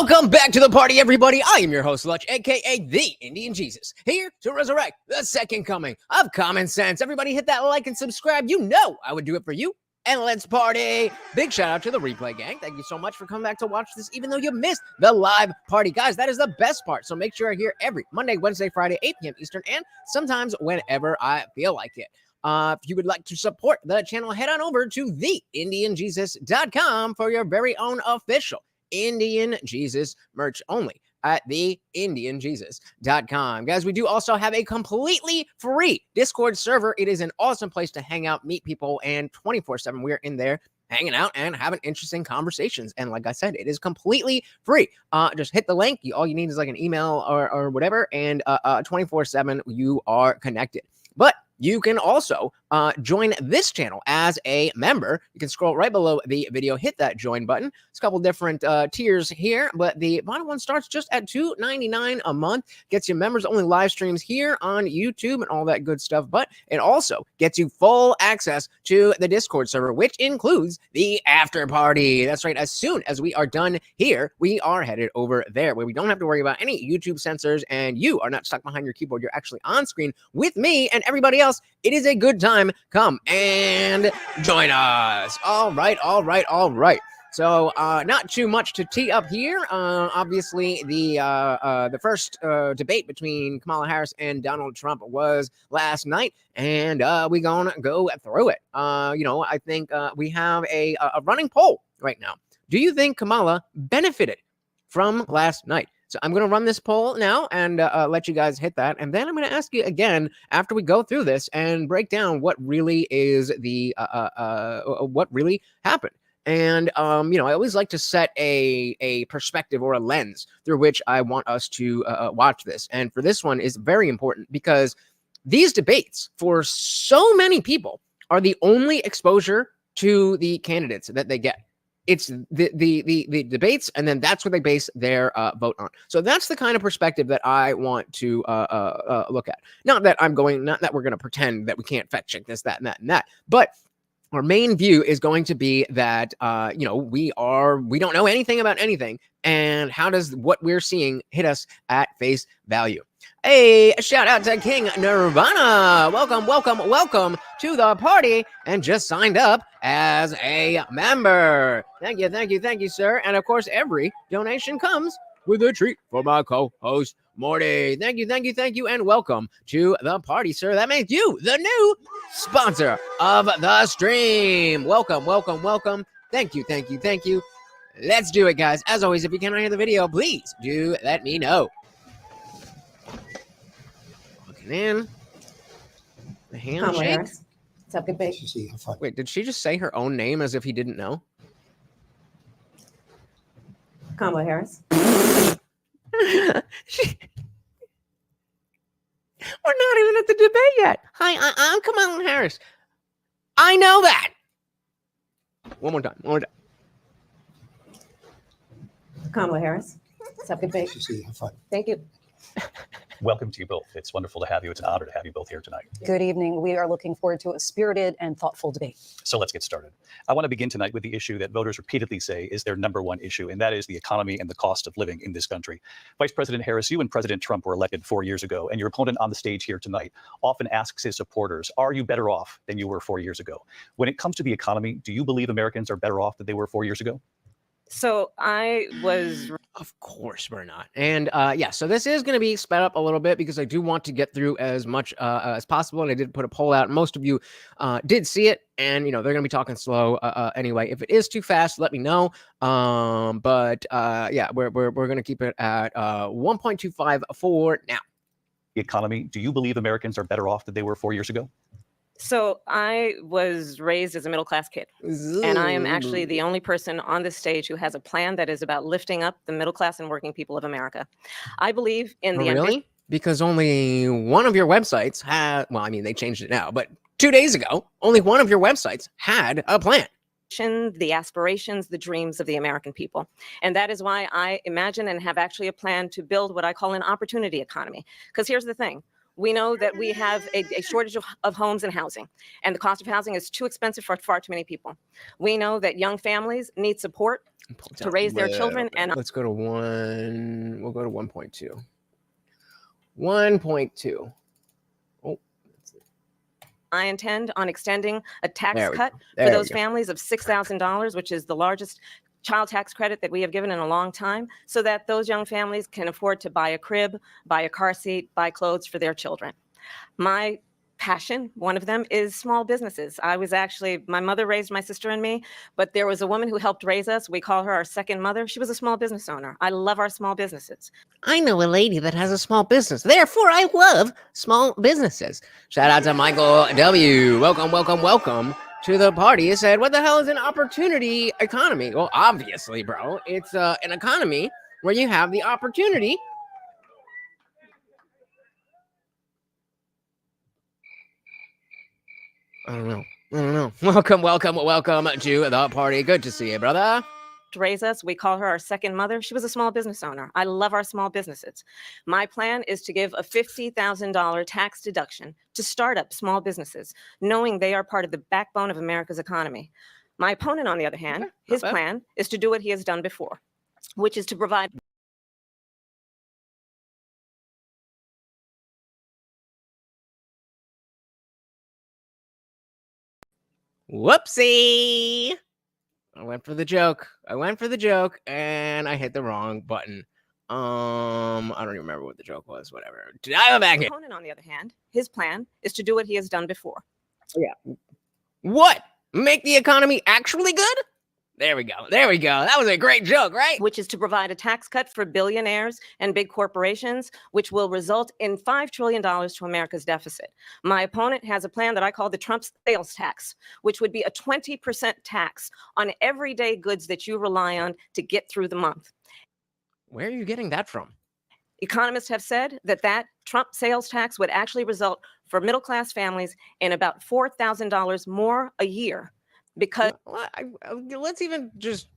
Welcome back to the party, everybody. I am your host, Lutch, aka the Indian Jesus, here to resurrect the second coming of common sense. Everybody hit that like and subscribe. You know I would do it for you. And let's party. Big shout out to the replay gang. Thank you so much for coming back to watch this, even though you missed the live party. Guys, that is the best part. So make sure you're here every Monday, Wednesday, Friday, 8 p.m. Eastern, and sometimes whenever I feel like it. If you would like to support the channel, head on over to theindianjesus.com for your very own official Indian Jesus merch only at theindianjesus.com. Guys, we do also have a completely free Discord server. It is an awesome place to hang out, meet people, and 24/7 we're in there hanging out and having interesting conversations. And like I said, it is completely free. Just hit the link. All you need is like an email or whatever, and 24/7 you are connected. But you can also join this channel as a member. You can scroll right below the video, hit that join button. It's a couple different tiers here, but the bottom one starts just at $2.99 a month. Gets you members only live streams here on YouTube and all that good stuff. But it also gets you full access to the Discord server, which includes the after party. That's right. As soon as we are done here, we are headed over there where we don't have to worry about any YouTube censors and you are not stuck behind your keyboard. You're actually on screen with me and everybody else. It is a good time. Come and join us. All right. So not too much to tee up here. Obviously, the first debate between Kamala Harris and Donald Trump was last night, and we're gonna go through it. I think we have a running poll right now. Do you think Kamala benefited from last night? So I'm going to run this poll now and let you guys hit that. And then I'm going to ask you again after we go through this and break down what really is the what really happened. And, I always like to set a perspective or a lens through which I want us to watch this. And for this one is very important because these debates for so many people are the only exposure to the candidates that they get. It's the debates, and then that's what they base their vote on. So that's the kind of perspective that I want to look at. Not that we're going to pretend that we can't fact check this, that, and that, and that. But our main view is going to be that we don't know anything about anything, and how does what we're seeing hit us at face value? Hey, shout out to King Nirvana. Welcome to the party and just signed up as a member. Thank you, sir. And of course, every donation comes with a treat for my co-host, Morty. Thank you, and welcome to the party, sir. That makes you the new sponsor of the stream. Welcome. Thank you. Let's do it, guys. As always, if you cannot hear the video, please do let me know. In the handshake. What's up, good babe? Wait, did she just say her own name as if he didn't know? Kamala Harris. We're not even at the debate yet. Hi, I'm Kamala Harris. I know that. One more time. Kamala Harris. What's up, good babe? Have fun. Thank you. Welcome to you both. It's wonderful to have you. It's an honor to have you both here tonight. Good evening. We are looking forward to a spirited and thoughtful debate. So let's get started. I want to begin tonight with the issue that voters repeatedly say is their number one issue, and that is the economy and the cost of living in this country. Vice President Harris, you and President Trump were elected 4 years ago, and your opponent on the stage here tonight often asks his supporters, are you better off than you were 4 years ago? When it comes to the economy, do you believe Americans are better off than they were 4 years ago? So I was... Of course we're not. And so this is going to be sped up a little bit because I do want to get through as much as possible. And I did put a poll out. Most of you did see it. And, they're going to be talking slow anyway. If it is too fast, let me know. We're going to keep it at 1.25 for now. The economy, do you believe Americans are better off than they were 4 years ago? So I was raised as a middle-class kid, and I am actually the only person on this stage who has a plan that is about lifting up the middle class and working people of America. I believe in the... Really? Because only one of your websites had... Well, I mean, they changed it now, but 2 days ago, only one of your websites had a plan. The aspirations, the dreams of the American people. And that is why I imagine and have actually a plan to build what I call an opportunity economy. Because here's the thing. We know that we have a shortage of homes and housing, and the cost of housing is too expensive for far too many people. We know that young families need support. to raise their children. And let's go to one. We'll go to 1.2. 1.2. Oh, I intend on extending a tax There we cut go. for There we those go. families of $6,000, which is the largest child tax credit that we have given in a long time, so that those young families can afford to buy a crib, buy a car seat, buy clothes for their children. My passion, one of them, is small businesses. My mother raised my sister and me, but there was a woman who helped raise us. We call her our second mother. She was a small business owner. I love our small businesses. I know a lady that has a small business. Therefore, I love small businesses. Shout out to Michael W. Welcome, welcome, welcome to the party. He said, what the hell is an opportunity economy? Well, obviously, bro, it's an economy where you have the opportunity. I don't know. Welcome, welcome, welcome to the party. Good to see you, brother. Raise us. We call her our second mother. She was a small business owner. I love our small businesses. My plan is to give a $50,000 tax deduction to startup small businesses, knowing they are part of the backbone of America's economy. My opponent, on the other hand, his plan is to do what he has done before, which is to provide Whoopsie. I went for the joke, and I hit the wrong button. I don't even remember what the joke was. Whatever. Dial back in. opponent, on the other hand, his plan is to do what he has done before. What? Make the economy actually good? There we go. That was a great joke, right? Which is to provide a tax cut for billionaires and big corporations, which will result in $5 trillion to America's deficit. My opponent has a plan that I call the Trump sales tax, which would be a 20% tax on everyday goods that you rely on to get through the month. Where are you getting that from? Economists have said that Trump sales tax would actually result for middle-class families in about $4,000 more a year. Because let's even just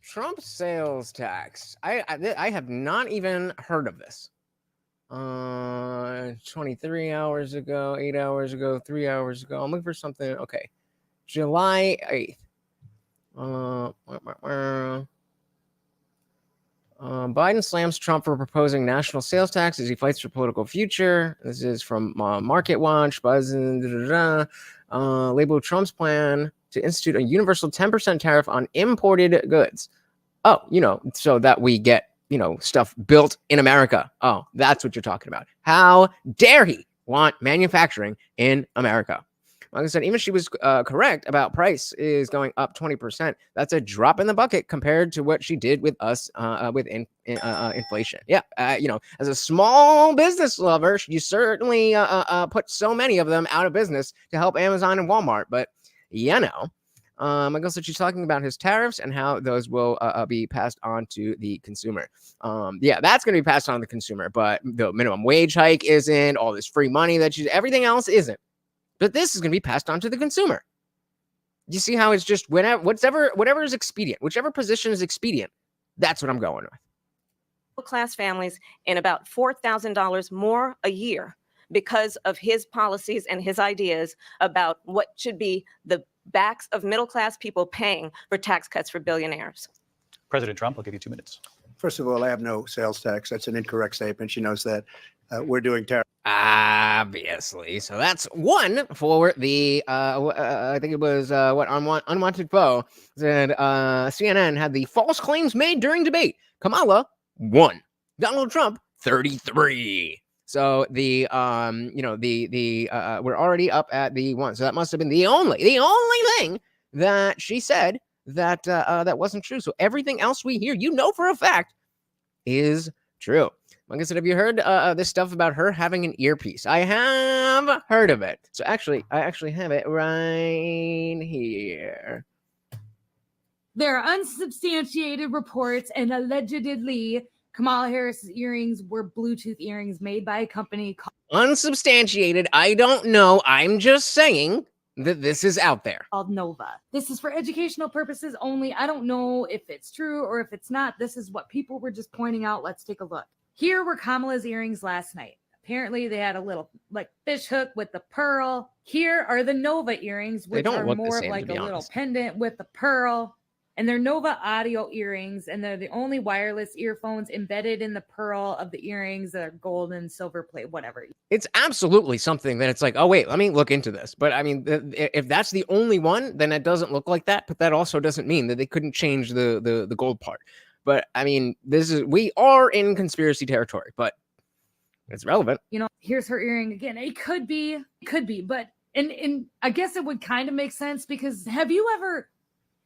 Trump sales tax. I have not even heard of this. 23 hours ago, 8 hours ago, 3 hours ago. I'm looking for something. Okay, July 8th. Biden slams Trump for proposing national sales tax as he fights for political future. This is from Market Watch. Labeled Trump's plan to institute a universal 10% tariff on imported goods. Oh, so that we get, stuff built in America. Oh, that's what you're talking about. How dare he want manufacturing in America? Like I said, even she was correct about price is going up 20%. That's a drop in the bucket compared to what she did with us with inflation. Yeah, as a small business lover, you certainly put so many of them out of business to help Amazon and Walmart. But I guess that she's talking about his tariffs and how those will be passed on to the consumer. That's going to be passed on to the consumer, but the minimum wage hike isn't. All this free money everything else isn't. But this is going to be passed on to the consumer. You see how it's just whatever is expedient, whichever position is expedient, that's what I'm going with. Middle-class families in about $4,000 more a year because of his policies and his ideas about what should be the backs of middle-class people paying for tax cuts for billionaires. President Trump, I'll give you 2 minutes. First of all, I have no sales tax. That's an incorrect statement. She knows that. We're doing tariff. Obviously. So that's one for the, I think it was, Unwanted Foe said, CNN had the false claims made during debate. Kamala, 1. Donald Trump, 33. So we're already up at the 1. So that must have been the only thing that she said that wasn't true. So everything else we hear, for a fact, is true. Like I said, have you heard this stuff about her having an earpiece? I have heard of it. So I actually have it right here. There are unsubstantiated reports, and allegedly Kamala Harris's earrings were Bluetooth earrings made by a company called Unsubstantiated. I don't know. I'm just saying that this is out there. Called Nova. This is for educational purposes only. I don't know if it's true or if it's not. This is what people were just pointing out. Let's take a look. Here were Kamala's earrings last night. Apparently they had a little fish hook with the pearl. Here are the Nova earrings, which are more of like a little pendant with the pearl. and they're Nova audio earrings, and they're the only wireless earphones embedded in the pearl of the earrings that are gold and silver plate, whatever. It's absolutely something that it's like, oh wait, let me look into this. But I mean, if that's the only one, then it doesn't look like that. But that also doesn't mean that they couldn't change the gold part. But I mean, we are in conspiracy territory, but it's relevant. You know, here's her earring again. It could be, but and I guess it would kind of make sense, because have you ever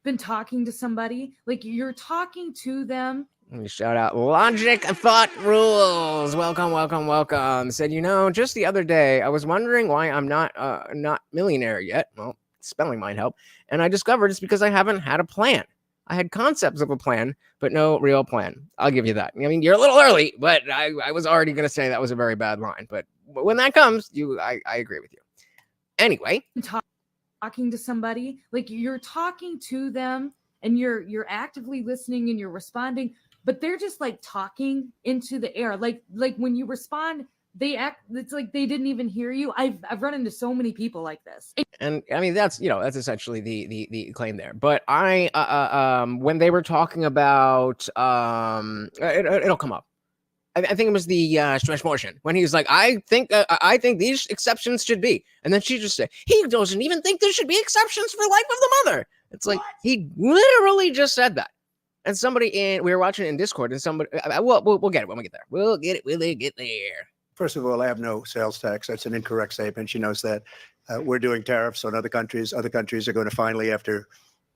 been talking to somebody, like you're talking to them? Let me shout out Logic Thought Rules. Welcome. Said, just the other day, I was wondering why I'm not millionaire yet. Well, spelling might help. And I discovered it's because I haven't had a plan. I had concepts of a plan, but no real plan. I'll give you that. I mean, you're a little early, but I was already going to say that was a very bad line. But when that comes, I agree with you. Anyway. Talking to somebody, like you're talking to them and you're actively listening and you're responding, but they're just like talking into the air. Like when you respond, it's like they didn't even hear you. I've run into so many people like this. And I mean, that's essentially the claim there. But when they were talking about, it'll come up. I think it was the stretch motion when he was like, I think these exceptions should be. And then she just said, he doesn't even think there should be exceptions for life of the mother. It's like, he literally just said that. And we were watching it in Discord, and somebody, we'll get it when we get there. We'll get it when we get there. First of all, I have no sales tax. That's an incorrect statement. She knows that. We're doing tariffs on other countries. Other countries are going to finally, after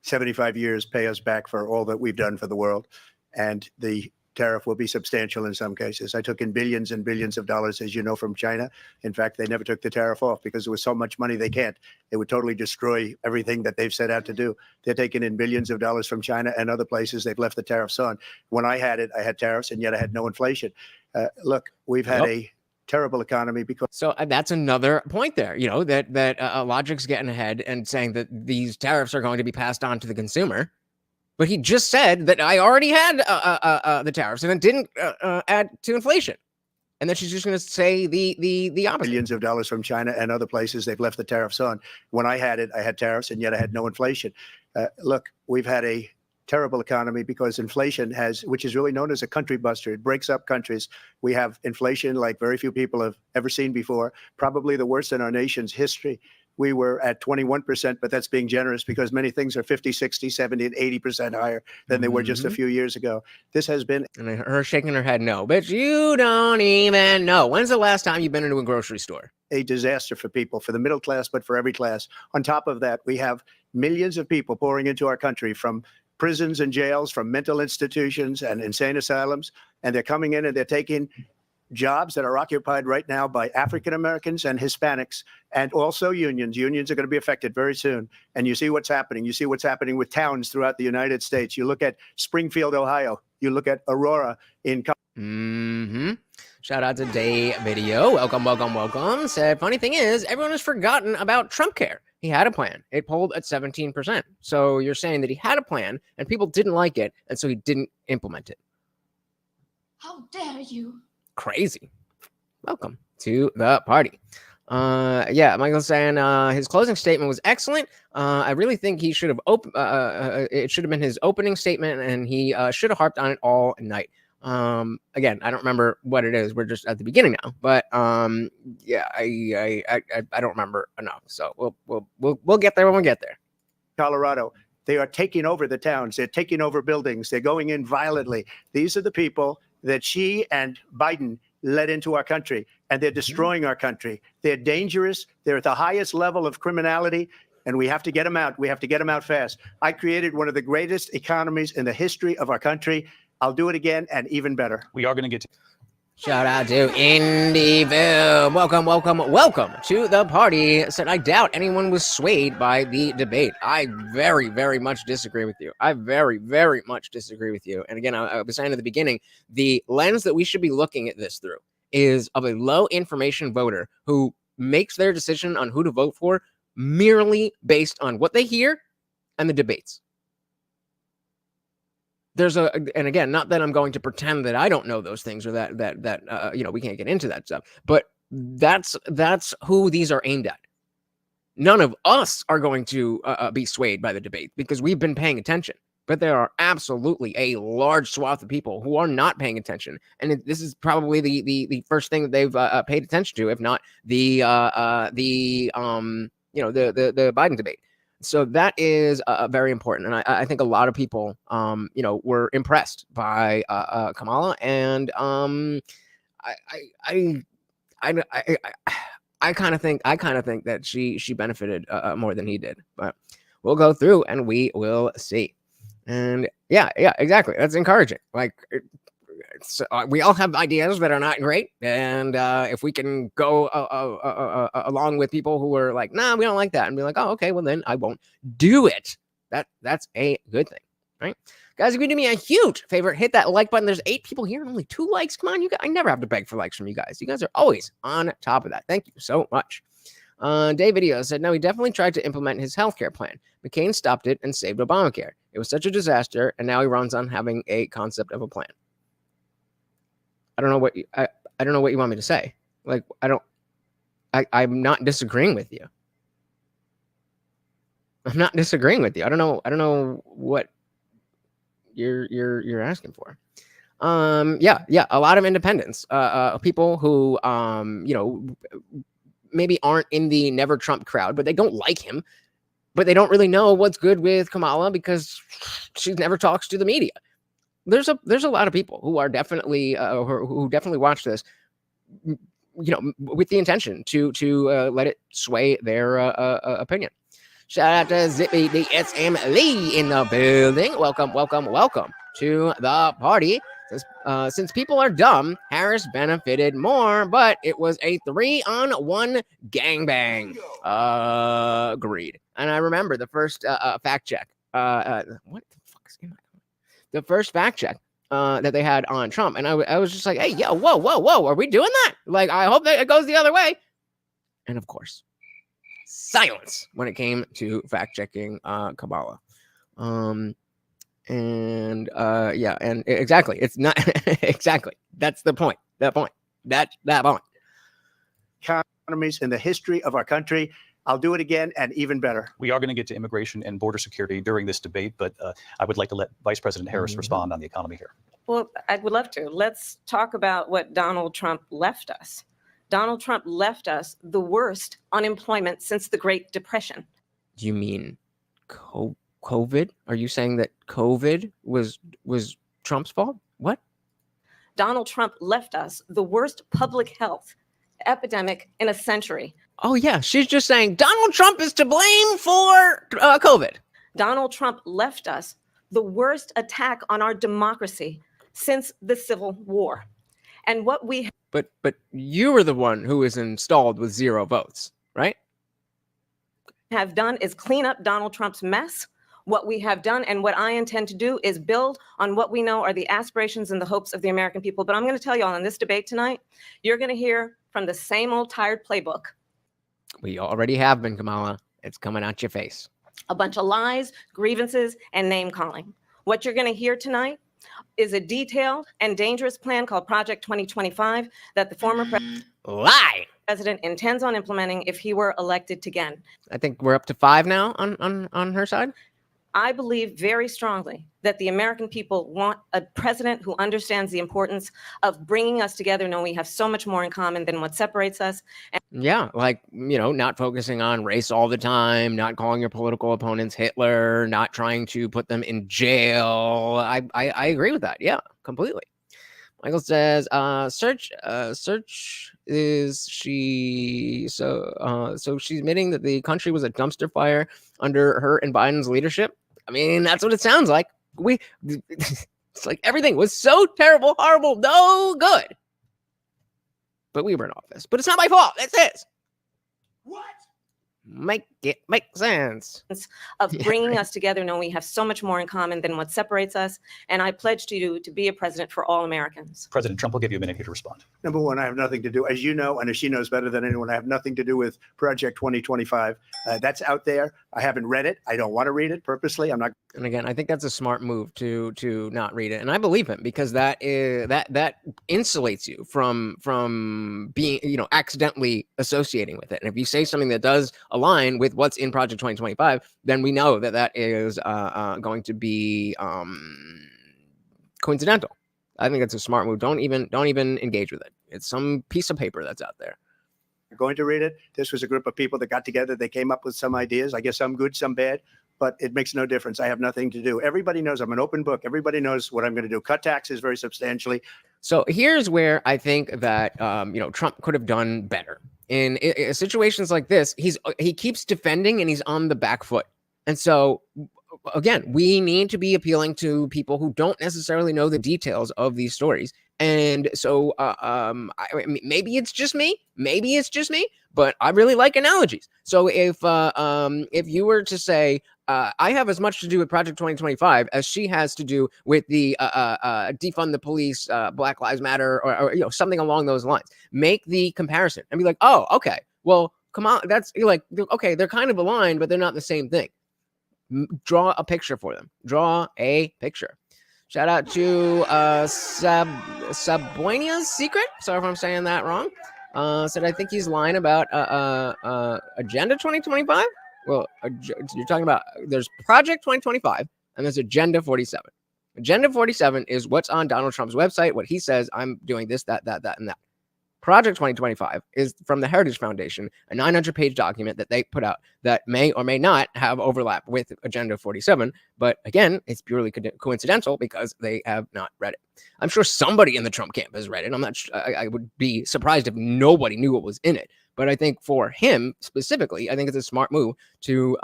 75 years, pay us back for all that we've done for the world. And the tariff will be substantial in some cases. I took in billions and billions of dollars, as you know, from China. In fact, they never took the tariff off because there was so much money they can't. It would totally destroy everything that they've set out to do. They're taking in billions of dollars from China and other places. They've left the tariffs on. When I had it, I had tariffs, and yet I had no inflation. Look, we've had a terrible economy because. So that's another point there, that Logic's getting ahead and saying that these tariffs are going to be passed on to the consumer. But he just said that I already had the tariffs and it didn't add to inflation. And then she's just going to say the opposite. Billions of dollars from China and other places, they've left the tariffs on. When I had it, I had tariffs, and yet I had no inflation. Look, we've had a terrible economy because inflation which is really known as a country buster. It breaks up countries. We have inflation like very few people have ever seen before, probably the worst in our nation's history. We were at 21%, but that's being generous because many things are 50, 60, 70, and 80% higher than they were just a few years ago. This has been. And her shaking her head, no, bitch, you don't even know. When's the last time you've been into a grocery store? A disaster for people, for the middle class, but for every class. On top of that, we have millions of people pouring into our country from prisons and jails, from mental institutions and insane asylums, and they're coming in and they're taking jobs that are occupied right now by African Americans and Hispanics, and also unions. Unions are going to be affected very soon. And you see what's happening. You see what's happening with towns throughout the United States. You look at Springfield, Ohio. You look at Aurora in. Shout out to Day Video. Welcome. Said, funny thing is, everyone has forgotten about Trump Care. He had a plan. It polled at 17%. So you're saying that he had a plan and people didn't like it, and so he didn't implement it. How dare you? Crazy. Welcome to the party. Michael's saying his closing statement was excellent. I really think he should have it should have been his opening statement, and he should have harped on it all night. Again, I don't remember what it is. We're just at the beginning now, but I don't remember enough. So we'll get there when we get there. Colorado. They are taking over the towns. They're taking over buildings. They're going in violently. These are the people that she and Biden led into our country, and they're destroying our country. They're dangerous. They're at the highest level of criminality, and we have to get them out. We have to get them out fast. I created one of the greatest economies in the history of our country. I'll do it again and even better. We are going to get to. Shout out to Indyville. Welcome to the party. Said, I doubt anyone was swayed by the debate. I very, very much disagree with you. I very, very much disagree with you. And again, I was saying at the beginning, the lens that we should be looking at this through is of a low information voter who makes their decision on who to vote for merely based on what they hear and the debates. And again, not that I'm going to pretend that I don't know those things or that we can't get into that stuff, but that's who these are aimed at. None of us are going to be swayed by the debate because we've been paying attention. but there are absolutely a large swath of people who are not paying attention, and this is probably the first thing that they've paid attention to, if not the Biden debate. So that is very important, and I think a lot of people were impressed by Kamala, and I kind of think that she benefited more than he did, but we'll go through and we will see. And yeah, exactly. That's encouraging. Like, we all have ideas that are not great, and if we can go along with people who are like, nah, we don't like that, and be like, oh, okay, well then I won't do it. That's a good thing, right? Guys, if you do me a huge favor, hit that like button. There's 8 people here and only 2 likes. Come on, you guys. I never have to beg for likes from you guys. You guys are always on top of that. Thank you so much. Day Video said, no, he definitely tried to implement his healthcare plan. McCain stopped it and saved Obamacare. It was such a disaster, and now he runs on having a concept of a plan. I don't know what I don't know what you want me to say. Like, I'm not disagreeing with you. I'm not disagreeing with you. I don't know what you're asking for. Yeah, a lot of independents, people who maybe aren't in the never Trump crowd, but they don't like him, but they don't really know what's good with Kamala because she never talks to the media. There's a lot of people who are definitely who definitely watch this, with the intention to let it sway their opinion. Shout out to Zippy DSM Lee in the building. Welcome to the party. Since people are dumb, Harris benefited more, but it was a 3-on-1 gangbang. Agreed. And I remember the first fact check. What the fuck is the first fact check that they had on Trump, and I was just like, hey, yo, whoa, are we doing that? Like, I hope that it goes the other way. And of course, silence when it came to fact checking Kamala. And exactly, it's not exactly. That's the point. That point. Economies in the history of our country. I'll do it again and even better. We are going to get to immigration and border security during this debate, but I would like to let Vice President Harris respond on the economy here. Well, I would love to. Let's talk about what Donald Trump left us. Donald Trump left us the worst unemployment since the Great Depression. You mean COVID? Are you saying that COVID was Trump's fault? What? Donald Trump left us the worst public health epidemic in a century. Oh, yeah. She's just saying Donald Trump is to blame for COVID. Donald Trump left us the worst attack on our democracy since the Civil War. And what we But you were the one who was installed with 0 votes, right? have done is clean up Donald Trump's mess. What we have done and what I intend to do is build on what we know are the aspirations and the hopes of the American people. But I'm going to tell you all in this debate tonight, you're going to hear from the same old tired playbook. We already have been, Kamala. It's coming out your face. A bunch of lies, grievances, and name calling. What you're going to hear tonight is a detailed and dangerous plan called Project 2025 that the former president intends on implementing if he were elected again. I think we're up to 5 now on her side. I believe very strongly that the American people want a president who understands the importance of bringing us together, knowing we have so much more in common than what separates us. Yeah, like, not focusing on race all the time, not calling your political opponents Hitler, not trying to put them in jail. I agree with that. Yeah, completely. Michael says, search is she so she's admitting that the country was a dumpster fire under her and Biden's leadership. I mean, that's what it sounds like. It's like everything was so terrible, horrible, no good. But we were in office. But it's not my fault. It's his. What? Make it make sense. Of bringing us together, knowing we have so much more in common than what separates us. And I pledge to you to be a president for all Americans. President Trump will give you a minute here to respond. Number one, I have nothing to do, as you know, and as she knows better than anyone, I have nothing to do with Project 2025. That's out there. I haven't read it. I don't want to read it purposely. I'm not. And again, I think that's a smart move to not read it. And I believe him because that insulates you from being, accidentally associating with it. And if you say something that does align with with what's in Project 2025, then we know that that is going to be coincidental. I think it's a smart move. Don't even engage with it. It's some piece of paper that's out there. You're going to read it. This was a group of people that got together. They came up with some ideas. I guess some good, some bad, but it makes no difference. I have nothing to do. Everybody knows I'm an open book. Everybody knows what I'm going to do. Cut taxes very substantially. So here's where I think that Trump could have done better in situations like this. He keeps defending and he's on the back foot, and so again, we need to be appealing to people who don't necessarily know the details of these stories. And so maybe it's just me, but I really like analogies. So if you were to say, I have as much to do with Project 2025 as she has to do with the defund the police, Black Lives Matter, or something along those lines, make the comparison and be like, oh, okay, well, come on, you're like, okay, they're kind of aligned, but they're not the same thing. Draw a picture for them. Draw a picture. Shout out to Saboinia's Secret. Sorry if I'm saying that wrong. Said I think he's lying about Agenda 2025. Well, you're talking about there's Project 2025 and there's Agenda 47. Agenda 47 is what's on Donald Trump's website, what he says, I'm doing this, that, and that. Project 2025 is from the Heritage Foundation, a 900-page document that they put out that may or may not have overlap with Agenda 47. But again, it's purely coincidental because they have not read it. I'm sure somebody in the Trump camp has read it. I'm not. I would be surprised if nobody knew what was in it. But I think for him specifically, I think it's a smart move to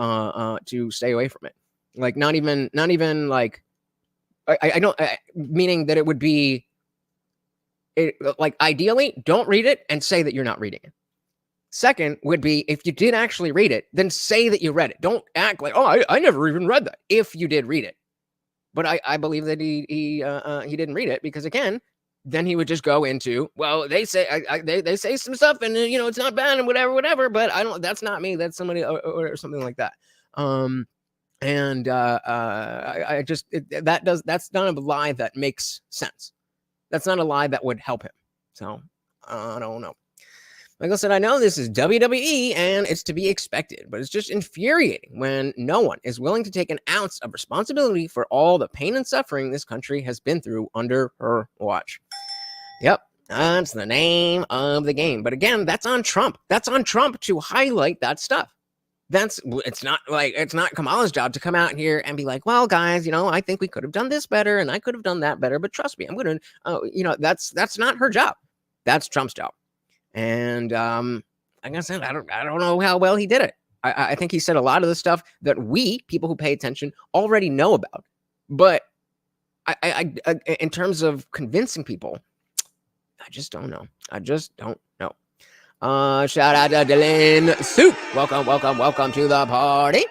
stay away from it. Like not even like I don't meaning that it would be. Like ideally, don't read it and say that you're not reading it. Second would be if you did actually read it, then say that you read it. Don't act like, oh, I never even read that. If you did read it, but I believe that he didn't read it because again, then he would just go into, well, they say they say some stuff and it's not bad and whatever. But I don't. That's not me. That's somebody or something like that. That's not a lie that makes sense. That's not a lie that would help him. So, I don't know. Like I said, I know this is WWE and it's to be expected, but it's just infuriating when no one is willing to take an ounce of responsibility for all the pain and suffering this country has been through under her watch. Yep, that's the name of the game. But again, that's on Trump. That's on Trump to highlight that stuff. It's not Kamala's job to come out here and be like, well, guys, I think we could have done this better and I could have done that better, but trust me, I'm going to, that's not her job. That's Trump's job. And like I said, I don't know how well he did it. I think he said a lot of the stuff that we, people who pay attention, already know about. But I in terms of convincing people, I just don't know. Shout out to Dylan Soup. Welcome to the party.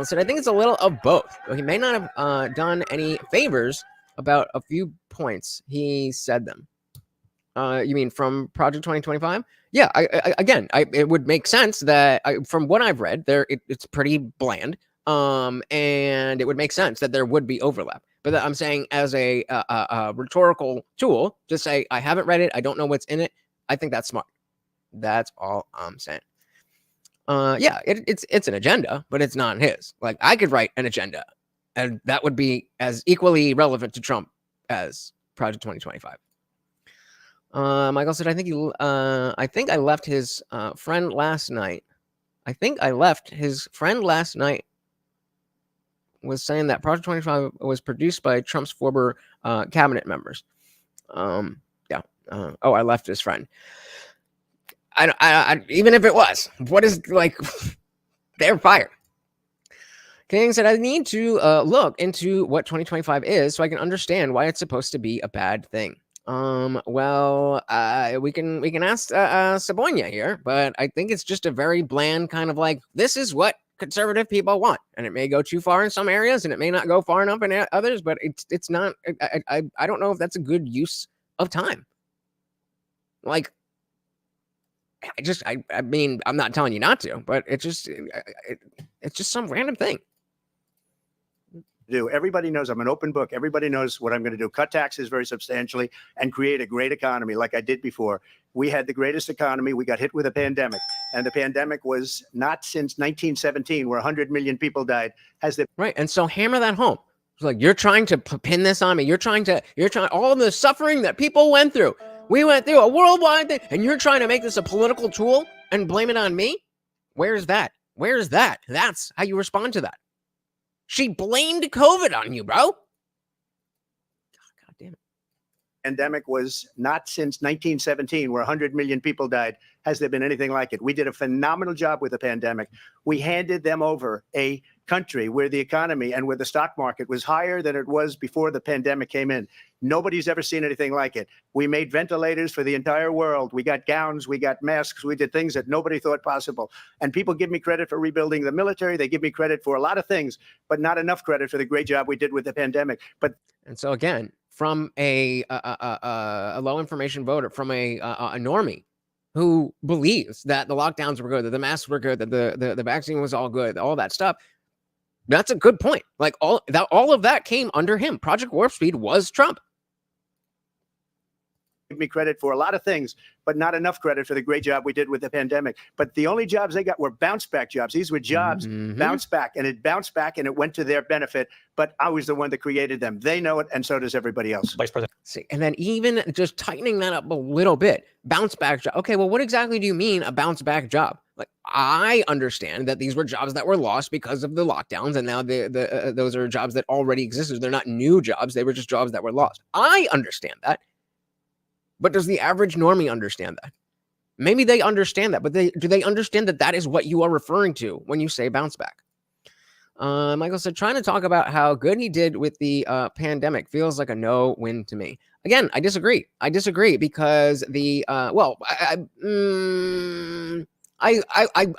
So I think it's a little of both. Well, he may not have done any favors about a few points. He said them. You mean from Project 2025? Yeah. It would make sense that from what I've read, it's pretty bland. And it would make sense that there would be overlap. But I'm saying as a rhetorical tool, just say I haven't read it. I don't know what's in it. I think that's smart. That's all I'm saying. It's an agenda, but it's not his. Like I could write an agenda, and that would be as equally relevant to Trump as Project 2025. Michael said, I think I left his friend last night. Was saying that Project 25 was produced by Trump's former cabinet members. I left his friend. I even if it was, what is like, they're fired. King said, I need to look into what 2025 is so I can understand why it's supposed to be a bad thing. We can ask Sabonia here, but I think it's just a very bland kind of like, this is what conservative people want, and it may go too far in some areas and it may not go far enough in others, but it's not. I don't know if that's a good use of time. Like, I mean, I'm not telling you not to, but it's just some random thing. Everybody knows I'm an open book. Everybody knows what I'm going to do. Cut taxes very substantially and create a great economy like I did before. We had the greatest economy. We got hit with a pandemic, and the pandemic was not since 1917, where 100 million people died, has there Right. And so hammer that home. It's like, you're trying to pin this on me. You're trying all the suffering that people went through. We went through a worldwide thing, and you're trying to make this a political tool and blame it on me? Where's that? Where's that? That's how you respond to that. She blamed COVID on you, bro. God damn it. pandemic was not since 1917, where 100 million people died, has there been anything like it. We did a phenomenal job with the pandemic. We handed them over a country where the economy and where the stock market was higher than it was before the pandemic came in. Nobody's ever seen anything like it. We made ventilators for the entire world. We got gowns, we got masks, we did things that nobody thought possible. And people give me credit for rebuilding the military. They give me credit for a lot of things, but not enough credit for the great job we did with the pandemic. But and so again, from a low information voter, from a normie who believes that the lockdowns were good, that the masks were good, that the vaccine was all good, all that stuff. That's a good point. Like all of that came under him. Project Warp Speed was Trump. give me credit for a lot of things, but not enough credit for the great job we did with the pandemic. But the only jobs they got were bounce back jobs. These were jobs bounce back, and it bounced back and it went to their benefit. But I was the one that created them. They know it, and so does everybody else. Vice President. See, and then even just tightening that up a little bit, bounce back job. Okay, well, what exactly do you mean a bounce back job? Like, I understand that these were jobs that were lost because of the lockdowns, and now those are jobs that already existed. They're not new jobs; they were just jobs that were lost. I understand that, but does the average normie understand that? Maybe they understand that, but do they understand that that is what you are referring to when you say bounce back? Michael said, trying to talk about how good he did with the pandemic feels like a no-win to me. Again, I disagree. I disagree because the I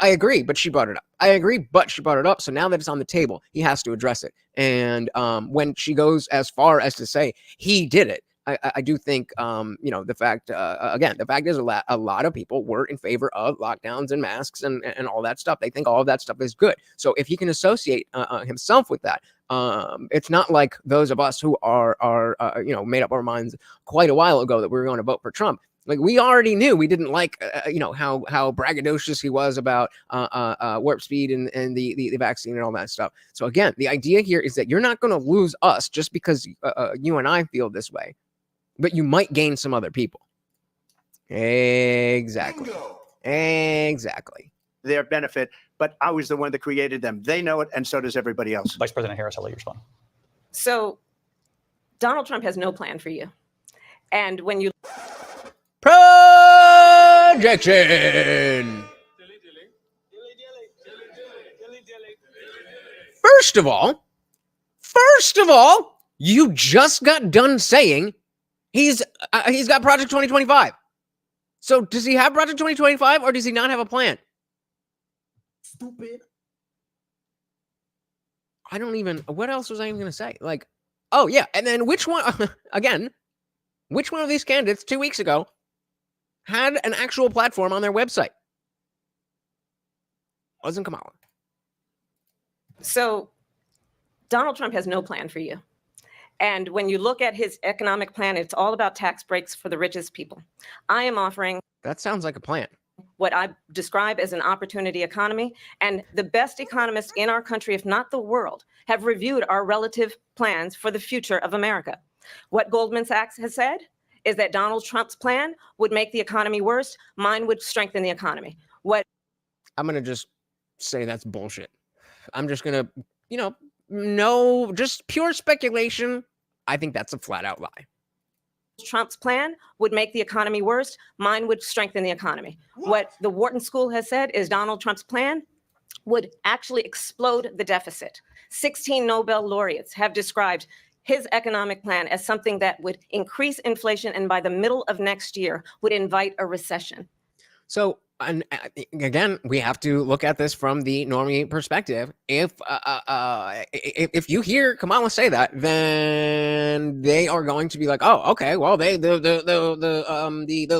agree, but she brought it up. I agree, but she brought it up. So now that it's on the table, he has to address it. And when she goes as far as to say he did it, I do think, the fact, again, the fact is a lot of people were in favor of lockdowns and masks and all that stuff. They think all of that stuff is good. So if he can associate himself with that, it's not like those of us who are made up our minds quite a while ago that we were going to vote for Trump. Like, we already knew we didn't like, how braggadocious he was about warp speed and the vaccine and all that stuff. So again, the idea here is that you're not going to lose us just because you and I feel this way, but you might gain some other people. Exactly. Bingo. Exactly. Their benefit, but I was the one that created them. They know it, and so does everybody else. Vice President Harris, I'll let you respond. So Donald Trump has no plan for you. And when you Projection. First of all, you just got done saying he's got Project 2025. So does he have Project 2025 or does he not have a plan? Stupid. I don't even, what else was I even going to say? Like, oh yeah. And then which one of these candidates 2 weeks ago had an actual platform on their website? Wasn't Kamala. So Donald Trump has no plan for you. And when you look at his economic plan, it's all about tax breaks for the richest people. I am offering That sounds like a plan. what I describe as an opportunity economy. And the best economists in our country, if not the world, have reviewed our relative plans for the future of America. What Goldman Sachs has said is that Donald Trump's plan would make the economy worse. Mine would strengthen the economy. What I'm going to just say that's bullshit. I'm just going to, no, just pure speculation. I think that's a flat out lie. Trump's plan would make the economy worse. Mine would strengthen the economy. What the Wharton School has said is Donald Trump's plan would actually explode the deficit. 16 Nobel laureates have described his economic plan as something that would increase inflation and by the middle of next year would invite a recession. So, and again, we have to look at this from the normie perspective. If you hear Kamala say that, then they are going to be like, "Oh, okay, well, the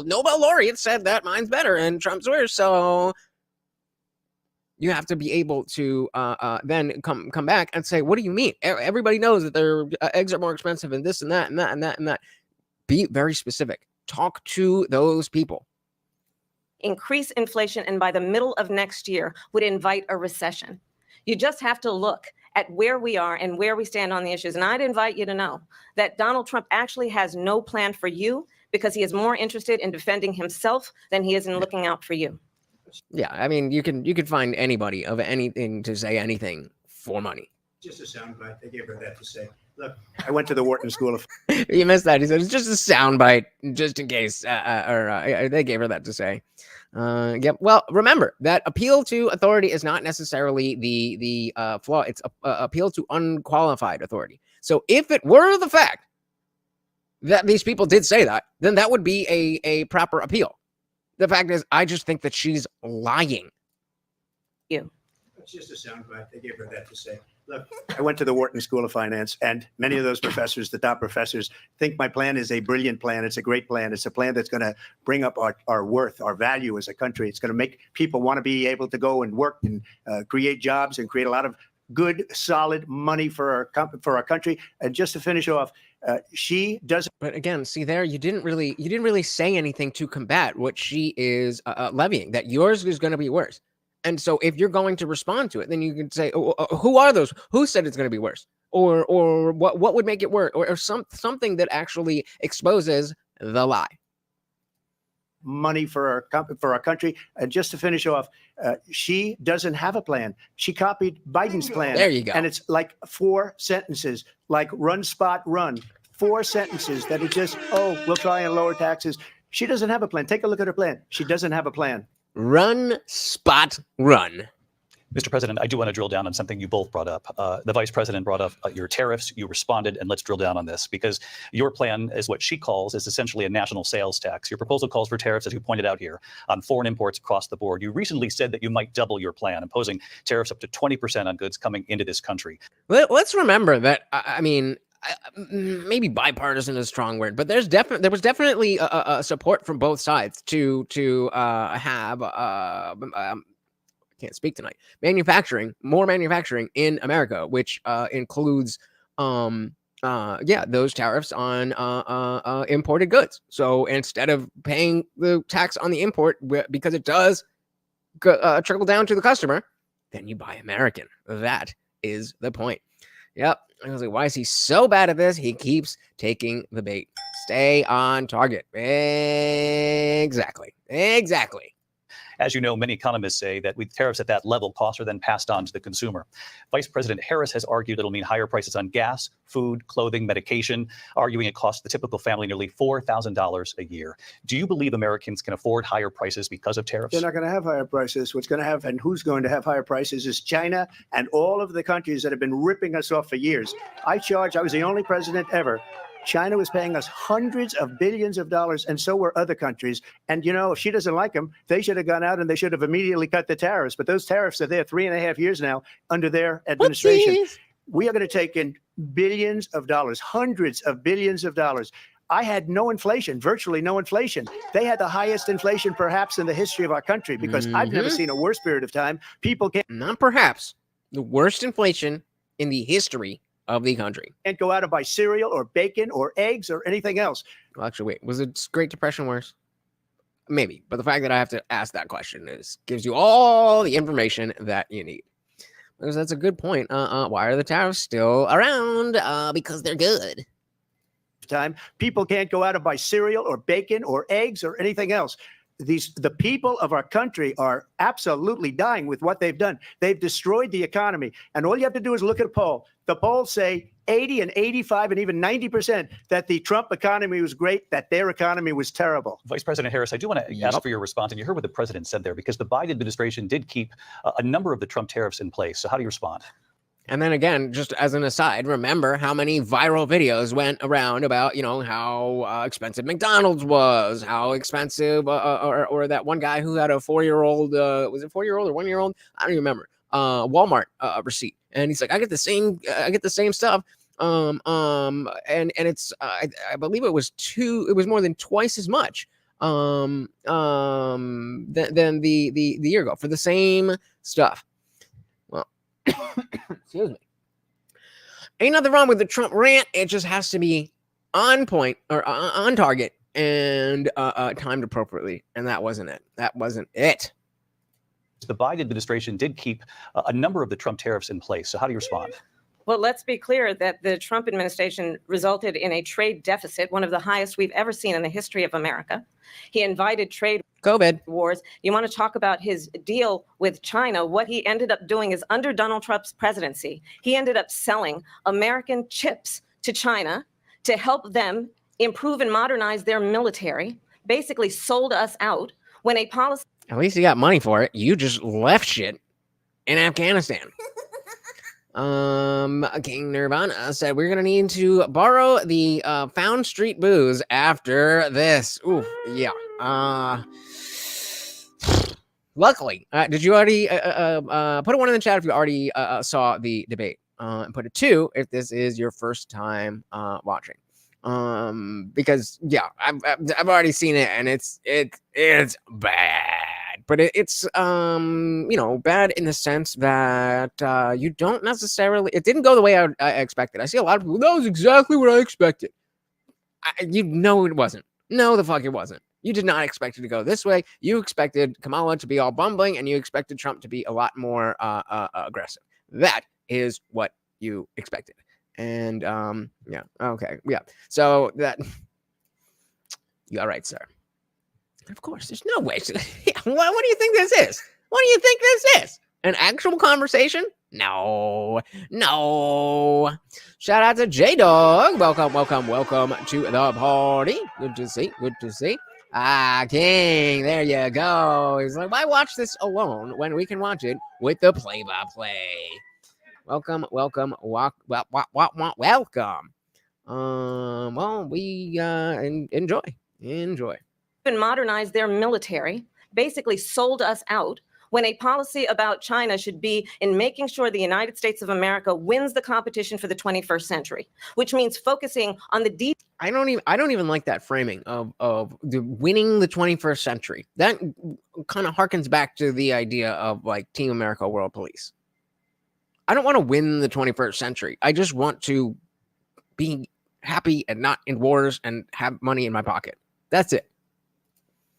Nobel laureate said that mine's better and Trump's worse." So you have to be able to then come back and say, "What do you mean? Everybody knows that their eggs are more expensive and this and that and that and that and that." Be very specific. Talk to those people. increase inflation, and by the middle of next year would invite a recession. You just have to look at where we are and where we stand on the issues. And I'd invite you to know that Donald Trump actually has no plan for you because he is more interested in defending himself than he is in looking out for you. Yeah, I mean, you can find anybody of anything to say anything for money. Just a soundbite. They gave her that to say. Look, I went to the Wharton School of. You missed that. He said it's just a soundbite, just in case. They gave her that to say. Yep. Well, remember that appeal to authority is not necessarily the flaw. It's appeal to unqualified authority. So if it were the fact that these people did say that, then that would be a proper appeal. The fact is, I just think that she's lying. It's just a soundbite. They gave her that to say. Look, I went to the Wharton School of Finance, and many of those professors, the top professors, think my plan is a brilliant plan. It's a great plan. It's a plan that's going to bring up our worth, our value as a country. It's going to make people want to be able to go and work and create jobs and create a lot of good, solid money for our country. And just to finish off, she doesn't. But again, see there, you didn't really say anything to combat what she is levying. That yours is going to be worse. And so if you're going to respond to it, then you can say, who are those? Who said it's going to be worse? Or what would make it worse? Or something that actually exposes the lie. Money for our country. And just to finish off, she doesn't have a plan. She copied Biden's plan. There you go. And it's like 4 sentences, like run, spot, run. 4 sentences that are just, we'll try and lower taxes. She doesn't have a plan. Take a look at her plan. She doesn't have a plan. Run, spot, run. Mr. President, I do want to drill down on something you both brought up. The vice president brought up your tariffs. You responded, and let's drill down on this because your plan is what she calls is essentially a national sales tax. Your proposal calls for tariffs, as you pointed out here, on foreign imports across the board. You recently said that you might double your plan, imposing tariffs up to 20% on goods coming into this country. Let's remember that, I mean, maybe bipartisan is a strong word, but there was definitely a support from both sides to have can't speak tonight. More manufacturing in America, which includes those tariffs on imported goods. So instead of paying the tax on the import, because it does trickle down to the customer, then you buy American. That is the point. Yep. I was like, why is he so bad at this? He keeps taking the bait. Stay on target. Exactly. As you know, many economists say that with tariffs at that level, costs are then passed on to the consumer. Vice President Harris has argued it'll mean higher prices on gas, food, clothing, medication, arguing it costs the typical family nearly $4,000 a year. Do you believe Americans can afford higher prices because of tariffs? They're not going to have higher prices. What's going to have and who's going to have higher prices is China and all of the countries that have been ripping us off for years. I was the only president ever. China was paying us hundreds of billions of dollars, and so were other countries. And, if she doesn't like them, they should have gone out and they should have immediately cut the tariffs. But those tariffs are there 3.5 years now under their administration. Whoopsies. We are going to take in billions of dollars, hundreds of billions of dollars. I had no inflation, virtually no inflation. They had the highest inflation perhaps in the history of our country because I've never seen a worse period of time. People can't. Not perhaps. The worst inflation in the history of the country. Can't go out and buy cereal or bacon or eggs or anything else. Well, actually, wait, was the Great Depression worse? Maybe, but the fact that I have to ask that question gives you all the information that you need. Because that's a good point. Why are the tariffs still around? Because they're good. Time people can't go out and buy cereal or bacon or eggs or anything else. The people of our country are absolutely dying with what they've done. They've destroyed the economy. And all you have to do is look at a poll. The polls say 80 and 85 and even 90% that the Trump economy was great, that their economy was terrible. Vice President Harris, I do want to ask for your response. And you heard what the president said there, because the Biden administration did keep a number of the Trump tariffs in place. So how do you respond? And then again, just as an aside, remember how many viral videos went around about, how expensive McDonald's was, how expensive, or that one guy who had a 4-year-old, was it 4-year-old or 1-year-old? I don't even remember. Walmart receipt, and he's like, I get the same stuff. And it's, I believe it was more than twice as much, than the year ago for the same stuff. Excuse me. Ain't nothing wrong with the Trump rant. It just has to be on point or on target and timed appropriately. And that wasn't it. That wasn't it. The Biden administration did keep a number of the Trump tariffs in place. So how do you respond? Well, let's be clear that the Trump administration resulted in a trade deficit, one of the highest we've ever seen in the history of America. He invited trade COVID wars. You want to talk about his deal with China? What he ended up doing is under Donald Trump's presidency, he ended up selling American chips to China to help them improve and modernize their military, basically sold us out when a policy. At least you got money for it. You just left shit in Afghanistan. King Nirvana said we're gonna need to borrow the Found Street booze after this. Ooh, yeah. Luckily, did you already put a 1 in the chat if you already saw the debate? And put a 2 if this is your first time watching. Because yeah, I've already seen it and it's bad. But it's you know, bad in the sense that you don't necessarily. It didn't go the way I expected. I see a lot of people. That was exactly what I expected. You know it wasn't. No, the fuck it wasn't. You did not expect it to go this way. You expected Kamala to be all bumbling, and you expected Trump to be a lot more aggressive. That is what you expected. And yeah, okay, yeah. So that you are right, sir. Of course, there's no way. What do you think this is? What do you think this is? An actual conversation? No. Shout out to J-Dog. Welcome to the party. Good to see. King, there you go. He's like, why watch this alone when we can watch it with the play-by-play? Welcome. Welcome. Well, we enjoy. And modernize their military, basically sold us out when a policy about China should be in making sure the United States of America wins the competition for the 21st century, which means focusing on the deep. I don't even like that framing of the winning the 21st century. That kind of harkens back to the idea of like Team America World Police. I don't want to win the 21st century. I just want to be happy and not in wars and have money in my pocket. That's it.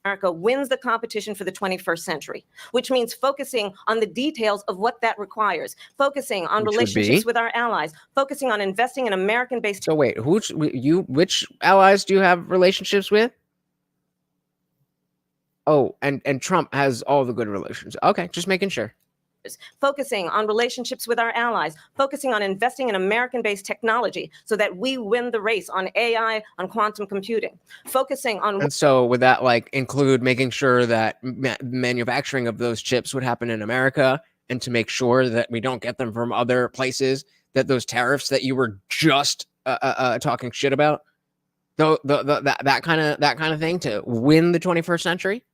America wins the competition for the 21st century, which means focusing on the details of what that requires, focusing on relationships with our allies, focusing on investing in American-based. So wait, which allies do you have relationships with? Oh, and Trump has all the good relations. Okay, just making sure. Focusing on relationships with our allies, focusing on investing in American-based technology so that we win the race on AI, on quantum computing, focusing on. And so would that like include making sure that manufacturing of those chips would happen in America and to make sure that we don't get them from other places, that those tariffs that you were just talking shit about, that kind of thing to win the 21st century?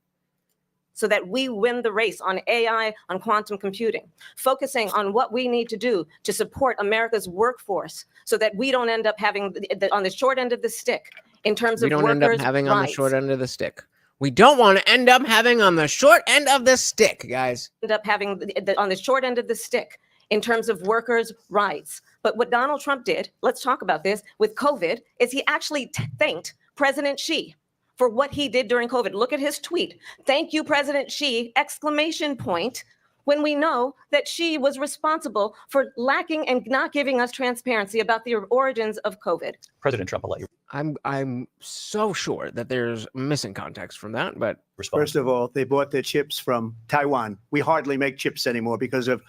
So that we win the race on AI, on quantum computing, focusing on what we need to do to support America's workforce so that we don't end up having on the short end of the stick in terms of we don't workers' end up having rights. on the short end of the stick. We don't want to end up having on the short end of the stick, guys. End up having on the short end of the stick in terms of workers' rights. But what Donald Trump did, let's talk about this, with COVID, is he actually thanked President Xi for what he did during COVID. Look at his tweet. Thank you, President Xi, ! When we know that Xi was responsible for lacking and not giving us transparency about the origins of COVID. President Trump, I'll let you I'm so sure that there's missing context from that, but respond. First of all, they bought their chips from Taiwan. We hardly make chips anymore because of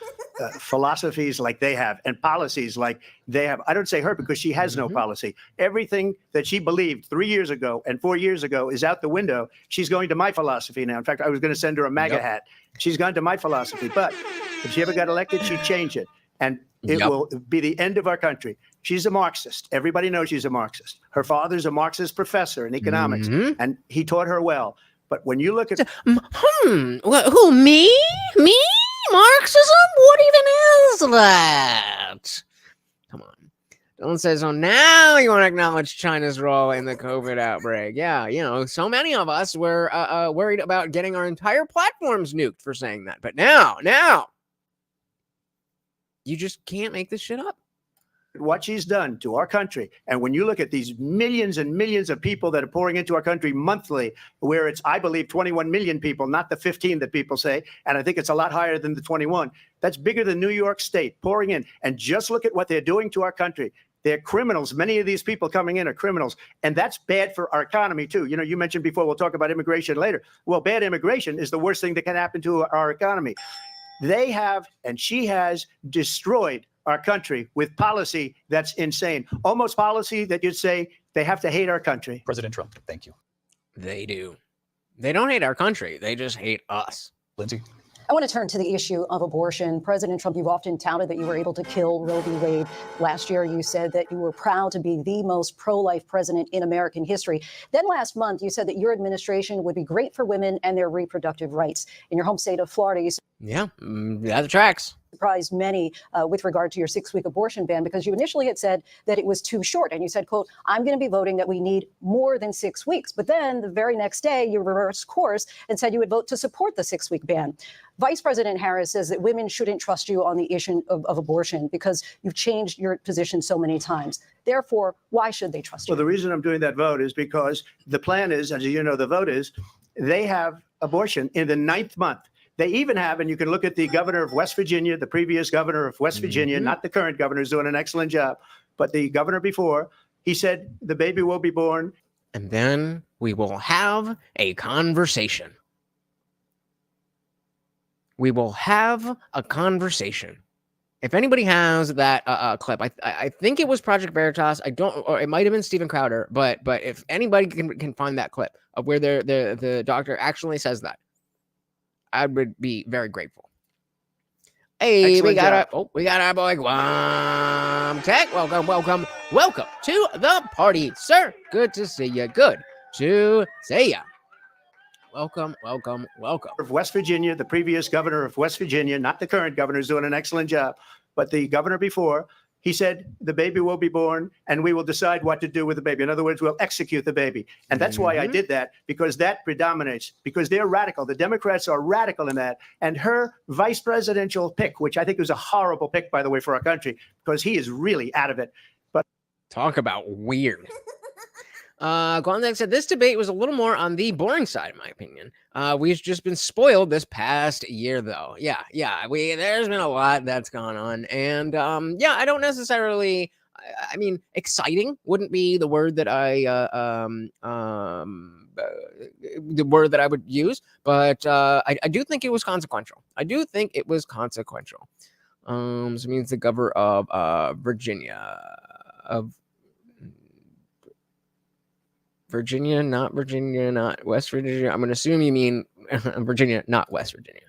philosophies like they have and policies like they have. I don't say her because she has no policy. Everything that she believed 3 years ago and 4 years ago is out the window. She's going to my philosophy now. In fact, I was going to send her a MAGA hat. She's gone to my philosophy. But if she ever got elected, she'd change it. And it will be the end of our country. She's a Marxist. Everybody knows she's a Marxist. Her father's a Marxist professor in economics, and he taught her well. But when you look at who, me? Marxism? What even is that? Come on. Don't say so. Now you want to acknowledge China's role in the COVID outbreak. Yeah, you know, so many of us were worried about getting our entire platforms nuked for saying that. But now, you just can't make this shit up. what she's done to our country. And when you look at these millions and millions of people that are pouring into our country monthly, where it's, I believe, 21 million people, not the 15 that people say. And I think it's a lot higher than the 21. That's bigger than New York State pouring in. And just look at what they're doing to our country. They're criminals. Many of these people coming in are criminals. And that's bad for our economy, too. You know, you mentioned before, we'll talk about immigration later. Well, bad immigration is the worst thing that can happen to our economy. They have, and she has, destroyed our country with policy that's insane. Almost policy that you'd say they have to hate our country. President Trump, thank you. They do. They don't hate our country. They just hate us. Lindsay? I want to turn to the issue of abortion. President Trump, you've often touted that you were able to kill Roe v. Wade. Last year, you said that you were proud to be the most pro-life president in American history. Then last month, you said that your administration would be great for women and their reproductive rights. In your home state of Florida, you Yeah, the tracks. surprised many with regard to your 6-week abortion ban, because you initially had said that it was too short. And you said, quote, I'm going to be voting that we need more than 6 weeks. But then the very next day, you reversed course and said you would vote to support the 6-week ban. Vice President Harris says that women shouldn't trust you on the issue of abortion because you've changed your position so many times. Therefore, why should they trust you? Well, the reason I'm doing that vote is because the plan is, as you know, the vote is, they have abortion in the 9th month. They even have, and you can look at the governor of West Virginia, the previous governor of West Virginia, not the current governor, who's doing an excellent job, but the governor before, he said the baby will be born. And then we will have a conversation. We will have a conversation. If anybody has that clip, I think it was Project Veritas. I don't, or it might have been Steven Crowder. But if anybody can find that clip of where the doctor actually says that, I would be very grateful. Hey, Excellent we got our boy Guam Tech. Welcome to the party, sir. Good to see you. Good to see you. Welcome. Of West Virginia, the previous governor of West Virginia, not the current governor, who's doing an excellent job, but the governor before, he said the baby will be born and we will decide what to do with the baby. In other words, we'll execute the baby. And that's why I did that, because that predominates, because they're radical. The Democrats are radical in that. And her vice presidential pick, which I think was a horrible pick, by the way, for our country, because he is really out of it. But talk about weird. Gondek said this debate was a little more on the boring side, in my opinion. We've just been spoiled this past year, though. Yeah. There's been a lot that's gone on, and I don't necessarily. I mean, exciting wouldn't be the word that the word that I would use, but I do think it was consequential. So it means the governor of Virginia Virginia, not West Virginia. I'm going to assume you mean Virginia, not West Virginia.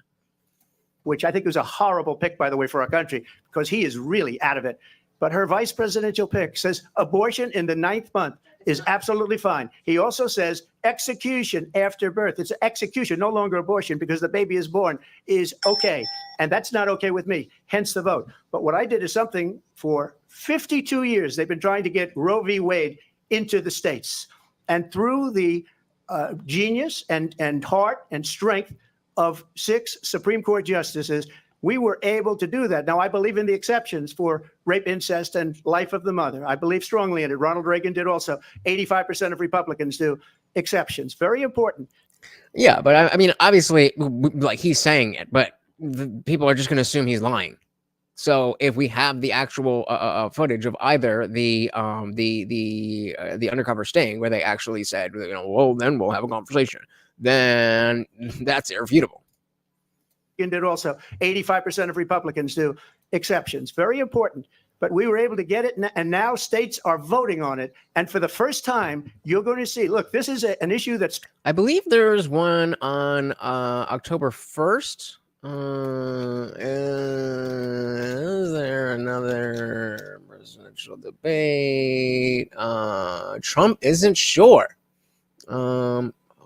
which I think was a horrible pick, by the way, for our country, because he is really out of it. But her vice presidential pick says abortion in the 9th month is absolutely fine. He also says execution after birth. It's execution, no longer abortion, because the baby is born, is okay. And that's not okay with me, hence the vote. But what I did is something for 52 years. They've been trying to get Roe v. Wade into the states. And through the genius and heart and strength of 6 Supreme Court justices, we were able to do that. Now, I believe in the exceptions for rape, incest, and life of the mother. I believe strongly in it. Ronald Reagan did also. 85% of Republicans do. Exceptions. Very important. Yeah, but I mean, obviously, like he's saying it, but people are just going to assume he's lying. So if we have the actual footage of either the undercover sting where they actually said, well, then we'll have a conversation, then that's irrefutable. Did also. 85% of Republicans do. Exceptions. Very important. But we were able to get it, and now states are voting on it. And for the first time, you're going to see, look, this is an issue that's... I believe there's one on October 1st. Is there another presidential debate? Trump isn't sure.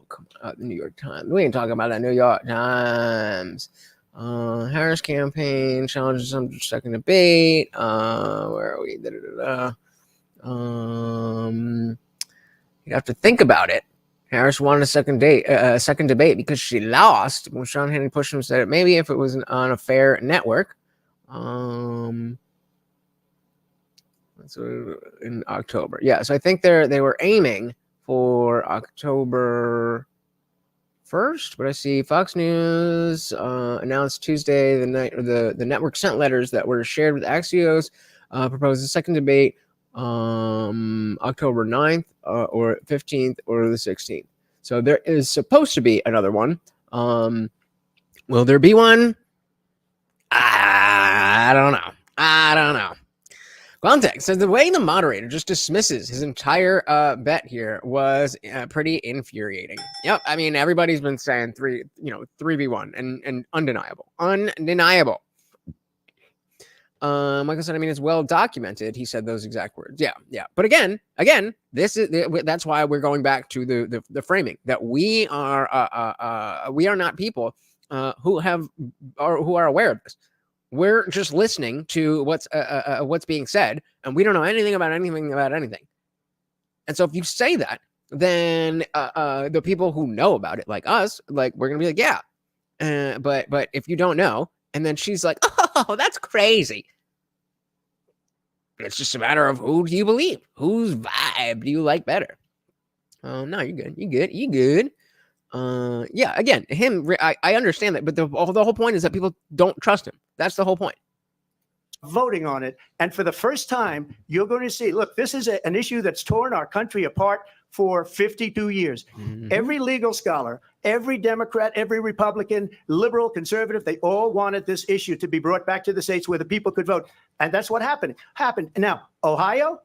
Come on, the New York Times. We ain't talking about the New York Times. Harris campaign challenges some second debate. Where are we? You'd have to think about it. Harris wanted a second debate because she lost. When Sean Hannity pushed him, said maybe if it was on a fair network. So in October. Yeah, so I think they were aiming for October 1st, but I see Fox News announced Tuesday the network sent letters that were shared with Axios, proposed a second debate October 9th or 15th or the 16th. So there is supposed to be another one. Will there be one? I don't know. Context says the way the moderator just dismisses his entire bet here was pretty infuriating. Yep, I mean everybody's been saying 3v1 and undeniable. Michael said, I mean, it's well documented. He said those exact words. Yeah. But again, that's why we're going back to the framing that we are not people who are aware of this. We're just listening to what's being said, and we don't know anything about anything. And so if you say that, then the people who know about it, like us, like we're gonna be like, yeah. But if you don't know, and then she's like, oh, that's crazy. It's just a matter of who do you believe, whose vibe do you like better. No, you're good. Yeah, again, I understand that, but the whole point is that people don't trust him. That's the whole point. Voting on it. And for the first time, you're going to see, look, this is an issue that's torn our country apart for 52 years. Mm-hmm. Every legal scholar, every Democrat, every Republican, liberal, conservative, they all wanted this issue to be brought back to the states where the people could vote. And that's what happened. Now, Ohio,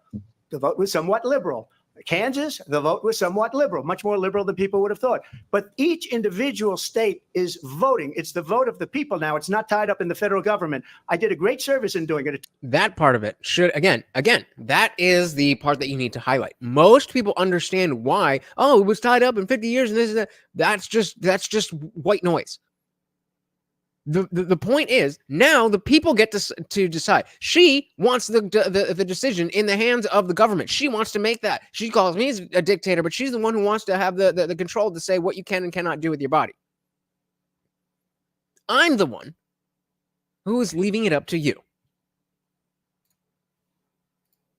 the vote was somewhat liberal. Kansas, the vote was somewhat liberal, much more liberal than people would have thought. But each individual state is voting. It's the vote of the people now. It's not tied up in the federal government. I did a great service in doing it. That part of it should, again, that is the part that you need to highlight. Most people understand why, it was tied up in 50 years and this and that. That's just white noise. The point is now the people get to decide. She wants the decision in the hands of the government. She wants to make that. She calls me a dictator, but she's the one who wants to have the control to say what you can and cannot do with your body. I'm the one who is leaving it up to you.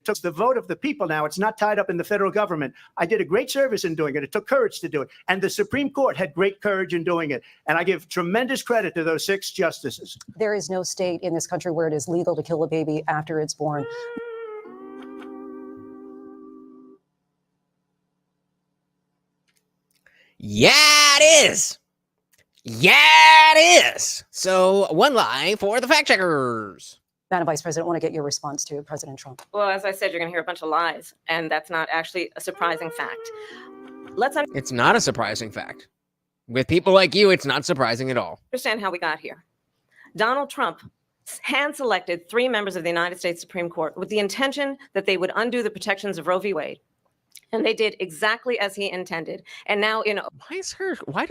It's the vote of the people now. It's not tied up in the federal government. I did a great service in doing it. It took courage to do it. And the Supreme Court had great courage in doing it. And I give tremendous credit to those 6 justices. There is no state in this country where it is legal to kill a baby after it's born. Yeah, it is. Yeah, it is. So one lie for the fact checkers. Madam Vice President, I want to get your response to President Trump. Well, as I said, you're going to hear a bunch of lies, and that's not actually a surprising fact. It's not a surprising fact. With people like you, it's not surprising at all. Understand how we got here. Donald Trump hand-selected 3 members of the United States Supreme Court with the intention that they would undo the protections of Roe v. Wade. And they did exactly as he intended. And now,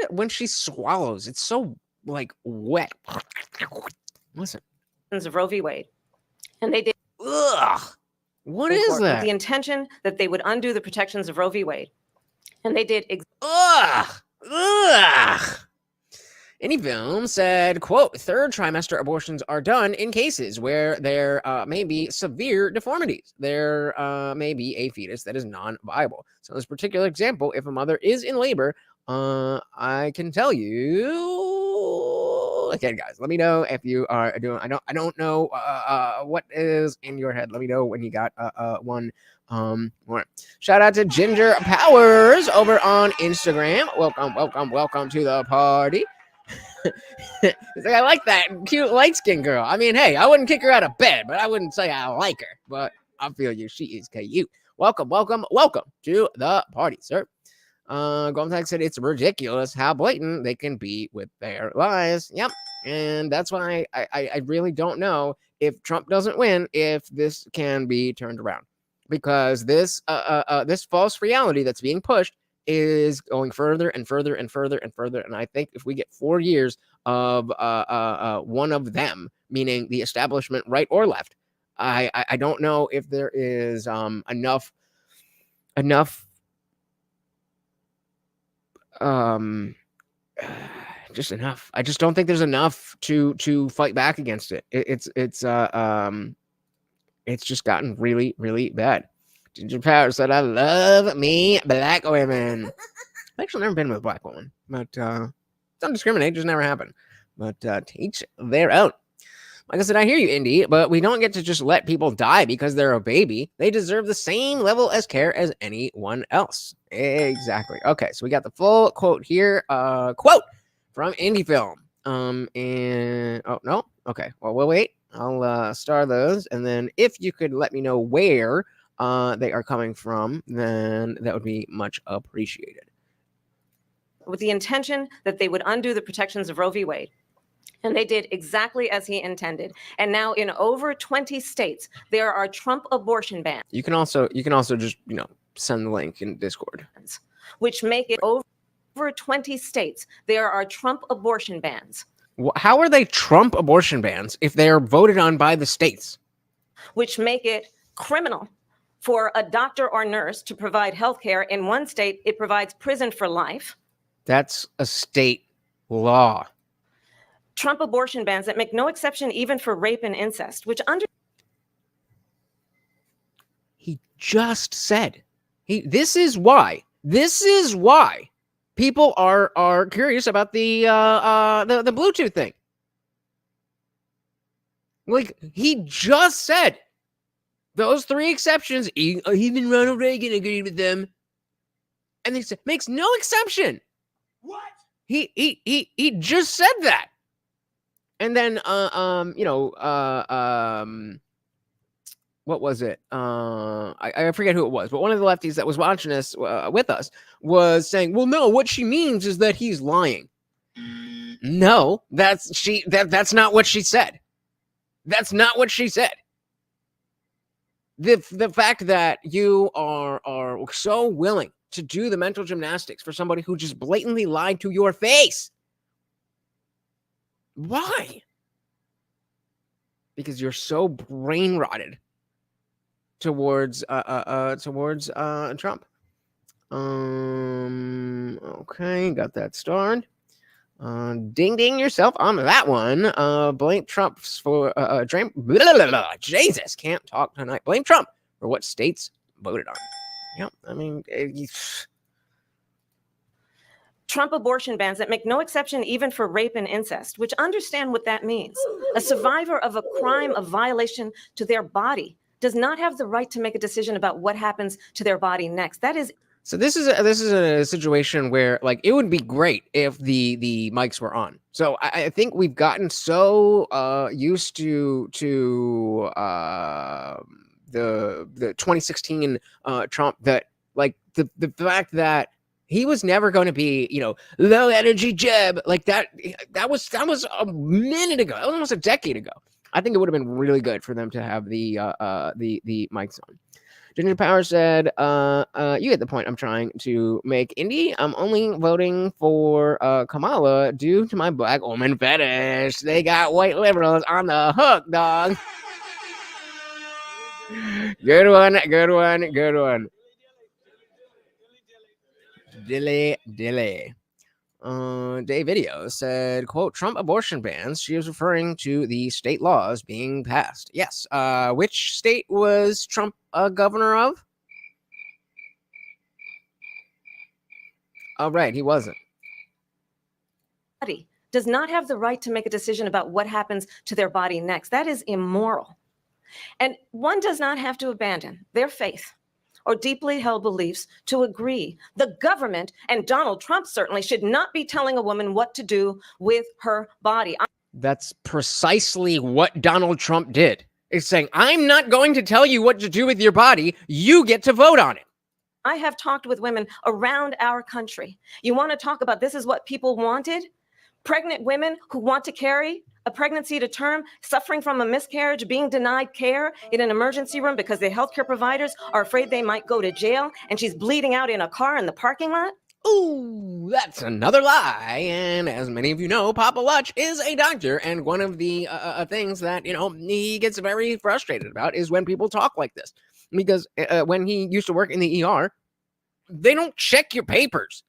when she swallows, it's so like wet. Listen. Of Roe v. Wade. And they did. Ugh. What is that? With the intention that they would undo the protections of Roe v. Wade. And they did. Ugh. Any film said, quote, 3rd trimester abortions are done in cases where there may be severe deformities. There may be a fetus that is non-viable. So in this particular example, if a mother is in labor, I can tell you. Again, guys, let me know if you are doing. I don't know what is in your head. Let me know when you got one more. Shout out to Ginger Powers over on Instagram. Welcome to the party. I like that cute light skinned girl. I mean, hey, I wouldn't kick her out of bed, but I wouldn't say I like her. But I feel you. She is cute. Welcome to the party, sir. Gomtag said it's ridiculous how blatant they can be with their lies. Yep. And that's why I really don't know if Trump doesn't win, if this can be turned around, because this false reality that's being pushed is going further and further and further and further. And I think if we get 4 years of one of them, meaning the establishment, right or left, I don't know if there is enough just enough. I just don't think there's enough to fight back against it. It's just gotten really, really bad. Ginger Power said, I love me black women. I've actually never been with a black woman, but don't discriminate, just never happened. But to each their own. Like I said, I hear you, Indy, but we don't get to just let people die because they're a baby. They deserve the same level as care as anyone else. Exactly. Okay, so we got the full quote here. Quote from Indie Film. And oh no, okay. Well, we'll wait. I'll star those, and then if you could let me know where they are coming from, then that would be much appreciated. With the intention that they would undo the protections of Roe v. Wade. And they did exactly as he intended. And now in over 20 states, there are Trump abortion bans. You can also just, send the link in Discord. Which make it over 20 states, there are Trump abortion bans. How are they Trump abortion bans if they are voted on by the states? Which make it criminal for a doctor or nurse to provide health care. In one state, it provides prison for life. That's a state law. Trump abortion bans that make no exception even for rape and incest, which he just said. This is why people are curious about the Bluetooth thing. Like, he just said those 3 exceptions, even Ronald Reagan agreed with them. And they said makes no exception. What? He just said that. And then, what was it? I forget who it was, but one of the lefties that was watching this with us was saying, well, no, what she means is that he's lying. No, that's not what she said. That's not what she said. The fact that you are so willing to do the mental gymnastics for somebody who just blatantly lied to your face. Why? Because you're so brain rotted towards Trump. Okay, got that starred. Ding yourself on that one. Blame Trump for Jesus, can't talk tonight. Blame Trump for what states voted on. Yep, I mean, Trump abortion bans that make no exception even for rape and incest, which understand what that means. A survivor of a crime of violation to their body does not have the right to make a decision about what happens to their body next. That is. So this is a situation where, like, it would be great if the mics were on. So I think we've gotten so used to the 2016 Trump that, like, the fact that he was never going to be, low energy Jeb, like that was a minute ago, almost a decade ago. I think it would have been really good for them to have the mics on. Ginger Power said, you get the point I'm trying to make. Indy, I'm only voting for Kamala due to my black woman fetish. They got white liberals on the hook, dog. Good one. Dilly. Day Video said, quote, Trump abortion bans. She was referring to the state laws being passed. Yes. Which state was Trump governor of? Oh, right. He wasn't. Does not have the right to make a decision about what happens to their body next. That is immoral. And one does not have to abandon their faith or deeply held beliefs to agree. The government, and Donald Trump certainly, should not be telling a woman what to do with her body. That's precisely what Donald Trump did. It's saying, I'm not going to tell you what to do with your body. You get to vote on it. I have talked with women around our country. You want to talk about this is what people wanted? Pregnant women who want to carry a pregnancy to term, suffering from a miscarriage, being denied care in an emergency room because their healthcare providers are afraid they might go to jail, and she's bleeding out in a car in the parking lot. Ooh, that's another lie. And as many of you know, Papa Lutch is a doctor, and one of the things that, he gets very frustrated about is when people talk like this. Because when he used to work in the ER, they don't check your papers.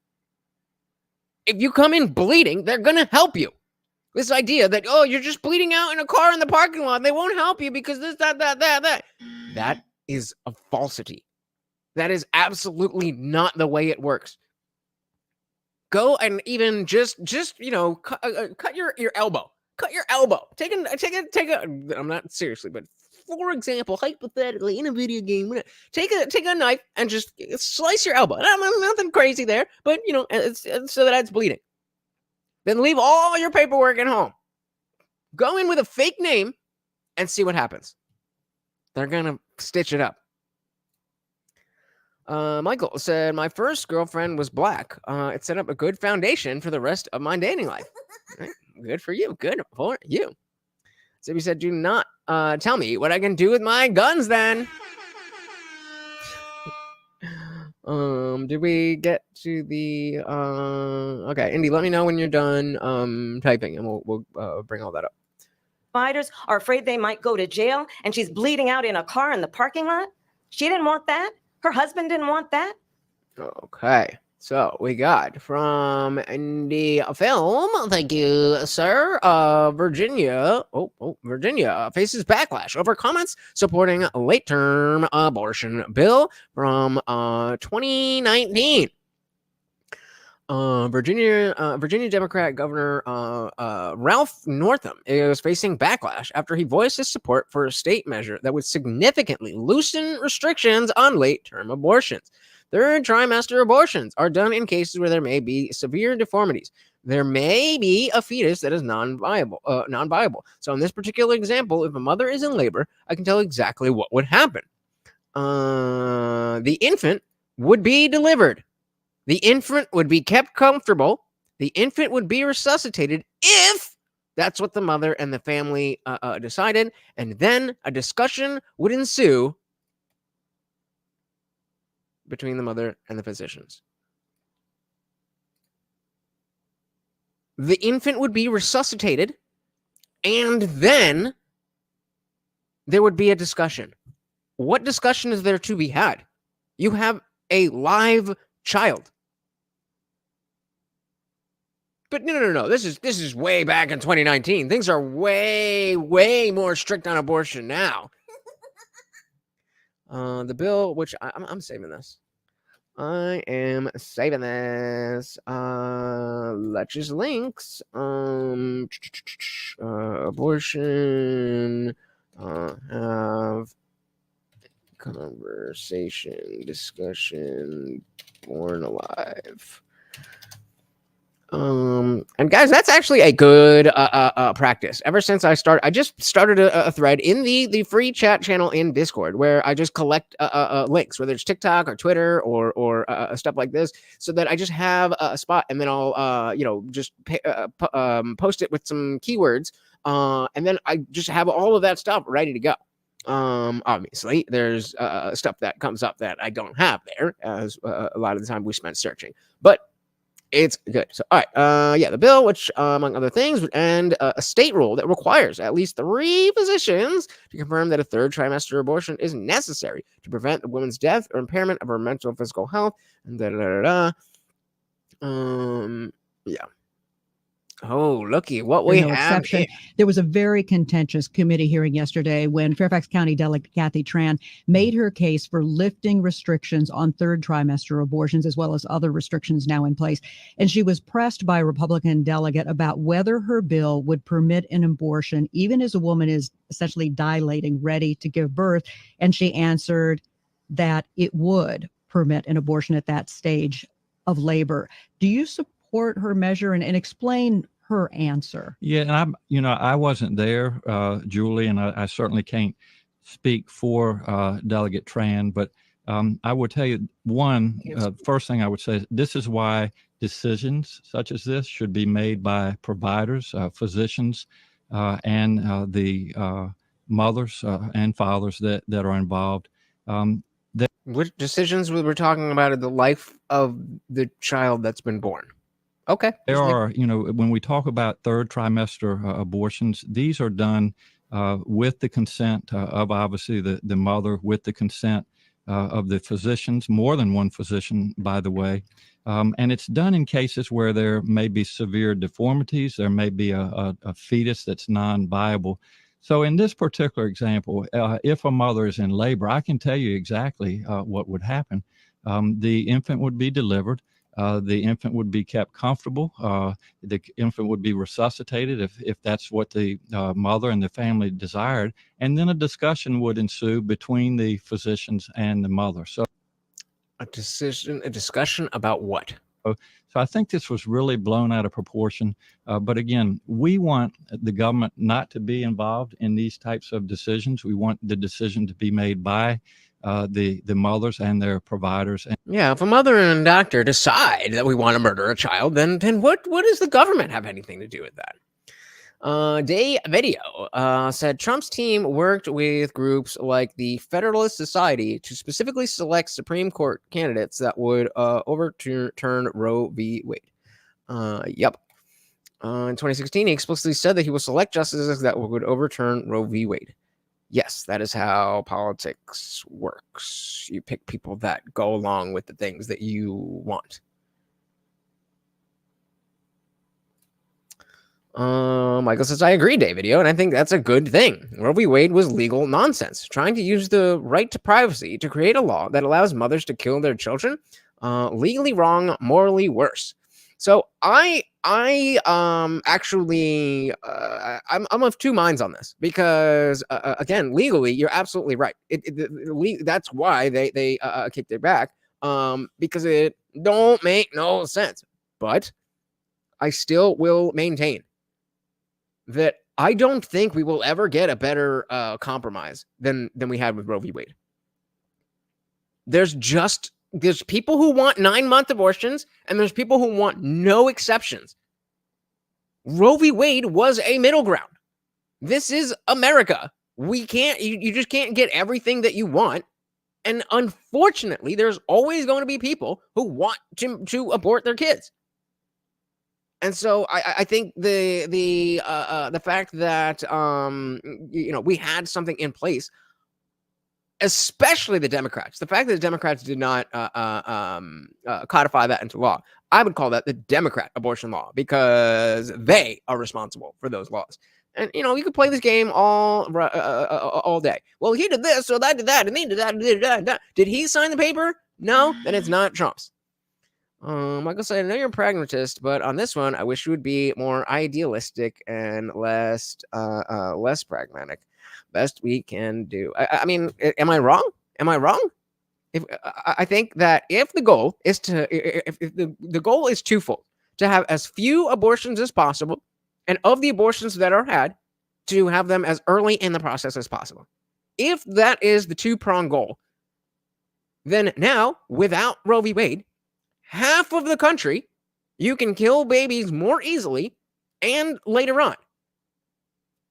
If you come in bleeding, they're going to help you. This idea that, oh, you're just bleeding out in a car in the parking lot. They won't help you because this, that. That is a falsity. That is absolutely not the way it works. Go and even just cut your elbow. Cut your elbow. Take a. I'm not seriously, but for example, hypothetically, in a video game, take a knife and just slice your elbow. Nothing crazy there, but it's so that it's bleeding. Then leave all your paperwork at home. Go in with a fake name and see what happens. They're gonna stitch it up. Michael said, my first girlfriend was black. It set up a good foundation for the rest of my dating life. Right? Good for you. Good for you. So he said, do not tell me what I can do with my guns then. Did we get to the okay, Indy, let me know when you're done typing and we'll bring all that up. Providers are afraid they might go to jail, and she's bleeding out in a car in the parking lot. She didn't want that. Her husband didn't want that. Okay, so we got from the film, thank you, sir. Virginia, Virginia faces backlash over comments supporting a late-term abortion bill from 2019. Virginia Democrat Governor Ralph Northam is facing backlash after he voiced his support for a state measure that would significantly loosen restrictions on late-term abortions. Third trimester abortions are done in cases where there may be severe deformities. There may be a fetus that is non-viable. So in this particular example, if a mother is in labor, I can tell exactly what would happen. The infant would be delivered. The infant would be kept comfortable. The infant would be resuscitated if that's what the mother and the family decided. And then a discussion would ensue between the mother and the physicians. The infant would be resuscitated, and then there would be a discussion. What discussion is there to be had? You have a live child. But no. This is way back in 2019. Things are way more strict on abortion now. The bill, which I'm saving this. I am saving this. Let's links. Abortion. Have conversation, discussion, born alive. And guys, that's actually a good practice. Ever since I just started a thread in the free chat channel in Discord where I just collect links, whether it's TikTok or Twitter or stuff like this, so that I just have a spot, and then I'll just post it with some keywords, and then I just have all of that stuff ready to go. Obviously, there's stuff that comes up that I don't have there, as a lot of the time we spend searching, but it's good. So, all right. The bill, which, among other things, would end a state rule that requires at least 3 physicians to confirm that a third trimester abortion is necessary to prevent the woman's death or impairment of her mental or physical health. And yeah. Oh, looky what we have here. There was a very contentious committee hearing yesterday when Fairfax County Delegate Kathy Tran made her case for lifting restrictions on third trimester abortions, as well as other restrictions now in place. And she was pressed by a Republican delegate about whether her bill would permit an abortion, even as a woman is essentially dilating, ready to give birth. And she answered that it would permit an abortion at that stage of labor. Do you support her measure and explain her answer? Yeah, and I wasn't there, Julie, and I certainly can't speak for Delegate Tran, but I would tell you first thing I would say is this is why decisions such as this should be made by providers, physicians, and the mothers and fathers that are involved. Which decisions we're talking about are the life of the child that's been born. Okay. There are, when we talk about third trimester abortions, these are done with the consent of obviously the mother, with the consent of the physicians, more than one physician, by the way. And it's done in cases where there may be severe deformities. There may be a fetus that's non-viable. So in this particular example, if a mother is in labor, I can tell you exactly what would happen. The infant would be delivered. The infant would be kept comfortable. The infant would be resuscitated if that's what the mother and the family desired. And then a discussion would ensue between the physicians and the mother. So a discussion about what? So I think this was really blown out of proportion. But again, we want the government not to be involved in these types of decisions. We want the decision to be made by the mothers and their providers. Yeah, if a mother and a doctor decide that we want to murder a child, then what does the government have anything to do with that? Day Video said Trump's team worked with groups like the Federalist Society to specifically select Supreme Court candidates that would overturn Roe v. Wade. Yep. In 2016, he explicitly said that he will select justices that would overturn Roe v. Wade. Yes, that is how politics works. You pick people that go along with the things that you want. Michael says, I agree, Day Video, and I think that's a good thing. Roe v. Wade was legal nonsense. Trying to use the right to privacy to create a law that allows mothers to kill their children, legally wrong, morally worse. So I'm of two minds on this because again, legally, you're absolutely right. That's why they kicked it back because it don't make no sense. But I still will maintain that I don't think we will ever get a better compromise than we had with Roe v. Wade. There's people who want 9-month abortions, and there's people who want no exceptions. Roe v. Wade was a middle ground. This is America. You just can't get everything that you want. And unfortunately, there's always going to be people who want to abort their kids. And so I think the fact that we had something in place, especially the Democrats, the fact that the Democrats did not codify that into law, I would call that the Democrat abortion law because they are responsible for those laws. And you could play this game all day. Well, he did this, so I did that, and he did that, and that. Did he sign the paper? No, then it's not Trump's. Michael said, I know you're a pragmatist, but on this one, I wish you would be more idealistic and less pragmatic. Best we can do. I mean, am I wrong? Am I wrong? I think that if the goal is if the goal is twofold, to have as few abortions as possible, and of the abortions that are had, to have them as early in the process as possible. If that is the two-pronged goal, then now, without Roe v. Wade, half of the country, you can kill babies more easily and later on.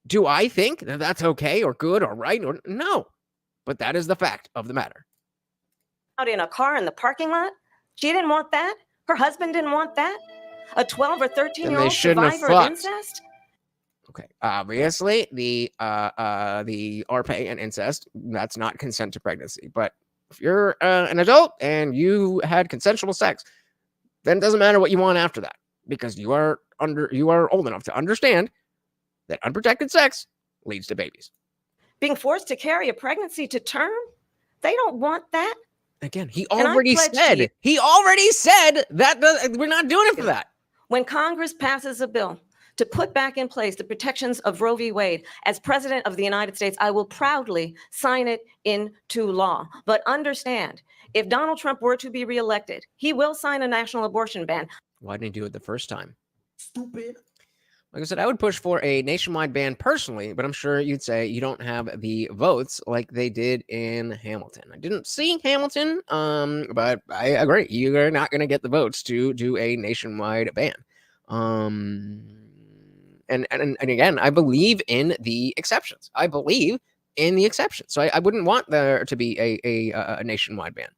Do I think that that's okay or good or right? Or no, but that is the fact of the matter. Out in a car in the parking lot, she didn't want that. Her husband didn't want that. A 12 or 13-year-old survivor of incest. Okay, obviously the RPA and incest, that's not consent to pregnancy. But if you're an adult and you had consensual sex, then it doesn't matter what you want after that because you are old enough to understand that unprotected sex leads to babies. Being forced to carry a pregnancy to term, they don't want that. Again, he already said that we're not doing it for that. When Congress passes a bill to put back in place the protections of Roe v. Wade, as President of the United States, I will proudly sign it into law. But understand, if Donald Trump were to be reelected, he will sign a national abortion ban. Why didn't he do it the first time? Stupid. Like I said, I would push for a nationwide ban personally, but I'm sure you'd say you don't have the votes like they did in Hamilton. I didn't see Hamilton, but I agree. You're not going to get the votes to do a nationwide ban. And again, I believe in the exceptions. I believe in the exceptions. So I wouldn't want there to be a nationwide ban.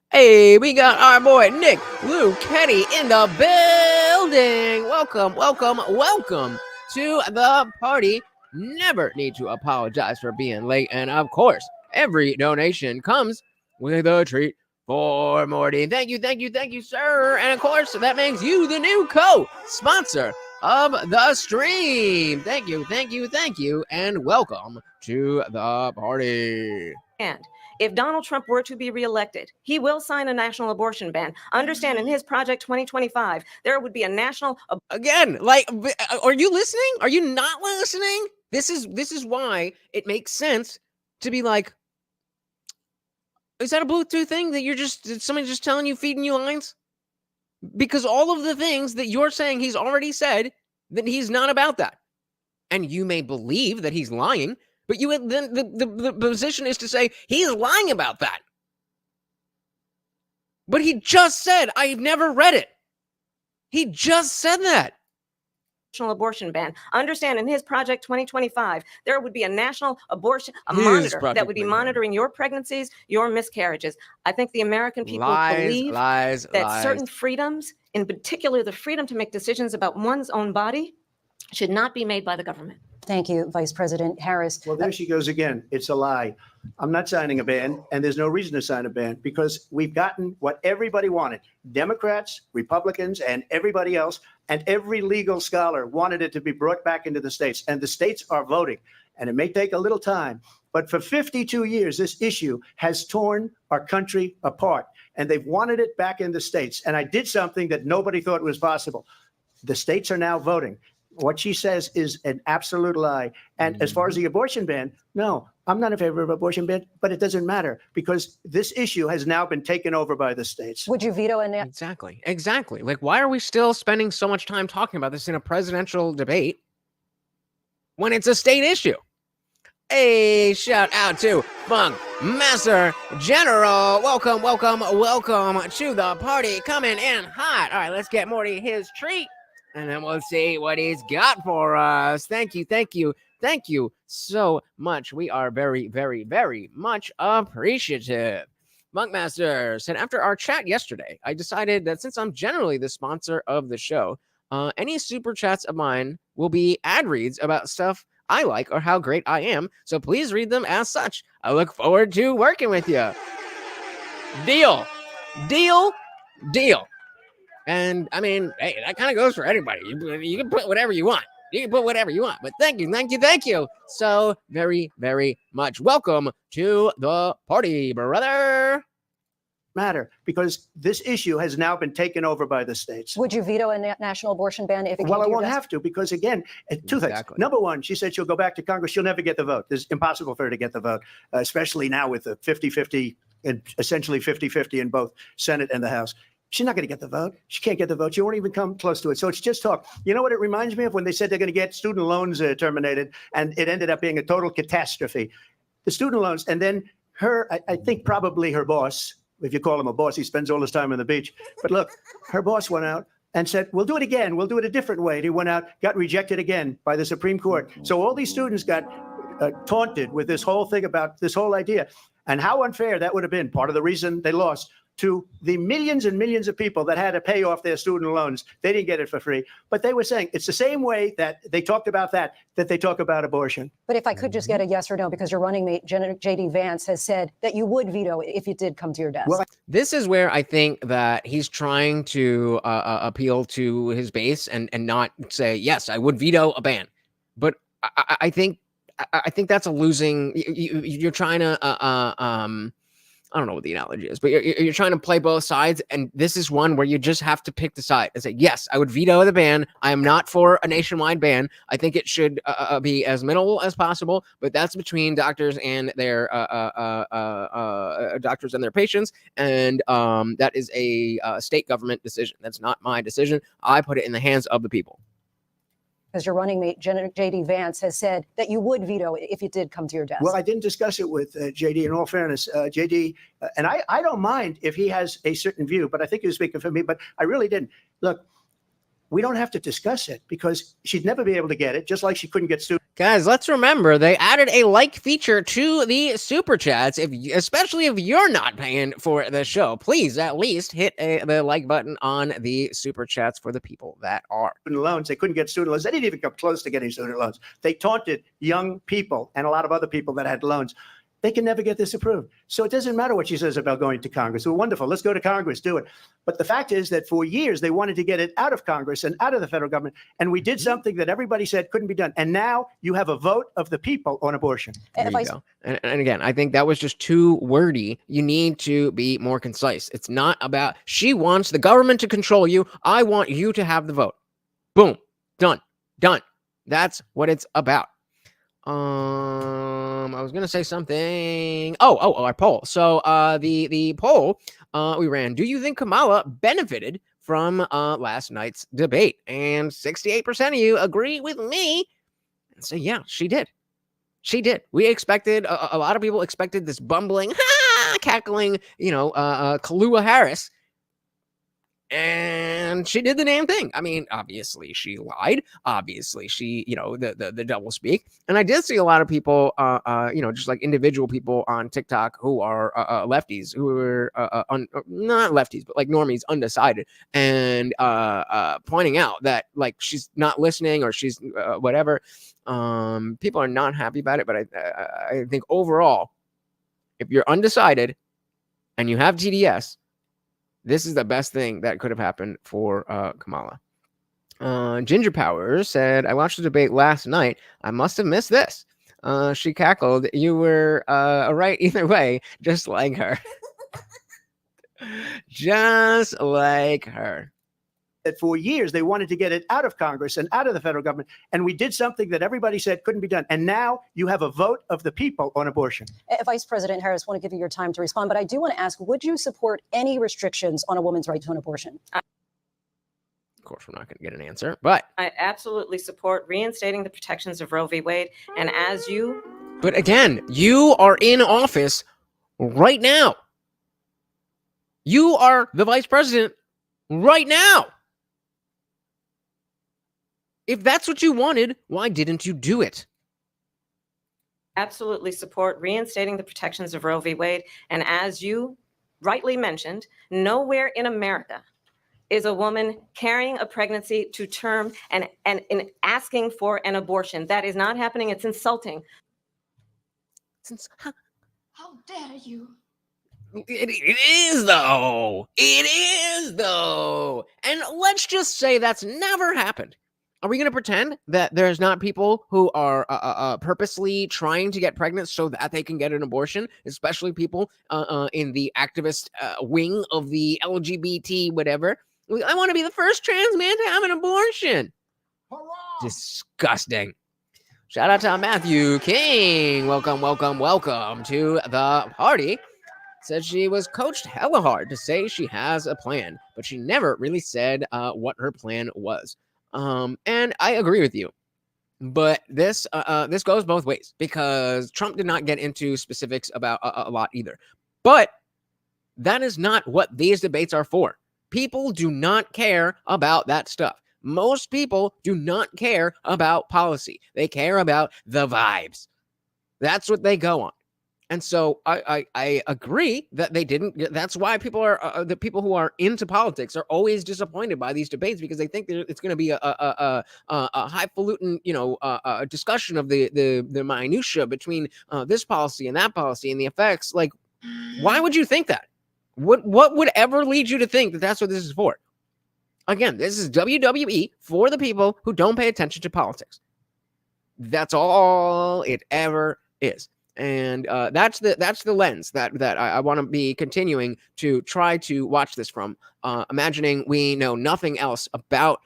Hey, we got our boy Nick Luchetti in the building. Welcome to the party. Never need to apologize for being late. And of course, every donation comes with a treat for Morty. Thank you, sir. And of course, that makes you the new co-sponsor of the stream. Thank you, and welcome to the party. And if Donald Trump were to be reelected, he will sign a national abortion ban. Understand, in his Project 2025, there would be a national again. Like, are you listening? Are you not listening? This is why it makes sense to be like, is that a Bluetooth thing that somebody just telling you, feeding you lines? Because all of the things that you're saying he's already said, that he's not about that. And you may believe that he's lying, but then the position is to say he's lying about that. But he just said, I've never read it. He just said that. Abortion ban. Understand, in his Project 2025, there would be a national abortion, monitor that would be monitoring your pregnancies, your miscarriages. I think the American people believe that certain freedoms, in particular the freedom to make decisions about one's own body, should not be made by the government. Thank you, Vice President Harris. Well, there she goes again. It's a lie. I'm not signing a ban, and there's no reason to sign a ban because we've gotten what everybody wanted. Democrats, Republicans, and everybody else, and every legal scholar wanted it to be brought back into the states, and the states are voting. And it may take a little time, but for 52 years, this issue has torn our country apart, and they've wanted it back in the states. And I did something that nobody thought was possible. The states are now voting. What she says is an absolute lie. And as far as the abortion ban, no, I'm not in favor of abortion ban, but it doesn't matter because this issue has now been taken over by the states. Would you veto a Exactly. Like, why are we still spending so much time talking about this in a presidential debate when it's a state issue? Hey, shout out to Funk Master General. Welcome to the party. Coming in hot. All right, let's get Morty his treat. And then we'll see what he's got for us. Thank you so much. We are very, very, very much appreciative. Monkmaster said, after our chat yesterday, I decided that since I'm generally the sponsor of the show, any super chats of mine will be ad reads about stuff I like or how great I am. So please read them as such. I look forward to working with you. Deal. And I mean, hey, that kind of goes for anybody. You can put whatever you want. But thank you so very, very much. Welcome to the party, brother. Matter because this issue has now been taken over by the states. Would you veto a national abortion ban if it Well, I won't have to because, again, two things. Number one, she said she'll go back to Congress. She'll never get the vote. It's impossible for her to get the vote, especially now with the 50-50 and essentially 50-50 in both Senate and the House. She's not going to get the vote. She can't get the vote. She won't even come close to it. So it's just talk. You know what it reminds me of when they said they're going to get student loans terminated, and it ended up being a total catastrophe. The student loans, and then I think probably her boss, if you call him a boss, he spends all his time on the beach. But look, her boss went out and said, we'll do it again. We'll do it a different way. And he went out, got rejected again by the Supreme Court. So all these students got taunted with this whole thing about this whole idea. And how unfair that would have been. Part of the reason they lost to the millions and millions of people that had to pay off their student loans. They didn't get it for free. But they were saying it's the same way that they talked about that they talk about abortion. But if I could just get a yes or no, because your running mate, J.D. Vance, has said that you would veto it if it did come to your desk. Well, this is where I think that he's trying to appeal to his base and not say, yes, I would veto a ban. But I think that's a losing. You're trying to I don't know what the analogy is, but you're trying to play both sides. And this is one where you just have to pick the side and say, yes, I would veto the ban. I am not for a nationwide ban. I think it should be as minimal as possible, but that's between doctors and their patients. And that is a state government decision. That's not my decision. I put it in the hands of the people. Because your running mate, J.D. Vance, has said that you would veto it if it did come to your desk. Well, I didn't discuss it with J.D. In all fairness, J.D. And I don't mind if he has a certain view, but I think he was speaking for me, but I really didn't. Look, we don't have to discuss it because she'd never be able to get it, just like she couldn't get student. Guys, let's remember they added a like feature to the super chats. Especially if you're not paying for the show, please at least hit the like button on the super chats for the people that are. Student loans. They couldn't get student loans. They didn't even come close to getting student loans. They taunted young people and a lot of other people that had loans. they can never get this approved. So it doesn't matter what she says about going to Congress. Well, wonderful. Let's go to Congress, do it. But the fact is that for years, they wanted to get it out of Congress and out of the federal government. And we did something that everybody said couldn't be done. And now you have a vote of the people on abortion. There you go. And again, I think that was just too wordy. You need to be more concise. It's not about, she wants the government to control you. I want you to have the vote. Boom. Done. That's what it's about. I was gonna say something. Our poll. So the poll we ran. Do you think Kamala benefited from last night's debate? And 68% of you agree with me and say, yeah, she did. She did. We expected a lot of people expected this bumbling, cackling, Kamala Harris. And she did the damn thing. I mean, obviously she lied. Obviously she, the double speak. And I did see a lot of people, just like individual people on TikTok who are lefties, who are not lefties, but like normies, undecided, and pointing out that like she's not listening or she's whatever. People are not happy about it, but I think overall, if you're undecided and you have TDS, this is the best thing that could have happened for Kamala. Ginger Powers said, I watched the debate last night. I must have missed this. She cackled. You were right either way, just like her. Just like her. That for years they wanted to get it out of Congress and out of the federal government. And we did something that everybody said couldn't be done. And now you have a vote of the people on abortion. Vice President Harris, I want to give you your time to respond, but I do want to ask, would you support any restrictions on a woman's right to an abortion? Of course, we're not going to get an answer, but I absolutely support reinstating the protections of Roe v. Wade. And as you... But again, you are in office right now. You are the vice president right now. If that's what you wanted, why didn't you do it? Absolutely support reinstating the protections of Roe v. Wade. And as you rightly mentioned, nowhere in America is a woman carrying a pregnancy to term and asking for an abortion. That is not happening. It's insulting. How dare you? It is, though. It is, though. And let's just say that's never happened. Are we going to pretend that there's not people who are purposely trying to get pregnant so that they can get an abortion, especially people in the activist wing of the LGBT whatever? I want to be the first trans man to have an abortion. Hurrah! Disgusting. Shout out to Matthew King. Welcome to the party. Said she was coached hella hard to say she has a plan, but she never really said what her plan was. And I agree with you, but this goes both ways because Trump did not get into specifics about a lot either. But that is not what these debates are for. People do not care about that stuff. Most people do not care about policy. They care about the vibes. That's what they go on. And so I agree that they didn't. That's why people are the people who are into politics are always disappointed by these debates because they think it's going to be a highfalutin, discussion of the minutia between this policy and that policy and the effects. Like, why would you think that? What would ever lead you to think that that's what this is for? Again, this is WWE for the people who don't pay attention to politics. That's all it ever is. And that's the lens that I want to be continuing to try to watch this from. Imagining we know nothing else about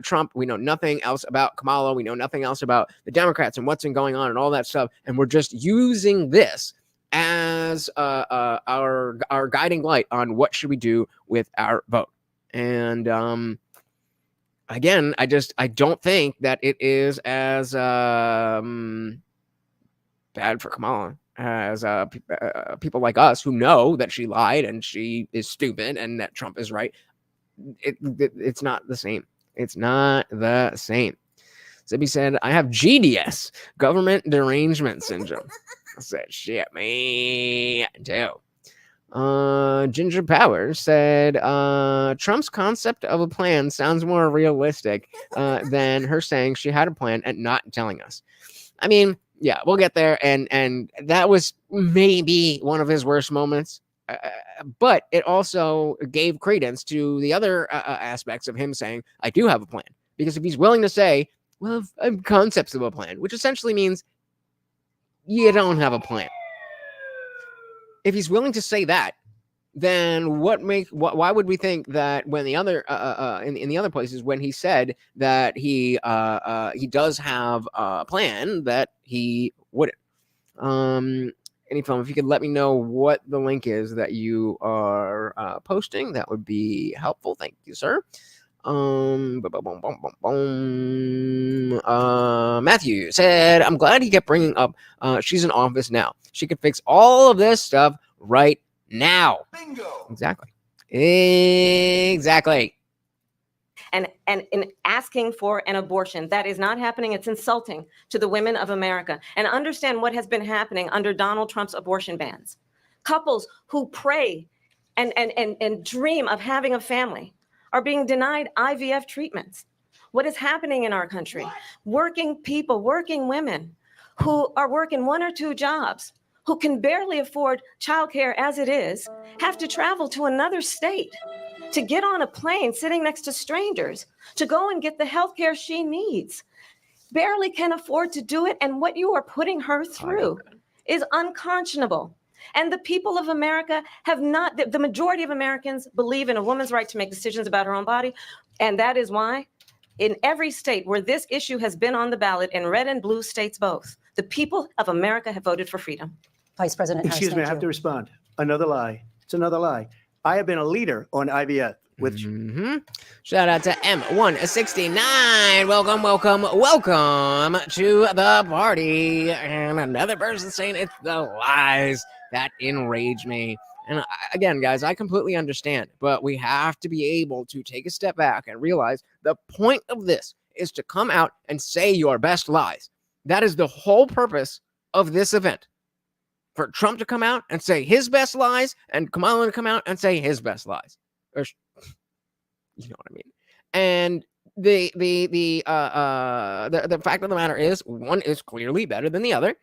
Trump. We know nothing else about Kamala. We know nothing else about the Democrats and what's been going on and all that stuff. And we're just using this as our guiding light on what should we do with our vote. And again, I don't think that it is as bad for Kamala as people like us who know that she lied and she is stupid and that Trump is right. It's not the same. It's not the same. Zibby said, I have GDS, government derangement syndrome. I said, shit, me too. Ginger Powers said, Trump's concept of a plan sounds more realistic than her saying she had a plan and not telling us. I mean, Yeah, we'll get there. And that was maybe one of his worst moments. But it also gave credence to the other aspects of him saying, I do have a plan. Because if he's willing to say, well, concepts of a plan, which essentially means you don't have a plan. If he's willing to say that, then why would we think that when the other in the other places when he said that he does have a plan that he wouldn't? Any film, if you could let me know what the link is that you are posting, that would be helpful. Thank you, sir. Matthew said, I'm glad he kept bringing up she's in office now. She could fix all of this stuff right now. Bingo. Exactly. And in asking for an abortion, that is not happening. It's insulting to the women of America. And understand what has been happening under Donald Trump's abortion bans. Couples who pray and dream of having a family are being denied IVF treatments. What is happening in our country? Working people, working women who are working 1 or 2 jobs, who can barely afford childcare as it is, have to travel to another state to get on a plane sitting next to strangers to go and get the health care she needs, barely can afford to do it. And what you are putting her through is unconscionable. And the people of America have not, the majority of Americans believe in a woman's right to make decisions about her own body. And that is why in every state where this issue has been on the ballot, in red and blue states both, the people of America have voted for freedom. Vice President Harris, Excuse me, I thank have to you. respond. Another lie. It's another lie. I have been a leader on IVF, which Shout out to M169. Welcome to the party. And another person saying it's the lies that enrage me. And again, guys, I completely understand, but we have to be able to take a step back and realize the point of this is to come out and say your best lies. That is the whole purpose of this event. For Trump to come out and say his best lies and Kamala to come out and say his best lies. Or, you know what I mean? And the fact of the matter is one is clearly better than the other,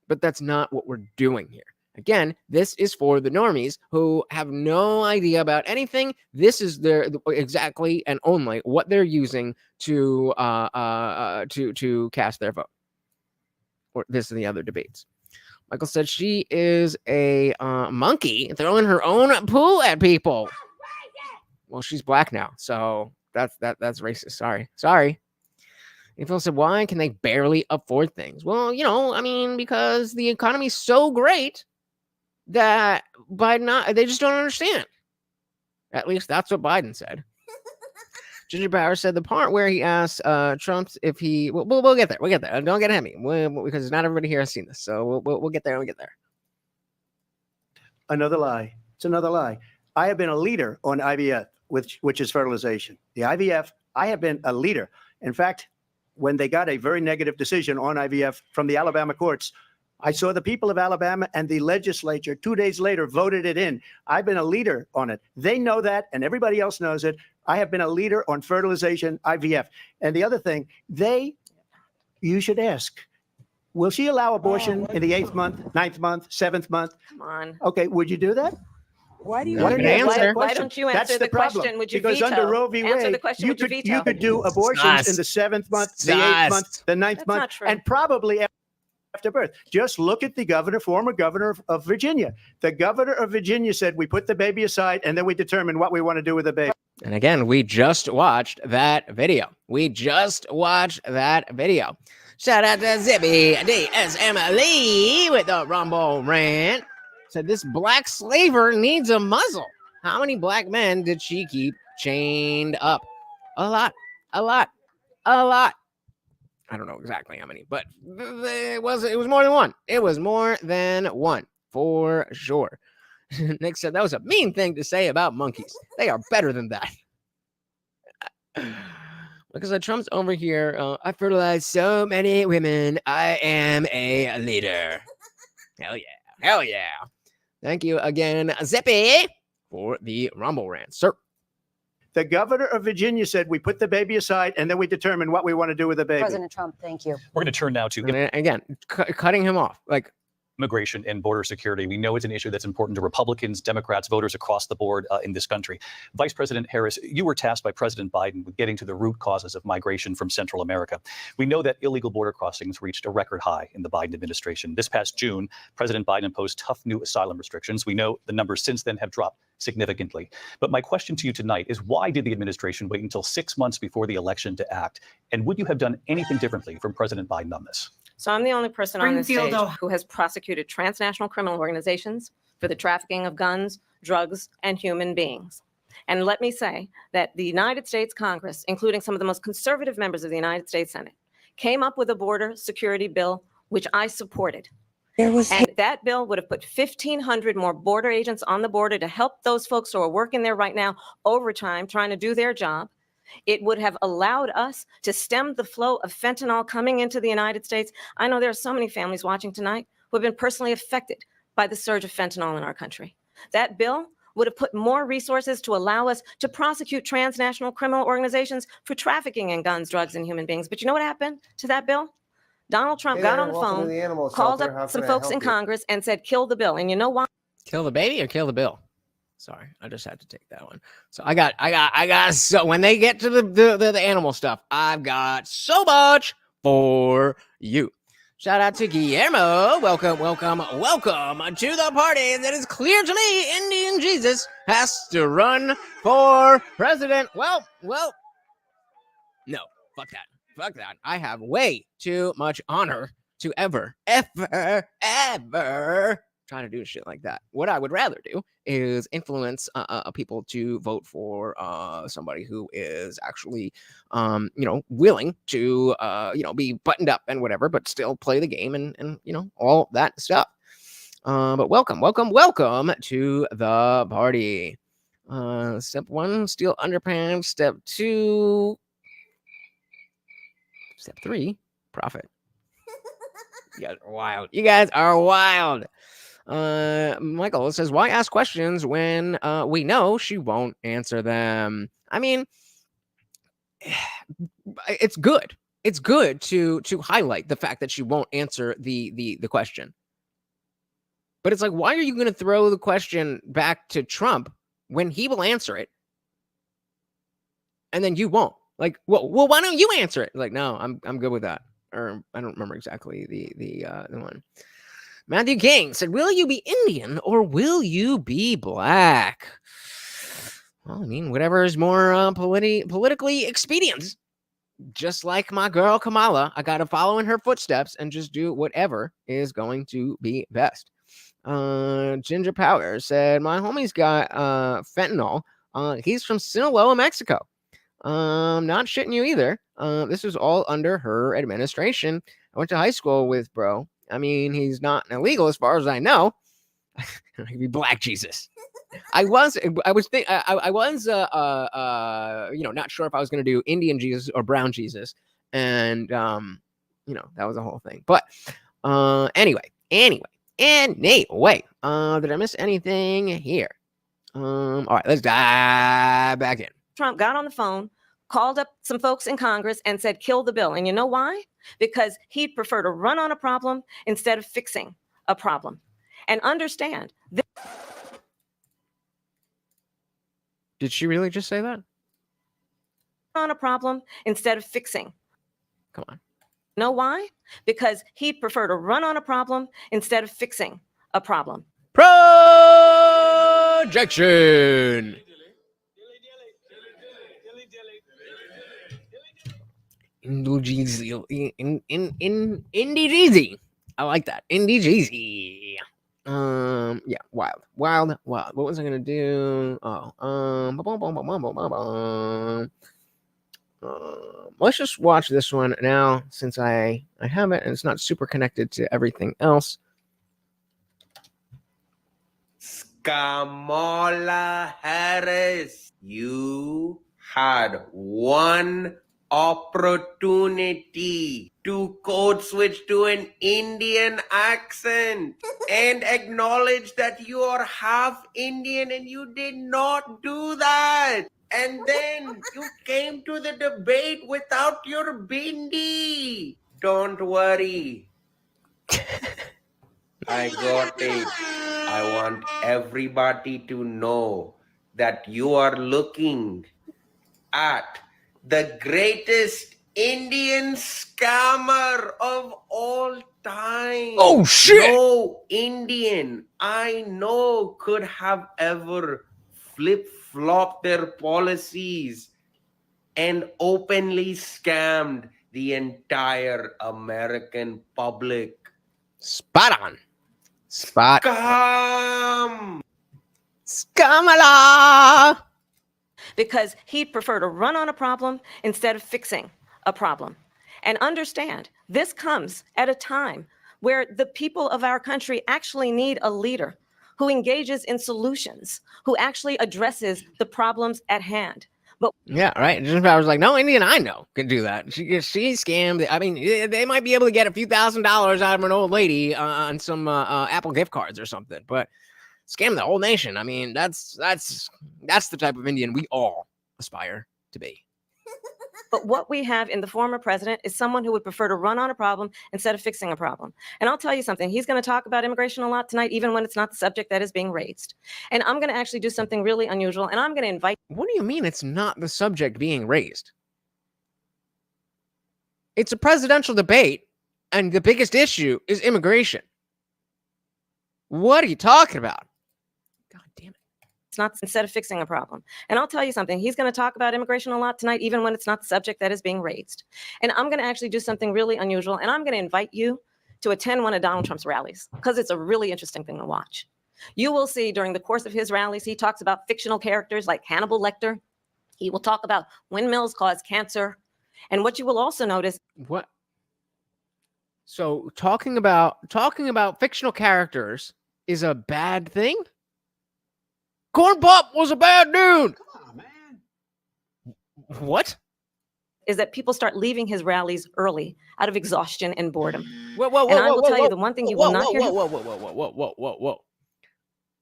but that's not what we're doing here. Again, this is for the normies who have no idea about anything. This is their exactly and only what they're using to cast their vote. Or this and the other debates. Michael said she is a monkey throwing her own poo at people. Well, she's black now, so that's racist. Sorry. And Phil said, why can they barely afford things? Well, because the economy is so great that they just don't understand. At least that's what Biden said. Ginger Bauer said the part where he asked Trump if he. We'll get there. We'll get there. Don't get ahead of me because not everybody here has seen this. So we'll get there. We'll get there. another lie. It's another lie. I have been a leader on IVF, which is fertilization. The IVF, I have been a leader. In fact, when they got a very negative decision on IVF from the Alabama courts, I saw the people of Alabama and the legislature 2 days later voted it in. I've been a leader on it. They know that, and everybody else knows it. I have been a leader on fertilization, IVF. And the other thing, you should ask, will she allow abortion in the 8th month, 9th month, 7th month? Come on. Okay, would you do that? Why do you Why want don't you to answer? Why don't you That's answer the problem. question? Would you Because veto? under Roe v. Answer Wade, the question. you Would you veto? you could do abortions in the 7th month, the 8th month, the 9th That's month, not true. and probably after birth. Just look at the former governor of Virginia. The governor of Virginia said, we put the baby aside and then we determine what we want to do with the baby. And again, we just watched that video. Shout out to Zippy DSM Lee with the Rumble rant. Said this black slaver needs a muzzle. How many black men did she keep chained up? A lot. I don't know exactly how many, but it was more than one. It was more than one, for sure. Nick said that was a mean thing to say about monkeys. They are better than that. Because Trump's over here. I fertilized so many women. I am a leader. Hell yeah. Thank you again, Zippy, for the Rumble rant, sir. The governor of Virginia said we put the baby aside and then we determine what we want to do with the baby. President Trump, thank you. We're going to turn now to And again, cutting him off. Like, immigration and border security. We know it's an issue that's important to Republicans, Democrats, voters across the board in this country. Vice President Harris, you were tasked by President Biden with getting to the root causes of migration from Central America. We know that illegal border crossings reached a record high in the Biden administration. This past June, President Biden imposed tough new asylum restrictions. We know the numbers since then have dropped significantly. But my question to you tonight is, why did the administration wait until 6 months before the election to act? And would you have done anything differently from President Biden on this? So I'm the only person on this Springfield, stage Ohio. who has prosecuted transnational criminal organizations for the trafficking of guns, drugs, and human beings. And let me say that the United States Congress, including some of the most conservative members of the United States Senate, came up with a border security bill, which I supported. And that bill would have put 1,500 more border agents on the border to help those folks who are working there right now overtime, trying to do their job. It would have allowed us to stem the flow of fentanyl coming into the United States. I know there are so many families watching tonight who have been personally affected by the surge of fentanyl in our country. That bill would have put more resources to allow us to prosecute transnational criminal organizations for trafficking in guns, drugs, and human beings. But you know what happened to that bill? Donald Trump got on the phone, called up some folks in Congress and said, kill the bill. And you know why? kill the baby or kill the bill? Sorry, I just had to take that one. So I got so when they get to the animal stuff, I've got so much for you. Shout out to Guillermo. Welcome to the party. It is clear to me Indian Jesus has to run for president. Well, no, fuck that. I have way too much honor to ever trying to do shit like that. What I would rather do is influence people to vote for somebody who is actually, willing to, be buttoned up and whatever, but still play the game and all that stuff. But welcome to the party. Step 1, steal underpants. Step 2, Step 3, profit. You guys are wild. Michael says, why ask questions when we know she won't answer them? I mean, it's good. It's good to highlight the fact that she won't answer the question. But it's like, why are you going to throw the question back to Trump when he will answer it and then you won't? Like, well, why don't you answer it? Like, no, I'm good with that. Or I don't remember exactly the one. Matthew King said, will you be Indian or will you be black? Well, I mean, whatever is more politically expedient. Just like my girl Kamala, I got to follow in her footsteps and just do whatever is going to be best. Ginger Power said, my homie's got fentanyl. He's from Sinaloa, Mexico. Not shitting you either. This was all under her administration. I went to high school with bro. I mean, he's not illegal as far as I know. He'd be Black Jesus. I was not sure if I was going to do Indian Jesus or Brown Jesus. And, that was the whole thing. But anyway, did I miss anything here? All right, let's dive back in. Trump got on the phone, called up some folks in Congress and said, kill the bill. And you know why? Because he'd prefer to run on a problem instead of fixing a problem. And understand. Did she really just say that? On a problem instead of fixing. Come on. Know why? Because he'd prefer to run on a problem instead of fixing a problem. Projection. Indie. I like that. Indie. Yeah, wild. What was I gonna do? Let's just watch this one now since I have it and it's not super connected to everything else. Kamala Harris, you had one opportunity to code switch to an Indian accent and acknowledge that you are half Indian and you did not do that. And then you came to the debate without your bindi. Don't worry. I got it. I want everybody to know that you are looking at the greatest Indian scammer of all time. Oh, shit! No Indian I know could have ever flip-flopped their policies and openly scammed the entire American public. Spot on. Spot. Scam! Kamala. because he'd prefer to run on a problem instead of fixing a problem. And understand, this comes at a time where the people of our country actually need a leader who engages in solutions, who actually addresses the problems at hand. But Yeah, right. I was like, no Indian I know can do that. She scammed. I mean, they might be able to get a few $1,000s out of an old lady on some Apple gift cards or something, but scam the whole nation. I mean, that's the type of Indian we all aspire to be. But what we have in the former president is someone who would prefer to run on a problem instead of fixing a problem. And I'll tell you something, he's going to talk about immigration a lot tonight, even when it's not the subject that is being raised. And I'm going to actually do something really unusual, and I'm going to invite. What do you mean it's not the subject being raised? It's a presidential debate, and the biggest issue is immigration. What are you talking about? God damn it. It's not instead of fixing a problem. And I'll tell you something, he's going to talk about immigration a lot tonight, even when it's not the subject that is being raised. And I'm going to actually do something really unusual, and I'm going to invite you to attend one of Donald Trump's rallies, because it's a really interesting thing to watch. You will see during the course of his rallies, he talks about fictional characters like Hannibal Lecter. He will talk about windmills cause cancer. And what you will also notice. What? So talking about fictional characters is a bad thing? Corn Pop was a bad dude. Come on, man. What? Is that people start leaving his rallies early out of exhaustion and boredom. Whoa, and I will tell you the one thing you will not hear. Whoa.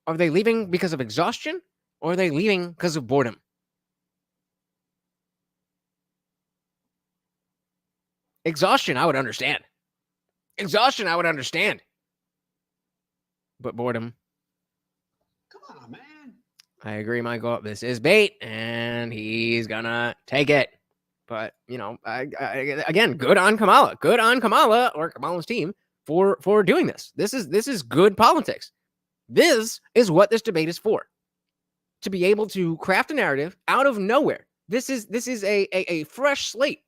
Are they leaving because of exhaustion, or are they leaving because of boredom? Exhaustion, I would understand. But boredom. Come on, man. I agree, Michael. This is bait, and he's gonna take it. But, you know, again, good on Kamala. Good on Kamala or Kamala's team for doing this. This is good politics. This is what this debate is for. To be able to craft a narrative out of nowhere. This is a fresh slate.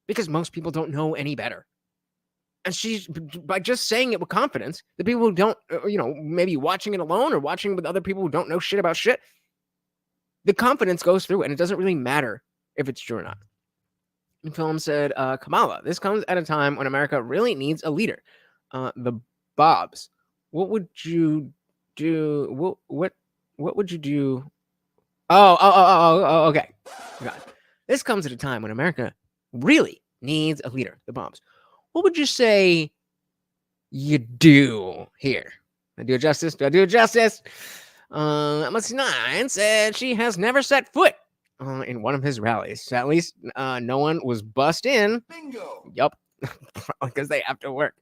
Because most people don't know any better. And she's, by just saying it with confidence, the people who don't, maybe watching it alone or watching with other people who don't know shit about shit, the confidence goes through and it doesn't really matter if it's true or not. The film said, Kamala, this comes at a time when America really needs a leader. The Bobs, what would you do? What would you do? Oh, okay. God. This comes at a time when America really needs a leader. The Bobs. What would you say you do here? Do I do it justice? Let's see. 9 said she has never set foot in one of his rallies. At least no one was bussed in. Bingo. Yup. Because they have to work.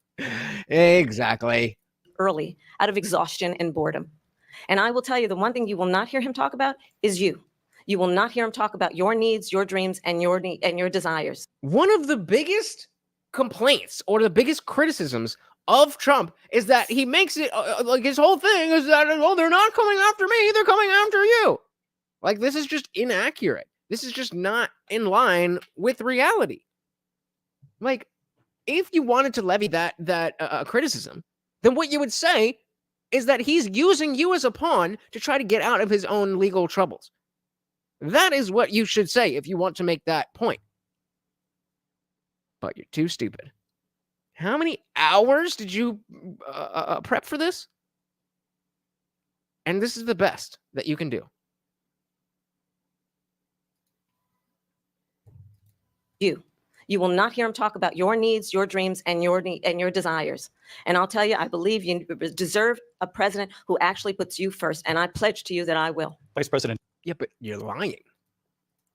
Exactly. Early out of exhaustion and boredom. And I will tell you, the one thing you will not hear him talk about is you. You will not hear him talk about your needs, your dreams, and your desires. One of the biggest complaints or the biggest criticisms of Trump is that he makes it like his whole thing is that, oh, they're not coming after me, they're coming after you. Like, this is just inaccurate. This is just not in line with reality. Like, if you wanted to levy that criticism, then what you would say is that he's using you as a pawn to try to get out of his own legal troubles. That is what you should say if you want to make that point. But you're too stupid. How many hours did you prep for this? And this is the best that you can do. You will not hear him talk about your needs, your dreams, and your desires. And I'll tell you, I believe you deserve a president who actually puts you first. And I pledge to you that I will. Vice President. Yeah, but you're lying.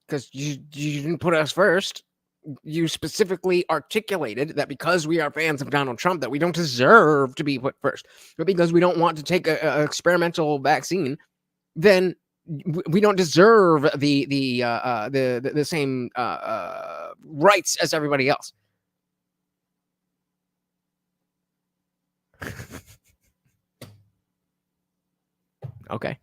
because you didn't put us first. You specifically articulated that because we are fans of Donald Trump, that we don't deserve to be put first, but because we don't want to take an experimental vaccine, then we don't deserve the same rights as everybody else. Okay.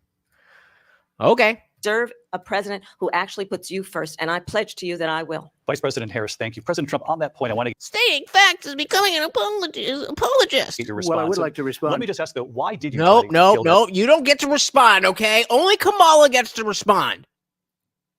Deserve a president who actually puts you first, and I pledge to you that I will. Vice President Harris, thank you. President Trump, on that point, I want to Stating facts is becoming an apologist. get your response. Well, I would like to respond. Let me just ask, though, why did you No, try to kill that? you don't get to respond, okay? Only Kamala gets to respond.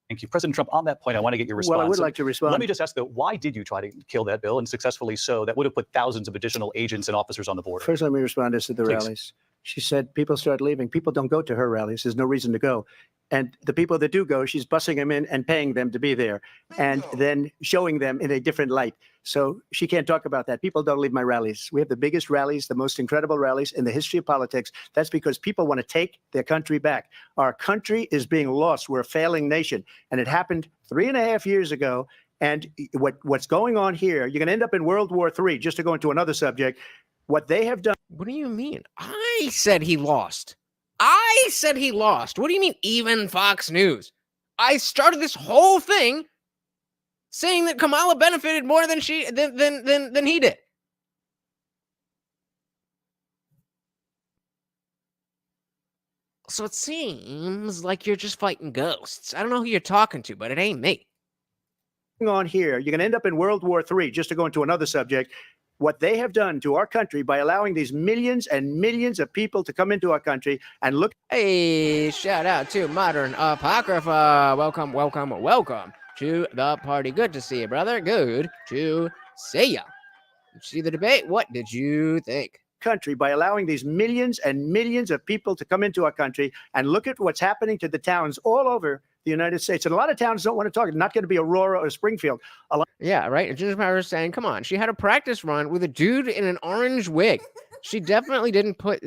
Thank you. President Trump, on that point, I want to get your response. Well, I would like to respond. Let me just ask, though, why did you try to kill that bill, and successfully so? That would have put thousands of additional agents and officers on the border. First, let me respond to the Please. rallies. She said people start leaving. People don't go to her rallies. There's no reason to go. And the people that do go, she's bussing them in and paying them to be there and then showing them in a different light. So she can't talk about that. People don't leave my rallies. We have the biggest rallies, the most incredible rallies in the history of politics. That's because people want to take their country back. Our country is being lost. We're a failing nation. And it happened 3.5 years ago. And what's going on here, you're going to end up in World War III, just to go into another subject. What they have done. What do you mean? I said he lost. What do you mean, even Fox News? I started this whole thing saying that Kamala benefited more than than he did. So it seems like you're just fighting ghosts. I don't know who you're talking to, but it ain't me. On here, you're going to end up in World War III, just to go into another subject. What they have done to our country by allowing these millions and millions of people to come into our country and look. Hey, shout out to Modern Apocrypha. Welcome to the party. Good to see you, brother. Good to see ya. See the debate? What did you think? Country by allowing these millions and millions of people to come into our country and look at what's happening to the towns all over the United States. And a lot of towns don't want to talk. It's not going to be Aurora or Springfield. Yeah, right. Just matter of saying, come on. She had a practice run with a dude in an orange wig. She definitely didn't put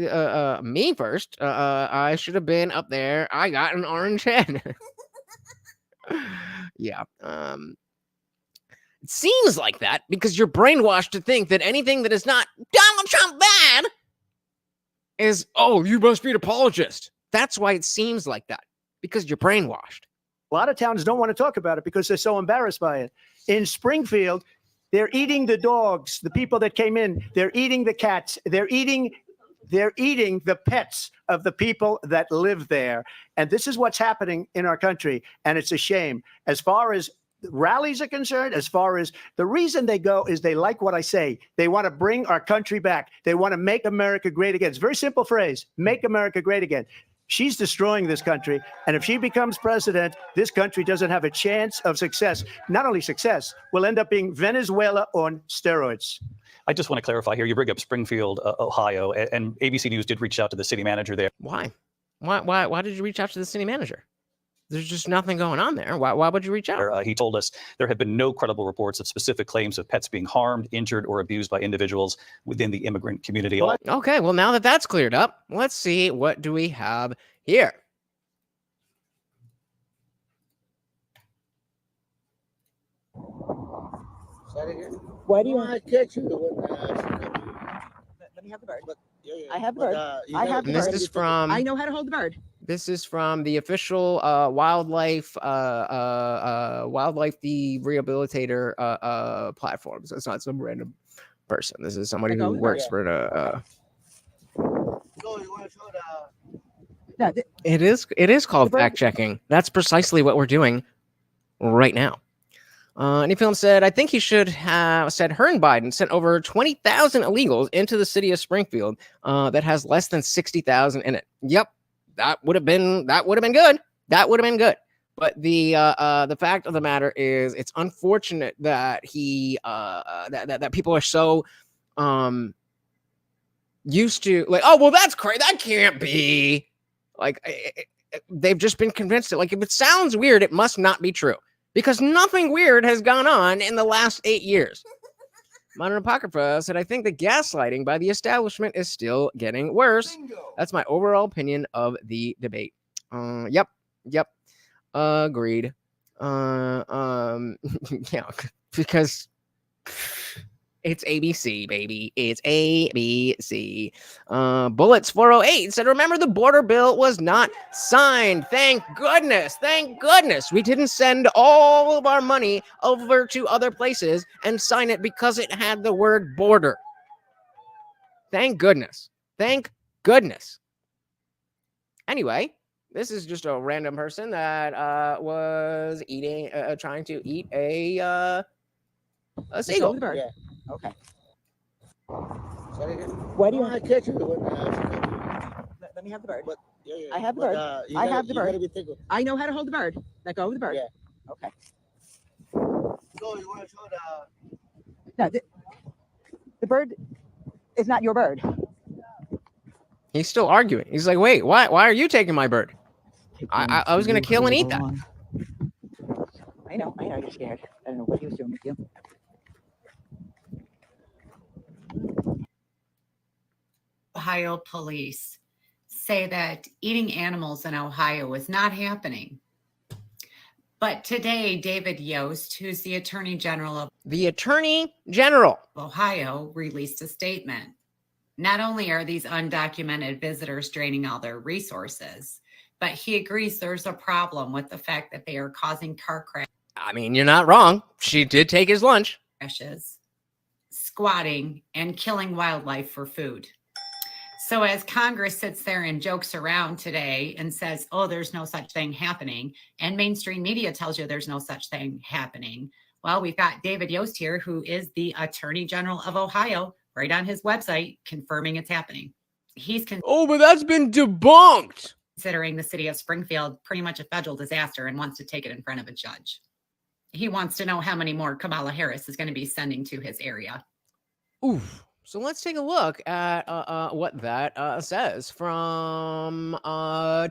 me first. I should have been up there. I got an orange head. Yeah. It seems like that because you're brainwashed to think that anything that is not Donald Trump bad is, oh, you must be an apologist. That's why it seems like that, because you're brainwashed. A lot of towns don't want to talk about it because they're so embarrassed by it. In Springfield, they're eating the dogs, the people that came in. They're eating the cats. They're eating the pets of the people that live there. And this is what's happening in our country. And it's a shame. As far as rallies are concerned, as far as the reason they go is they like what I say. They want to bring our country back. They want to make America great again. It's a very simple phrase, make America great again. She's destroying this country. And if she becomes president, this country doesn't have a chance of success. Not only success, will end up being Venezuela on steroids. I just want to clarify here. You bring up Springfield, Ohio, and ABC News did reach out to the city manager there. Why? Why did you reach out to the city manager? There's just nothing going on there. Why would you reach out? He told us there have been no credible reports of specific claims of pets being harmed, injured, or abused by individuals within the immigrant community. Okay, well, now that that's cleared up, let's see, what do we have here? Why do you want to catch you? Let me have the bird. I have the bird. I have the And bird. this is from, I know how to hold the bird. this is from the official wildlife the rehabilitator platform. So it's not some random person. This is somebody who works for the No, it is called fact checking. That's precisely what we're doing right now. Any film said, I think he should have said Hearn Biden sent over 20,000 illegals into the city of Springfield that has less than 60,000 in it. Yep, that would have been good. That would have been good. But the fact of the matter is, it's unfortunate that he that people are so used to, like, oh well, that's crazy. That can't be. Like, they've just been convinced that, like, if it sounds weird, it must not be true. Because nothing weird has gone on in the last 8 years. Modern Apocrypha said, I think the gaslighting by the establishment is still getting worse. That's my overall opinion of the debate. Yep. Agreed. Yeah, because it's ABC, baby. It's ABC. Bullets 408 said, remember the border bill was not signed. Thank goodness. Thank goodness. We didn't send all of our money over to other places and sign it because it had the word border. Thank goodness. Thank goodness. Anyway, this is just a random person that was eating, trying to eat a seagull. Yeah. Okay. Why do you want to catch it? Let me have the bird. I have the bird. I have the bird. I know how to hold the bird. Let go of the bird. Yeah. Okay. So you want to show the... No, the bird is not your bird. He's still arguing. He's like, wait, why are you taking my bird? I was going to kill and eat that. I know you're scared. I don't know what he was doing with you. Ohio police say that eating animals in Ohio is not happening. But today, David Yost, who's the Attorney General of Ohio, released a statement. Not only are these undocumented visitors draining all their resources, but he agrees there's a problem with the fact that they are causing car crashes. I mean, you're not wrong. She did take his lunch. Squatting, and killing wildlife for food. So as Congress sits there and jokes around today and says, oh, there's no such thing happening, and mainstream media tells you there's no such thing happening, well, we've got David Yost here, who is the Attorney General of Ohio, right on his website, confirming it's happening. He's but that's been debunked. Considering the city of Springfield pretty much a federal disaster and wants to take it in front of a judge. He wants to know how many more Kamala Harris is going to be sending to his area. Oof. So let's take a look at what that says from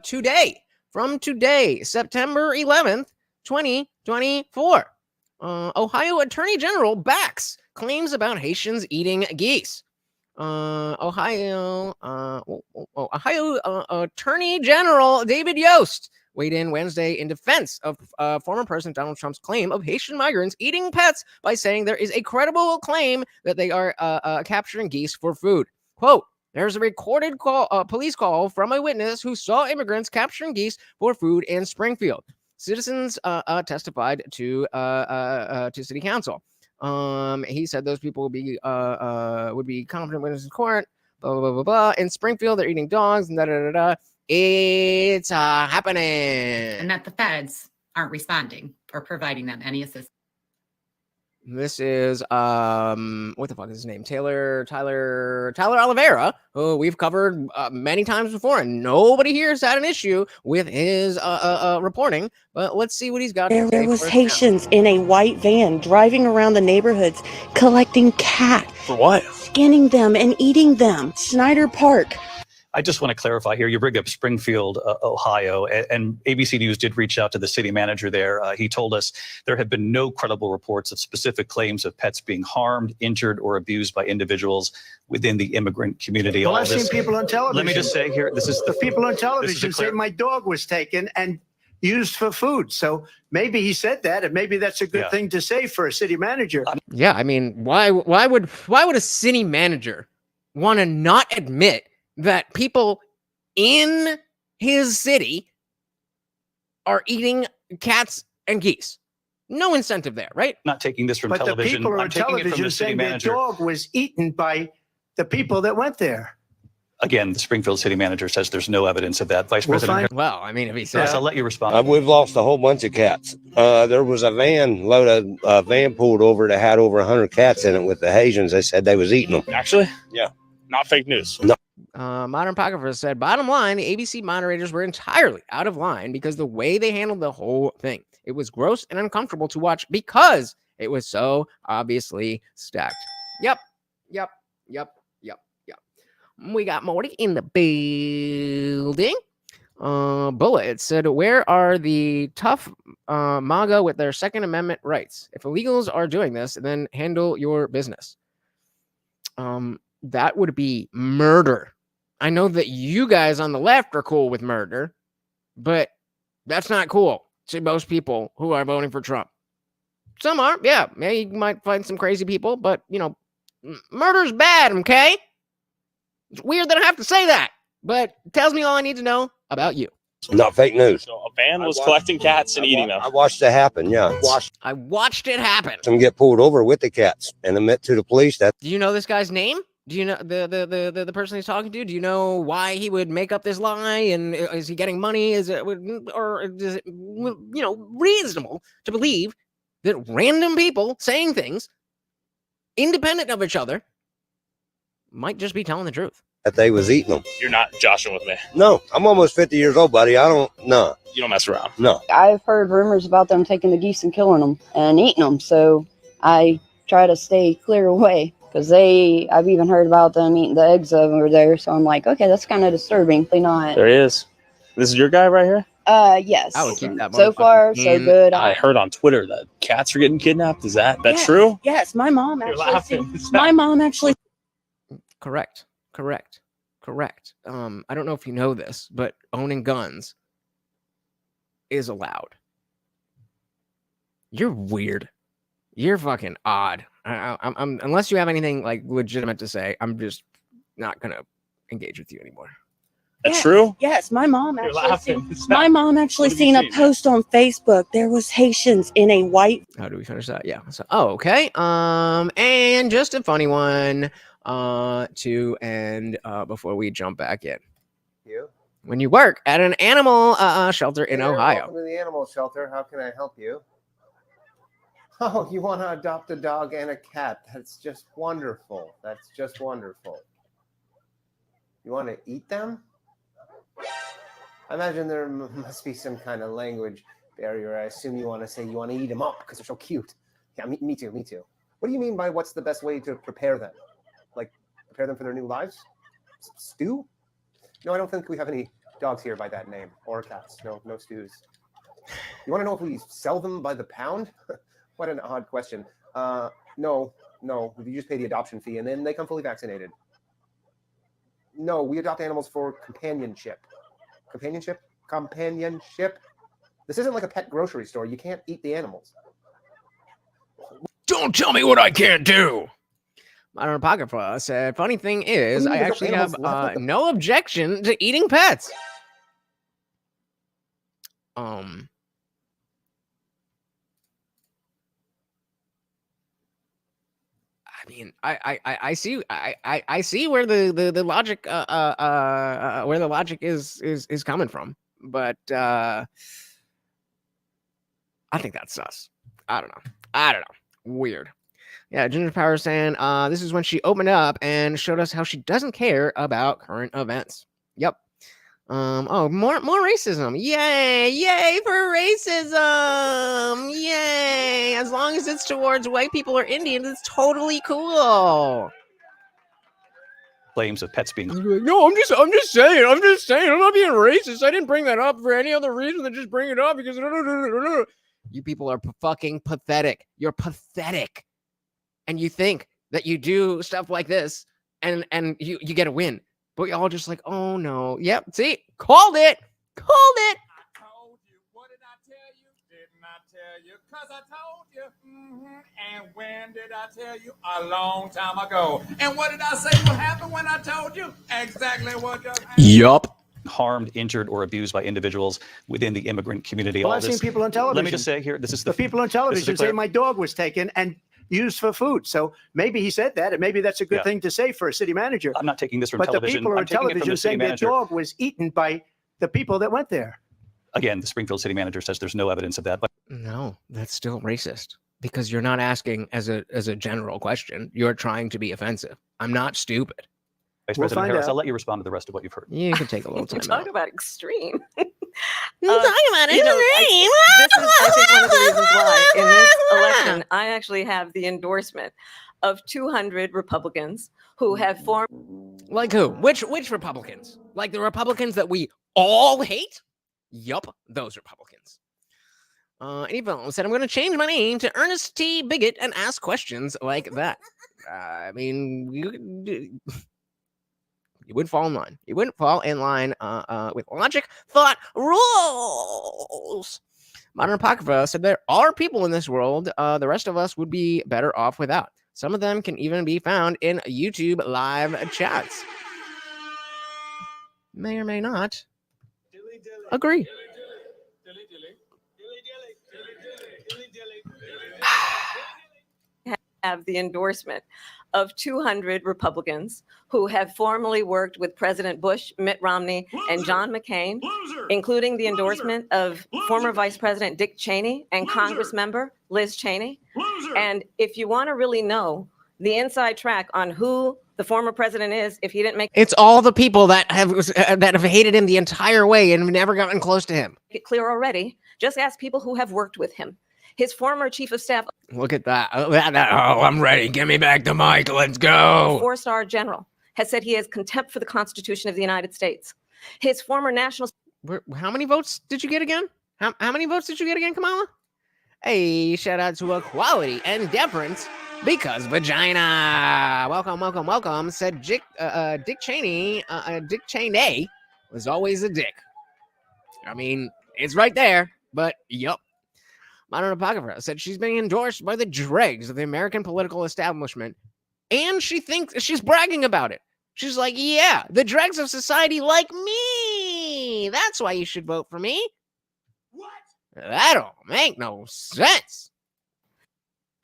today. From today, September 11th, 2024. Ohio Attorney General backs claims about Haitians eating geese. Ohio Attorney General David Yost weighed in Wednesday in defense of former President Donald Trump's claim of Haitian migrants eating pets by saying there is a credible claim that they are capturing geese for food. Quote, there's a recorded police call from a witness who saw immigrants capturing geese for food in Springfield. Citizens testified to city council. He said those people would be confident witnesses in court, blah, blah, blah, blah. In Springfield, they're eating dogs, and da-da-da-da. It's happening. And that the feds aren't responding or providing them any assistance. This is what the fuck is his name? Tyler Oliveira, who we've covered many times before, and nobody here has had an issue with his reporting. But let's see what he's got. There was Haitians in a white van driving around the neighborhoods collecting cats. For what? Skinning them and eating them. Snyder Park. I just want to clarify here. You bring up Springfield, Ohio, and ABC News did reach out to the city manager there. He told us there have been no credible reports of specific claims of pets being harmed, injured, or abused by individuals within the immigrant community. Well, I've seen people on television. Let me just say here, this is the people on television say my dog was taken and used for food. So maybe he said that, and maybe that's a good thing to say for a city manager. Yeah, I mean, why would a city manager want to not admit that people in his city are eating cats and geese? No incentive there, right? Not taking this from but television. The people I'm on taking it from television the city saying manager. their dog was eaten by the people that went there. Again, the Springfield city manager says there's no evidence of that. Vice President. Well, I mean, if he says, yes, I'll let you respond. We've lost a whole bunch of cats. There was a van pulled over that had over 100 cats in it with the Haitians. They said they was eating them. Actually? Yeah. Not fake news. No. Modern Apocrypha said, bottom line, the ABC moderators were entirely out of line because the way they handled the whole thing. It was gross and uncomfortable to watch because it was so obviously stacked. Yep. We got Morty in the building. Bullet said, where are the tough MAGA with their Second Amendment rights? If illegals are doing this, then handle your business. That would be murder. I know that you guys on the left are cool with murder, but that's not cool to most people who are voting for Trump. Some are, yeah. Maybe you might find some crazy people, but, you know, murder's bad, okay? It's weird that I have to say that, but it tells me all I need to know about you. Not fake news. So a van was collecting cats and eating them. I watched it happen. Yeah, I watched it happen. them get pulled over with the cats and admit to the police that. Do you know this guy's name? Do you know the person he's talking to? Do you know why he would make up this lie? And is he getting money? Is it, or is it, you know, reasonable to believe that random people saying things independent of each other might just be telling the truth? That they was eating them. You're not joshing with me. No, I'm almost 50 years old, buddy. I don't. No. You don't mess around. No. I've heard rumors about them taking the geese and killing them and eating them, so I try to stay clear away because I've even heard about them eating the eggs over there. So I'm like, okay, that's kind of disturbing. They not. There he is. This is your guy right here? Yes. I would keep that. So far, so good. I heard on Twitter that cats are getting kidnapped. Is that Yes, true? Yes, my mom You're actually. laughing. My mom actually. Correct. I don't know if you know this, but owning guns is allowed. You're weird. You're fucking odd. I'm unless you have anything like legitimate to say, I'm just not gonna engage with you anymore. That's true? Yes, my mom You're actually. laughing. My mom actually What have you seen a seen? post on Facebook. There was Haitians in a white. How do we finish that? Yeah. So, okay. And just a funny one to end before we jump back in. You? When you work at an animal shelter in Ohio. Welcome to the animal shelter. How can I help you? Oh, you want to adopt a dog and a cat? That's just wonderful. That's just wonderful. You want to eat them? I imagine there must be some kind of language barrier. I assume you want to say you want to eat them up because they're so cute. Yeah, me too. What do you mean by what's the best way to prepare them? Like prepare them for their new lives? Stew? No, I don't think we have any dogs here by that name or cats. No stews. You want to know if we sell them by the pound? What an odd question. No. You just pay the adoption fee and then they come fully vaccinated. No, we adopt animals for companionship. Companionship? This isn't like a pet grocery store. You can't eat the animals. Don't tell me what I can't do. Modern Apocrypha said, funny thing is, I actually have no objection to eating pets. I mean, I see where the logic where the logic is coming from, but I think that's sus. I don't know. Weird. Yeah, Ginger Power saying this is when she opened up and showed us how she doesn't care about current events. Yep. Oh, more racism. Yay for racism. Yay. As long as it's towards white people or Indians, it's totally cool. Claims of pets being. No, I'm just saying. I'm not being racist. I didn't bring that up for any other reason than just bring it up because you people are fucking pathetic. You're pathetic. And you think that you do stuff like this and you get a win. But y'all just like, oh no. Yep. See, called it. I told you. What did I tell you? Didn't I tell you? Because I told you. And when did I tell you? A long time ago. And what did I say would happen when I told you? Exactly what just happened. Yup. Harmed, injured, or abused by individuals within the immigrant community. Well, All I've this. seen people on television. Let me just say here, this is the people on television say my dog was taken and used for food. So maybe he said that, and maybe that's a good thing to say for a city manager. I'm not taking this from but television. the people I'm on taking it from television the city saying their manager. dog was eaten by the people that went there. Again, the Springfield city manager says there's no evidence of that. But no, that's still racist because you're not asking as a general question. You're trying to be offensive. I'm not stupid. Vice President Harris, I'll let you respond to the rest of what you've heard. You can take a little time. Talk about extreme. You're talking about This is, I think, one of the reasons why in this election, I actually have the endorsement of 200 Republicans who have formed. Like who? Which Republicans? Like the Republicans that we all hate? Yup, those Republicans. Anyone said, I'm going to change my name to Ernest T. Bigot and ask questions like that. I mean, you wouldn't fall in line. You wouldn't fall in line with logic, thought, rules. Modern Apocrypha said there are people in this world the rest of us would be better off without. Some of them can even be found in YouTube live chats. May or may not agree. Have the endorsement of 200 Republicans who have formerly worked with President Bush, Mitt Romney, and John McCain, including the endorsement of former Vice President Dick Cheney and Congress member Liz Cheney. And if you want to really know the inside track on who the former president is, if he didn't make It's all the people that have hated him the entire way and have never gotten close to him. it clear already, just ask people who have worked with him. His former chief of staff, Look at that. Oh, I'm ready. Give me back the mic. Let's go. four-star general, has said he has contempt for the Constitution of the United States. His former national... How many votes did you get again? How many votes did you get again, Kamala? Hey, shout out to equality and deference because vagina. Welcome, welcome, welcome. Said Dick Cheney. Dick Cheney was always a dick. I mean, it's right there, but yup. Modern Apocrypha said she's being endorsed by the dregs of the American political establishment, and she thinks she's bragging about it. She's like, yeah, the dregs of society like me. That's why you should vote for me. What? That don't make no sense.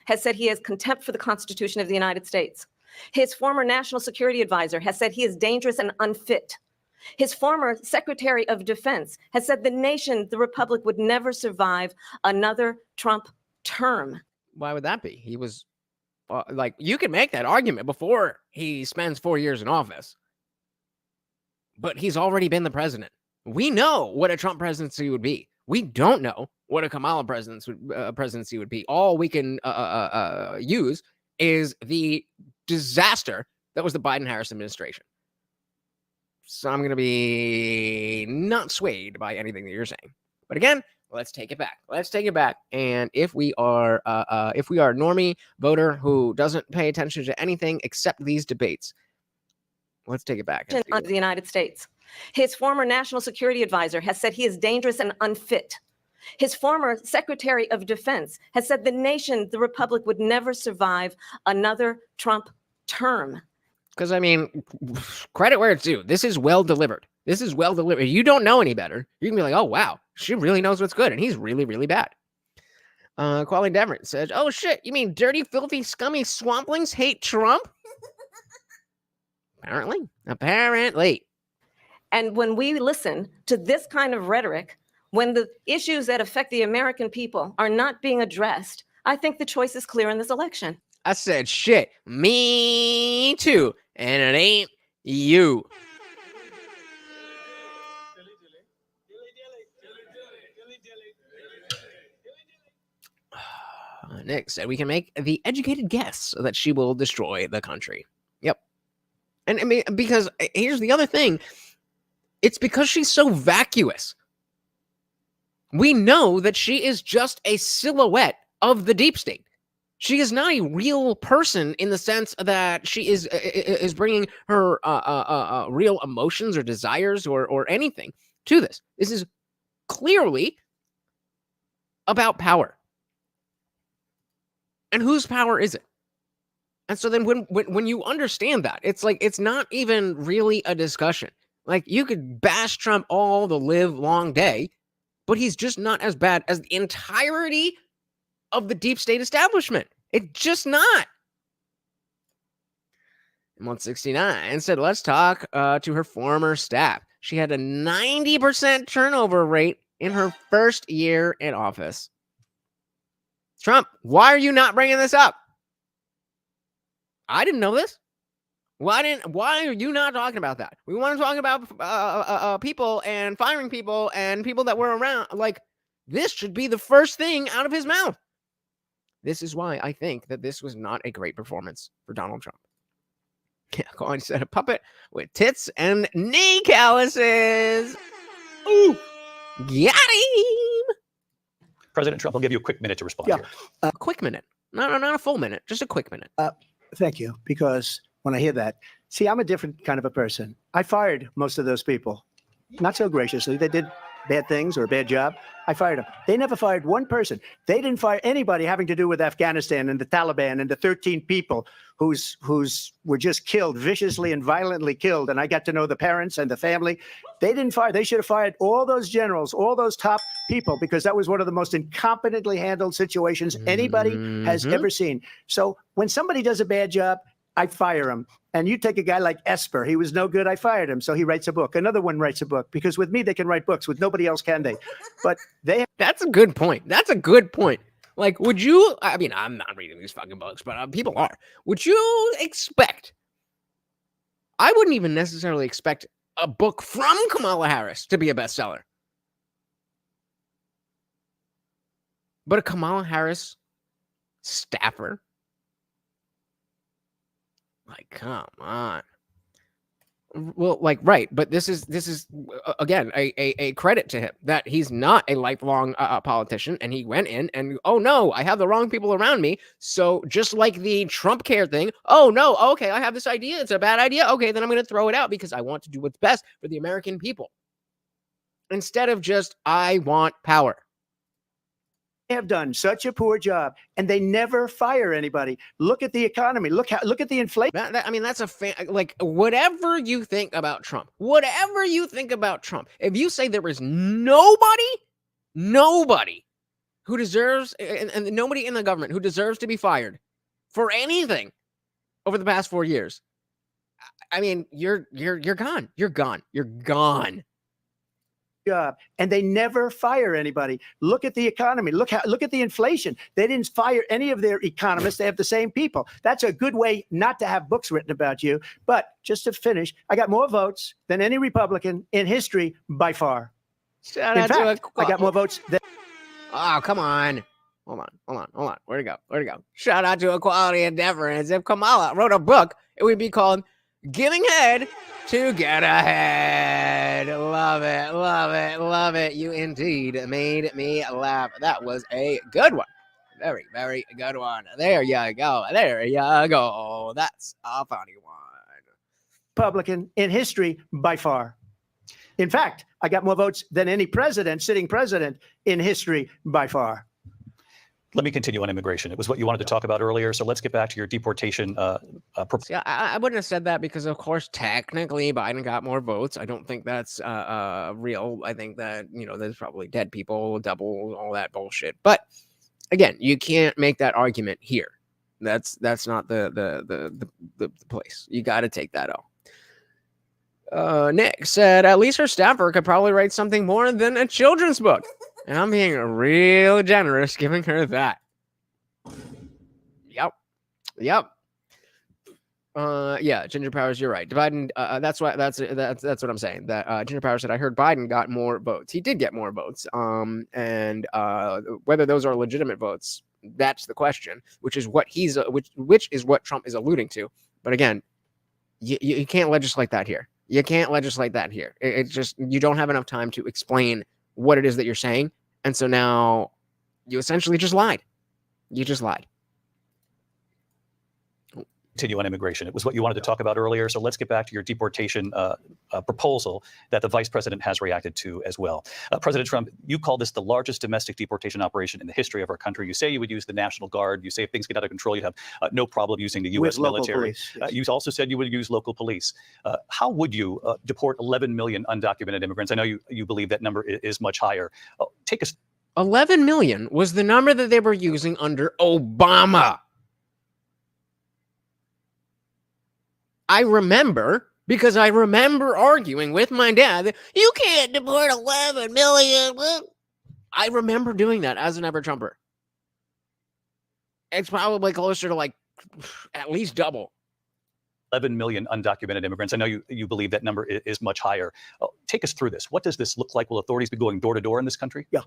has said he has contempt for the Constitution of the United States. His former national security advisor has said he is dangerous and unfit. His former Secretary of Defense has said the nation, the republic, would never survive another Trump term. Why would that be? He was like, you can make that argument before he spends 4 years in office. But he's already been the president. We know what a Trump presidency would be. We don't know what a Kamala presidency would be. All we can use is the disaster that was the Biden-Harris administration. So I'm going to be not swayed by anything that you're saying. But again, let's take it back. Let's take it back. And if we are a normie voter who doesn't pay attention to anything except these debates, let's take it back. Of the United States. His former national security advisor has said he is dangerous and unfit. His former Secretary of Defense has said the nation, the republic, would never survive another Trump term. Because, I mean, credit where it's due. This is well delivered. This is well delivered. You don't know any better. You can be like, oh, wow, she really knows what's good. And he's really, really bad. Quality Deverett says, oh, shit, you mean dirty, filthy, scummy swamplings hate Trump? Apparently. And when we listen to this kind of rhetoric, when the issues that affect the American people are not being addressed, I think the choice is clear in this election. I said, shit, me too. And it ain't you. Nick said we can make the educated guess that she will destroy the country. Yep. And I mean, because here's the other thing. It's because she's so vacuous. We know that she is just a silhouette of the deep state. She is not a real person in the sense that she is bringing her real emotions or desires or anything to this. This is clearly about power. And whose power is it? And so then when you understand that, it's like it's not even really a discussion. Like, you could bash Trump all the live long day, but he's just not as bad as the entirety of the deep state establishment. It's just not. And 169 said, let's talk to her former staff. She had a 90% turnover rate in her first year in office. Trump, why are you not bringing this up? I didn't know this. Why are you not talking about that? We want to talk about people and firing people and people that were around. Like, this should be the first thing out of his mouth. This is why I think that this was not a great performance for Donald Trump. Yeah, Colin said a puppet with tits and knee calluses. Ooh, got him. President Trump, I'll give you a quick minute to respond here. A quick minute. Not a full minute, just a quick minute. Thank you. Because when I hear that, see, I'm a different kind of a person. I fired most of those people. Not so graciously. They did bad things or a bad job, I fired them. They never fired one person. They didn't fire anybody having to do with Afghanistan and the Taliban and the 13 people who's were just killed, viciously and violently killed. And I got to know the parents and the family. They didn't fire. They should have fired all those generals, all those top people, because that was one of the most incompetently handled situations anybody has ever seen. So when somebody does a bad job, I fire him. And you take a guy like Esper. He was no good. I fired him. So he writes a book. Another one writes a book, because with me, they can write books. With nobody else can they? But they. That's a good point. That's a good point. Like, would you, I mean, I'm not reading these fucking books, but people are. Would you expect, I wouldn't even necessarily expect a book from Kamala Harris to be a bestseller. But a Kamala Harris staffer? Like, come on. Well, like, right, but this is again a credit to him that he's not a lifelong politician, and he went in and, oh no, I have the wrong people around me. So just like the Trump care thing, oh no, okay, I have this idea, it's a bad idea, okay, then I'm going to throw it out because I want to do what's best for the American people, instead of just, I want power. Have done such a poor job, and they never fire anybody. Look at the economy. Look at the inflation. I mean, that's like, whatever you think about Trump, if you say there is nobody who deserves, and nobody in the government who deserves to be fired for anything over the past 4 years, I mean, you're gone. You're gone. Job, and they never fire anybody. Look at the economy. Look at the inflation. They didn't fire any of their economists. They have the same people. That's a good way not to have books written about you. But just to finish, I got more votes than any Republican in history by far. In fact, I got more votes than. Oh, come on. Hold on. Where'd it go? Shout out to Equality and Deference. If Kamala wrote a book, it would be called Giving Head to Get Ahead. Love it. You indeed made me laugh. That was a good one. Very, very good one. There you go. That's a funny one. Republican in history by far. In fact, I got more votes than any sitting president in history by far. Let me continue on immigration. It was what you wanted to talk about earlier. So let's get back to your deportation. Yeah, I wouldn't have said that because, of course, technically Biden got more votes. I don't think that's real. I think that, there's probably dead people, double, all that bullshit. But again, you can't make that argument here. That's not the place. You got to take that out. Nick said, at least her staffer could probably write something more than a children's book. And I'm being real generous giving her that. Yep. Yeah, Ginger Powers, you're right. Biden, that's what I'm saying. That Ginger Powers said, I heard Biden got more votes. He did get more votes. And whether those are legitimate votes, that's the question, which is what which is what Trump is alluding to. But again, you can't legislate that here. It's just, you don't have enough time to explain what it is that you're saying. And so now you essentially just lied. You just lied. Continue on immigration. It was what you wanted to talk about earlier. So let's get back to your deportation proposal that the vice president has reacted to as well. President Trump, you call this the largest domestic deportation operation in the history of our country. You say you would use the National Guard. You say if things get out of control, you'd have no problem using the U.S. military. Police, yes. You also said you would use local police. How would you deport 11 million undocumented immigrants? I know you believe that number is much higher. Take us. 11 million was the number that they were using under Obama. I remember, because I remember arguing with my dad that you can't deport 11 million. I remember doing that as an ever-Trumper. It's probably closer to like at least double. 11 million undocumented immigrants. I know you believe that number is much higher. Take us through this. What does this look like? Will authorities be going door to door in this country? Yeah,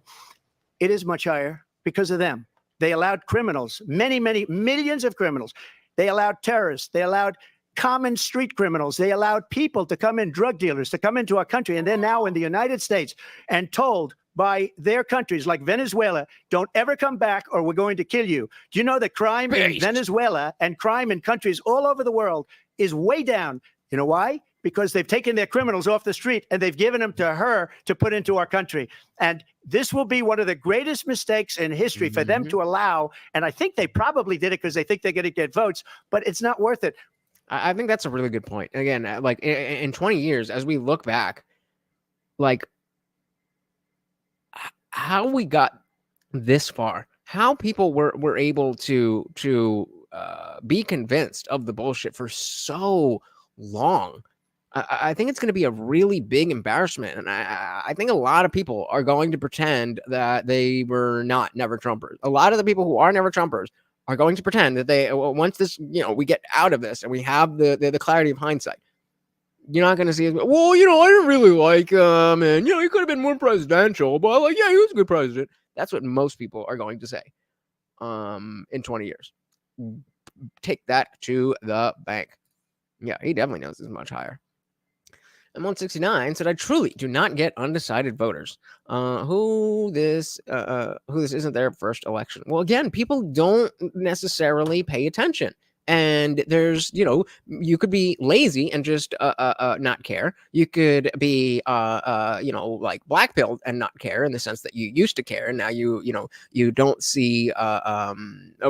it is much higher because of them. They allowed criminals, many millions of criminals. They allowed terrorists. They allowed common street criminals. They allowed people to come in, drug dealers to come into our country. And they're now in the United States and told by their countries like Venezuela, don't ever come back or we're going to kill you. Do you know that crime in Venezuela and crime in countries all over the world is way down? You know why? because they've taken their criminals off the street and they've given them to her to put into our country. And this will be one of the greatest mistakes in history for them to allow. And I think they probably did it because they think they're going to get votes, but it's not worth it. I think that's a really good point. Again, like in 20 years, as we look back, like how we got this far, how people were able to be convinced of the bullshit for so long. I think it's going to be a really big embarrassment. And I think a lot of people are going to pretend that they were not never Trumpers. A lot of the people who are never Trumpers are going to pretend that they, once this, we get out of this and we have the clarity of hindsight, you're not going to see it. Well, I didn't really like him. And, he could have been more presidential, but like, yeah, he was a good president. That's what most people are going to say in 20 years. Take that to the bank. Yeah, he definitely knows it's much higher. And 169 said, I truly do not get undecided voters. Who this isn't their first election. Well, again, people don't necessarily pay attention. And there's, you could be lazy and just not care. You could be, like blackpilled and not care in the sense that you used to care. And now you don't see a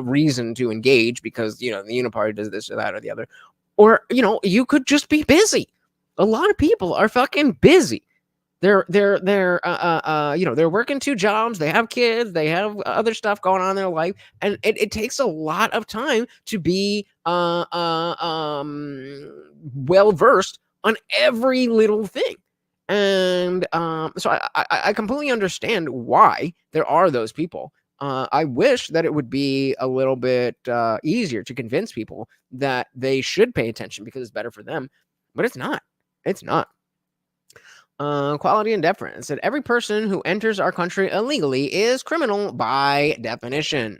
reason to engage because, the Uniparty does this or that or the other. Or, you could just be busy. A lot of people are fucking busy. They're working 2 jobs. They have kids. They have other stuff going on in their life, and it takes a lot of time to be well versed on every little thing. And so I completely understand why there are those people. I wish that it would be a little bit easier to convince people that they should pay attention because it's better for them, but it's not. It's not. Quality and deference said every person who enters our country illegally is criminal by definition.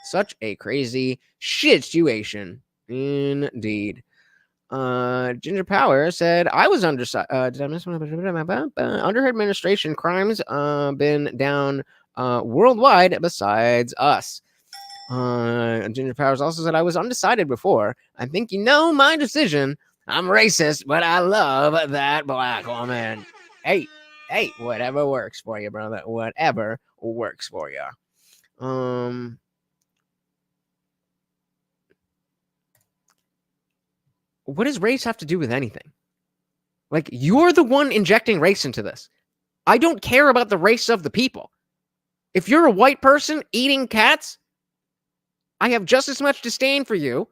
Such a crazy situation indeed. Ginger Power said I was under her administration. Crimes been down worldwide besides us. Ginger Powers also said I was undecided before. I think my decision. I'm racist, but I love that black woman. Hey, whatever works for you, brother. Whatever works for you. What does race have to do with anything? Like, you're the one injecting race into this. I don't care about the race of the people. If you're a white person eating cats, I have just as much disdain for you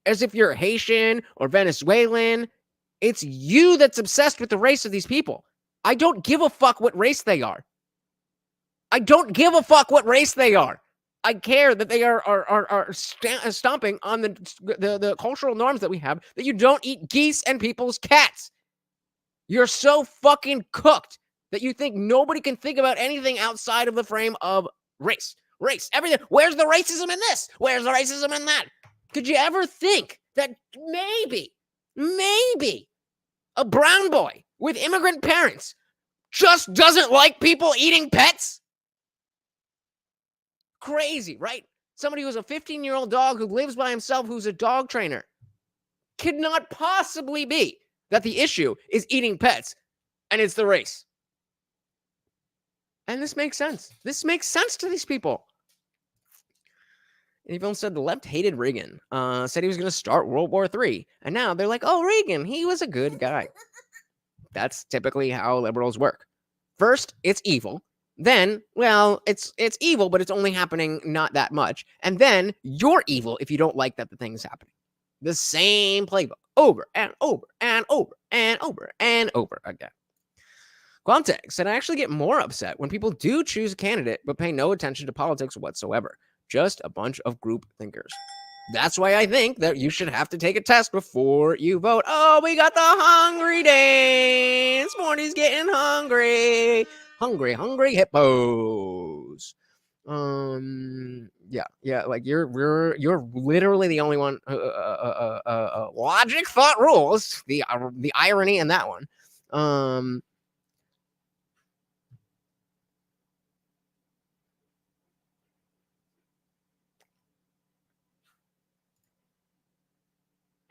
as if you're Haitian or Venezuelan. It's you that's obsessed with the race of these people. I don't give a fuck what race they are. I don't give a fuck what race they are. I care that they are stomping on the cultural norms that we have, that you don't eat geese and people's cats. You're so fucking cooked that you think nobody can think about anything outside of the frame of race. Race, everything. Where's the racism in this? Where's the racism in that? Could you ever think that maybe a brown boy with immigrant parents just doesn't like people eating pets? Crazy, right? Somebody who's a 15-year-old dog who lives by himself, who's a dog trainer, could not possibly be that the issue is eating pets and it's the race. And this makes sense. This makes sense to these people. And even said the left hated Reagan, said he was going to start World War III. And now they're like, oh, Reagan, he was a good guy. That's typically how liberals work. First, it's evil. Then, well, it's evil, but it's only happening not that much. And then you're evil if you don't like that the thing's happening. The same playbook over and over and over and over and over again. Quamtex said, I actually get more upset when people do choose a candidate but pay no attention to politics whatsoever. Just a bunch of group thinkers. That's why I think that you should have to take a test before you vote. Oh, we got the hungry dance. Morty's getting hungry. Hungry hippos. Yeah, like you're literally the only one. Logic, thought, rules. The irony in that one.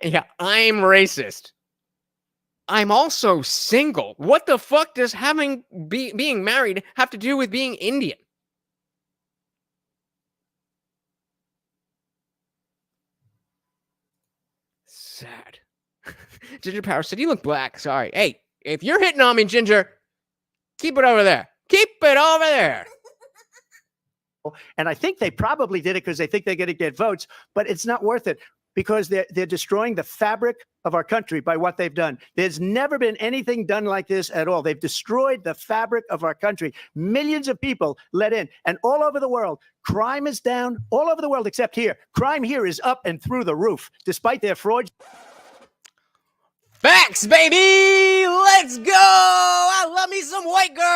Yeah, I'm racist. I'm also single. What the fuck does being married have to do with being Indian? Sad. Ginger Power said, "You look black." Sorry. Hey, if you're hitting on me, Ginger, keep it over there. Keep it over there. And I think they probably did it because they think they're going to get votes, but it's not worth it because they're destroying the fabric of our country by what they've done. There's never been anything done like this at all. They've destroyed the fabric of our country. Millions of people let in, and all over the world, crime is down all over the world except here. Crime here is up and through the roof, despite their fraud. Facts, baby! Let's go! I love me some white girls!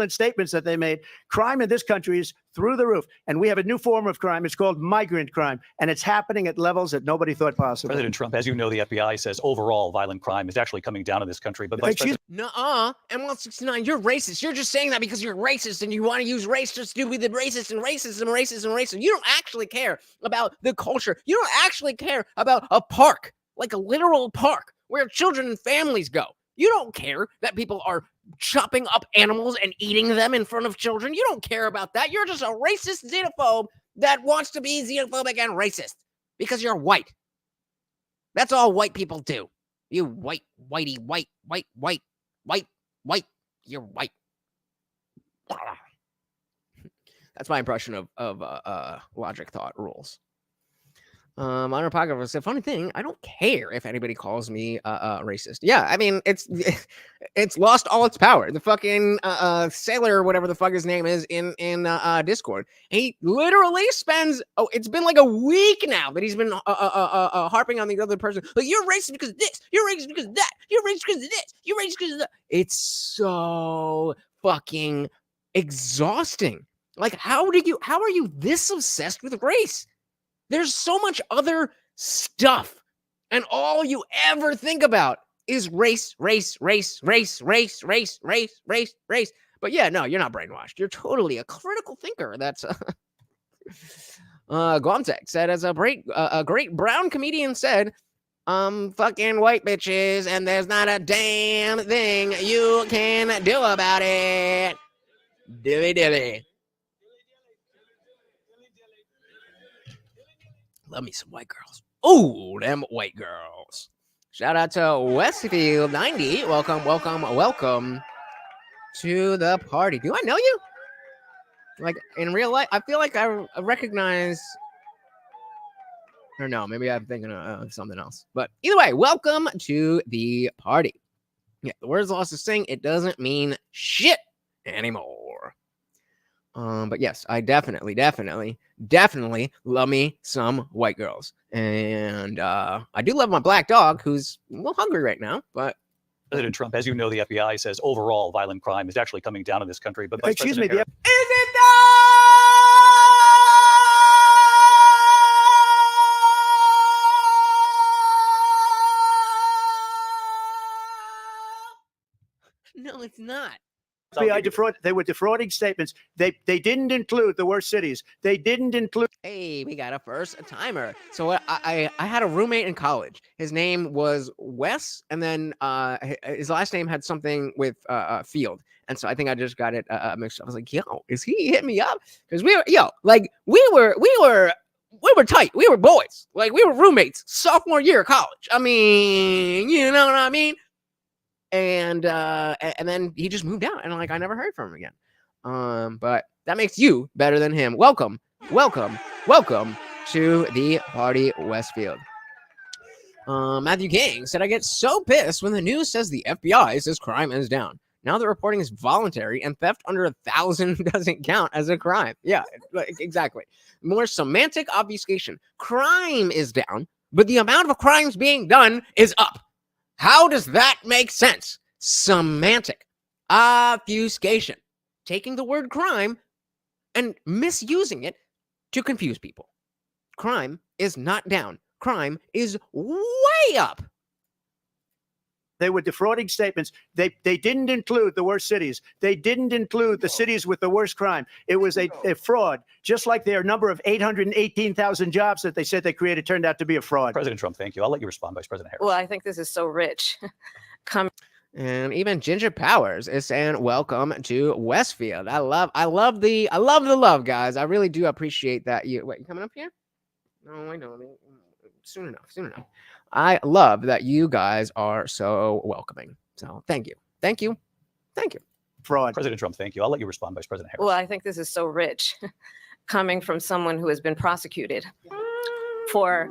Statements that they made. Crime in this country is through the roof. And we have a new form of crime. It's called migrant crime. And it's happening at levels that nobody thought possible. President Trump, as you know, the FBI says overall violent crime is actually coming down in this country. But Vice President... Nuh-uh. M169, you're racist. You're just saying that because you're racist and you want to use race just to be the racist and racist and racist and racist. You don't actually care about the culture. You don't actually care about a park, like a literal park where children and families go. You don't care that people are chopping up animals and eating them in front of children. You don't care about that. You're just a racist xenophobe that wants to be xenophobic and racist because you're white. That's all white people do. You white, you're white. That's my impression of logic thought rules. On our podcast, it's a funny thing. I don't care if anybody calls me racist. Yeah, I mean, it's lost all its power. The fucking sailor, or whatever the fuck his name is, in Discord, he literally spends. Oh, it's been like a week now that he's been harping on the other person. Like, you're racist because of this. You're racist because of that. You're racist because of this. You're racist because of that. It's so fucking exhausting. Like, how are you this obsessed with race? There's so much other stuff, and all you ever think about is race. But yeah, no, you're not brainwashed. You're totally a critical thinker. That's Glomtech said, as a great brown comedian said, fucking white bitches, and there's not a damn thing you can do about it. Dilly. Love me some white girls. Oh, them white girls. Shout out to Westfield 90. Welcome to the party. Do I know you? Like, in real life? I feel like I recognize... Or no, maybe I'm thinking of something else. But either way, welcome to the party. Yeah, the word's lost its sting. It doesn't mean shit anymore. But yes, I definitely love me some white girls. And I do love my black dog, who's a little hungry right now, but... President Trump, as you know, the FBI says overall violent crime is actually coming down in this country. But excuse me, Is it No, it's not. They were defrauding statements. They didn't include the worst cities. They didn't include. Hey, we got a timer. So I had a roommate in college. His name was Wes, and then his last name had something with Field. And so I think I just got it mixed up. I was like, yo, is he hitting me up? Because we were tight. We were boys. Like, we were roommates sophomore year of college. I mean, you know what I mean? And then he just moved out, and like I never heard from him again. But that makes you better than him. Welcome to the party, Westfield. Matthew King said, I get so pissed when the news says the FBI says crime is down. Now the reporting is voluntary, and theft under 1,000 doesn't count as a crime. Yeah, exactly. More semantic obfuscation. Crime is down, but the amount of crimes being done is up. How does that make sense? Semantic obfuscation. Taking the word crime and misusing it to confuse people. Crime is not down. Crime is way up. They were defrauding statements. They didn't include the worst cities. They didn't include the cities with the worst crime. It was a fraud, just like their number of 818,000 jobs that they said they created turned out to be a fraud. President Trump, thank you. I'll let you respond, Vice President Harris. Well, I think this is so rich. And even Ginger Powers is saying, "Welcome to Westfield." I love the love, guys. I really do appreciate that. You coming up here? No, I don't. Soon enough. I love that you guys are so welcoming. So thank you. Fraud. President Trump, thank you. I'll let you respond, Vice President Harris. Well, I think this is so rich, coming from someone who has been prosecuted for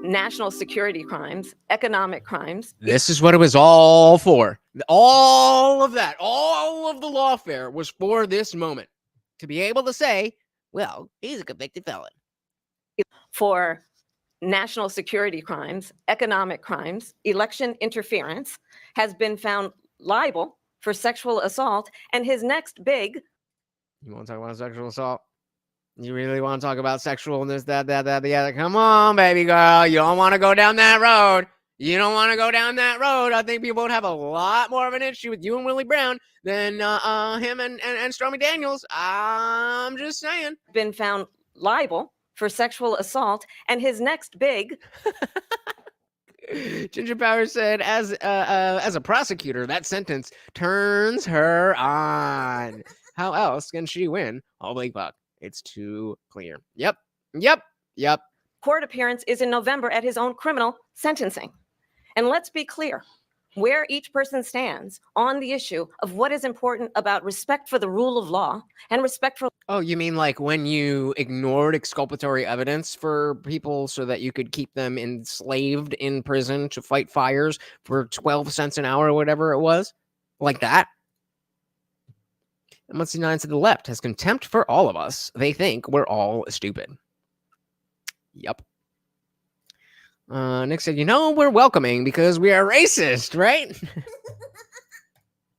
national security crimes, economic crimes. This is what it was all for. All of that, all of the lawfare was for this moment, to be able to say, well, he's a convicted felon. For national security crimes, economic crimes, election interference, has been found liable for sexual assault, and his next big... You want to talk about sexual assault? You really want to talk about sexual and this, that, the other? Come on, baby girl. You don't want to go down that road. I think people would have a lot more of an issue with you and Willie Brown than him and Stormy Daniels. I'm just saying. Been found liable for sexual assault, and his next big... Ginger Powers said, as a prosecutor, that sentence turns her on. How else can she win? Holy fuck. It's too clear. Yep. Court appearance is in November at his own criminal sentencing. And let's be clear where each person stands on the issue of what is important about respect for the rule of law and respect for... Oh, you mean like when you ignored exculpatory evidence for people so that you could keep them enslaved in prison to fight fires for 12 cents an hour or whatever it was? Like that? M69 to the left has contempt for all of us. They think we're all stupid. Yep. Nick said, we're welcoming because we are racist, right?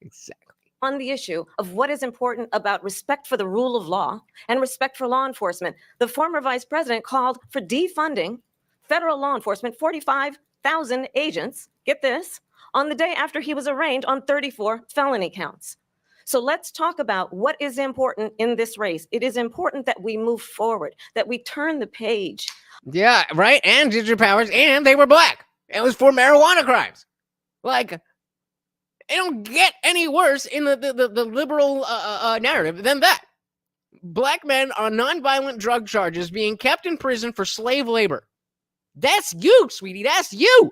Exactly. On the issue of what is important about respect for the rule of law and respect for law enforcement, the former vice president called for defunding federal law enforcement, 45,000 agents, get this, on the day after he was arraigned on 34 felony counts. So let's talk about what is important in this race. It is important that we move forward, that we turn the page. Yeah, right. And Ginger Powers, and they were black. It was for marijuana crimes. Like, it don't get any worse in the liberal narrative than that. Black men on nonviolent drug charges being kept in prison for slave labor. That's you, sweetie. That's you.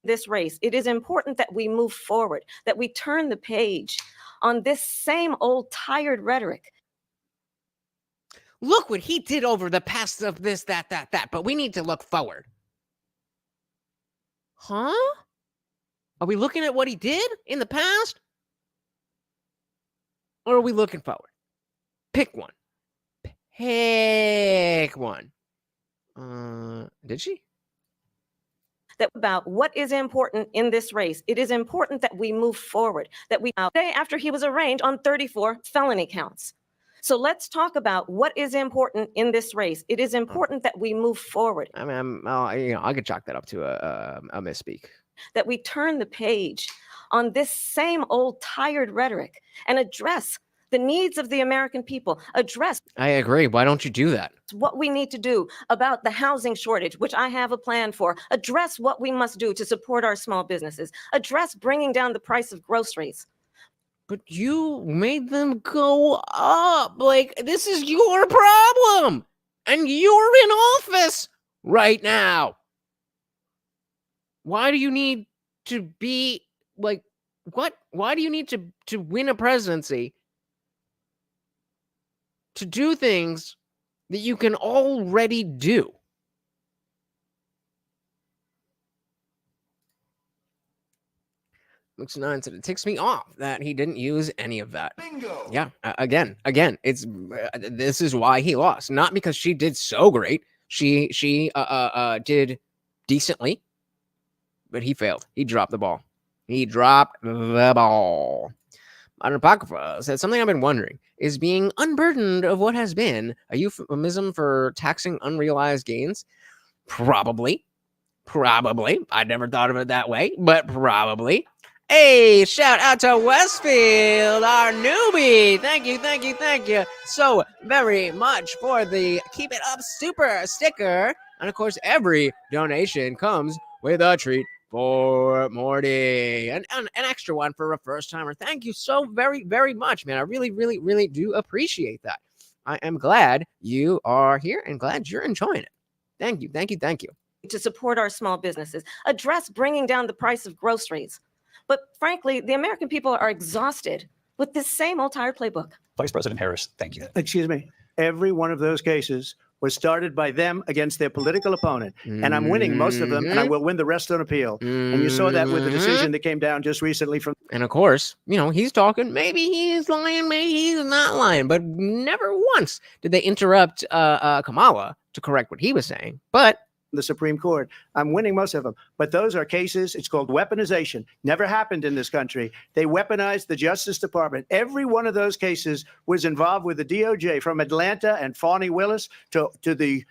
This race, it is important that we move forward, that we turn the page on this same old tired rhetoric. Look what he did over the past of this, that, but we need to look forward. Huh? Are we looking at what he did in the past? Or are we looking forward? Pick one. Did she? That about what is important in this race. It is important that we move forward, that we day after he was arraigned on 34 felony counts. So let's talk about what is important in this race. It is important that we move forward. I mean, I could chalk that up to a misspeak. That we turn the page on this same old tired rhetoric and address the needs of the American people, address... I agree. Why don't you do that? What we need to do about the housing shortage, which I have a plan for, address what we must do to support our small businesses, address bringing down the price of groceries. But you made them go up. Like, this is your problem. And you're in office right now. Why do you need to be like, what? Why do you need to win a presidency to do things that you can already do? Looks 9 said it ticks me off that he didn't use any of that. Bingo. Yeah, again, it's this is why he lost, not because she did so great. She did decently, but he failed. He dropped the ball. Modern Apocrypha said something I've been wondering. Is being unburdened of what has been a euphemism for taxing unrealized gains? Probably. Probably. I never thought of it that way, but probably. Hey, shout out to Westfield, our newbie. Thank you so very much for the Keep It Up Super sticker. And of course, every donation comes with a treat for Morty. And an extra one for a first timer. Thank you so very, very much, man. I really do appreciate that. I am glad you are here and glad you're enjoying it. Thank you. To support our small businesses, address bringing down the price of groceries. But frankly, the American people are exhausted with this same old tired playbook. Vice President Harris, thank you. Excuse me. Every one of those cases was started by them against their political opponent. And I'm winning most of them, and I will win the rest on appeal. And you saw that with the decision that came down just recently from. And of course, he's talking. Maybe he is lying, maybe he's not lying. But never once did they interrupt Kamala to correct what he was saying. But the Supreme Court. I'm winning most of them. But those are cases, it's called weaponization. Never happened in this country. They weaponized the Justice Department. Every one of those cases was involved with the DOJ, from Atlanta and Fani Willis to the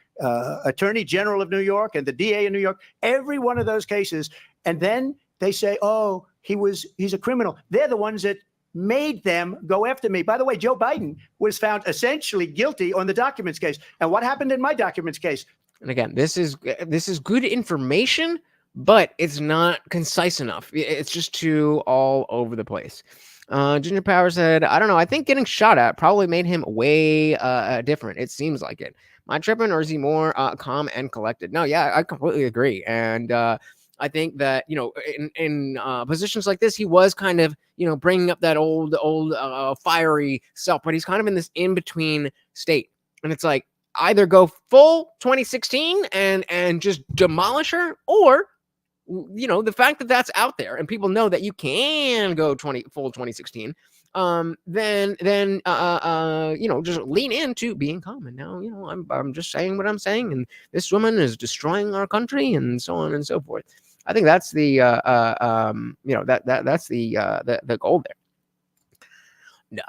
Attorney General of New York and the DA in New York. Every one of those cases. And then they say, oh, he's a criminal. They're the ones that made them go after me. By the way, Joe Biden was found essentially guilty on the documents case. And what happened in my documents case? And again, this is good information, but it's not concise enough. It's just too all over the place. Junior Power said, I don't know. I think getting shot at probably made him way different. It seems like it. Am I tripping, or is he more calm and collected? No, yeah, I completely agree. And I think that, in positions like this, he was kind of, bringing up that old fiery self, but he's kind of in this in-between state. And it's like, either go full 2016 and just demolish her, or the fact that that's out there and people know that you can go full 2016, then just lean into being calm. And now I'm just saying what I'm saying, and this woman is destroying our country, and so on and so forth. I think that's the that's the goal there. He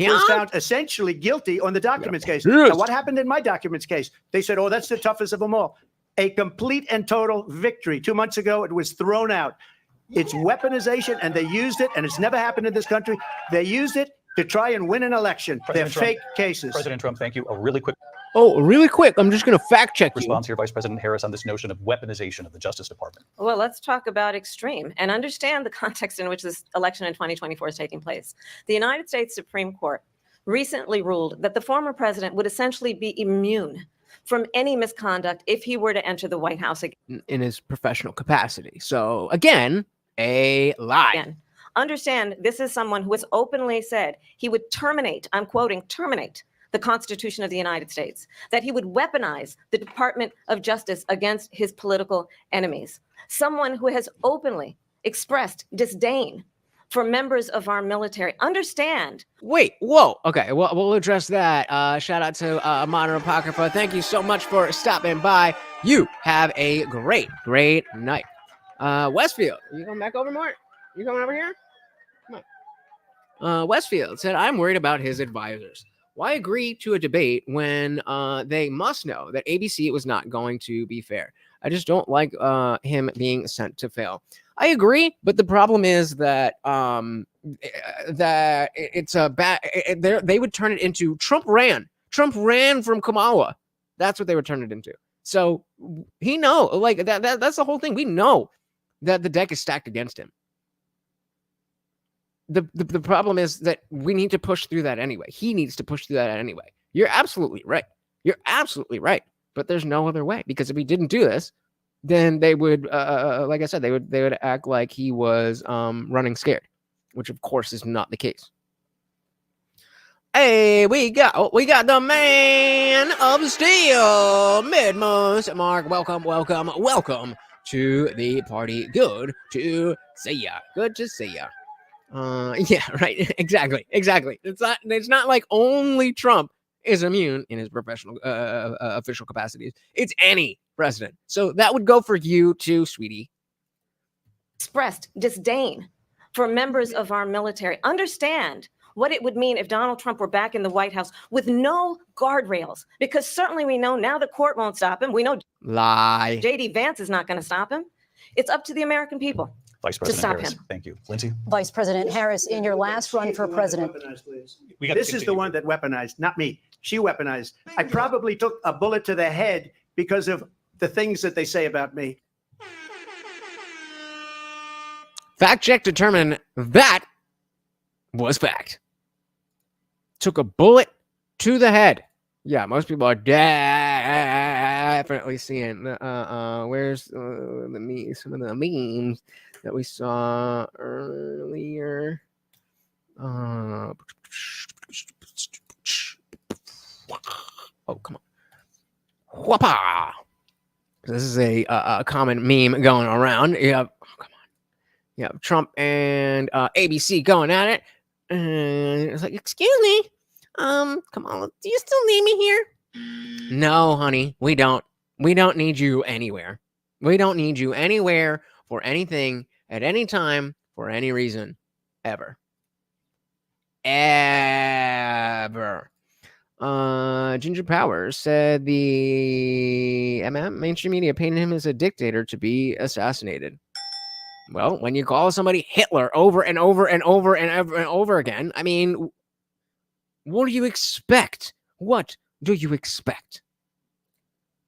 was found essentially guilty on the documents case. And what happened in my documents case? They said, oh, that's the toughest of them all. A complete and total victory. 2 months ago, it was thrown out. It's weaponization, and they used it, and it's never happened in this country. They used it to try and win an election. They're fake cases. President Trump, thank you. A really quick I'm just going to fact check response here, Vice President Harris, on this notion of weaponization of the Justice Department. Well, let's talk about extreme and understand the context in which this election in 2024 is taking place. The United States Supreme Court recently ruled that the former president would essentially be immune from any misconduct if he were to enter the White House again. In his professional capacity. So again, a lie. Again. Understand, this is someone who has openly said he would terminate, I'm quoting, terminate the Constitution of the United States, that he would weaponize the Department of Justice against his political enemies. Someone who has openly expressed disdain for members of our military. Understand. Wait, whoa. Okay, well, we'll address that. Shout out to Modern Apocrypha. Thank you so much for stopping by. You have a great night. Westfield, are you coming back over more? You coming over here? Come on. Westfield said, I'm worried about his advisors. Why agree to a debate when they must know that ABC was not going to be fair? I just don't like him being sent to fail. I agree, but the problem is that it's a bad. They would turn it into Trump ran from Kamala. That's what they would turn it into. So he that's the whole thing. We know that the deck is stacked against him. The problem is that we need to push through that anyway. He needs to push through that anyway. You're absolutely right. But there's no other way, because if he didn't do this, then they would, like I said, they would act like he was running scared, which of course is not the case. Hey, we got the man of steel, Mid-Month Mark. Welcome to the party. Good to see ya. Yeah, right. Exactly. It's not like only Trump is immune in his professional official capacities. It's any president. So that would go for you too, sweetie. Expressed disdain for members of our military. Understand, what it would mean if Donald Trump were back in the White House with no guardrails, because certainly we know now the court won't stop him. We know Lie. J.D. Vance is not going to stop him. It's up to the American people Vice to President stop Harris. him. Thank you. Lindsay? Vice President Harris, in your last run for president. We gotta This is the one that weaponized, not me. She weaponized. I probably took a bullet to the head because of the things that they say about me. Fact check determined that was fact. Took a bullet to the head. Yeah, most people are definitely seeing. Where's some of the memes that we saw earlier? Oh, come on. Whoppa! This is a common meme going around. Yeah. Yeah, Trump and ABC going at it. And it's like, excuse me, Kamala, do you still need me here? No, honey, we don't. We don't need you anywhere. We don't need you anywhere for anything at any time for any reason, ever. Ever. Ginger Powers said the mainstream media painted him as a dictator to be assassinated. Well, when you call somebody Hitler over and over and over and over and over again, I mean, what do you expect? What do you expect?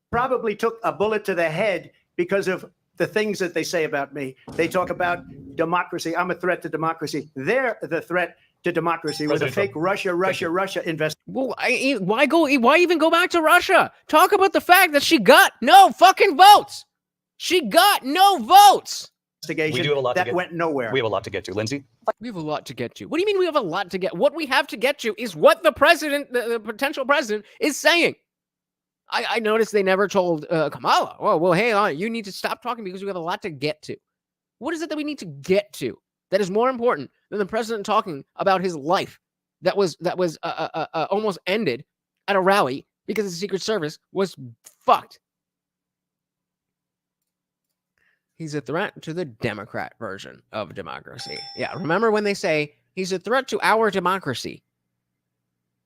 Probably took a bullet to the head because of the things that they say about me. They talk about democracy. I'm a threat to democracy. They're the threat to democracy with a fake Russia investment. Well, why even go back to Russia? Talk about the fact that she got no fucking votes. She got no votes. We do have a lot that went nowhere. We have a lot to get to. Lindsay? We have a lot to get to. What do you mean we have a lot to get? What we have to get to is what the president, the potential president, is saying. I noticed they never told Kamala, oh, well, hey, you need to stop talking because we have a lot to get to. What is it that we need to get to that is more important than the president talking about his life that was almost ended at a rally because the Secret Service was fucked? He's a threat to the Democrat version of democracy. Yeah, remember when they say he's a threat to our democracy?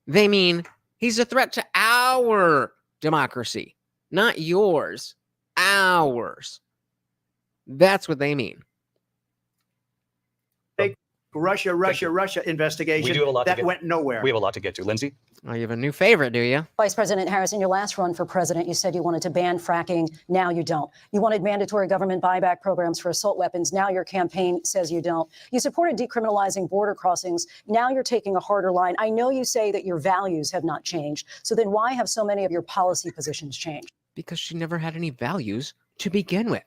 They mean he's a threat to our democracy, not yours, ours. That's what they mean. Russia investigation We do have a lot that to get. went nowhere. We have a lot to get to. Lindsay? Oh, you have a new favorite, do you? Vice President Harris, in your last run for president, you said you wanted to ban fracking. Now you don't. You wanted mandatory government buyback programs for assault weapons. Now your campaign says you don't. You supported decriminalizing border crossings. Now you're taking a harder line. I know you say that your values have not changed. So then why have so many of your policy positions changed? Because she never had any values to begin with.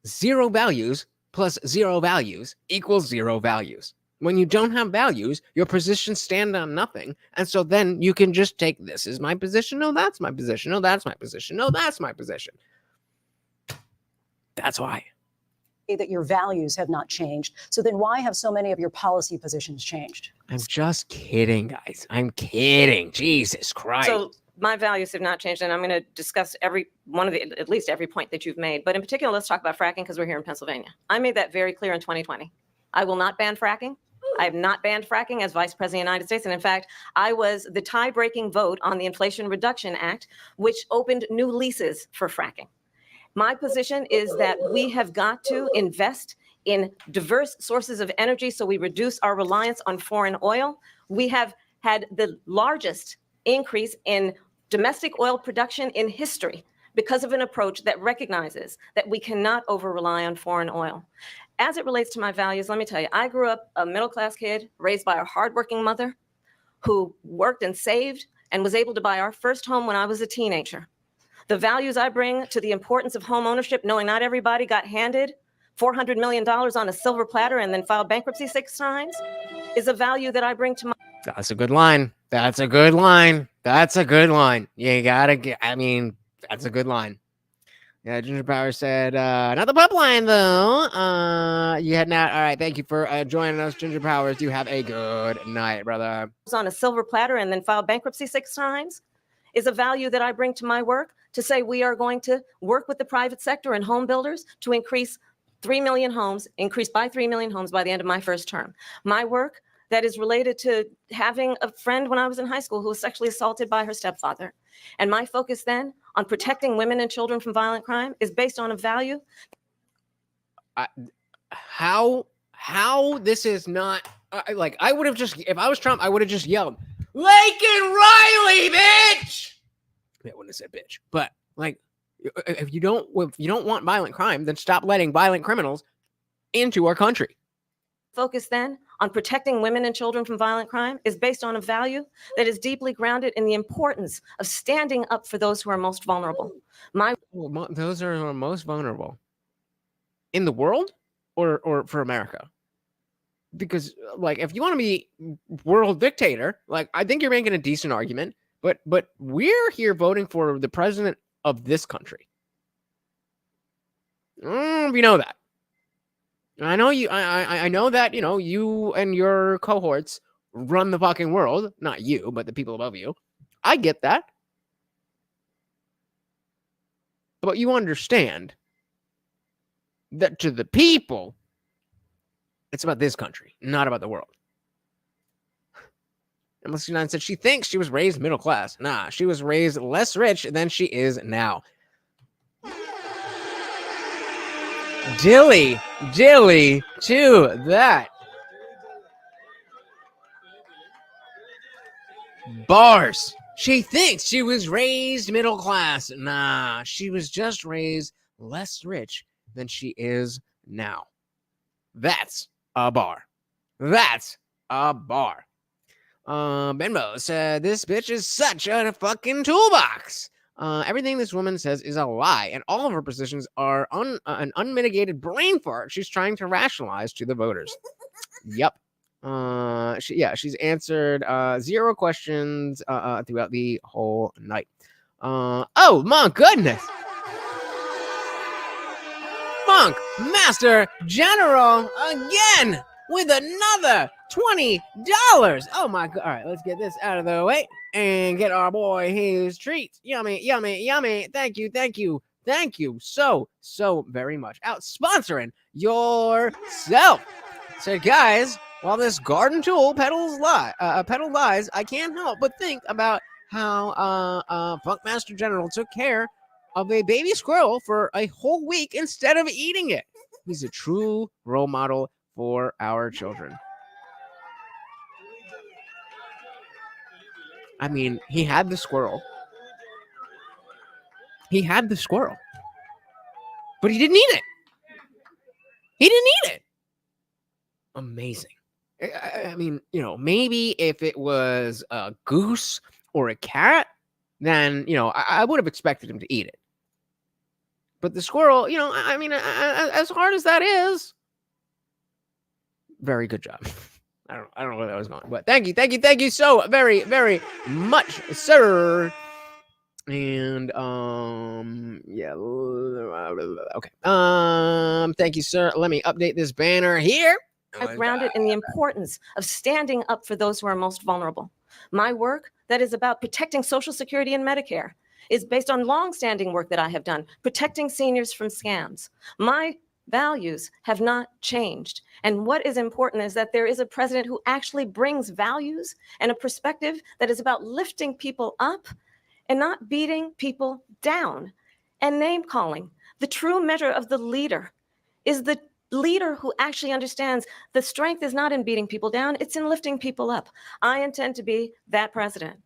Zero values plus zero values equals zero values. When you don't have values, your positions stand on nothing. And so then you can just take, this is my position. No, that's my position. No, that's my position. No, that's my position. That's why. That your values have not changed. So then why have so many of your policy positions changed? I'm just kidding, guys. I'm kidding. Jesus Christ. So my values have not changed, and I'm going to discuss every one of at least every point that you've made. But in particular, let's talk about fracking because we're here in Pennsylvania. I made that very clear in 2020. I will not ban fracking. I have not banned fracking as Vice President of the United States. And in fact, I was the tie-breaking vote on the Inflation Reduction Act, which opened new leases for fracking. My position is that we have got to invest in diverse sources of energy so we reduce our reliance on foreign oil. We have had the largest increase in domestic oil production in history because of an approach that recognizes that we cannot over-rely on foreign oil. As it relates to my values, let me tell you, I grew up a middle-class kid raised by a hardworking mother who worked and saved and was able to buy our first home when I was a teenager. The values I bring to the importance of home ownership, knowing not everybody got handed $400 million on a silver platter and then filed bankruptcy 6 times, is a value that I bring to my... That's a good line. That's a good line. That's a good line. You gotta get, I mean, that's a good line. Yeah, Ginger Power said, not the pup line, though. You had not. All right, thank you for joining us, Ginger Powers. You have a good night, brother. On a silver platter and then filed bankruptcy 6 times is a value that I bring to my work to say we are going to work with the private sector and home builders to increase 3 million homes, increase by 3 million homes by the end of my first term. My work that is related to having a friend when I was in high school who was sexually assaulted by her stepfather. And my focus then on protecting women and children from violent crime is based on a value. How this is not like, I would have just, if I was Trump, I would have just yelled, Laken Riley, bitch. I wouldn't have said bitch, but like, if you don't want violent crime, then stop letting violent criminals into our country. Focus then on protecting women and children from violent crime is based on a value that is deeply grounded in the importance of standing up for those who are most vulnerable. Those are most vulnerable in the world or for America? Because like, if you want to be world dictator, like, I think you're making a decent argument, but we're here voting for the president of this country. We know that. I know you. I know that, you know, you and your cohorts run the fucking world. Not you, but the people above you. I get that. But you understand that to the people, it's about this country, not about the world. And Lucy9 said she thinks she was raised middle class. Nah, she was raised less rich than she is now. Dilly to that. Bars. She thinks she was raised middle class. Nah, she was just raised less rich than she is now. That's a bar. That's a bar. Benbo said, this bitch is such a fucking toolbox. Everything this woman says is a lie, and all of her positions are an unmitigated brain fart she's trying to rationalize to the voters. Yep. She's answered 0 questions throughout the whole night. Oh my goodness. Funk Master General again with another $20. Oh my god. All right, let's get this out of the way and get our boy his treats. Yummy, yummy, yummy. Thank you so very much. Out sponsoring yourself. So guys, while this garden tool peddles lies, I can't help but think about how Funkmaster General took care of a baby squirrel for a whole week instead of eating it. He's a true role model for our children. I mean, he had the squirrel. But he didn't eat it. Amazing. I mean, you know, maybe if it was a goose or a cat, then, you know, I would have expected him to eat it. But the squirrel, you know, I mean, as hard as that is, very good job. I don't know where that was going, but thank you so very, very much, sir. And yeah, okay. Thank you, sir. Let me update this banner here. I'm grounded in the importance of standing up for those who are most vulnerable. My work that is about protecting Social Security and Medicare is based on long-standing work that I have done, protecting seniors from scams. My values have not changed. And what is important is that there is a president who actually brings values and a perspective that is about lifting people up and not beating people down. And name calling. The true measure of the leader is the leader who actually understands the strength is not in beating people down, it's in lifting people up. I intend to be that president.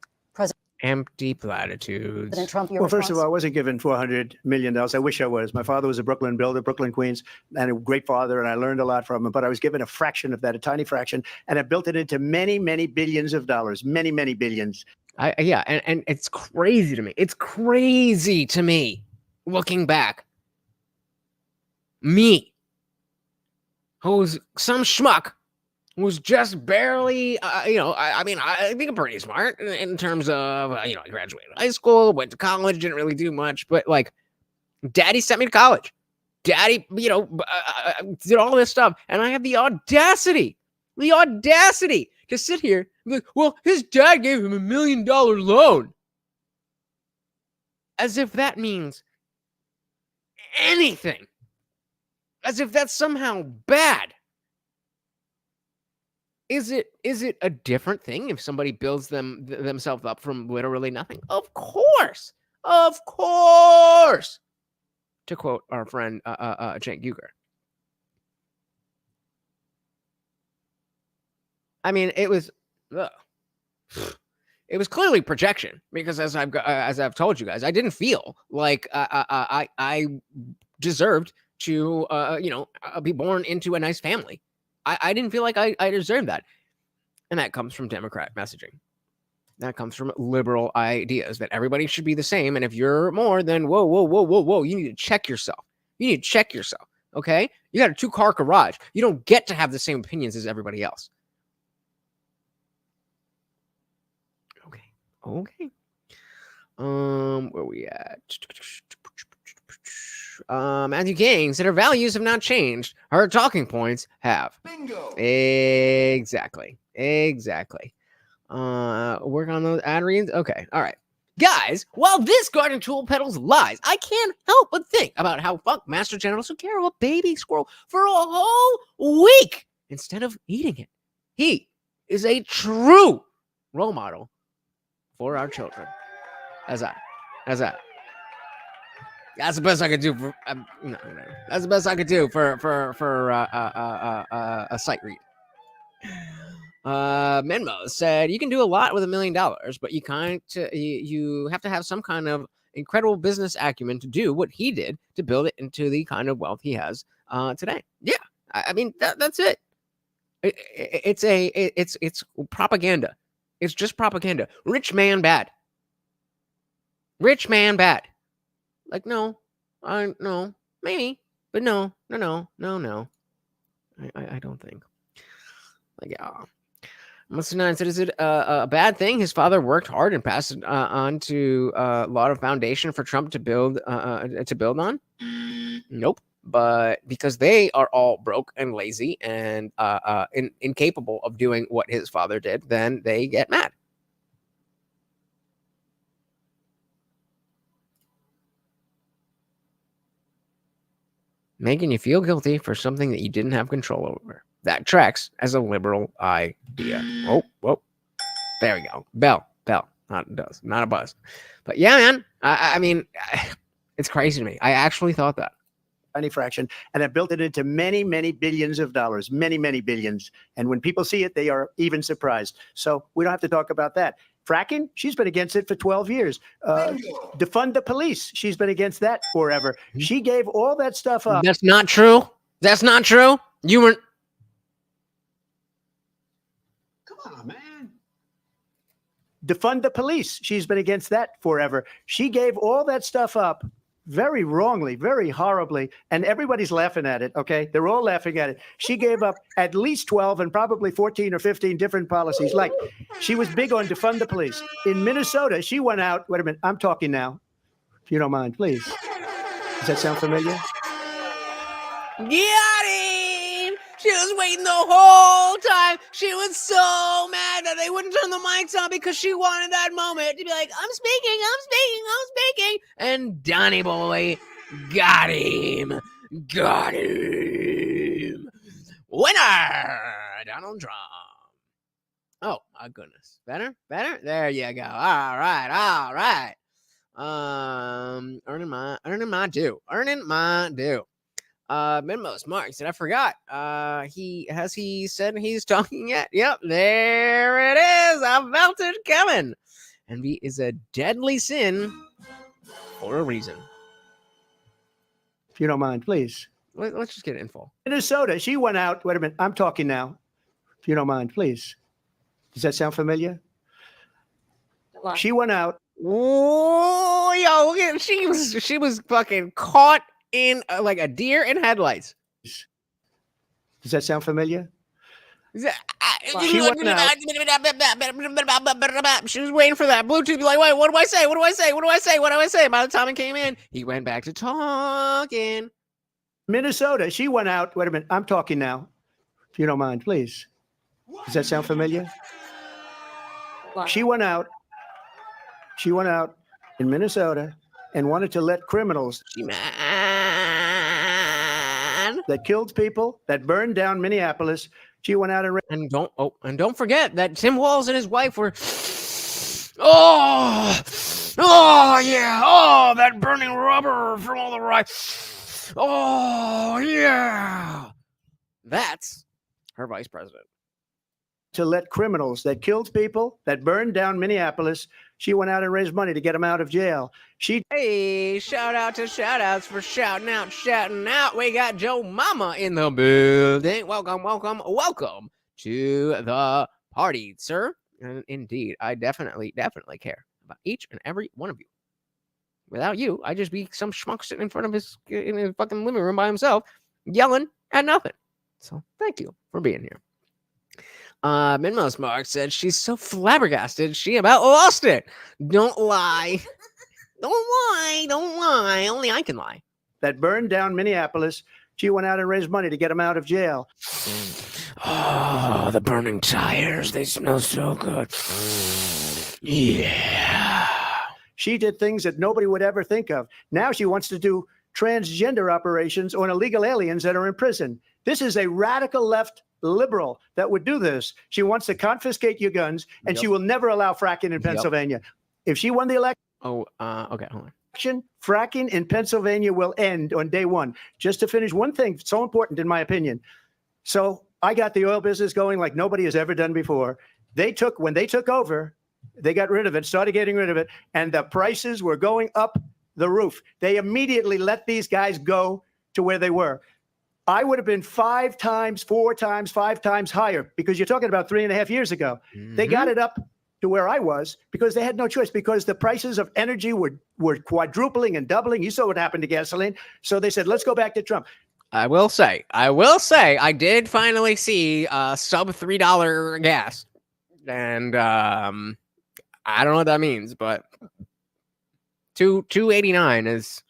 Empty platitudes. President Trump, Well, first of all, I wasn't given $400 million. I wish I was. My father was a Brooklyn builder, Brooklyn, Queens, and a great father, and I learned a lot from him. But I was given a fraction of that, a tiny fraction, and I built it into many, many billions of dollars, many, many billions. Yeah, and it's crazy to me. It's crazy to me, looking back. Me, who's some schmuck, was just barely, you know, I mean, I think I'm pretty smart in terms of, you know, I graduated high school, went to college, didn't really do much, but like, daddy sent me to college. Daddy, you know, did all this stuff. And I have the audacity to sit here and be like, well, his dad gave him $1 million loan. As if that means anything. As if that's somehow bad. Is it a different thing if somebody builds themselves up from literally nothing? Of course. Of course. To quote our friend Cenk Uygur. I mean, it was clearly projection because as I've told you guys, I didn't feel like I deserved to be born into a nice family. I didn't feel like I deserved that. And that comes from Democrat messaging. That comes from liberal ideas that everybody should be the same. And if you're more, then whoa. You need to check yourself. You need to check yourself. Okay? You got a 2-car garage. You don't get to have the same opinions as everybody else. Okay. Where we at? Matthew King said her values have not changed. Her talking points have. Bingo. Exactly. Work on those ad reads. Okay. All right. Guys, while this garden tool peddles lies, I can't help but think about how Master General took care of a baby squirrel for a whole week instead of eating it. He is a true role model for our children. How's that? That's the best I could do for. No. That's the best I could do for a sight read. Menmo said you can do a lot with $1 million, but you have to have some kind of incredible business acumen to do what he did to build it into the kind of wealth he has today. Yeah, I mean that's it. It's propaganda. It's just propaganda. Rich man bad. Like no, maybe, but no. I don't think. Like yeah. Mr. 9 said, is it a bad thing? His father worked hard and passed it on to a lot of foundation for Trump to build on. Nope. But because they are all broke and lazy and incapable of doing what his father did, then they get mad. Making you feel guilty for something that you didn't have control over. That tracks as a liberal idea. Whoa. There we go. Bell. Not a buzz. But yeah, man. I mean, it's crazy to me. I actually thought that. Tiny fraction, and have built it into many, many billions of dollars, many, many billions. And when people see it, they are even surprised. So we don't have to talk about that. Fracking, she's been against it for 12 years. Defund the police, she's been against that forever. She gave all that stuff up. That's not true. You weren't. Come on, man. Defund the police, she's been against that forever. She gave all that stuff up very wrongly, very horribly, and everybody's laughing at it, okay? They're all laughing at it. She gave up at least 12 and probably 14 or 15 different policies. Like, she was big on defund the police. In Minnesota, she went out, wait a minute, I'm talking now, if you don't mind, please. Does that sound familiar? Got him! She was waiting the whole time. She was so mad that they wouldn't turn the mics on because she wanted that moment to be like, I'm speaking. And Donnie Boy got him. Winner! Donald Trump. Oh, my goodness. Better? There you go. All right. Earning my due. Minmos Mark said, I forgot. He said he's talking yet? Yep, there it is. I felt it coming. Envy is a deadly sin for a reason. If you don't mind, please. Let's just get info. Minnesota, she went out. Wait a minute, I'm talking now. If you don't mind, please. Does that sound familiar? She went out. Oh, yo, look at she was fucking caught in like a deer in headlights. Does that sound familiar? She was waiting for that Bluetooth. Like, wait, what do I say? By the time it came in, he went back to talking. Minnesota, she went out. Wait a minute, I'm talking now. If you don't mind, please. Does that sound familiar? She went out in Minnesota and wanted to let criminals that killed people, that burned down Minneapolis. She went out and and don't forget that Tim Walz and his wife were. Oh yeah! Oh, that burning rubber from all the rice. Oh yeah! That's her vice president. to let criminals that killed people, that burned down Minneapolis. She went out and raised money to get them out of jail. Hey, shout outs for shouting out. We got Joe Mama in the building. Welcome to the party, sir. And indeed, I definitely care about each and every one of you. Without you, I'd just be some schmuck sitting in front of his fucking living room by himself, yelling at nothing. So thank you for being here. Minmos Mark said she's so flabbergasted she about lost it. Don't lie. Don't lie. Only I can lie. That burned down Minneapolis. She went out and raised money to get them out of jail. Oh, the burning tires. They smell so good. Yeah. She did things that nobody would ever think of. Now she wants to do transgender operations on illegal aliens that are in prison. This is a radical left liberal that would do this. She wants to confiscate your guns, and she will never allow fracking in Pennsylvania. If she won the election, okay, hold on. Fracking in Pennsylvania will end on day one. Just to finish, one thing so important in my opinion. So I got the oil business going like nobody has ever done before. When they took over, they got rid of it, started getting rid of it, and the prices were going up the roof. They immediately let these guys go to where they were. I would have been 5 times, 4 times, 5 times higher, because you're talking about 3.5 years ago. They got it up to where I was because they had no choice, because the prices of energy were quadrupling and doubling. You saw what happened to gasoline. So they said, let's go back to Trump. I will say, I did finally see sub $3 gas. And I don't know what that means, but $2.89 is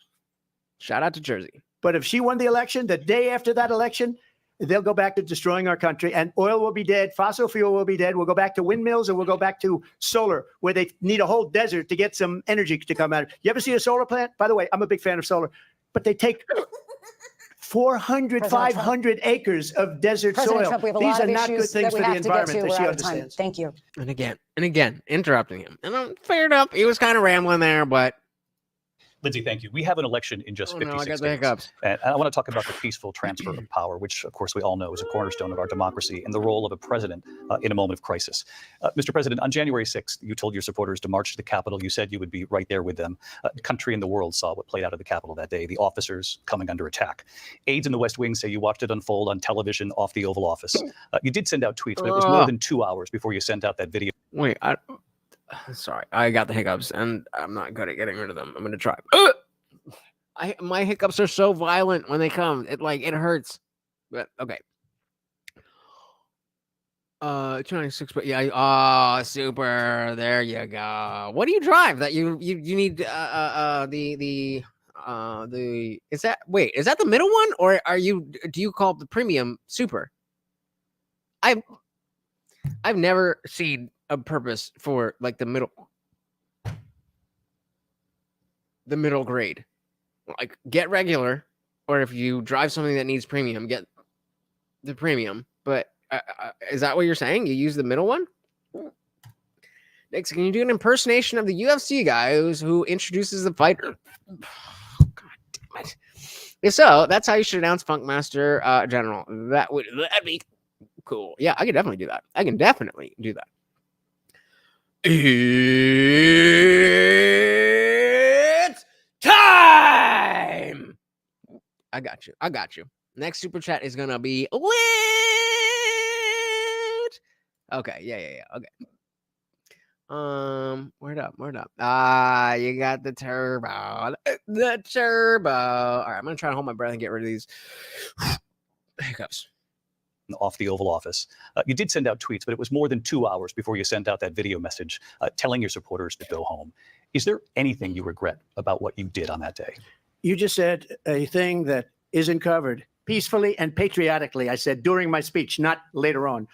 shout out to Jersey. But if she won the election, the day after that election, they'll go back to destroying our country, and oil will be dead. Fossil fuel will be dead. We'll go back to windmills, and we'll go back to solar, where they need a whole desert to get some energy to come out. You ever see a solar plant? By the way, I'm a big fan of solar, but they take 400, 500 acres of desert soil. Trump, we have a These lot are of not good issues things that for we the have to get environment to. that We're she out of time. understands. Thank you. And again, interrupting him. And I'm fair enough. He was kind of rambling there, but Lindsay, thank you. We have an election in just 56 I got the days. hiccups. And I want to talk about the peaceful transfer of power, which, of course, we all know is a cornerstone of our democracy, and the role of a president in a moment of crisis. Mr. President, on January 6th, you told your supporters to march to the Capitol. You said you would be right there with them. The country and the world saw what played out at the Capitol that day, the officers coming under attack. Aides in the West Wing say you watched it unfold on television off the Oval Office. You did send out tweets, but it was more than 2 hours before you sent out that video. Wait, sorry. I got the hiccups, and I'm not good at getting rid of them. I'm going to try. My hiccups are so violent when they come. It hurts. But okay. 296, but yeah. Super. There you go. What do you drive that you need is that the middle one, or do you call the premium super? I've never seen a purpose for like the middle grade. Like, get regular, or if you drive something that needs premium, get the premium. But is that what you're saying? You use the middle one? Next, can you do an impersonation of the UFC guy who introduces the fighter? God damn it. If so, that's how you should announce Funkmaster General. That'd be cool. Yeah, I can definitely do that. It's time! I got you. Next super chat is gonna be lit. Okay, yeah. Okay. Word up. You got the turbo. All right, I'm gonna try to hold my breath and get rid of these hiccups. Off the Oval Office. You did send out tweets, but it was more than 2 hours before you sent out that video message telling your supporters to go home. Is there anything you regret about what you did on that day? You just said a thing that isn't covered. Peacefully and patriotically, I said during my speech, not later on.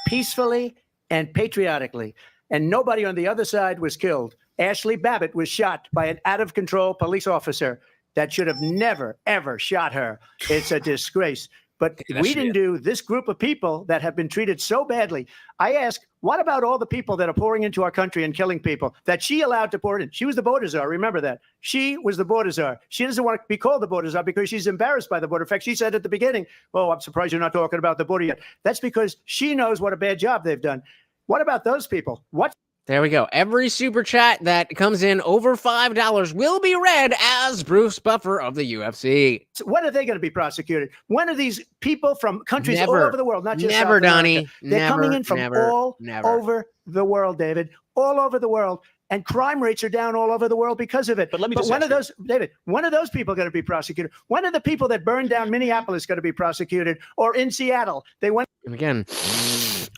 Peacefully and patriotically. And nobody on the other side was killed. Ashley Babbitt was shot by an out-of-control police officer that should have never, ever shot her. It's a disgrace. But we didn't do this group of people that have been treated so badly. I ask, what about all the people that are pouring into our country and killing people that she allowed to pour in? She was the border czar. Remember that. She was the border czar. She doesn't want to be called the border czar because she's embarrassed by the border. In fact, she said at the beginning, oh, I'm surprised you're not talking about the border yet. That's because she knows what a bad job they've done. What about those people? What? There we go. Every super chat that comes in over $5 will be read as Bruce Buffer of the UFC. So when are they going to be prosecuted? When are these people from countries all over the world, not just Never, South America, Donnie. they're coming in from all over the world, David, all over the world. And crime rates are down all over the world because of it. But let me just when ask are those, David, when are those people going to be prosecuted? When are the people that burned down Minneapolis going to be prosecuted? Or in Seattle? They went. And again,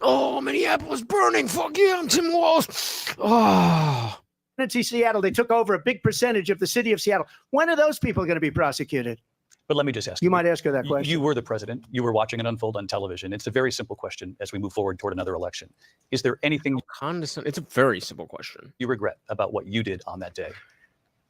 oh, Minneapolis burning. Fuck you, I'm Tim Walz. Oh. In Seattle, they took over a big percentage of the city of Seattle. When are those people going to be prosecuted? But let me just ask you. You might ask her that question. You were the president. You were watching it unfold on television. It's a very simple question as we move forward toward another election. Is there anything condescending? It's a very simple question. You regret about what you did on that day?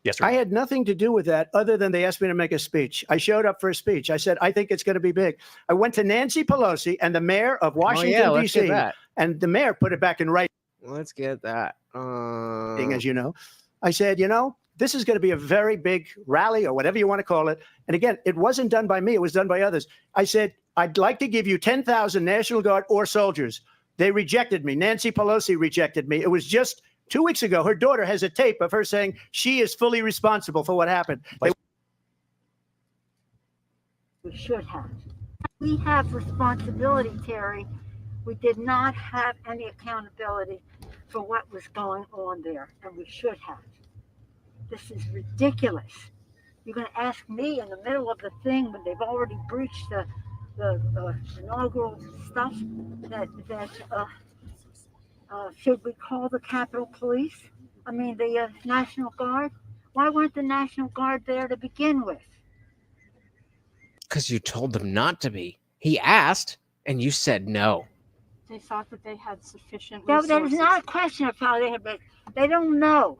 Yes or no? I had nothing to do with that other than they asked me to make a speech. I showed up for a speech. I said, I think it's going to be big. I went to Nancy Pelosi and the mayor of Washington, D.C., and the mayor put it back in writing. Let's get that. As you know, I said, this is going to be a very big rally or whatever you want to call it. And again, it wasn't done by me. It was done by others. I said, I'd like to give you 10,000 National Guard or soldiers. They rejected me. Nancy Pelosi rejected me. It was just 2 weeks ago. Her daughter has a tape of her saying she is fully responsible for what happened. We should have. We have responsibility, Terry. We did not have any accountability for what was going on there, and we should have. This is ridiculous. You're going to ask me in the middle of the thing when they've already breached the inaugural stuff that should we call the Capitol Police? I mean, the National Guard? Why weren't the National Guard there to begin with? Because you told them not to be. He asked, and you said no. They thought that they had sufficient resources. That is not a question of how they had, but they don't know.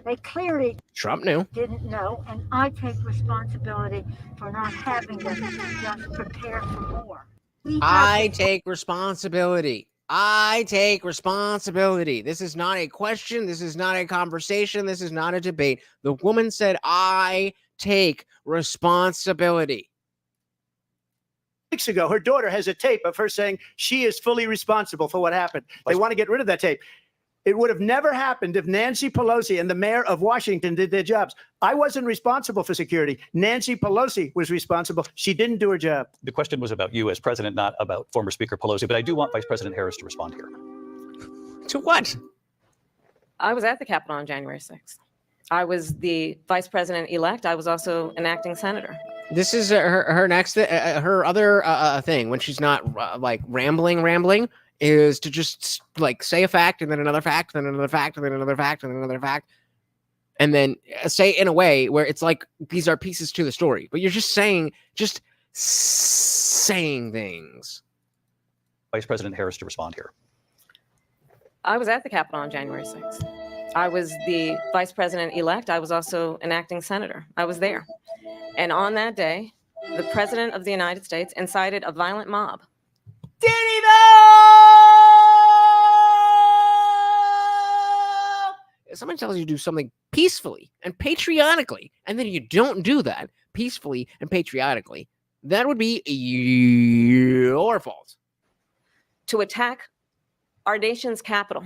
They clearly Trump knew. Didn't know, and I take responsibility for not having them just prepare for more. I take responsibility. I take responsibility. This is not a question. This is not a conversation. This is not a debate. The woman said, I take responsibility. Weeks ago, her daughter has a tape of her saying she is fully responsible for what happened. They want to get rid of that tape. It would have never happened if Nancy Pelosi and the mayor of Washington did their jobs. I wasn't responsible for security. Nancy Pelosi was responsible. She didn't do her job. The question was about you as president, not about former Speaker Pelosi. But I do want Vice President Harris to respond here. To what? I was at the Capitol on January 6th. I was the vice president-elect. I was also an acting senator. This is her next, her other thing when she's not like rambling. Is to just like say a fact and then another fact, then another fact, and then another fact, and then another fact. And then say in a way where it's like these are pieces to the story, but you're just saying things. Vice President Harris to respond here. I was at the Capitol on January 6th. I was the vice president-elect. I was also an acting senator. I was there. And on that day, the president of the United States incited a violent mob. Did he though? If someone tells you to do something peacefully and patriotically, and then you don't do that peacefully and patriotically, that would be your fault. To attack our nation's capital,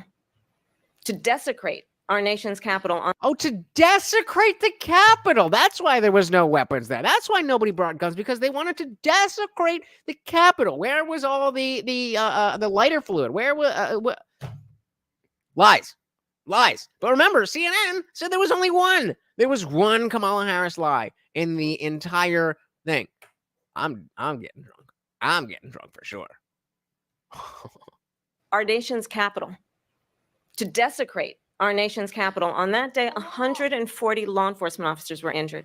to desecrate our nation's capital. To desecrate the Capitol. That's why there was no weapons there. That's why nobody brought guns, because they wanted to desecrate the Capitol. Where was all the lighter fluid? Where was lies? But remember, CNN said there was only one. There was one Kamala Harris lie in the entire thing. I'm getting drunk. I'm getting drunk for sure. Our nation's capital. To desecrate our nation's capital. On that day, 140 law enforcement officers were injured,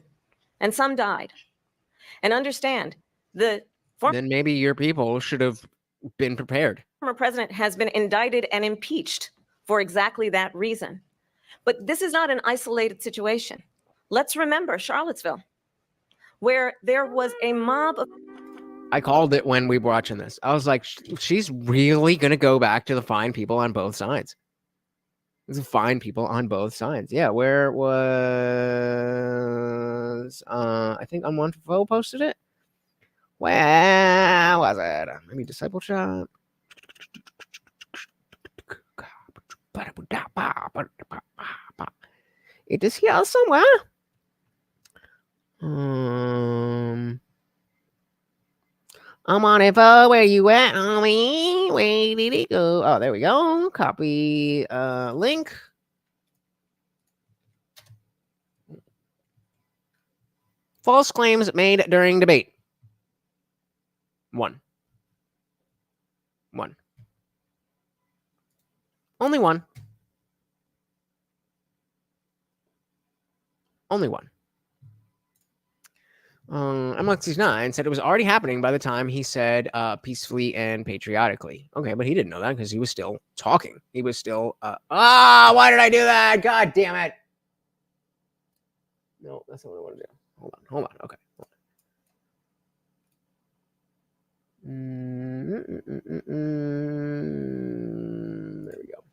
and some died. And understand, then maybe your people should have been prepared. Former president has been indicted and impeached for exactly that reason. But this is not an isolated situation. Let's remember Charlottesville, where there was a mob of... I called it when we were watching this. I was like, she's really going to go back to the fine people on both sides. There's fine people on both sides. Yeah, where was I think on one Foe posted it. Where was it? Maybe discipleship. It is here somewhere. I'm on it, where you at, homie? Where did it go? Oh, there we go. Copy link. False claims made during debate. One. Only one. MLX9 said it was already happening by the time he said peacefully and patriotically. Okay, but he didn't know that because he was still talking. He was still, why did I do that? God damn it. No, that's not what I want to do. Hold on. Okay. There we go.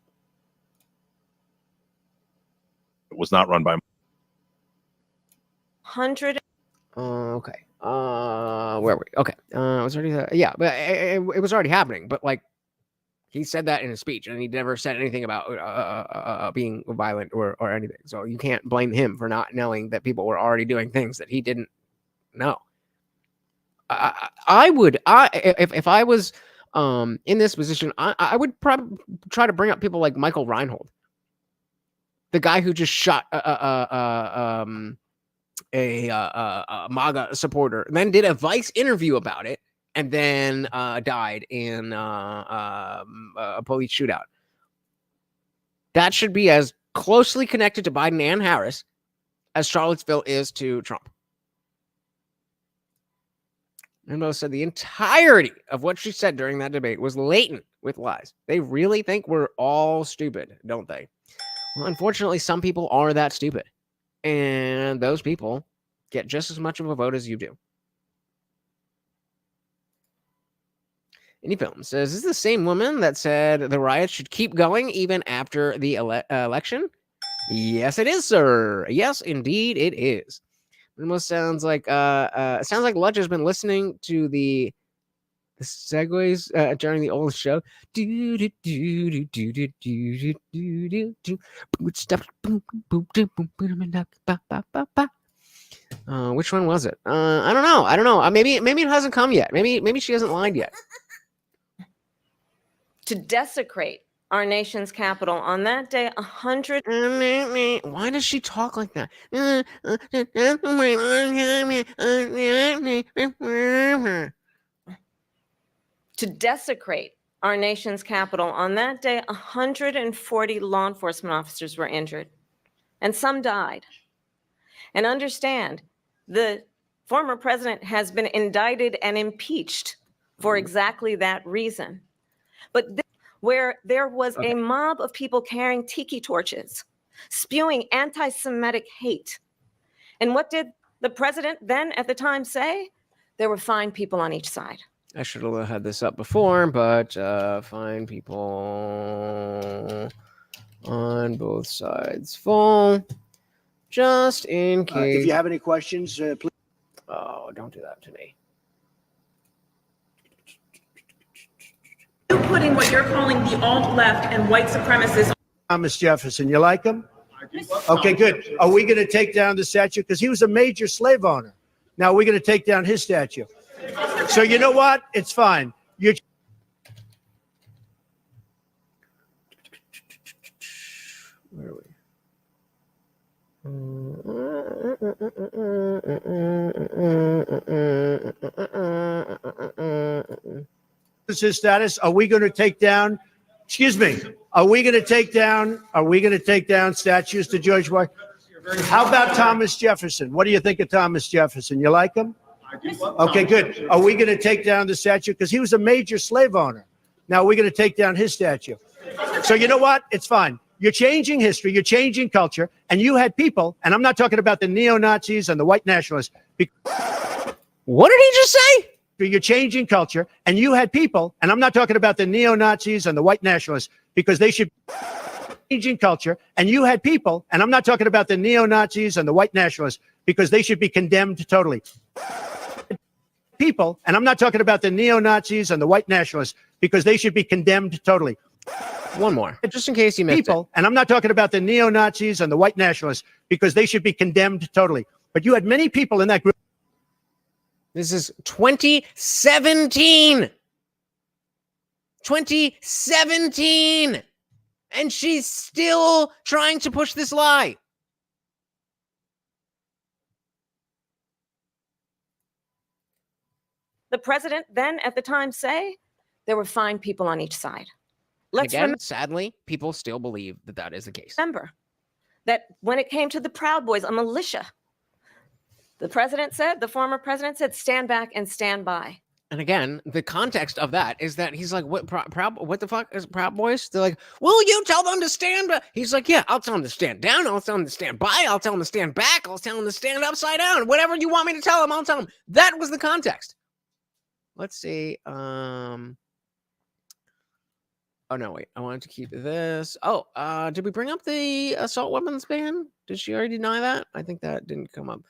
It was not run by 100. Okay. Where were we? Okay. It was already yeah, but it was already happening. But like, he said that in his speech, and he never said anything about being violent or anything. So you can't blame him for not knowing that people were already doing things that he didn't know. If I was in this position, I would probably try to bring up people like Michael Reinhold, the guy who just shot a MAGA supporter, and then did a Vice interview about it, and then died in a police shootout. That should be as closely connected to Biden and Harris as Charlottesville is to Trump. Rainbow said the entirety of what she said during that debate was laden with lies. They really think we're all stupid, don't they? Well, unfortunately, some people are that stupid. And those people get just as much of a vote as you do. Indie Film says, is this the same woman that said the riots should keep going even after the election? Yes, it is, sir. Yes, indeed, it is. It almost sounds like Ludge has been listening to the segues during the old show. Which one was it? I don't know. Maybe it hasn't come yet. Maybe she hasn't lied yet. To desecrate our nation's capital on that day, 100. Why does she talk like that? To desecrate our nation's capital on that day, 140 law enforcement officers were injured, and some died. And understand, the former president has been indicted and impeached for exactly that reason. But where there was a mob of people carrying tiki torches, spewing anti-Semitic hate. And what did the president then at the time say? There were fine people on each side. I should have had this up before, but fine people on both sides full, just in case. If you have any questions, please. Oh, don't do that to me. You're putting what you're calling the alt-left and white supremacists. Thomas Jefferson, you like him? Okay, good. Are we going to take down the statue? Because he was a major slave owner. Now we're going to take down his statue. So you know what? It's fine. You're Where are we? This is status. Are we going to take down? Excuse me. Are we going to take down statues to George Washington? How about Thomas Jefferson? What do you think of Thomas Jefferson? You like him? Okay, good. Are we going to take down the statue? Because he was a major slave owner. Now we're going to take down his statue. So you know what? It's fine. You're changing history. You're changing culture. And you had people, and I'm not talking about the neo-Nazis and the white nationalists. What did he just say? You're changing culture, and you had people, and I'm not talking about the neo-Nazis and the white nationalists, because they should changing culture, and you had people, and I'm not talking about the neo-Nazis and the white nationalists, because they should be condemned totally. People, and I'm not talking about the neo-Nazis and the white nationalists, because they should be condemned totally. One more, just in case you missed people, and I'm not talking about the neo-Nazis and the white nationalists, because they should be condemned totally. But you had many people in that group. This is 2017. 2017. And she's still trying to push this lie. The president then at the time say there were fine people on each side. And again, sadly, people still believe that that is the case. Remember that when it came to the Proud Boys, a militia, the president said, the former president said, stand back and stand by. And again, the context of that is that he's like, what the fuck is Proud Boys? They're like, will you tell them to stand back? He's like, yeah, I'll tell them to stand down. I'll tell them to stand by. I'll tell them to stand back. I'll tell them to stand upside down. Whatever you want me to tell them, I'll tell them. That was the context. Let's see. Oh, no, wait. I wanted to keep this. Oh, did we bring up the assault weapons ban? Did she already deny that? I think that didn't come up.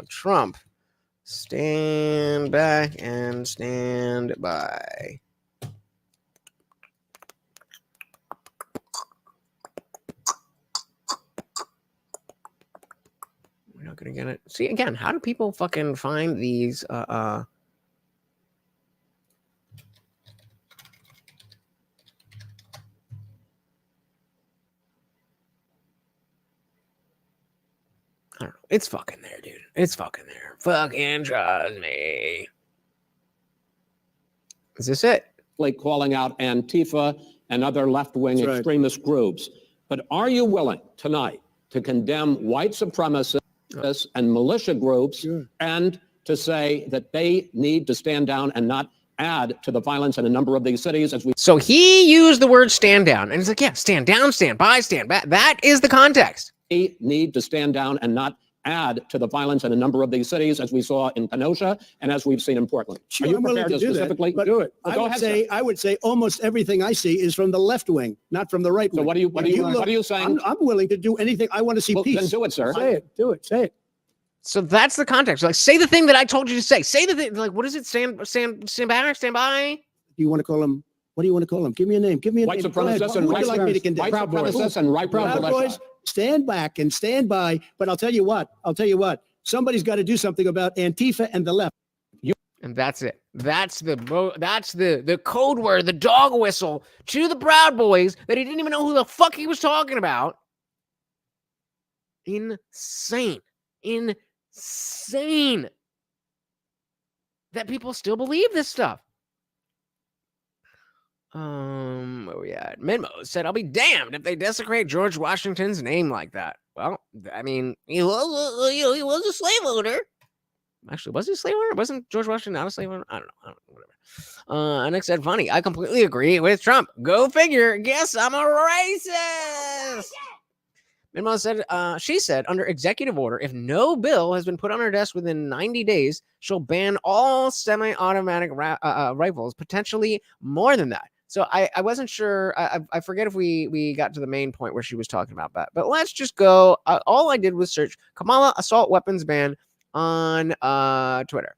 Trump, stand back and stand by. We're not gonna get it. See, again, how do people fucking find these I don't know. It's fucking there, dude. It's fucking there. Fucking trust me. Is this it? Like calling out Antifa and other left-wing extremist groups. But are you willing tonight to condemn white supremacists and militia groups and to say that they need to stand down and not add to the violence in a number of these cities as we... So he used the word stand down. And he's like, yeah, stand down, stand by, stand back. That is the context. Need to stand down and not add to the violence in a number of these cities, as we saw in Kenosha and as we've seen in Portland. Sure, Are you I'm willing prepared to to do specifically that, do it? Well, I go would ahead, say sir. I would say almost everything I see is from the left wing, not from the right wing. So what are you saying? I'm willing to do anything. I want to see peace. Then do it, sir. Say it. Do it. Say it. So that's the context. Like, say the thing that I told you to say. Say the thing. Like, what is it? Stand back, stand by. Do you want to call him? What do you want to call him? Give me a name. Give me a White name. supremacists Who and would you like me to condemn? white supremacists and right Proud militia. Boys, stand back and stand by. But I'll tell you what. Somebody's got to do something about Antifa and the left. And that's it. That's the code word, the dog whistle to the Proud Boys that he didn't even know who the fuck he was talking about. Insane. Insane. That people still believe this stuff. Where we at? Minmo said, I'll be damned if they desecrate George Washington's name like that. Well, I mean, he was a slave owner. Actually, was he a slave owner? Wasn't George Washington not a slave owner? I don't know. Whatever. Nick said, funny. I completely agree with Trump. Go figure. Guess I'm a racist. Minmo said, she said, under executive order, if no bill has been put on her desk within 90 days, she'll ban all semi-automatic rifles, potentially more than that. So I wasn't sure. I forget if we got to the main point where she was talking about that. But let's just go. All I did was search Kamala assault weapons ban on Twitter.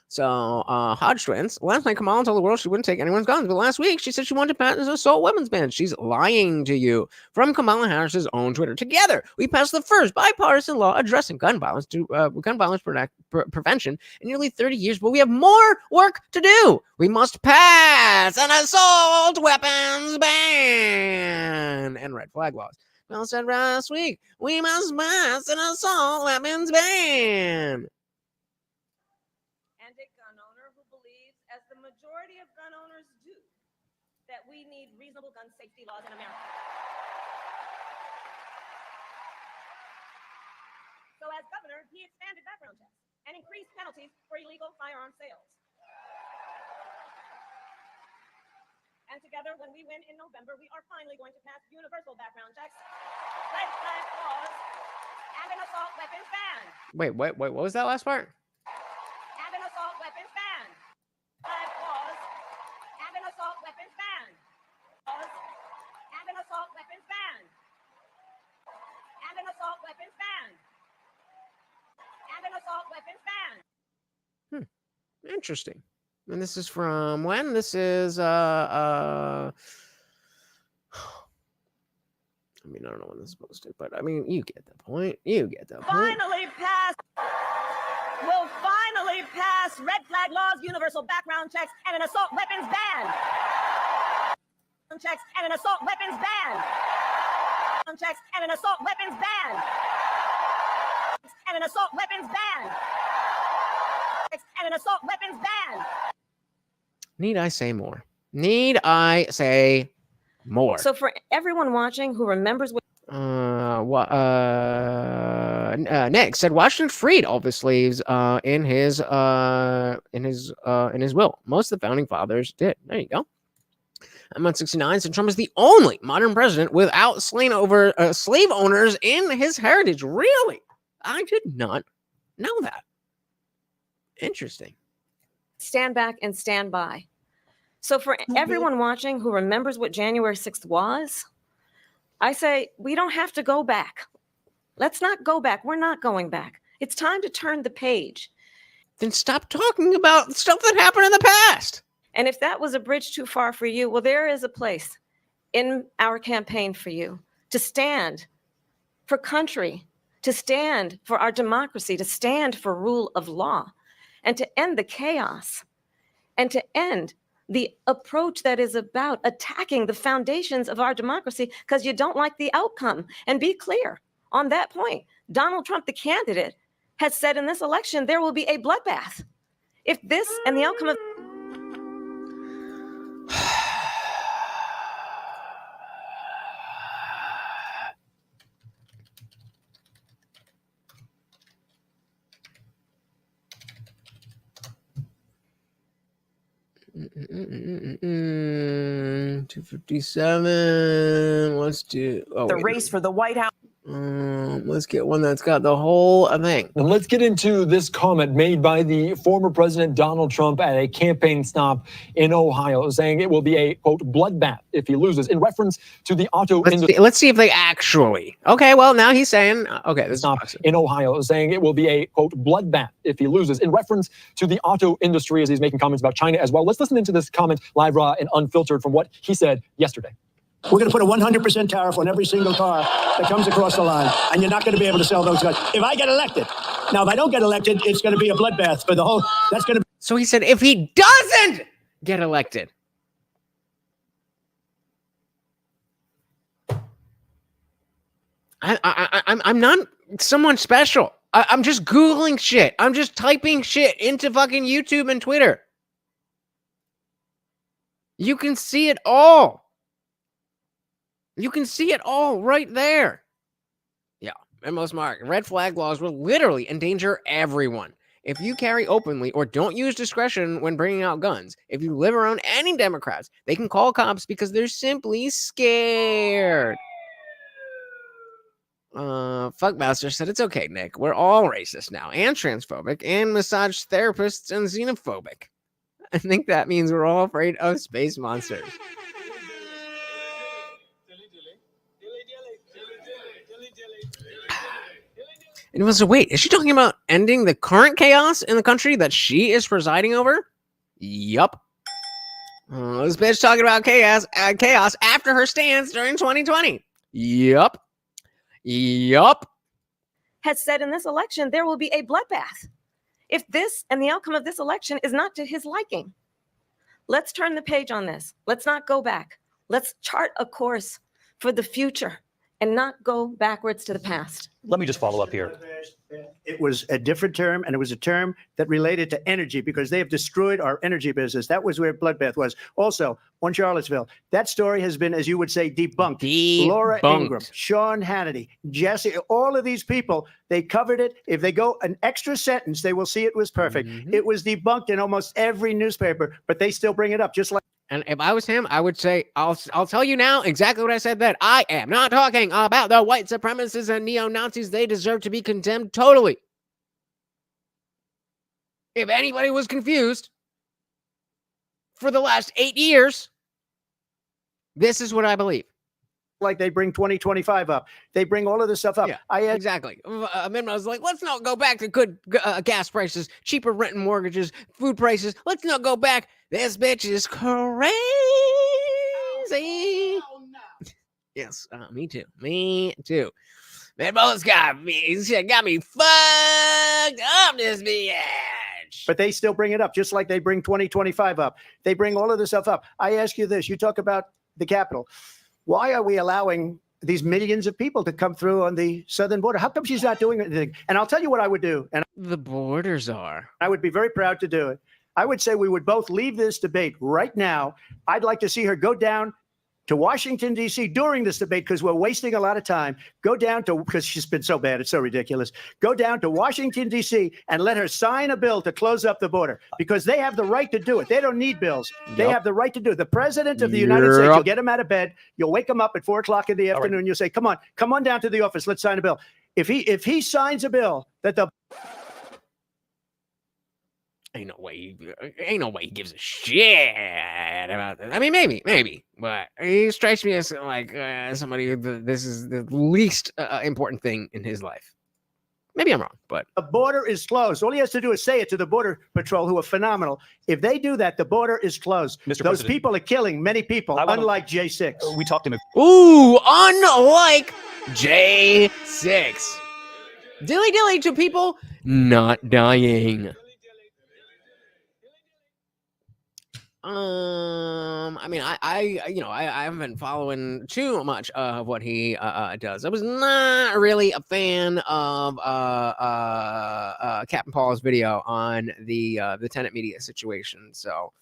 So, Hodge twins. Last night, Kamala told the world she wouldn't take anyone's guns, but last week she said she wanted to pass an assault weapons ban. She's lying to you. From Kamala Harris's own Twitter. Together, we passed the first bipartisan law addressing gun violence prevention in nearly 30 years, but we have more work to do. We must pass an assault weapons ban and red flag laws. Well said last week. We must pass an assault weapons ban. Majority of gun owners do, that we need reasonable gun safety laws in America. So as governor, he expanded background checks and increased penalties for illegal firearm sales. And together, when we win in November, we are finally going to pass universal background checks, red flag laws, and an assault Wait, what was that last part? Have an assault weapons ban. Pause. Have an assault weapons ban. Pause. Have an assault weapons ban. Have an assault weapons ban. Have an assault weapons ban. Interesting. And this is from when? This is I mean, I don't know when this is posted, but I mean, you get the point. You get the point. Finally passed. Will finally pass red flag laws, universal background checks, and an assault weapons ban. Checks and an assault weapons ban. Checks and an assault weapons ban. And an assault weapons ban. And an assault weapons ban. Need I say more? Need I say more? So for everyone watching who remembers what Nick said Washington freed all the slaves in his will. Most of the founding fathers did. There you go. I'm on 69. So Trump is the only modern president without slave owners in his heritage. Really? I did not know that. Interesting. stand back and stand by. So for everyone watching who remembers what January 6th was, I say we don't have to go back. Let's not go back. We're not going back. It's time to turn the page. Then stop talking about stuff that happened in the past. And if that was a bridge too far for you, well, there is a place in our campaign for you to stand for country, to stand for our democracy, to stand for rule of law, and to end the chaos, and to end the approach that is about attacking the foundations of our democracy because you don't like the outcome. And be clear on that point. Donald Trump, the candidate, has said in this election there will be a bloodbath. If this and the outcome of Mm-mm-mm-mm-mm. 257. Let's do the race for the White House. Let's get one that's got the whole thing. Now let's get into this comment made by the former President Donald Trump at a campaign stop in Ohio, saying it will be a, quote, bloodbath if he loses, in reference to the auto industry. Let's see if they actually. Okay, well, now he's saying, okay, this stop in Ohio, saying it will be a, quote, bloodbath if he loses, in reference to the auto industry, as he's making comments about China as well. Let's listen into this comment live, raw, and unfiltered from what he said yesterday. We're going to put a 100% tariff on every single car that comes across the line, and you're not going to be able to sell those cars if I get elected. Now, if I don't get elected, it's going to be a bloodbath for the whole. That's going to. So he said, if he doesn't get elected, I'm not someone special. I'm just Googling shit. I'm just typing shit into fucking YouTube and Twitter. You can see it all. You can see it all right there. Yeah. And most mark red flag laws will literally endanger everyone. If you carry openly or don't use discretion when bringing out guns, if you live around any Democrats, they can call cops because they're simply scared. Fuckmaster said, it's okay, Nick. We're all racist now and transphobic and massage therapists and xenophobic. I think that means we're all afraid of space monsters. And it was wait, is she talking about ending the current chaos in the country that she is presiding over? Yup. This bitch talking about chaos after her stance during 2020. Yup. has said in this election there will be a bloodbath. If this and the outcome of this election is not to his liking, let's turn the page on this. Let's not go back. Let's chart a course for the future and not go backwards to the past. Let me just follow up here. It was a different term, and it was a term that related to energy because they have destroyed our energy business. That was where bloodbath was. Also, on Charlottesville, that story has been, as you would say, debunked. Laura Ingraham, Sean Hannity, Jesse, all of these people, they covered it. If they go an extra sentence, they will see it was perfect. It was debunked in almost every newspaper, but they still bring it up, just like. And if I was him, I would say, I'll tell you now exactly what I said then. I am not talking about the white supremacists and neo-Nazis. They deserve to be condemned totally. If anybody was confused, for the last 8 years, this is what I believe. Like they bring 2025 up. They bring all of this stuff up. Yeah, exactly. Amendment was like, let's not go back to good gas prices, cheaper rent and mortgages, food prices. Let's not go back. This bitch is crazy. Yes, me too. Me too. Man, both got me fucked up, this bitch. But they still bring it up, just like they bring 2025 up. They bring all of this stuff up. I ask you this. You talk about the Capitol. Why are we allowing these millions of people to come through on the southern border? How come she's not doing anything? And I'll tell you what I would do. And the borders are. I would be very proud to do it. I would say we would both leave this debate right now. I'd like to see her go down to Washington, D.C. during this debate because we're wasting a lot of time. Go down to, because she's been so bad, it's so ridiculous. Go down to Washington, D.C. and let her sign a bill to close up the border because they have the right to do it. They don't need bills. They have the right to do it. The president of the United States, you'll get him out of bed. You'll wake him up at 4 o'clock in the afternoon. You'll say, come on down to the office. Let's sign a bill. If he signs a bill that the Ain't no way he gives a shit about this. I mean, maybe, but he strikes me as like somebody who this is the least important thing in his life. Maybe I'm wrong, but the border is closed. All he has to do is say it to the Border Patrol, who are phenomenal. If they do that, the border is closed. Those people are killing many people, unlike J6. We talked to him. Ooh, unlike J6. Dilly to people not dying. I mean, I haven't been following too much of what he does. I was not really a fan of Captain Paul's video on the tenant media situation. So,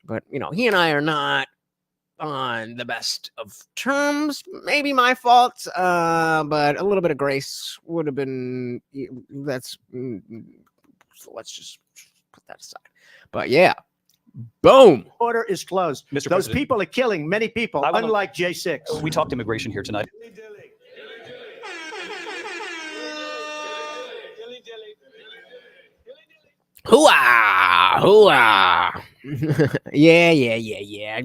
but he and I are not on the best of terms. Maybe my fault, but a little bit of grace would have been. So let's just put that aside. But yeah. Boom. Border is closed. Mr. Those President, people are killing many people, unlike J6. We talked immigration here tonight. Hooah! yeah.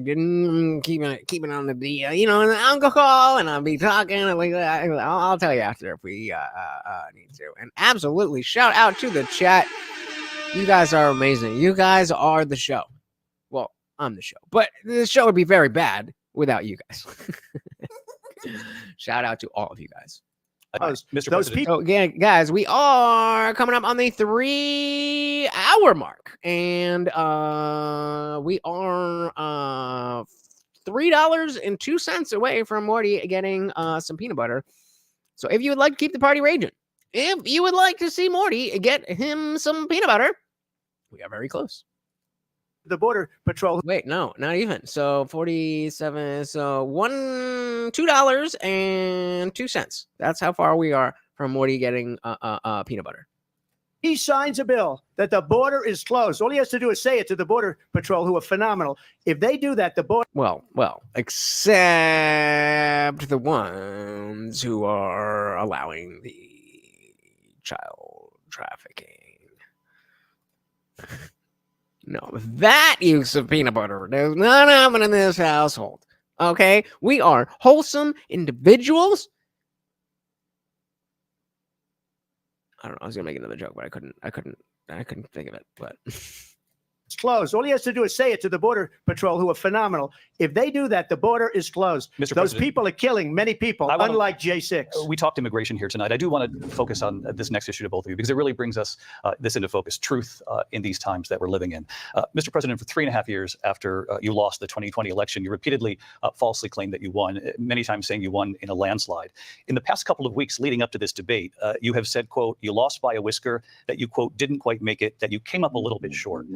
Keeping on the the alcohol, and I'll be talking like that. I'll tell you after if we need to. And absolutely, shout out to the chat. You guys are amazing. You guys are the show. Well, I'm the show, but the show would be very bad without you guys. Shout out to all of you guys. Mr. Those people. So again, guys, we are coming up on the 3-hour mark, and we are $3.02 away from Morty getting some peanut butter. So if you would like to keep the party raging, if you would like to see Morty get him some peanut butter, we are very close. The Border Patrol. Wait, no, not even. So 47. So $2.02. That's how far we are from Morty getting peanut butter. He signs a bill that the border is closed. All he has to do is say it to the Border Patrol, who are phenomenal. If they do that, the border. Well, except the ones who are allowing the child trafficking. No, that use of peanut butter does not happen in this household. Okay, we are wholesome individuals. I don't know. I was gonna make another joke, but I couldn't think of it. But it's closed. All he has to do is say it to the Border Patrol, who are phenomenal. If they do that, the border is closed. Mr. Those President, people are killing many people, unlike J6. We talked immigration here tonight. I do want to focus on this next issue to both of you because it really brings us this into focus, truth in these times that we're living in. Mr. President, for 3.5 years after you lost the 2020 election, you repeatedly falsely claimed that you won, many times saying you won in a landslide. In the past couple of weeks leading up to this debate, you have said, quote, you lost by a whisker, that you, quote, didn't quite make it, that you came up a little bit short.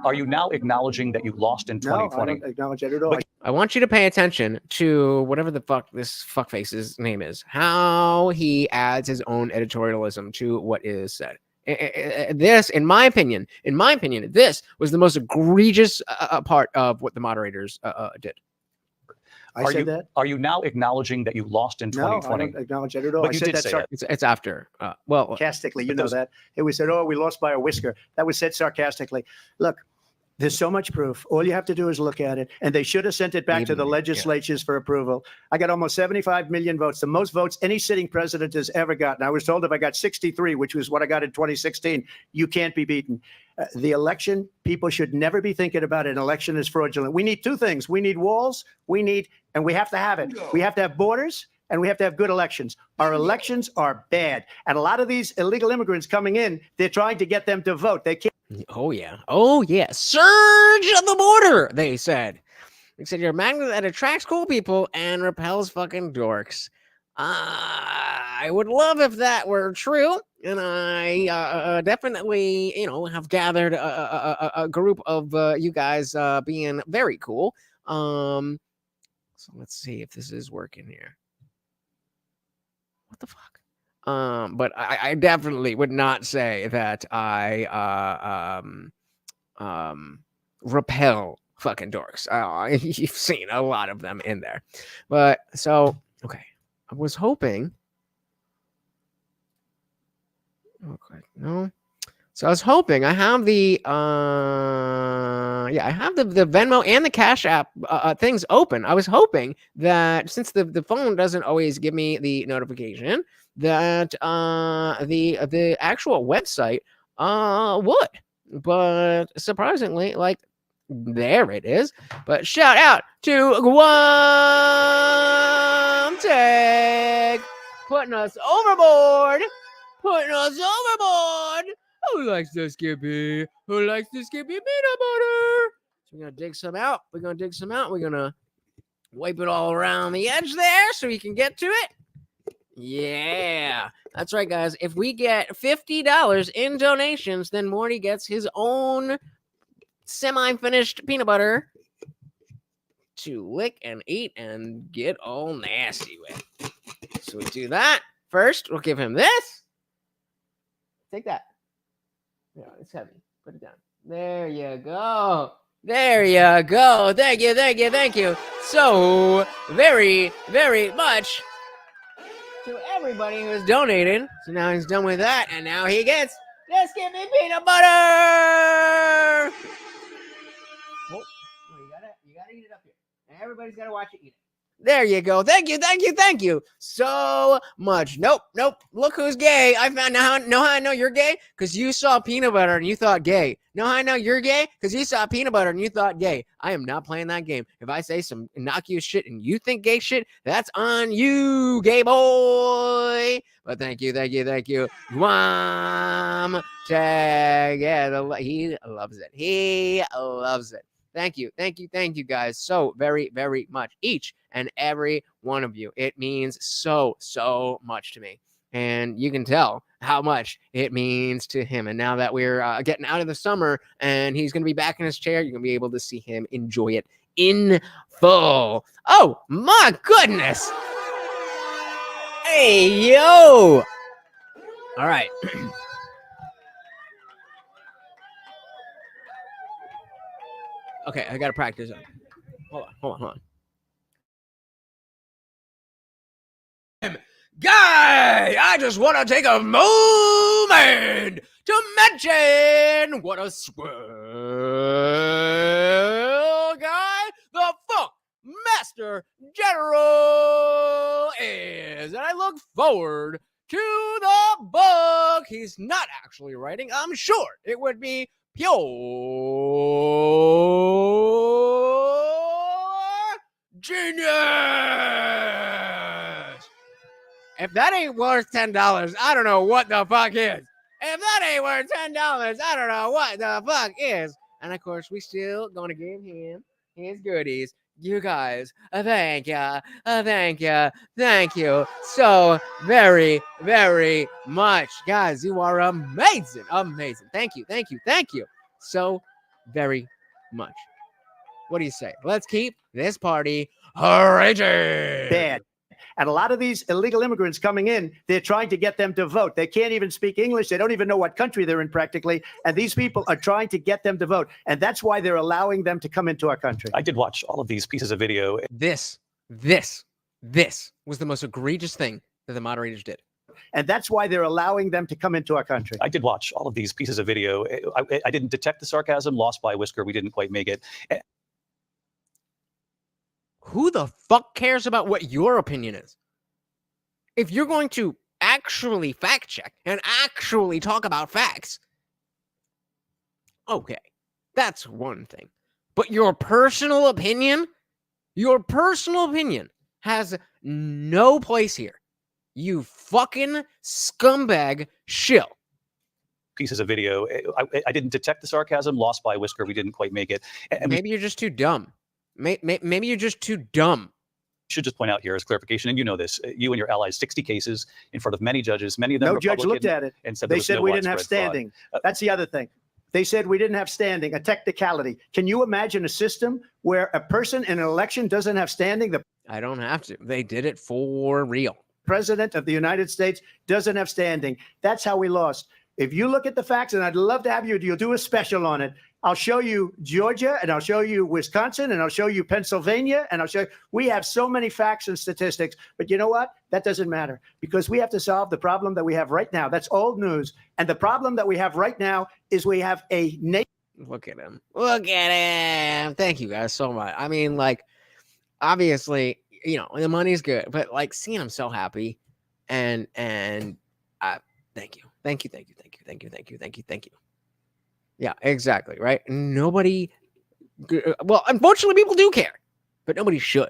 Are you now acknowledging that you lost in 2020? No, I don't acknowledge that at all. I want you to pay attention to whatever the fuck this fuckface's name is, how he adds his own editorialism to what is said. this, in my opinion, this was the most egregious part of what the moderators did. I said that. Are you now acknowledging that you lost in No, I 2020? don't acknowledge that at all. But I you said did that say it. It's after. Well, sarcastically, you but know those- that. It was said, oh, we lost by a whisker. That was said sarcastically. Look, there's so much proof. All you have to do is look at it. And they should have sent it back to the legislatures for approval. I got almost 75 million votes, the most votes any sitting president has ever gotten. I was told if I got 63, which was what I got in 2016, you can't be beaten. The election, people should never be thinking about an election as fraudulent. We need two things. We need walls. And we have to have it. We have to have borders. And we have to have good elections. Our elections are bad. And a lot of these illegal immigrants coming in, they're trying to get them to vote. They can't. Oh, yeah. Oh, yeah. Surge of the border, they said. They said you're a magnet that attracts cool people and repels fucking dorks. I would love if that were true. And I definitely, have gathered a group of you guys being very cool. So let's see if this is working here. What the fuck? But I definitely would not say that I repel fucking dorks. You've seen a lot of them in there. But so okay. I was hoping. Okay, no. So I was hoping I have the I have the Venmo and the Cash App things open. I was hoping that since the phone doesn't always give me the notification, that the actual website would. But surprisingly, like there it is. But shout out to Guam Tech putting us overboard. Who likes the Skippy? Who likes the Skippy peanut butter? So we're gonna dig some out. We're gonna wipe it all around the edge there so we can get to it. Yeah, that's right, guys. If we get $50 in donations, then Morty gets his own semi-finished peanut butter to lick and eat and get all nasty with. So we do that. First, we'll give him this. Take that. Yeah, it's heavy. Put it down. There you go. Thank you so very, very much to everybody who's donated. So now he's done with that, and now he gets the Skippy peanut butter. Oh, you gotta eat it up here. And everybody's gotta watch it eat it. There you go. Thank you so much. Nope. Look who's gay. I found know how I know you're gay? Because you saw peanut butter and you thought gay. Know how I know you're gay? Because you saw peanut butter and you thought gay. I am not playing that game. If I say some innocuous shit and you think gay shit, that's on you, gay boy. But thank you. Guam Tag. Yeah, he loves it. Thank you, guys, so very, very much. Each and every one of you. It means so much to me. And you can tell how much it means to him. And now that we're getting out of the summer and he's going to be back in his chair, you're going to be able to see him enjoy it in full. Oh, my goodness. Hey, yo. All right. Okay, I gotta practice it. Hold on. Guy, I just want to take a moment to mention what a swell guy the Funk Master General is. And I look forward to the book he's not actually writing. I'm sure it would be pure genius. If that ain't worth $10, I don't know what the fuck is. If that ain't worth $10, I don't know what the fuck is. And of course, we still gonna give him his goodies. You guys, thank you so very, very much. Guys, you are amazing. Thank you so very much. What do you say? Let's keep this party raging. Bad. And a lot of these illegal immigrants coming in, they're trying to get them to vote. They can't even speak English. They don't even know what country they're in practically. And these people are trying to get them to vote. And that's why they're allowing them to come into our country. I did watch all of these pieces of video. This was the most egregious thing that the moderators did. And that's why they're allowing them to come into our country. I did watch all of these pieces of video. I didn't detect the sarcasm, lost by a whisker. We didn't quite make it. Who the fuck cares about what your opinion is? If you're going to actually fact check and actually talk about facts, okay, that's one thing. But your personal opinion has no place here. You fucking scumbag shill. Pieces of video. I didn't detect the sarcasm, lost by a whisker. We didn't quite make it. And maybe you're just too dumb. Maybe you're just too dumb. Should just point out here as clarification, and you know this, you and your allies, 60 cases in front of many judges, many of them no judge looked at it and said they said we didn't have standing. That's the other thing. They said we didn't have standing, a technicality. Can you imagine a system where a person in an election doesn't have standing? I don't have to. They did it for real. President of the United States doesn't have standing. That's how we lost. If you look at the facts, and I'd love to have you'll do a special on it. I'll show you Georgia, and I'll show you Wisconsin, and I'll show you Pennsylvania, and I'll show you. We have so many facts and statistics, but you know what? That doesn't matter because we have to solve the problem that we have right now. That's old news. And the problem that we have right now is we have a nation. Look at him. Look at him. Thank you guys so much. I mean, like, obviously, you know, the money's good, but like seeing him so happy and thank you. Yeah, exactly. Right. Nobody. Well, unfortunately, people do care, but nobody should.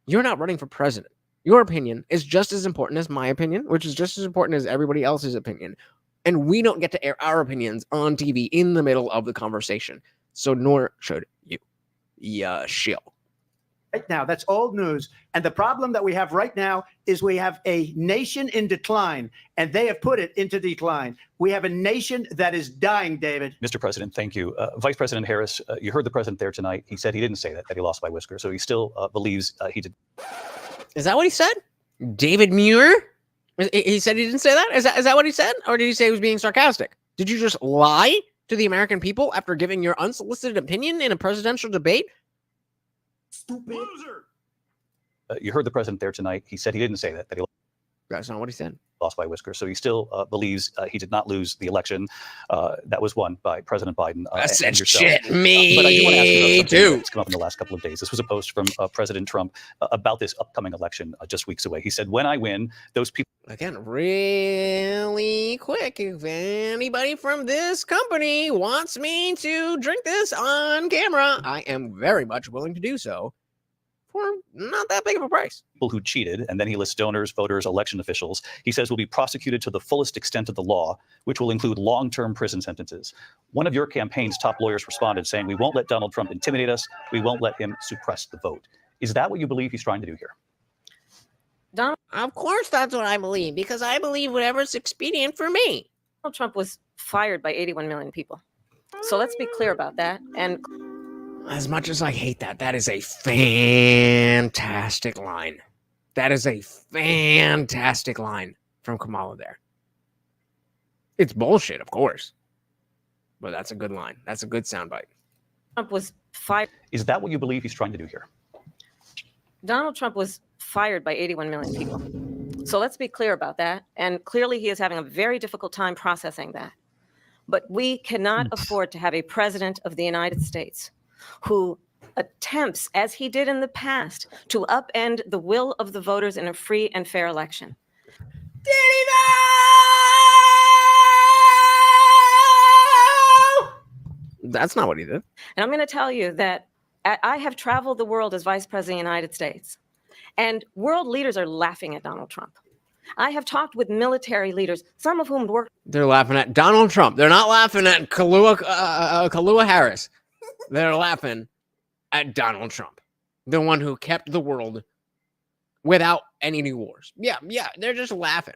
You're not running for president. Your opinion is just as important as my opinion, which is just as important as everybody else's opinion. And we don't get to air our opinions on TV in the middle of the conversation. So nor should you. Yeah, shill. Right now, that's old news. And the problem that we have right now is we have a nation in decline, and they have put it into decline. We have a nation that is dying, David. Mr. President, thank you. Vice President Harris, you heard the president there tonight. He said he didn't say that he lost by whisker. So he still believes he did. Is that what he said? David Muir? He said he didn't say that? Is that what he said? Or did he say he was being sarcastic? Did you just lie to the American people after giving your unsolicited opinion in a presidential debate? Stupid loser. You heard the president there tonight. He said he didn't say that he That's not what he said. Lost by whisker. So he still believes he did not lose the election that was won by President Biden. That's and yourself. shit. Me but I do want to ask you about something too. that's come up in the last couple of days. This was a post from President Trump about this upcoming election just weeks away. He said, when I win, those people. Again, really quick, if anybody from this company wants me to drink this on camera, I am very much willing to do so for not that big of a price. People who cheated, and then he lists donors, voters, election officials, he says will be prosecuted to the fullest extent of the law, which will include long-term prison sentences. One of your campaign's top lawyers responded saying, we won't let Donald Trump intimidate us. We won't let him suppress the vote. Is that what you believe he's trying to do here? Of course that's what I believe, because I believe whatever's expedient for me. Donald Trump was fired by 81 million people. So let's be clear about that. And as much as I hate that, that is a fantastic line. That is a fantastic line from Kamala there. It's bullshit, of course. But that's a good line. That's a good soundbite. Trump was fired. Is that what you believe he's trying to do here? Donald Trump was fired by 81 million people. So let's be clear about that. And clearly he is having a very difficult time processing that. But we cannot afford to have a president of the United States who attempts, as he did in the past, to upend the will of the voters in a free and fair election. That's not what he did. And I'm going to tell you that I have traveled the world as vice president of the United States, and world leaders are laughing at Donald Trump. I have talked with military leaders, some of whom work. They're laughing at Donald Trump. They're not laughing at Kamala Harris. They're laughing at Donald Trump, the one who kept the world without any new wars. Yeah, they're just laughing.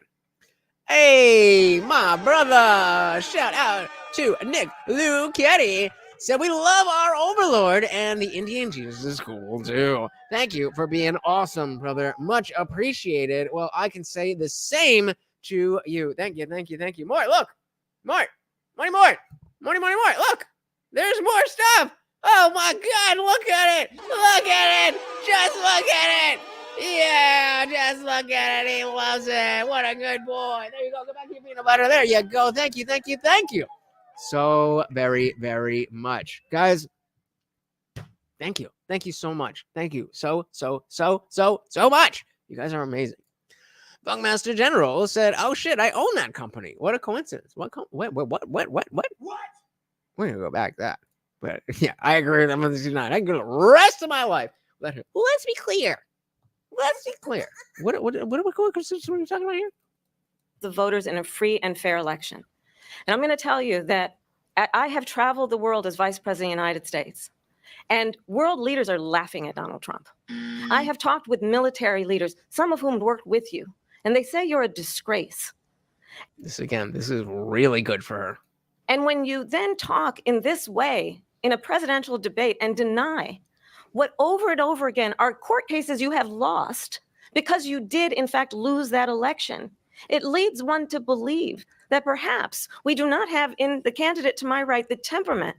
Hey, my brother, shout out to Nick Lucchetti said we love our overlord, and the Indian Jesus is cool too. Thank you for being awesome, brother. Much appreciated. Well, I can say the same to you. Thank you, thank you, thank you. Mort, look. Mort. Morty Mort. Morty Mort. Look. There's more stuff. Oh my God, look at it. Look at it. Just look at it. Yeah, just look at it. He loves it. What a good boy. There you go. Go back to your peanut butter. There you go. Thank you, thank you, thank you. So very, very much. Guys, thank you. Thank you so much. Thank you so much. You guys are amazing. Bunkmaster General said, "Oh shit, I own that company. What a coincidence. What? We're gonna go back to that. But yeah, I agree with them on this tonight. I can go the rest of my life. Let's be clear. Let's be clear. What are we talking about here? The voters in a free and fair election. And I'm going to tell you that I have traveled the world as Vice President of the United States, and world leaders are laughing at Donald Trump. I have talked with military leaders, some of whom worked with you, and they say you're a disgrace. This is really good for her. And when you then talk in this way in a presidential debate and deny what over and over again are court cases you have lost because you did in fact lose that election, it leads one to believe that perhaps we do not have in the candidate to my right the temperament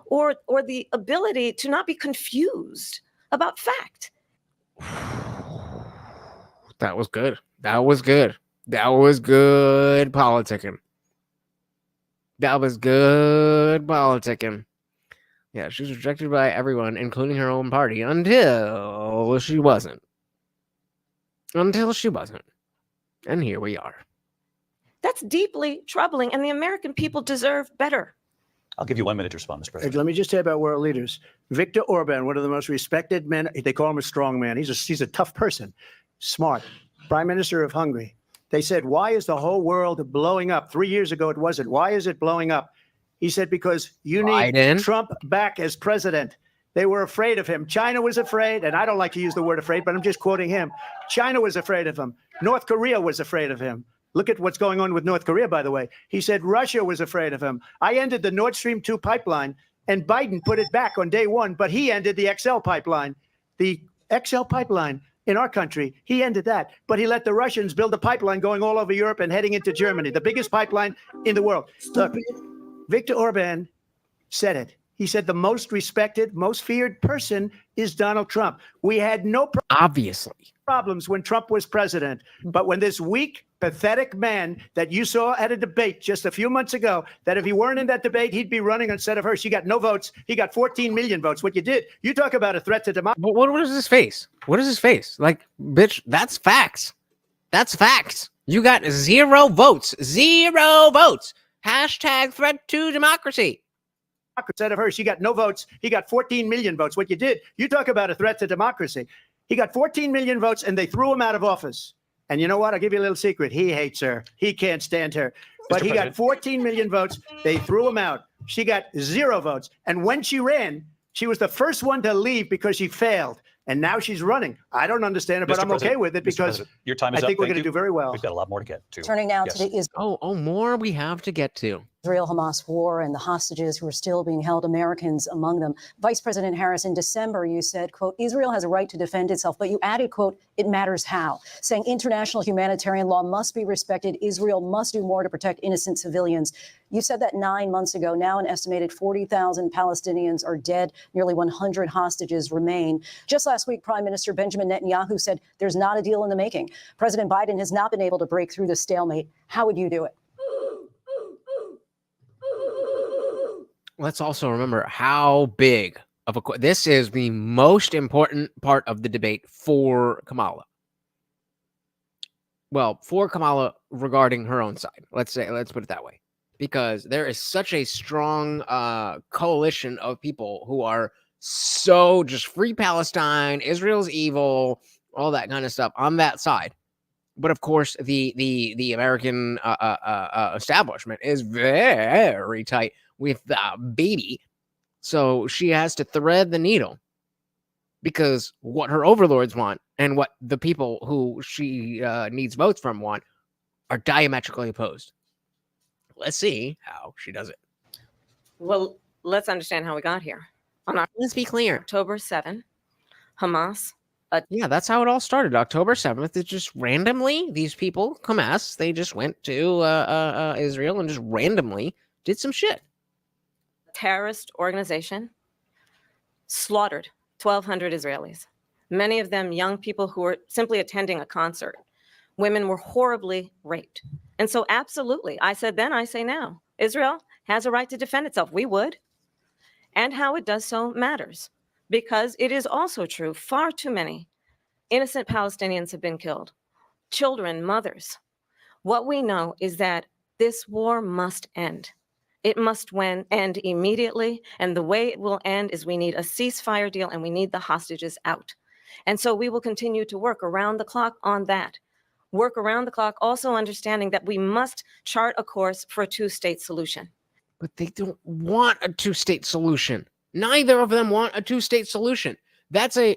or the ability to not be confused about fact. That was good. That was good. That was good politicking. That was good politicking. Yeah, she's rejected by everyone, including her own party, until she wasn't. Until she wasn't. And here we are. That's deeply troubling, and the American people deserve better. I'll give you 1 minute to respond, Mr. President. Let me just say about world leaders. Viktor Orban, one of the most respected men, they call him a strong man. He's a tough person, smart. Prime Minister of Hungary. They said, why is the whole world blowing up? 3 years ago, it wasn't. Why is it blowing up? He said, because you need Trump back as president. They were afraid of him. China was afraid, and I don't like to use the word afraid, but I'm just quoting him. China was afraid of him. North Korea was afraid of him. Look at what's going on with North Korea, by the way. He said Russia was afraid of him. I ended the Nord Stream 2 pipeline, and Biden put it back on day one, but he ended the XL pipeline. The XL pipeline in our country, he ended that, but he let the Russians build a pipeline going all over Europe and heading into Germany, the biggest pipeline in the world. Look, Viktor Orban said it. He said the most respected, most feared person is Donald Trump. We had no problems when Trump was president. But when this weak, pathetic man that you saw at a debate just a few months ago, that if he weren't in that debate, he'd be running instead of her. She got no votes. He got 14 million votes. What you did, you talk about a threat to democracy. But what is his face? What is his face? Like, bitch, that's facts. That's facts. You got 0 votes. 0 votes. Hashtag threat to democracy. Instead of her, she got no votes. He got 14 million votes. What you did, you talk about a threat to democracy. He got 14 million votes, and they threw him out of office. And you know what? I'll give you a little secret. He hates her. He can't stand her. But he got 14 million votes. They threw him out. She got 0 votes. And when she ran, she was the first one to leave because she failed. And now she's running. I don't understand it, but I'm okay with it because your time I is think up. we're going to do very well. We've got a lot more to get to. Turning now to the more we have to get to. Israel-Hamas war and the hostages who are still being held, Americans among them. Vice President Harris, in December, you said, quote, Israel has a right to defend itself, but you added, quote, it matters how, saying international humanitarian law must be respected. Israel must do more to protect innocent civilians. You said that 9 months ago. Now an estimated 40,000 Palestinians are dead. Nearly 100 hostages remain. Just last week, Prime Minister Benjamin Netanyahu said there's not a deal in the making. President Biden has not been able to break through the stalemate. How would you do it? Let's also remember how big of this is the most important part of the debate for Kamala. Well, for Kamala regarding her own side. Let's put it that way. Because there is such a strong coalition of people who are so just free Palestine, Israel's evil, all that kind of stuff on that side. But of course, the American establishment is very tight with baby. So she has to thread the needle because what her overlords want and what the people who she needs votes from want are diametrically opposed. Let's see how she does it. Well, let's understand how we got here. Let's be clear. October 7, Hamas. Yeah, that's how it all started. October 7th, it just randomly, these people, Hamas, they just went to Israel and just randomly did some shit. Terrorist organization slaughtered 1,200 Israelis, many of them young people who were simply attending a concert. Women were horribly raped. And so absolutely, I said then, I say now, Israel has a right to defend itself. We would. And how it does so matters, because it is also true, far too many innocent Palestinians have been killed, children, mothers. What we know is that this war must end. It must end immediately, and the way it will end is we need a ceasefire deal and we need the hostages out. And so we will continue to work around the clock on that. Work around the clock, also understanding that we must chart a course for a two-state solution. But they don't want a two-state solution. Neither of them want a two-state solution. That's a...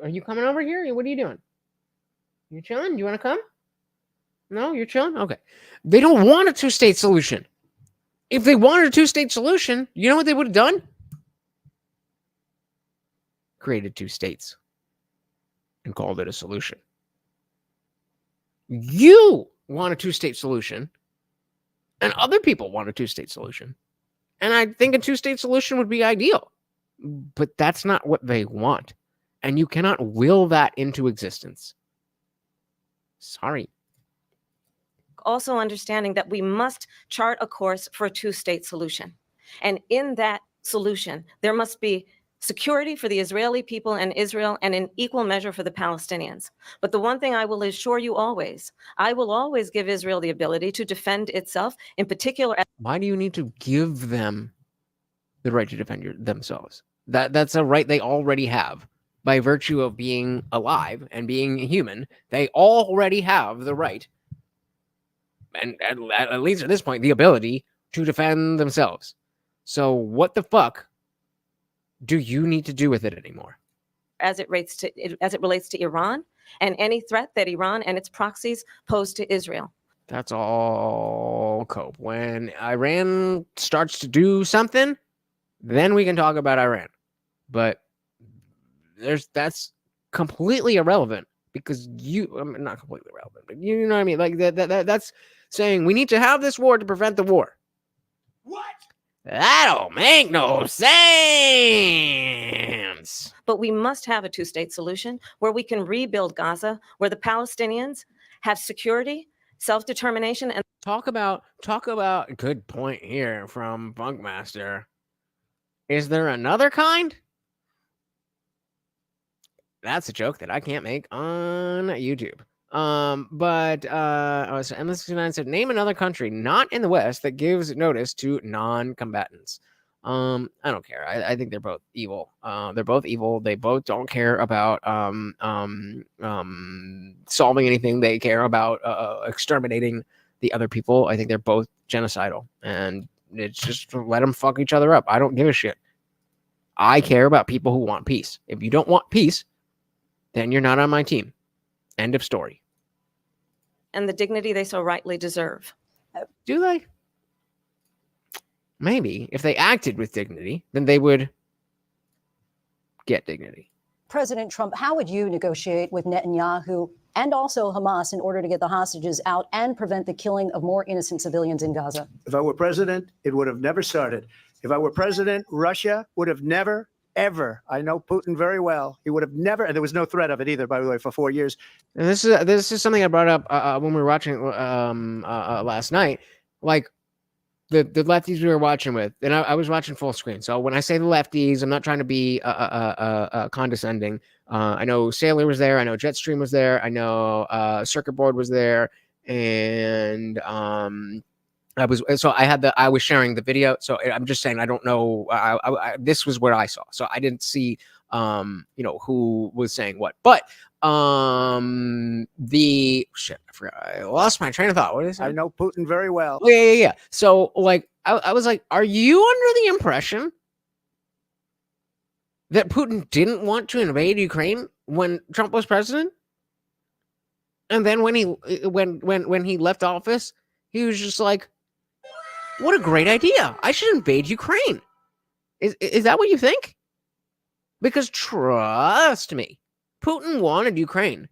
Are you coming over here? What are you doing? You chilling? Do you want to come? No? You're chilling? Okay. They don't want a two-state solution. If they wanted a two-state solution, you know what they would have done? Created two states and called it a solution. You want a two-state solution, and other people want a two-state solution. And I think a two-state solution would be ideal. But that's not what they want. And you cannot will that into existence. Sorry. Also understanding that we must chart a course for a two-state solution. And in that solution, there must be security for the Israeli people and Israel, and in equal measure for the Palestinians. But the one thing I will assure you always, I will always give Israel the ability to defend itself, in particular. Why do you need to give them the right to defend themselves? That's a right they already have. By virtue of being alive and being human, they already have the right, and at least at this point, the ability to defend themselves. So what the fuck do you need to do with it anymore? As it relates to Iran and any threat that Iran and its proxies pose to Israel. That's all cope. When Iran starts to do something, then we can talk about Iran. But that's completely irrelevant, because not completely irrelevant, but you know what I mean? Like that's saying we need to have this war to prevent the war. What? That don't make no sense. But we must have a two-state solution where we can rebuild Gaza, where the Palestinians have security, self-determination, and talk about good point here from Bunkmaster. Is there another kind? That's a joke that I can't make on YouTube. So MS9 said, name another country not in the West that gives notice to non-combatants. I don't care. I think they're both evil. They're both evil. They both don't care about solving anything. They care about exterminating the other people. I think they're both genocidal, and it's just let them fuck each other up. I don't give a shit. I care about people who want peace. If you don't want peace, then you're not on my team. End of story. and the dignity they so rightly deserve. Do they? Maybe. If they acted with dignity, then they would get dignity. President Trump, how would you negotiate with Netanyahu and also Hamas in order to get the hostages out and prevent the killing of more innocent civilians in Gaza? If I were president, it would have never started. If I were president, Russia would have never, ever, I know Putin very well, he would have never, and there was no threat of it either, by the way, for 4 years. And this is something I brought up when we were watching last night. Like, the lefties we were watching with, and I was watching full screen. So when I say the lefties, I'm not trying to be condescending. I know Sailor was there. I know Jetstream was there. I know Circuit Board was there, and I was sharing the video. So I'm just saying I don't know. This was what I saw. So I didn't see who was saying what, but the shit, I forgot. I lost my train of thought. What is it? I know Putin very well. Oh, yeah. So like, I was like, are you under the impression that Putin didn't want to invade Ukraine when Trump was president? And then when he left office, he was just like, what a great idea. I should invade Ukraine. Is that what you think? Because trust me, Putin wanted Ukraine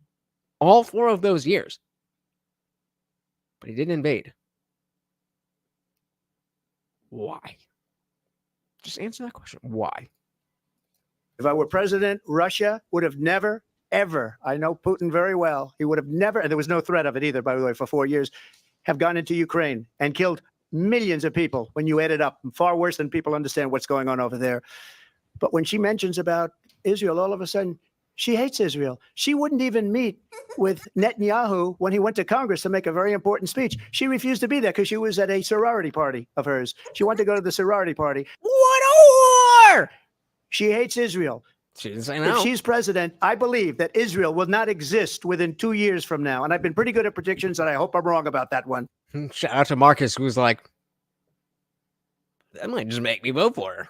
all 4 of those years, but he didn't invade. Why? Just answer that question. Why? If I were president, Russia would have never, ever, I know Putin very well, he would have never, and there was no threat of it either, by the way, for 4 years, have gone into Ukraine and killed millions of people when you add it up, far worse than people understand what's going on over there. But when she mentions about Israel, all of a sudden, she hates Israel. She wouldn't even meet with Netanyahu when he went to Congress to make a very important speech. She refused to be there because she was at a sorority party of hers. She wanted to go to the sorority party. What a war! She hates Israel. She didn't say no. If she's president, I believe that Israel will not exist within 2 years from now. And I've been pretty good at predictions, and I hope I'm wrong about that one. Shout out to Marcus, who's like, that might just make me vote for her.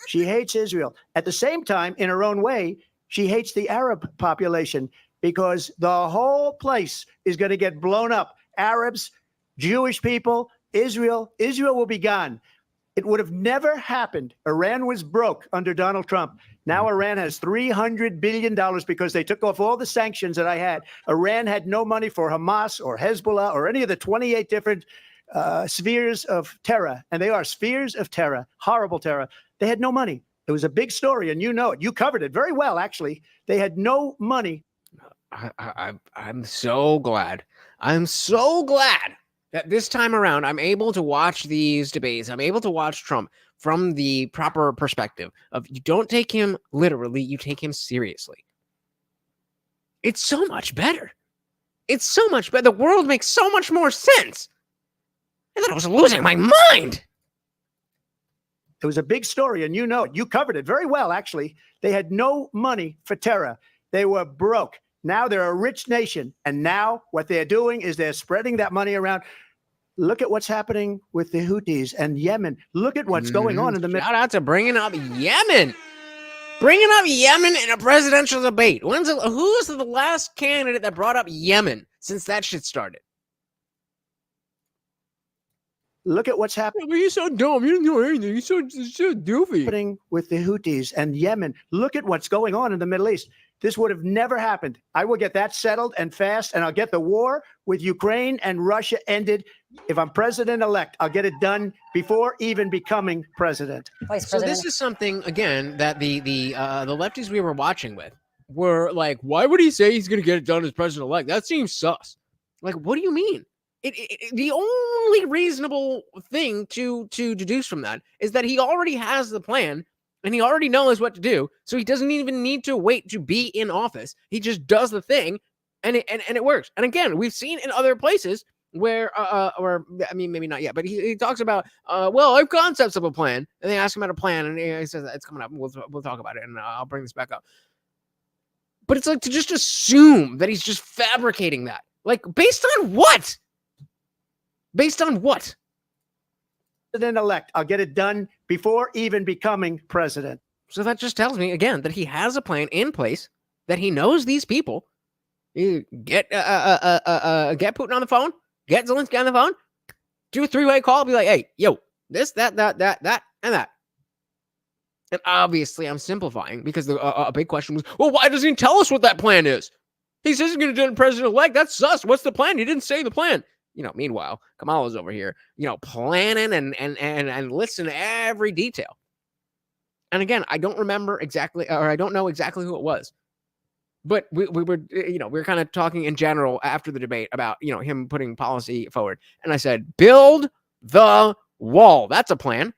She hates Israel. At the same time, in her own way, she hates the Arab population because the whole place is going to get blown up. Arabs, Jewish people, Israel will be gone. It would have never happened. Iran was broke under Donald Trump. Now Iran has $300 billion because they took off all the sanctions that I had. Iran had no money for Hamas or Hezbollah or any of the 28 different spheres of terror. And they are spheres of terror, horrible terror. They had no money. It was a big story, and you know it. You covered it very well, actually. They had no money. I'm so glad. I'm so glad that this time around I'm able to watch these debates. I'm able to watch Trump from the proper perspective of you don't take him literally, you take him seriously. It's so much better. It's so much better. The world makes so much more sense. I thought I was losing my mind. It was a big story, and you know it. You covered it very well, actually. They had no money for terror. They were broke. Now they're a rich nation, and now what they're doing is they're spreading that money around. Look at what's happening with the Houthis and Yemen. Look at what's going on in the Middle. Shout out to bringing up Yemen. Bringing up Yemen in a presidential debate. Who was the last candidate that brought up Yemen since that shit started? Look at what's happening. Well, you're so dumb. You didn't do anything. You're so doofy. Happening with the Houthis and Yemen. Look at what's going on in the Middle East. This would have never happened. I will get that settled and fast, and I'll get the war with Ukraine and Russia ended. If I'm president-elect, I'll get it done before even becoming president. So this is something, again, that the lefties we were watching with were like, why would he say he's going to get it done as president-elect? That seems sus. Like, what do you mean? The only reasonable thing to deduce from that is that he already has the plan and he already knows what to do. So he doesn't even need to wait to be in office. He just does the thing and it works. And again, we've seen in other places where, or I mean, maybe not yet, but he talks about, well, I have concepts of a plan. And they ask him about a plan and he says, it's coming up. We'll talk about it and I'll bring this back up. But it's like to just assume that he's just fabricating that. Like, based on what? Based on what? President-elect. I'll get it done before even becoming president. So that just tells me, again, that he has a plan in place, that he knows these people. You get Putin on the phone, get Zelensky on the phone, do a 3-way call, be like, hey, yo, this, that, and that. And obviously, I'm simplifying because a big question was, well, why doesn't he tell us what that plan is? He says he's going to do it president-elect. That's sus. What's the plan? He didn't say the plan. You know, meanwhile, Kamala's over here, you know, planning and listening to every detail. And again, I don't remember exactly, or I don't know exactly who it was. But we were, you know, we were kind of talking in general after the debate about, you know, him putting policy forward. And I said, build the wall. That's a plan.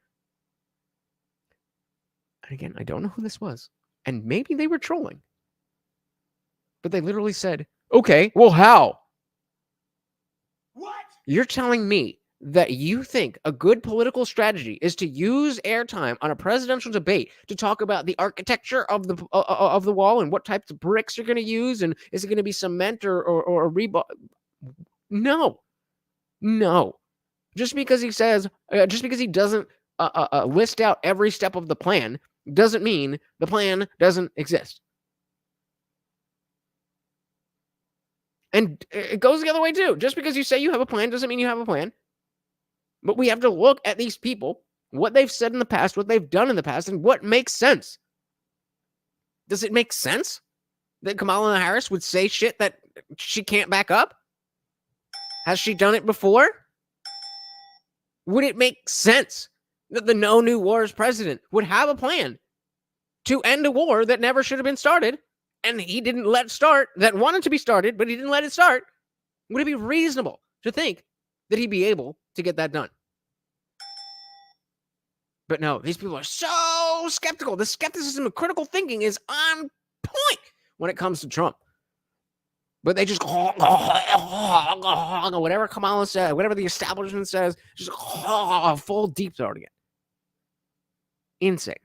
And again, I don't know who this was. And maybe they were trolling. But they literally said, okay, well, how? What? You're telling me that you think a good political strategy is to use airtime on a presidential debate to talk about the architecture of the wall and what types of bricks you're going to use, and is it going to be cement or rebar? No. Just because he says, just because he doesn't list out every step of the plan doesn't mean the plan doesn't exist. And it goes the other way too. Just because you say you have a plan doesn't mean you have a plan. But we have to look at these people what they've said in the past, what they've done in the past, and what makes sense. Does it make sense that Kamala Harris would say shit that she can't back up? Has she done it before? Would it make sense that the No New Wars president would have a plan to end a war that never should have been started, and he didn't let start, that wanted to be started, but he didn't let it start? Would it be reasonable to think that he'd be able to get that done? But no, these people are so skeptical. The skepticism of critical thinking is on point when it comes to Trump. But they just, whatever Kamala says, whatever the establishment says, just full deep throat again. Insane.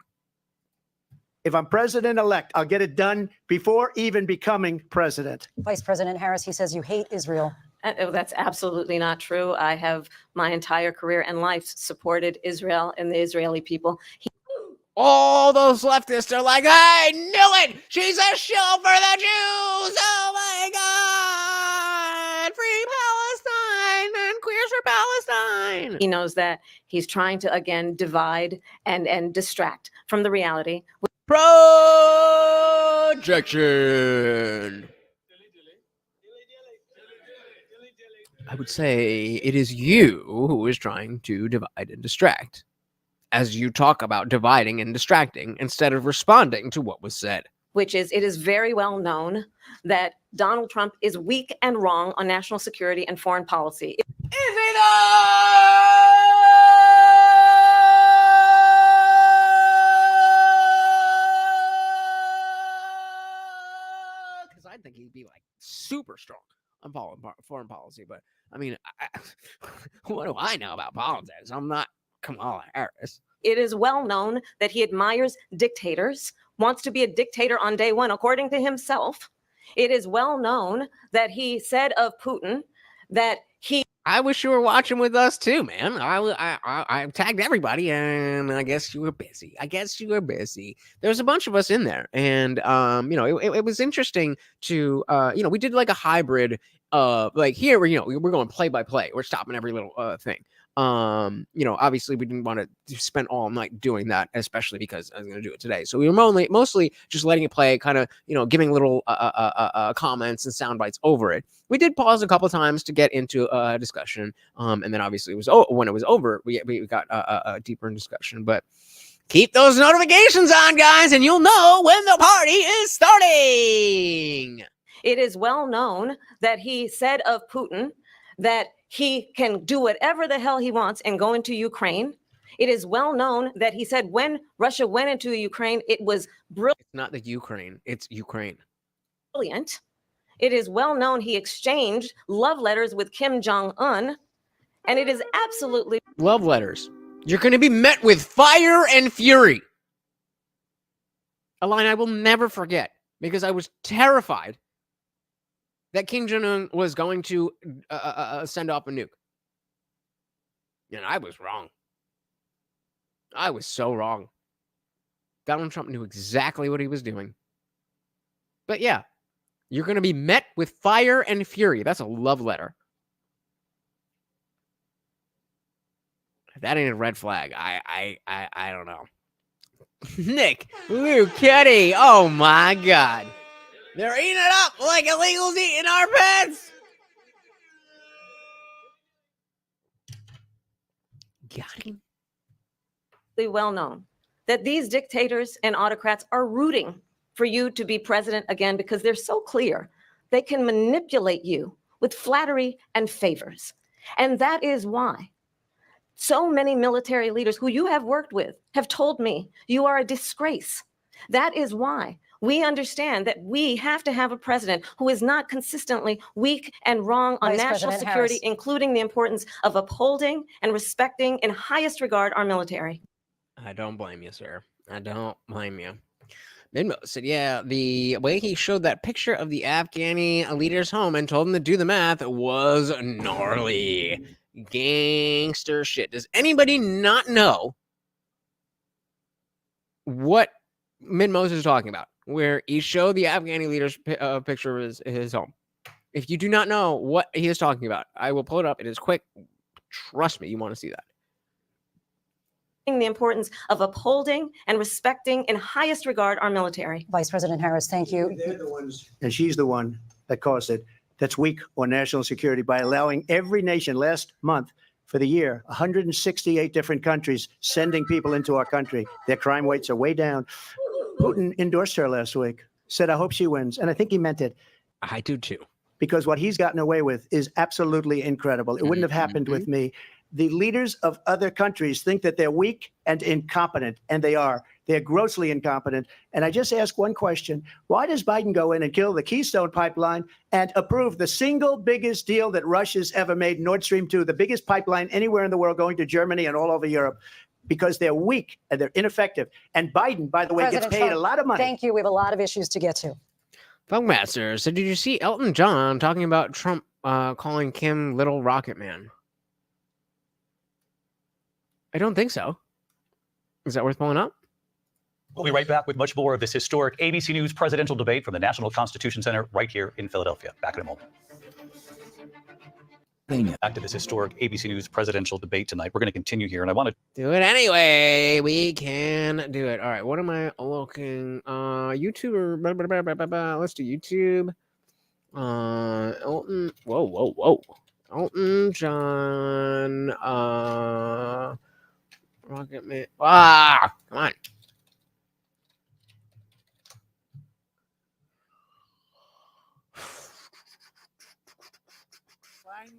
If I'm president-elect, I'll get it done before even becoming president. Vice President Harris, he says you hate Israel. That's absolutely not true. I have my entire career and life supported Israel and the Israeli people. All those leftists are like, I knew it! She's a shill for the Jews! Oh my God! Free Palestine and queers for Palestine! He knows that he's trying to, again, divide and distract from the reality. Projection! I would say it is you who is trying to divide and distract, as you talk about dividing and distracting instead of responding to what was said. Which is, it is very well known that Donald Trump is weak and wrong on national security and foreign policy. Is he though? Because I think he'd be like super strong on foreign policy, but I mean, what do I know about politics? I'm not Kamala Harris. It is well known that he admires dictators, wants to be a dictator on day one, according to himself. It is well known that he said of Putin that he... I wish you were watching with us too, man. I tagged everybody, and I guess you were busy. There's a bunch of us in there, and it was interesting to we did like a hybrid. Like here, we're going play by play. We're stopping every little thing. Obviously we didn't want to spend all night doing that, especially because I was going to do it today. So we were mostly just letting it play, kind of, giving little comments and sound bites over it. We did pause a couple times to get into a discussion. And then obviously when it was over, we got a deeper in discussion, but keep those notifications on, guys, and you'll know when the party is starting. It is well known that he said of Putin that he can do whatever the hell he wants and go into Ukraine. It is well known that he said when Russia went into Ukraine, it was brilliant. It's not the Ukraine, it's Ukraine. Brilliant. It is well known he exchanged love letters with Kim Jong-un, and it is absolutely... Love letters. You're going to be met with fire and fury. A line I will never forget, because I was terrified that Kim Jong-un was going to send off a nuke. And I was wrong. I was so wrong. Donald Trump knew exactly what he was doing. But yeah, you're going to be met with fire and fury. That's a love letter. If that ain't a red flag, I don't know. Nick, Luke, Kenny, oh my God. They're eating it up like illegals eating our pets. Got him. Well known that these dictators and autocrats are rooting for you to be president again because they're so clear they can manipulate you with flattery and favors. And that is why so many military leaders who you have worked with have told me you are a disgrace. That is why we understand that we have to have a president who is not consistently weak and wrong on national security, including the importance of upholding and respecting in highest regard our military. I don't blame you, sir. I don't blame you. Minmo said, yeah, the way he showed that picture of the Afghani leader's home and told him to do the math was gnarly. Gangster shit. Does anybody not know what Minmos is talking about, where he showed the Afghani leader's picture of his home? If you do not know what he is talking about, I will pull it up. It is quick. Trust me, you want to see that. the importance of upholding and respecting in highest regard our military. Vice President Harris, thank you. They're the ones, and she's the one that caused it, that's weak on national security by allowing every nation last month for the year, 168 different countries sending people into our country. Their crime rates are way down. Putin endorsed her last week, said, I hope she wins. And I think he meant it. I do too. Because what he's gotten away with is absolutely incredible. It wouldn't have happened with me. The leaders of other countries think that they're weak and incompetent, and they are. They're grossly incompetent. And I just ask one question. Why does Biden go in and kill the Keystone Pipeline and approve the single biggest deal that Russia's ever made, Nord Stream 2, the biggest pipeline anywhere in the world going to Germany and all over Europe? Because they're weak and they're ineffective. And Biden, by the way, President gets paid Trump, a lot of money. Thank you. We have a lot of issues to get to. Funkmaster, so did you see Elton John talking about Trump calling Kim Little Rocket Man? I don't think so. Is that worth pulling up? We'll be right back with much more of this historic ABC News presidential debate from the National Constitution Center right here in Philadelphia. Back in a moment. Back to this historic ABC News presidential debate tonight. We're going to continue here, and I want to do it anyway. We can do it. All right. What am I looking? YouTube or let's do YouTube. Elton. Whoa. Elton John. Rocket Man. Come on.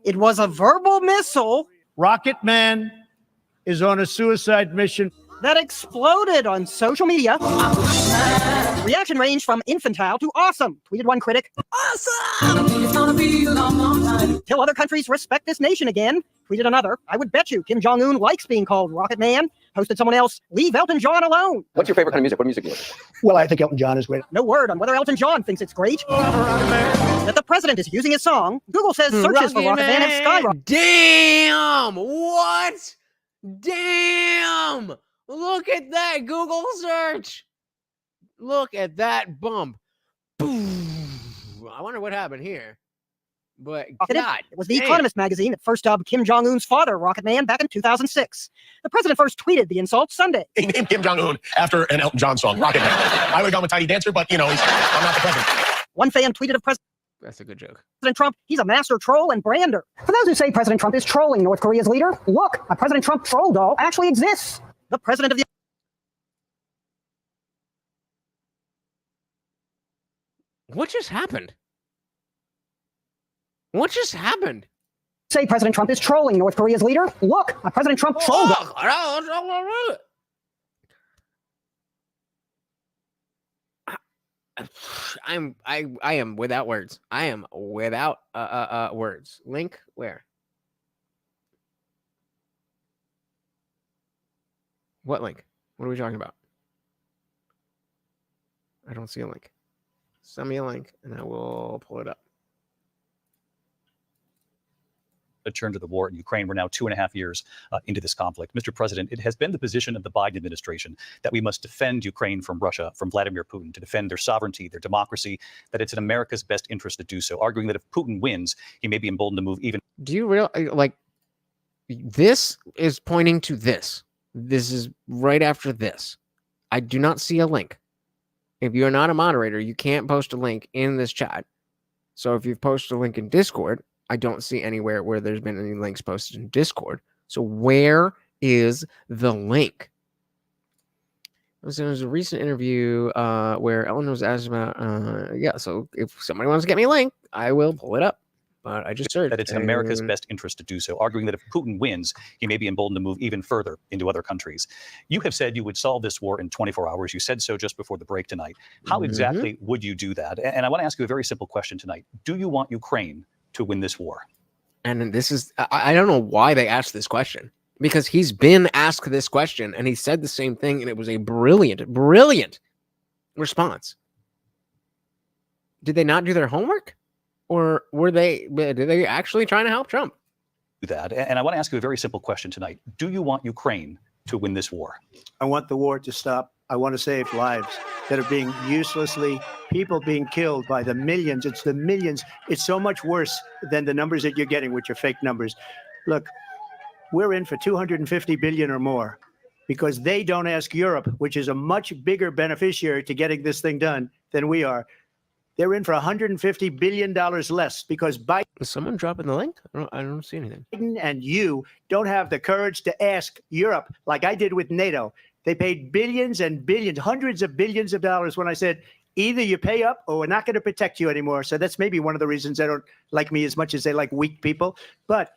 It was a verbal missile Rocket Man is on a suicide mission that exploded on social media. Reaction ranged from infantile to awesome, tweeted one critic. Awesome! It's gonna be a long, long time. Till other countries respect this nation again, tweeted another. I would bet you Kim Jong-un likes being called Rocket Man. Posted someone else, leave Elton John alone. What's your favorite kind of music? What music do you like? Well, I think Elton John is great. No word on whether Elton John thinks it's great. That the president is using his song. Google says searches for Rocket Man have skyrocketed. Damn! What? Damn! Look at that Google search. Look at that bump. I wonder what happened here. But God, it was The Economist magazine that first dubbed Kim Jong-un's father Rocket Man back in 2006. The president first tweeted the insult Sunday. He named Kim Jong-un after an Elton John song, Rocket Man. I would have gone with Tiny Dancer, but, I'm not the president. One fan tweeted of That's a good joke. President Trump, he's a master troll and brander. For those who say President Trump is trolling North Korea's leader, look, a President Trump troll doll actually exists. The president of the... What just happened? What just happened? Say President Trump is trolling North Korea's leader? Look, a President Trump troll doll. I am without words. I am without words. Link where? What link? What are we talking about? I don't see a link. Send me a link and I will pull it up. Turn to the war in Ukraine. We're now 2.5 years into this conflict. Mr. President, it has been the position of the Biden administration that we must defend Ukraine from Russia, from Vladimir Putin, to defend their sovereignty, their democracy, that it's in America's best interest to do so, arguing that if Putin wins, he may be emboldened to move even. Do you really like this is pointing to this? This is right after this. I do not see a link. If you're not a moderator, you can't post a link in this chat. So if you've posted a link in Discord, I don't see anywhere where there's been any links posted in Discord. So where is the link? There was a recent interview where Ellen was asked about, so if somebody wants to get me a link, I will pull it up. But I just searched. That it's in America's best interest to do so, arguing that if Putin wins, he may be emboldened to move even further into other countries. You have said you would solve this war in 24 hours. You said so just before the break tonight. How exactly would you do that? And I want to ask you a very simple question tonight. Do you want Ukraine to win this war? And this is, I don't know why they asked this question, because he's been asked this question and he said the same thing. And it was a brilliant response. Did they not do their homework, or were they actually trying to help Trump? That. And I want to ask you a very simple question tonight. Do you want Ukraine to win this war? I want the war to stop. I want to save lives that are being uselessly, people being killed by the millions. It's the millions. It's so much worse than the numbers that you're getting, which are fake numbers. Look, we're in for 250 billion or more. because they don't ask Europe, which is a much bigger beneficiary to getting this thing done than we are. They're in for $150 billion less because Biden. Is someone dropping the link? I don't see anything. Biden and you don't have the courage to ask Europe like I did with NATO. They paid billions and billions, hundreds of billions of dollars when I said, either you pay up or we're not going to protect you anymore. So that's maybe one of the reasons they don't like me as much as they like weak people. But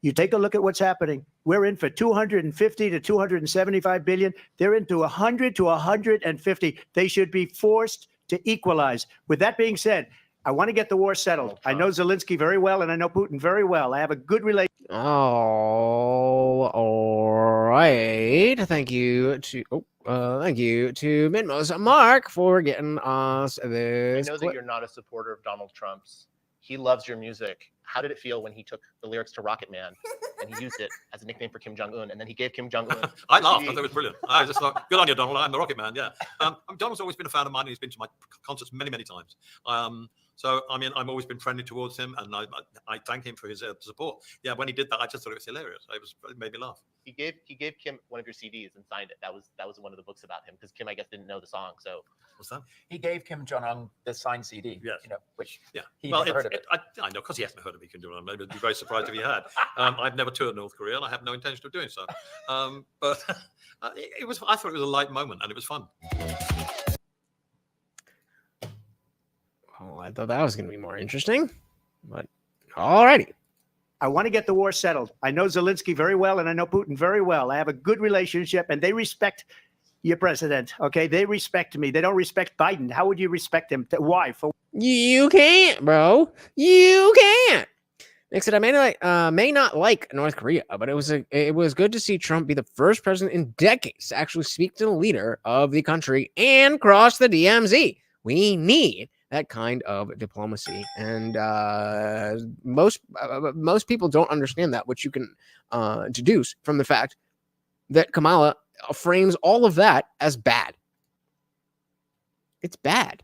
you take a look at what's happening. We're in for 250 to 275 billion. They're into 100 to 150. They should be forced to equalize. With that being said, I want to get the war settled. I know Zelensky very well, and I know Putin very well. I have a good relationship. Oh, all right. Thank you to Minmos Mark for getting us I this. know that you're not a supporter of Donald Trump's. He loves your music. How did it feel when he took the lyrics to Rocket Man and he used it as a nickname for Kim Jong-un, and then he gave Kim Jong-un? I laughed. I thought it was brilliant. I just thought, good on you, Donald. I'm the Rocket Man. Yeah. Donald's always been a fan of mine. And he's been to my concerts many, many times. So, I mean, I've always been friendly towards him, and I thank him for his support. Yeah, when he did that, I just thought it was hilarious. It made me laugh. He gave Kim one of your CDs and signed it. That was one of the books about him because Kim, I guess, didn't know the song. So what's that? He gave Kim Jong-un the signed CD. Yes. You know, which he well, never heard of it. I know because he hasn't heard of me. Kim Jong-un. I'd be very surprised if he had. I've never toured North Korea, and I have no intention of doing so. But it was. I thought it was a light moment, and it was fun. Oh, I thought that was going to be more interesting, but all righty. I want to get the war settled. I know Zelensky very well, and I know Putin very well. I have a good relationship, and they respect your president. Okay, they respect me. They don't respect Biden. How would you respect him? Why? For You can't, bro. You can't. Nick said, I may not like North Korea, but it was good to see Trump be the first president in decades to actually speak to the leader of the country and cross the DMZ. We need that kind of diplomacy, and most people don't understand that, which you can deduce from the fact that Kamala frames all of that as bad. It's bad.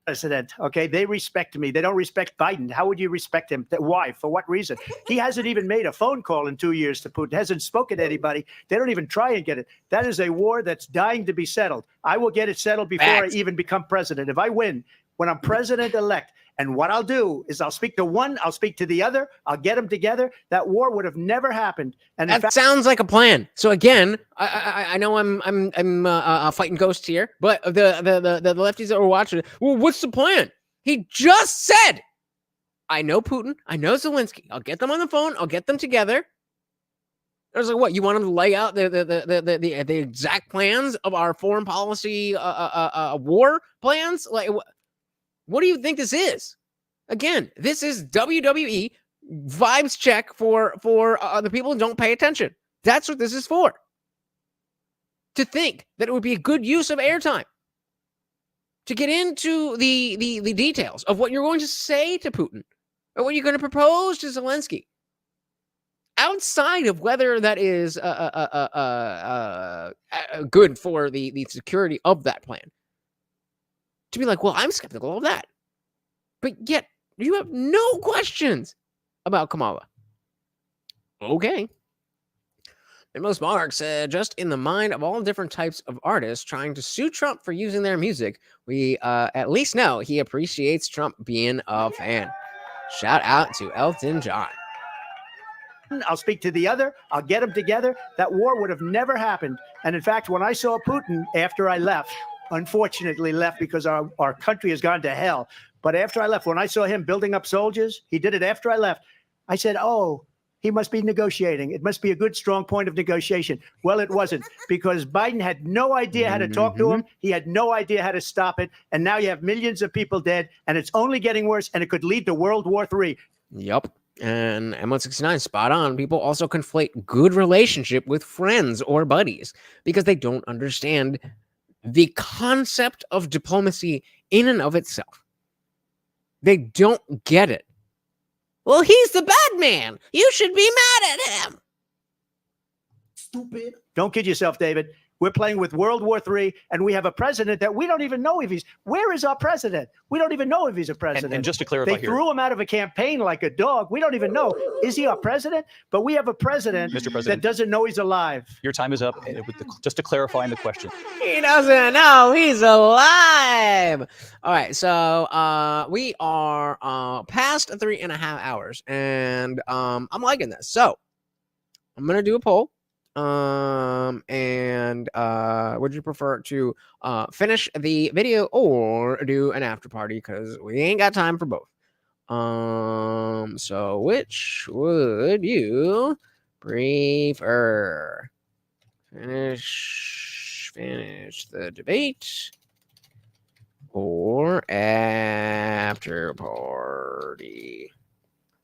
President, okay, they respect me. They don't respect Biden. How would you respect him? Why? For what reason? He hasn't even made a phone call in 2 years to Putin. Hasn't spoken to anybody. They don't even try and get it. That is a war that's dying to be settled. I will get it settled before I even become president. If I win, when I'm president-elect, and what I'll do is I'll speak to one, I'll speak to the other, I'll get them together. That war would have never happened. And that sounds like a plan. So again, I know I'm fighting ghosts here, but the lefties that were watching, well, what's the plan? He just said, I know Putin, I know Zelensky. I'll get them on the phone. I'll get them together. I was like, what? You want him to lay out the exact plans of our foreign policy war plans? Like, what do you think this is? Again, this is WWE vibes check for the people who don't pay attention. That's what this is for. To think that it would be a good use of airtime to get into the details of what you're going to say to Putin or what you're going to propose to Zelensky, outside of whether that is good for the security of that plan. To be like, well, I'm skeptical of that. But yet, you have no questions about Kamala. Okay. And most Mark said, just in the mind of all different types of artists trying to sue Trump for using their music, we at least know he appreciates Trump being a fan. Shout out to Elton John. I'll speak to the other. I'll get them together. That war would have never happened. And in fact, when I saw Putin after I left, unfortunately left because our country has gone to hell. But after I left, when I saw him building up soldiers, he did it after I left. I said, oh, he must be negotiating. It must be a good, strong point of negotiation. Well, it wasn't, because Biden had no idea how to talk to him. He had no idea how to stop it. And now you have millions of people dead, and it's only getting worse, and it could lead to World War III. Yep. And M169, spot on. People also conflate good relationship with friends or buddies because they don't understand the concept of diplomacy in and of itself. They don't get it. Well, he's the bad man. You should be mad at him. Stupid. Don't kid yourself, David. We're playing with World War III, and we have a president that we don't even know if where is our president? We don't even know if he's a president. And just to clarify they here, threw him out of a campaign like a dog. We don't even know. Is he our president? But we have a president, Mr. President, that doesn't know he's alive. your time is up. Just to clarify in the question. He doesn't know he's alive. All right, so we are past 3.5 hours, and I'm liking this. So I'm gonna do a poll. And would you prefer to finish the video or do an after party? Because we ain't got time for both. So which would you prefer? Finish the debate or after party?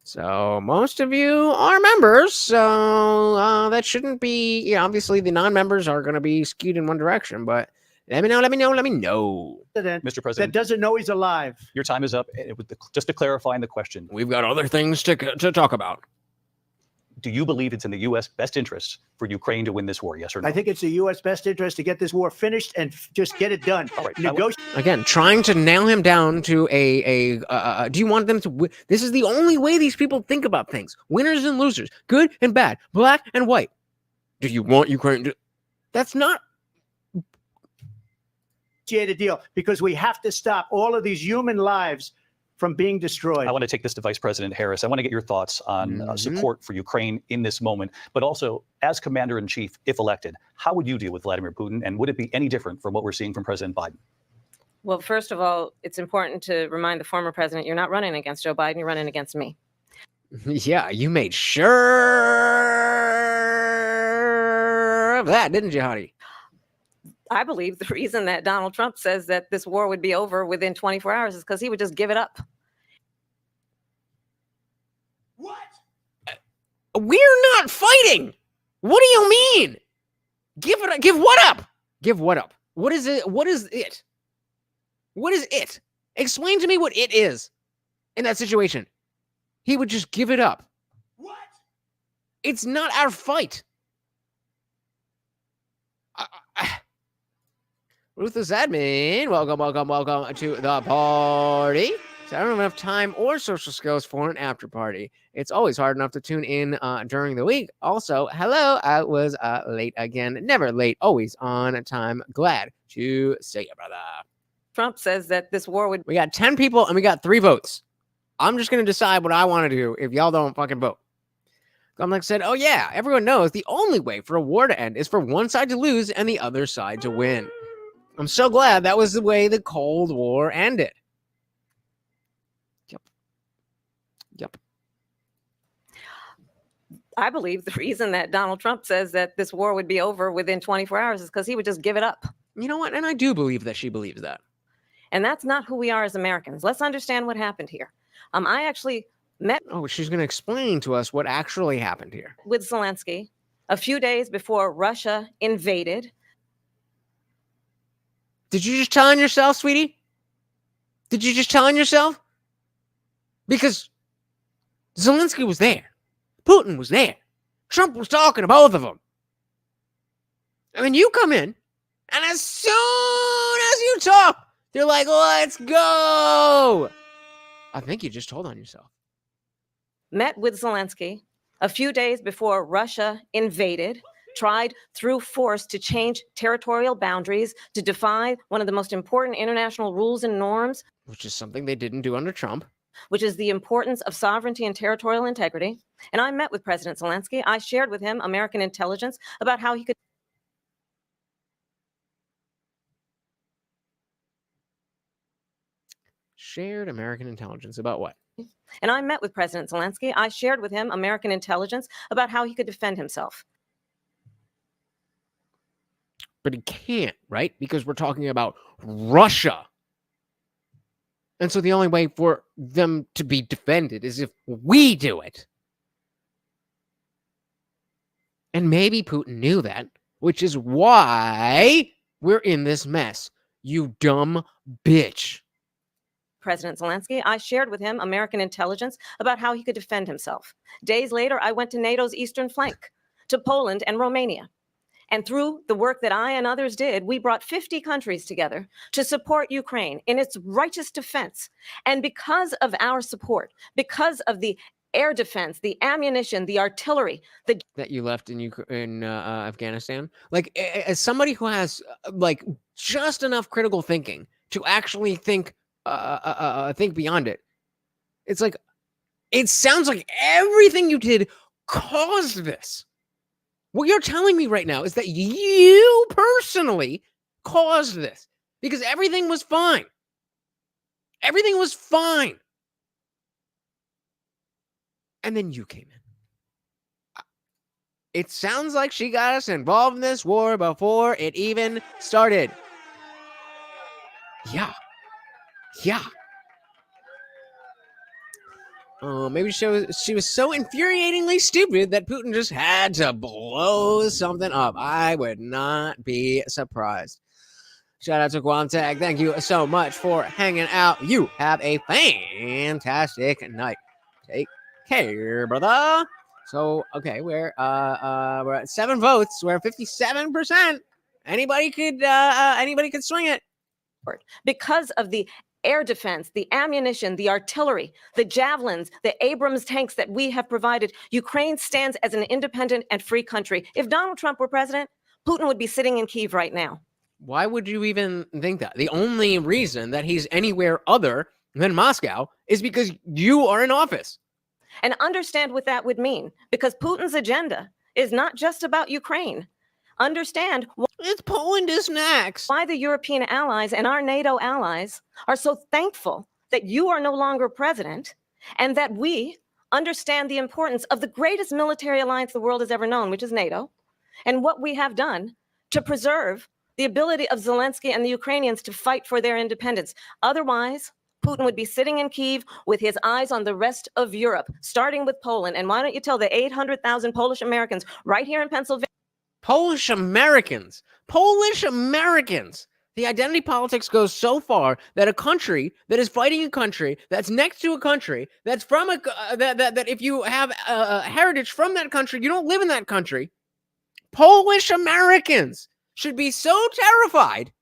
So most of you are members, so that shouldn't be, obviously the non-members are going to be skewed in one direction, but let me know. Mr. President. That doesn't know he's alive. Your time is up. Just to clarify in the question. We've got other things to talk about. Do you believe it's in the U.S. best interest for Ukraine to win this war, yes or no? I think it's the U.S. best interest to get this war finished and just get it done. All right. Again, trying to nail him down to do you want them to this is the only way these people think about things. Winners and losers, good and bad, black and white. Do you want Ukraine to... That's not a deal, because we have to stop all of these human lives from being destroyed. I want to take this to Vice President Harris. I want to get your thoughts on support for Ukraine in this moment, but also as Commander-in-Chief, if elected, how would you deal with Vladimir Putin, and would it be any different from what we're seeing from President Biden? Well, first of all, it's important to remind the former president you're not running against Joe Biden, you're running against me. Yeah, you made sure of that, didn't you, Hottie? I believe the reason that Donald Trump says that this war would be over within 24 hours is because he would just give it up. What? We're not fighting. What do you mean? Give what up? Give what up? What is it? What is it? What is it? Explain to me what it is in that situation. He would just give it up. What? It's not our fight. Ruthless Admin, welcome to the party. So I don't have enough time or social skills for an after party. It's always hard enough to tune in during the week. Also, hello, I was late again. Never late, always on time. Glad to see you, brother. Trump says that this war would... We got 10 people and we got 3 votes. I'm just going to decide what I want to do if y'all don't fucking vote. Kamala said, oh yeah, everyone knows the only way for a war to end is for one side to lose and the other side to win. I'm so glad that was the way the Cold War ended. Yep. I believe the reason that Donald Trump says that this war would be over within 24 hours is because he would just give it up. You know what? And I do believe that she believes that. And that's not who we are as Americans. Let's understand what happened here. I actually met... Oh, she's going to explain to us what actually happened here. ...with Zelensky a few days before Russia invaded. Did you just tell on yourself, sweetie? Did you just tell on yourself? Because Zelensky was there. Putin was there. Trump was talking to both of them. And then you come in, and as soon as you talk, they're like, let's go. I think you just told on yourself. Met with Zelensky a few days before Russia invaded, tried through force to change territorial boundaries, to defy one of the most important international rules and norms. Which is something they didn't do under Trump. Which is the importance of sovereignty and territorial integrity. And I met with President Zelensky. I shared with him American intelligence about how he could... Shared American intelligence about what? And I met with President Zelensky. I shared with him American intelligence about how he could defend himself. But he can't, right? Because we're talking about Russia. And so the only way for them to be defended is if we do it. And maybe Putin knew that, which is why we're in this mess. You dumb bitch. President Zelensky, I shared with him American intelligence about how he could defend himself. Days later, I went to NATO's eastern flank, to Poland and Romania. And through the work that I and others did, we brought 50 countries together to support Ukraine in its righteous defense. And because of our support, because of the air defense, the ammunition, the artillery, that you left in Afghanistan, like as somebody who has like just enough critical thinking to actually think beyond it, it's like it sounds like everything you did caused this. What you're telling me right now is that you personally caused this because everything was fine. Everything was fine. And then you came in. It sounds like she got us involved in this war before it even started. Yeah. Yeah. Maybe she was so infuriatingly stupid that Putin just had to blow something up. I would not be surprised. Shout out to Guamtag. Thank you so much for hanging out. You have a fantastic night. Take care, brother. So, okay, we're at 7 votes. We're at 57%. Anybody could swing it. because of the air defense, the ammunition, the artillery, the javelins, the Abrams tanks that we have provided, Ukraine stands as an independent and free country. If Donald Trump were president, Putin would be sitting in Kyiv right now. Why would you even think that? The only reason that he's anywhere other than Moscow is because you are in office. And understand what that would mean, because Putin's agenda is not just about Ukraine. Understand it's Poland is next. Why the European allies and our NATO allies are so thankful that you are no longer president, and that we understand the importance of the greatest military alliance the world has ever known, which is NATO, and what we have done to preserve the ability of Zelensky and the Ukrainians to fight for their independence. Otherwise, Putin would be sitting in Kyiv with his eyes on the rest of Europe, starting with Poland. And why don't you tell the 800,000 Polish Americans right here in Pennsylvania? Polish Americans. The identity politics goes so far that a country that is fighting a country that's next to a country that's from a that if you have a heritage from that country, you don't live in that country. Polish Americans should be so terrified.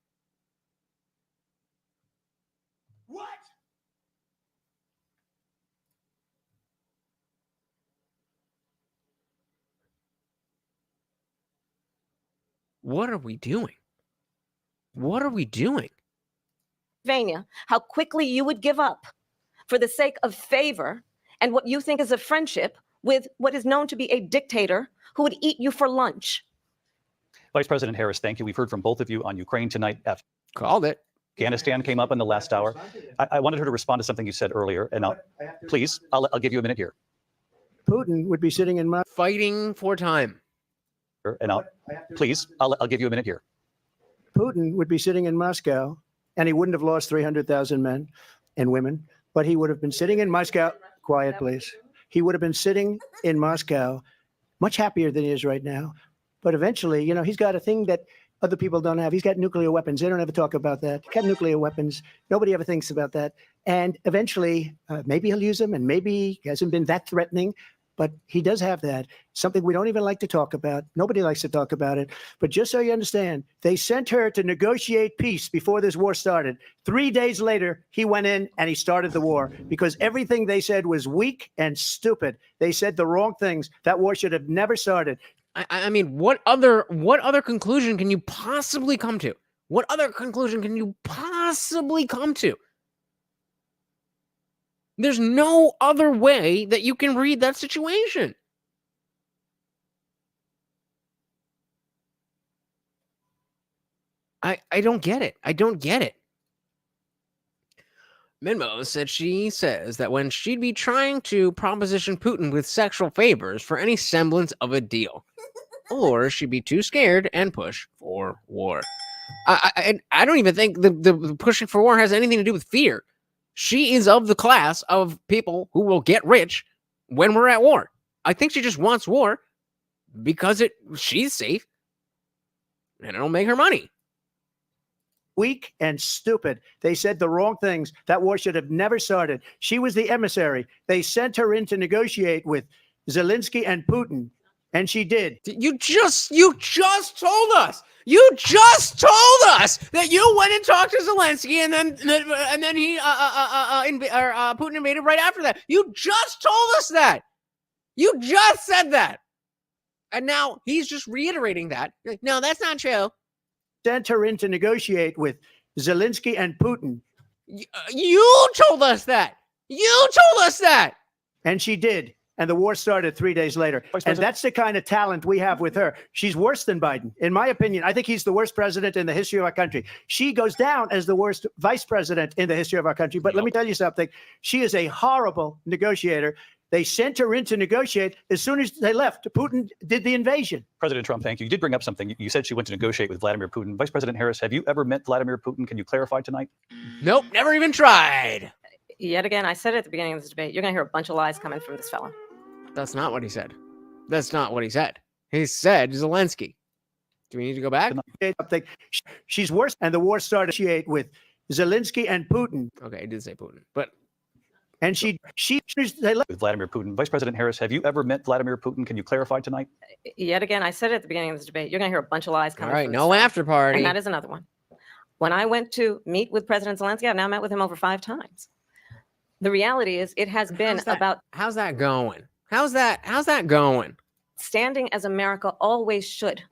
What? What are we doing? What are we doing? How quickly you would give up for the sake of favor and what you think is a friendship with what is known to be a dictator who would eat you for lunch. Vice President Harris, thank you. We've heard from both of you on Ukraine tonight. Called it. Afghanistan came up in the last hour. I wanted her to respond to something you said earlier, and I'll give you a minute here. Putin would be sitting in my fighting for time. And I'll give you a minute here. Putin would be sitting in Moscow, and he wouldn't have lost 300,000 men and women, but he would have been sitting in Moscow. Quiet, please. He would have been sitting in Moscow, much happier than he is right now. But eventually, you know, he's got a thing that other people don't have. He's got nuclear weapons. They don't ever talk about that. He's got nuclear weapons. Nobody ever thinks about that. And eventually, maybe he'll use them, and maybe he hasn't been that threatening. But he does have that, something we don't even like to talk about. Nobody likes to talk about it. But just so you understand, they sent her to negotiate peace before this war started. 3 days later, he went in and he started the war because everything they said was weak and stupid. They said the wrong things. That war should have never started. I mean, what other conclusion can you possibly come to? What other conclusion can you possibly come to? There's no other way that you can read that situation. I don't get it. I don't get it. Minmo said she says that when she'd be trying to proposition Putin with sexual favors for any semblance of a deal, or she'd be too scared and push for war. I don't even think the pushing for war has anything to do with fear. She is of the class of people who will get rich when we're at war. I think she just wants war because she's safe and it'll make her money. Weak and stupid. They said the wrong things. That war should have never started. She was the emissary. They sent her in to negotiate with Zelensky and Putin. And she did. You just told us. You just told us that you went and talked to Zelensky, and then Putin invaded right after that. You just told us that. You just said that. And now he's just reiterating that. No, that's not true. Sent her in to negotiate with Zelensky and Putin. You told us that. You told us that. And she did. And the war started 3 days later. And that's the kind of talent we have with her. She's worse than Biden. In my opinion, I think he's the worst president in the history of our country. She goes down as the worst vice president in the history of our country. But let me tell you something. She is a horrible negotiator. They sent her in to negotiate. As soon as they left, Putin did the invasion. President Trump, thank you. You did bring up something. You said she went to negotiate with Vladimir Putin. Vice President Harris, have you ever met Vladimir Putin? Can you clarify tonight? Nope, never even tried. Yet again, I said it at the beginning of this debate, you're going to hear a bunch of lies coming from this fellow. That's not what he said. That's not what he said. He said Zelensky. Do we need to go back? She's worse. And the war started with Zelensky and Putin. Okay, I did say Putin. But and they left with Vladimir Putin. Vice President Harris, have you ever met Vladimir Putin? Can you clarify tonight? Yet again, I said it at the beginning of this debate, you're going to hear a bunch of lies coming all right, from no this after party. And that is another one. When I went to meet with President Zelensky, I've now met with him over 5 times. The reality is it has been about... How's that going? How's that going? Standing as America always should,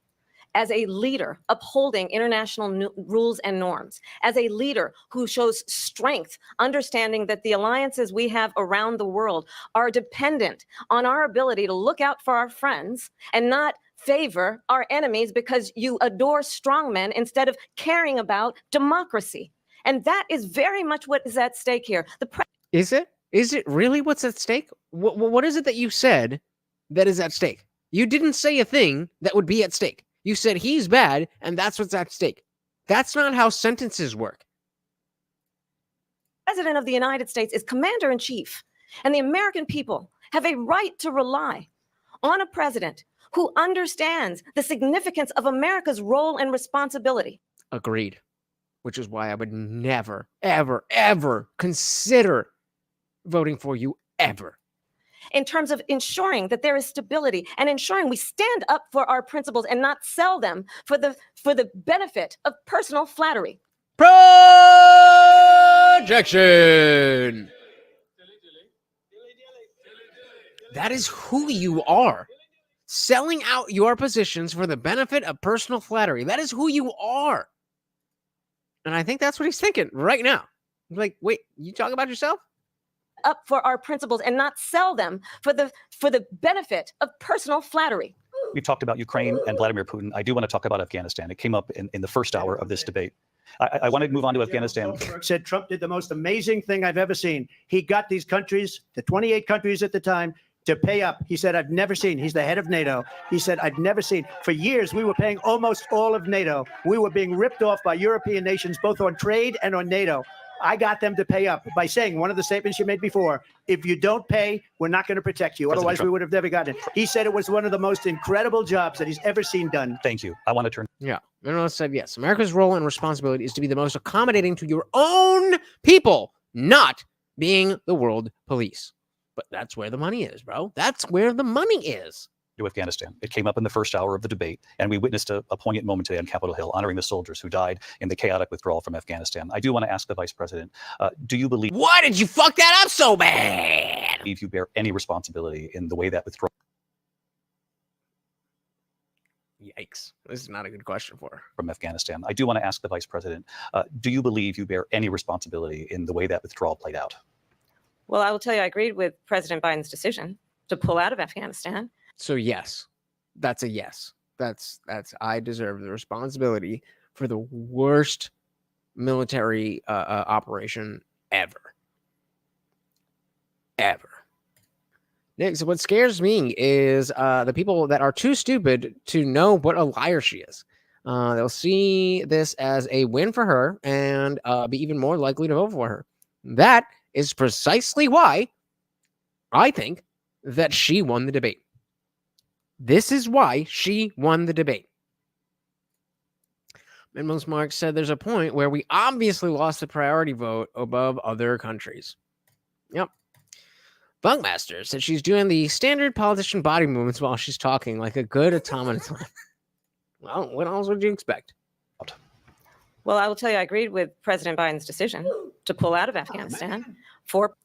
as a leader upholding international rules and norms, as a leader who shows strength, understanding that the alliances we have around the world are dependent on our ability to look out for our friends and not favor our enemies because you adore strongmen instead of caring about democracy. And that is very much what is at stake here. Is it? Is it really what's at stake? What is it that you said that is at stake? You didn't say a thing that would be at stake. You said he's bad, and that's what's at stake. That's not how sentences work. The President of the United States is commander-in-chief, and the American people have a right to rely on a president who understands the significance of America's role and responsibility. Agreed. Which is why I would never, ever, ever consider voting for you ever. In terms of ensuring that there is stability and ensuring we stand up for our principles and not sell them for the benefit of personal flattery. Projection. That is who you are. Selling out your positions for the benefit of personal flattery. That is who you are. And I think that's what he's thinking right now. Like, wait, you talk about yourself? Up for our principles and not sell them for the benefit of personal flattery. We talked about Ukraine and Vladimir Putin. I do want to talk about Afghanistan. It came up in the first hour of this debate. I want to move on to Afghanistan. Said Trump did the most amazing thing I've ever seen. He got these countries, the 28 countries at the time, to pay up. He said, I've never seen. He's the head of NATO. He said, I've never seen. For years, we were paying almost all of NATO. We were being ripped off by European nations, both on trade and on NATO. I got them to pay up by saying one of the statements you made before, if you don't pay, we're not going to protect you. Otherwise, we would have never gotten it. He said it was one of the most incredible jobs that he's ever seen done. Thank you. I want to turn. Yeah. Everyone said yes. America's role and responsibility is to be the most accommodating to your own people, not being the world police. But that's where the money is, bro. That's where the money is. To Afghanistan. It came up in the first hour of the debate, and we witnessed a poignant moment today on Capitol Hill, honoring the soldiers who died in the chaotic withdrawal from Afghanistan. I do want to ask the Vice President, do you believe... Why did you fuck that up so bad? If you bear any responsibility in the way that withdrawal... Yikes. This is not a good question for her. From Afghanistan. I do want to ask the Vice President, do you believe you bear any responsibility in the way that withdrawal played out? Well, I will tell you, I agreed with President Biden's decision to pull out of Afghanistan. So yes, that's a yes. That's I deserve the responsibility for the worst military operation ever. Nick, so what scares me is the people that are too stupid to know what a liar she is. They'll see this as a win for her and be even more likely to vote for her. That is precisely why I think that she won the debate. This is why she won the debate. Minimums Mark said there's a point where we obviously lost the priority vote above other countries. Yep. Bunkmaster said she's doing the standard politician body movements while she's talking, like a good automaton. Well, what else would you expect? Well, I will tell you, I agreed with President Biden's decision to pull out of Afghanistan.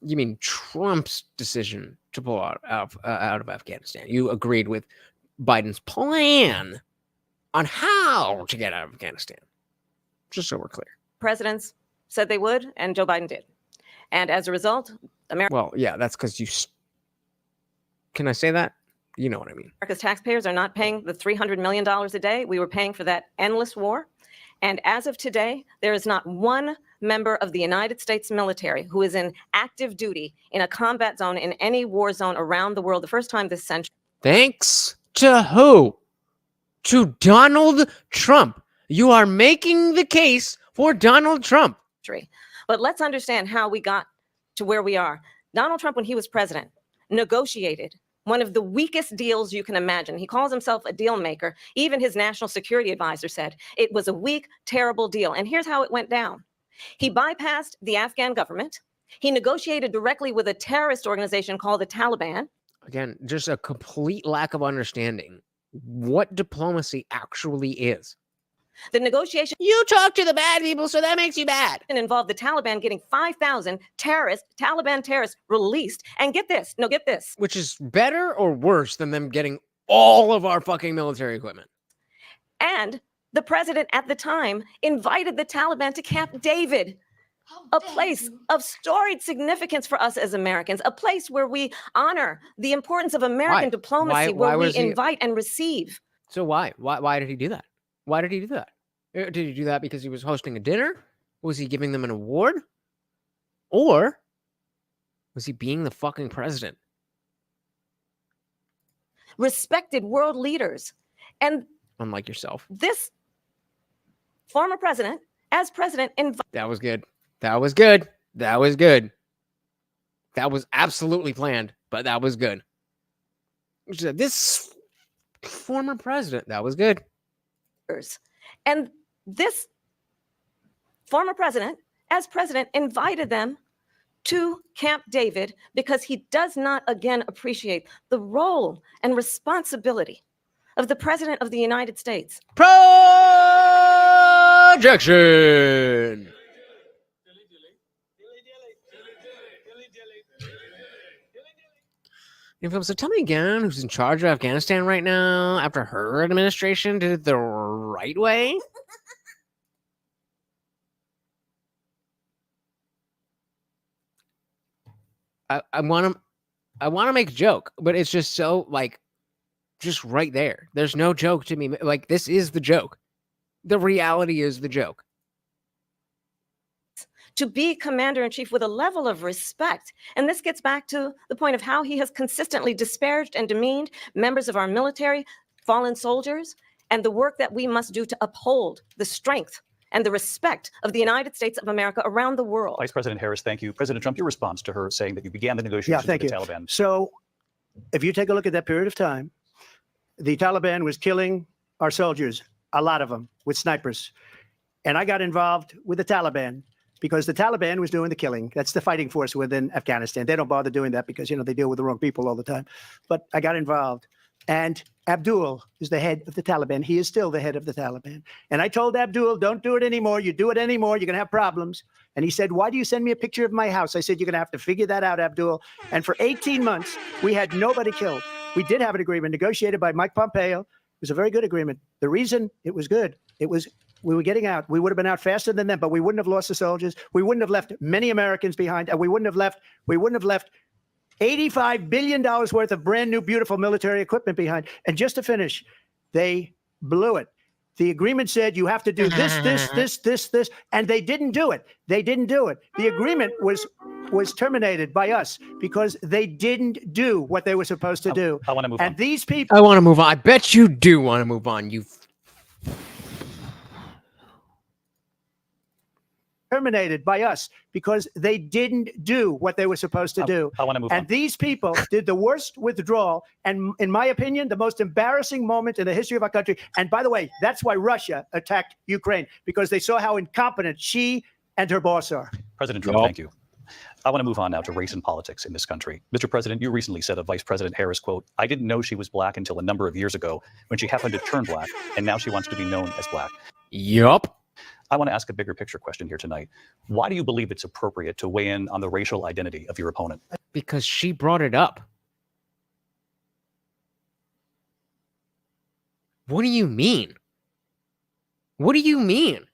You mean Trump's decision to pull out of Afghanistan? You agreed with Biden's plan on how to get out of Afghanistan. Just so we're clear. Presidents said they would, and Joe Biden did. And as a result, Well, yeah, that's because you. Can I say that? You know what I mean. America's taxpayers are not paying the $300 million a day we were paying for that endless war. And as of today, there is not one member of the United States military who is in active duty in a combat zone in any war zone around the world the first time this century. Thanks to who? To Donald Trump. You are making the case for Donald Trump. But let's understand how we got to where we are. Donald Trump, when he was president, negotiated one of the weakest deals you can imagine. He calls himself a deal maker. Even his national security advisor said it was a weak, terrible deal. And here's how it went down. He bypassed the Afghan government. He negotiated directly with a terrorist organization called the Taliban. Again, just a complete lack of understanding what diplomacy actually is. The negotiation. You talk to the bad people, so that makes you bad. And involved the Taliban getting 5,000 Taliban terrorists released. And get this. Which is better or worse than them getting all of our fucking military equipment. And the president at the time invited the Taliban to Camp David, a place of storied significance for us as Americans, a place where we honor the importance of American diplomacy, where we invite and receive. So why did he do that? Why did he do that? Did he do that because he was hosting a dinner? Was he giving them an award? Or was he being the fucking president? Respected world leaders. And unlike yourself. This former president, as president, that was good. That was good. That was good. That was absolutely planned, but that was good. This former president, that was good. And this former president, as president, invited them to Camp David because he does not again appreciate the role and responsibility of the president of the United States. Projection. So tell me again, who's in charge of Afghanistan right now after her administration did it the right way? I want to make a joke, but it's just so like just right there. There's no joke to me. Like, this is the joke. The reality is the joke. To be commander-in-chief with a level of respect. And this gets back to the point of how he has consistently disparaged and demeaned members of our military, fallen soldiers, and the work that we must do to uphold the strength and the respect of the United States of America around the world. Vice President Harris, thank you. President Trump, your response to her saying that you began the negotiations with the Taliban. So if you take a look at that period of time, the Taliban was killing our soldiers, a lot of them, with snipers. And I got involved with the Taliban because the Taliban was doing the killing. That's the fighting force within Afghanistan. They don't bother doing that because, they deal with the wrong people all the time. But I got involved. And Abdul is the head of the Taliban. He is still the head of the Taliban. And I told Abdul, don't do it anymore. You do it anymore, you're going to have problems. And he said, why do you send me a picture of my house? I said, you're going to have to figure that out, Abdul. And for 18 months, we had nobody killed. We did have an agreement negotiated by Mike Pompeo. It was a very good agreement. The reason it was good, we were getting out. We would have been out faster than them, but we wouldn't have lost the soldiers. We wouldn't have left many Americans behind, and we wouldn't have left $85 billion worth of brand new, beautiful military equipment behind. And just to finish, they blew it. The agreement said you have to do this, and they didn't do it. They didn't do it. The agreement was terminated by us because they didn't do what they were supposed to do. I want to move on. These people. I want to move on. I bet you do want to move on. You terminated by us because they didn't do what they were supposed to do. I want to move on. And these people did the worst withdrawal, and in my opinion, the most embarrassing moment in the history of our country. And by the way, that's why Russia attacked Ukraine, because they saw how incompetent she and her boss are. President Trump, thank you. I want to move on now to race and politics in this country. Mr. President, you recently said of Vice President Harris, quote, "I didn't know she was black until a number of years ago when she happened to turn black, and now she wants to be known as black." Yup. I want to ask a bigger picture question here tonight. Why do you believe it's appropriate to weigh in on the racial identity of your opponent? Because she brought it up. What do you mean? What do you mean?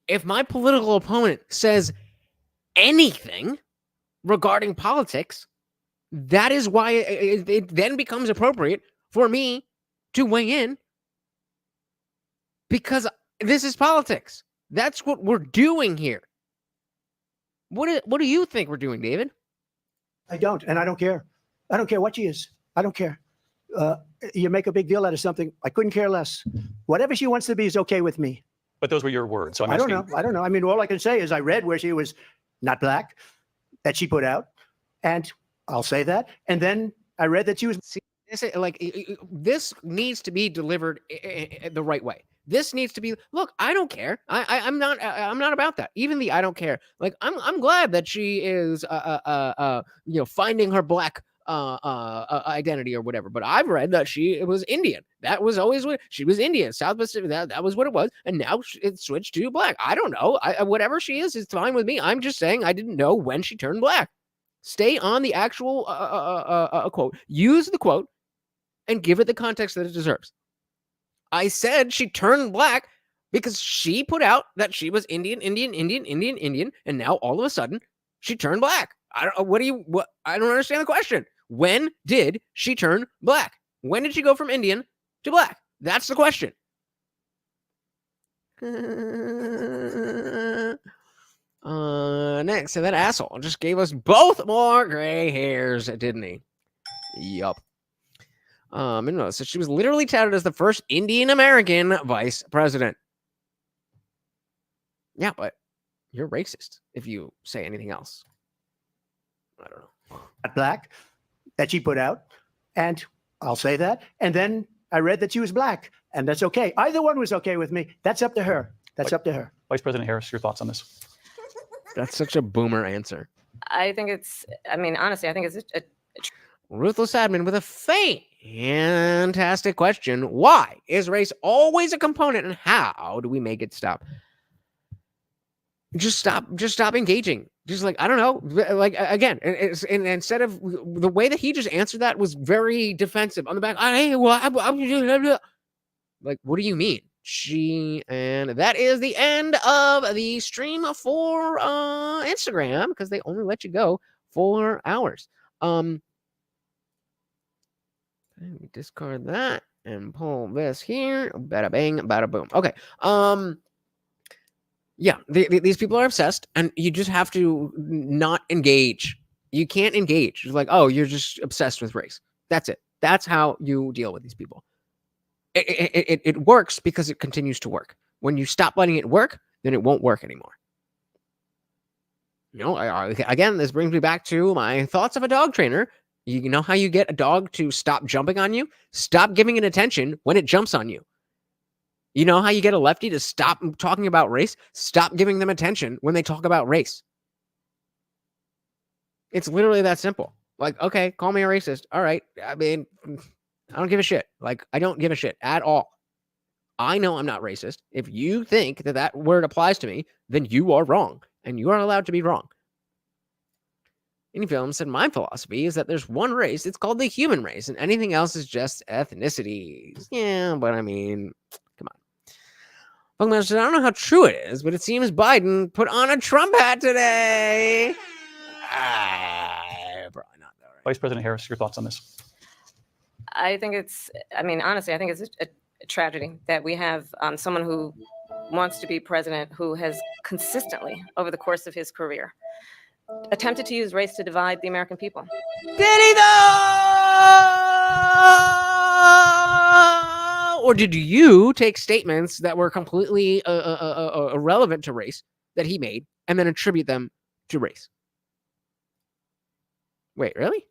If my political opponent says anything regarding politics, that is why it then becomes appropriate for me to weigh in, because this is politics. That's what we're doing here. What do you think we're doing, David? I don't, and I don't care. I don't care what she is. I don't care. You make a big deal out of something. I couldn't care less. Whatever she wants to be is okay with me. But those were your words. So I don't know. I don't know. I mean, all I can say is I read where she was not black, that she put out, and I'll say that. And then I read that she was. See, this needs to be delivered the right way. This needs to be. Look, I don't care. I'm not about that. Even the I don't care. Like I'm glad that she is finding her black identity or whatever. But I've read that she was Indian. That was always what she was, Indian, South Pacific. That was what it was, and now it switched to black. I don't know. Whatever she is fine with me. I'm just saying I didn't know when she turned black. Stay on the actual quote. Use the quote and give it the context that it deserves. I said she turned black because she put out that she was Indian, and now all of a sudden she turned black. I don't understand the question. When did she turn black? When did she go from Indian to black? That's the question. Next, so that asshole just gave us both more gray hairs, didn't he? Yup. So she was literally touted as the first Indian American vice president. Yeah, but you're racist if you say anything else. I don't know. Black, that she put out, and I'll say that. And then I read that she was black, and that's okay. Either one was okay with me. That's up to her. That's up to her. Vice President Harris, your thoughts on this? That's such a boomer answer. I think it's, honestly, I think it's a Ruthless admin with a fantastic question. Why is race always a component, and how do we make it stop? Just stop engaging. Just like, I don't know, like, again, and instead of the way that he just answered that was very defensive on the back. Like, what do you mean? And that is the end of the stream for Instagram, because they only let you go 4 hours. Let me discard that and pull this here. Bada bang, bada boom. Okay. Yeah, these people are obsessed, and you just have to not engage. You can't engage. It's like, oh, you're just obsessed with race. That's it. That's how you deal with these people. It works because it continues to work. When you stop letting it work, then it won't work anymore. Again, this brings me back to my thoughts of a dog trainer. You know how you get a dog to stop jumping on you? Stop giving it attention when it jumps on you. You know how you get a lefty to stop talking about race? Stop giving them attention when they talk about race. It's literally that simple. Like, okay, call me a racist. All right. I mean, I don't give a shit. Like, I don't give a shit at all. I know I'm not racist. If you think that that word applies to me, then you are wrong, and you are allowed to be wrong. Any film said, my philosophy is that there's one race. It's called the human race, and anything else is just ethnicities. Yeah, but I mean, come on. Funkman said, I don't know how true it is, but it seems Biden put on a Trump hat today. Probably not, though, right? Vice President Harris, your thoughts on this? I think it's, honestly, I think it's a tragedy that we have someone who wants to be president who has consistently, over the course of his career, attempted to use race to divide the American people. Did he though? Or did you take statements that were completely irrelevant to race that he made and then attribute them to race? Wait, really?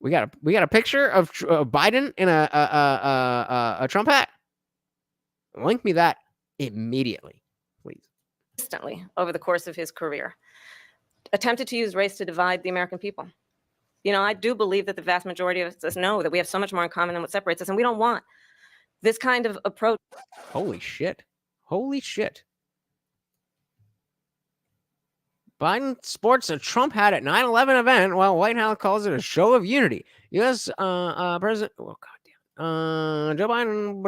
We got a picture of Biden in a Trump hat. Link me that immediately, please. Consistently over the course of his career, attempted to use race to divide the American people. You know, I do believe that the vast majority of us know that we have so much more in common than what separates us, and we don't want this kind of approach. Holy shit. Holy shit. Biden sports a Trump hat at 9/11 event while White House calls it a show of unity. U.S. President, oh goddamn, Joe Biden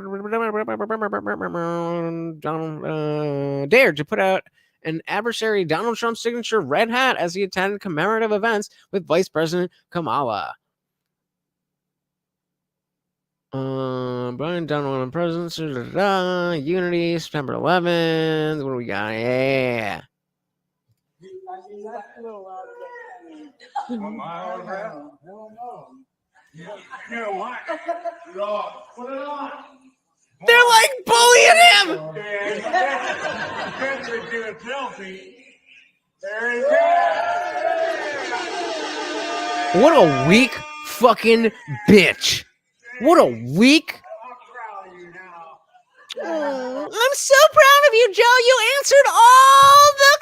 dared to put out an adversary Donald Trump's signature red hat as he attended commemorative events with Vice President Kamala. Brian Donald presidents, unity, September 11th. What do we got? Yeah. They're like bullying him. What a weak fucking bitch. What a weak. I'm so proud of you, Joe. You answered all the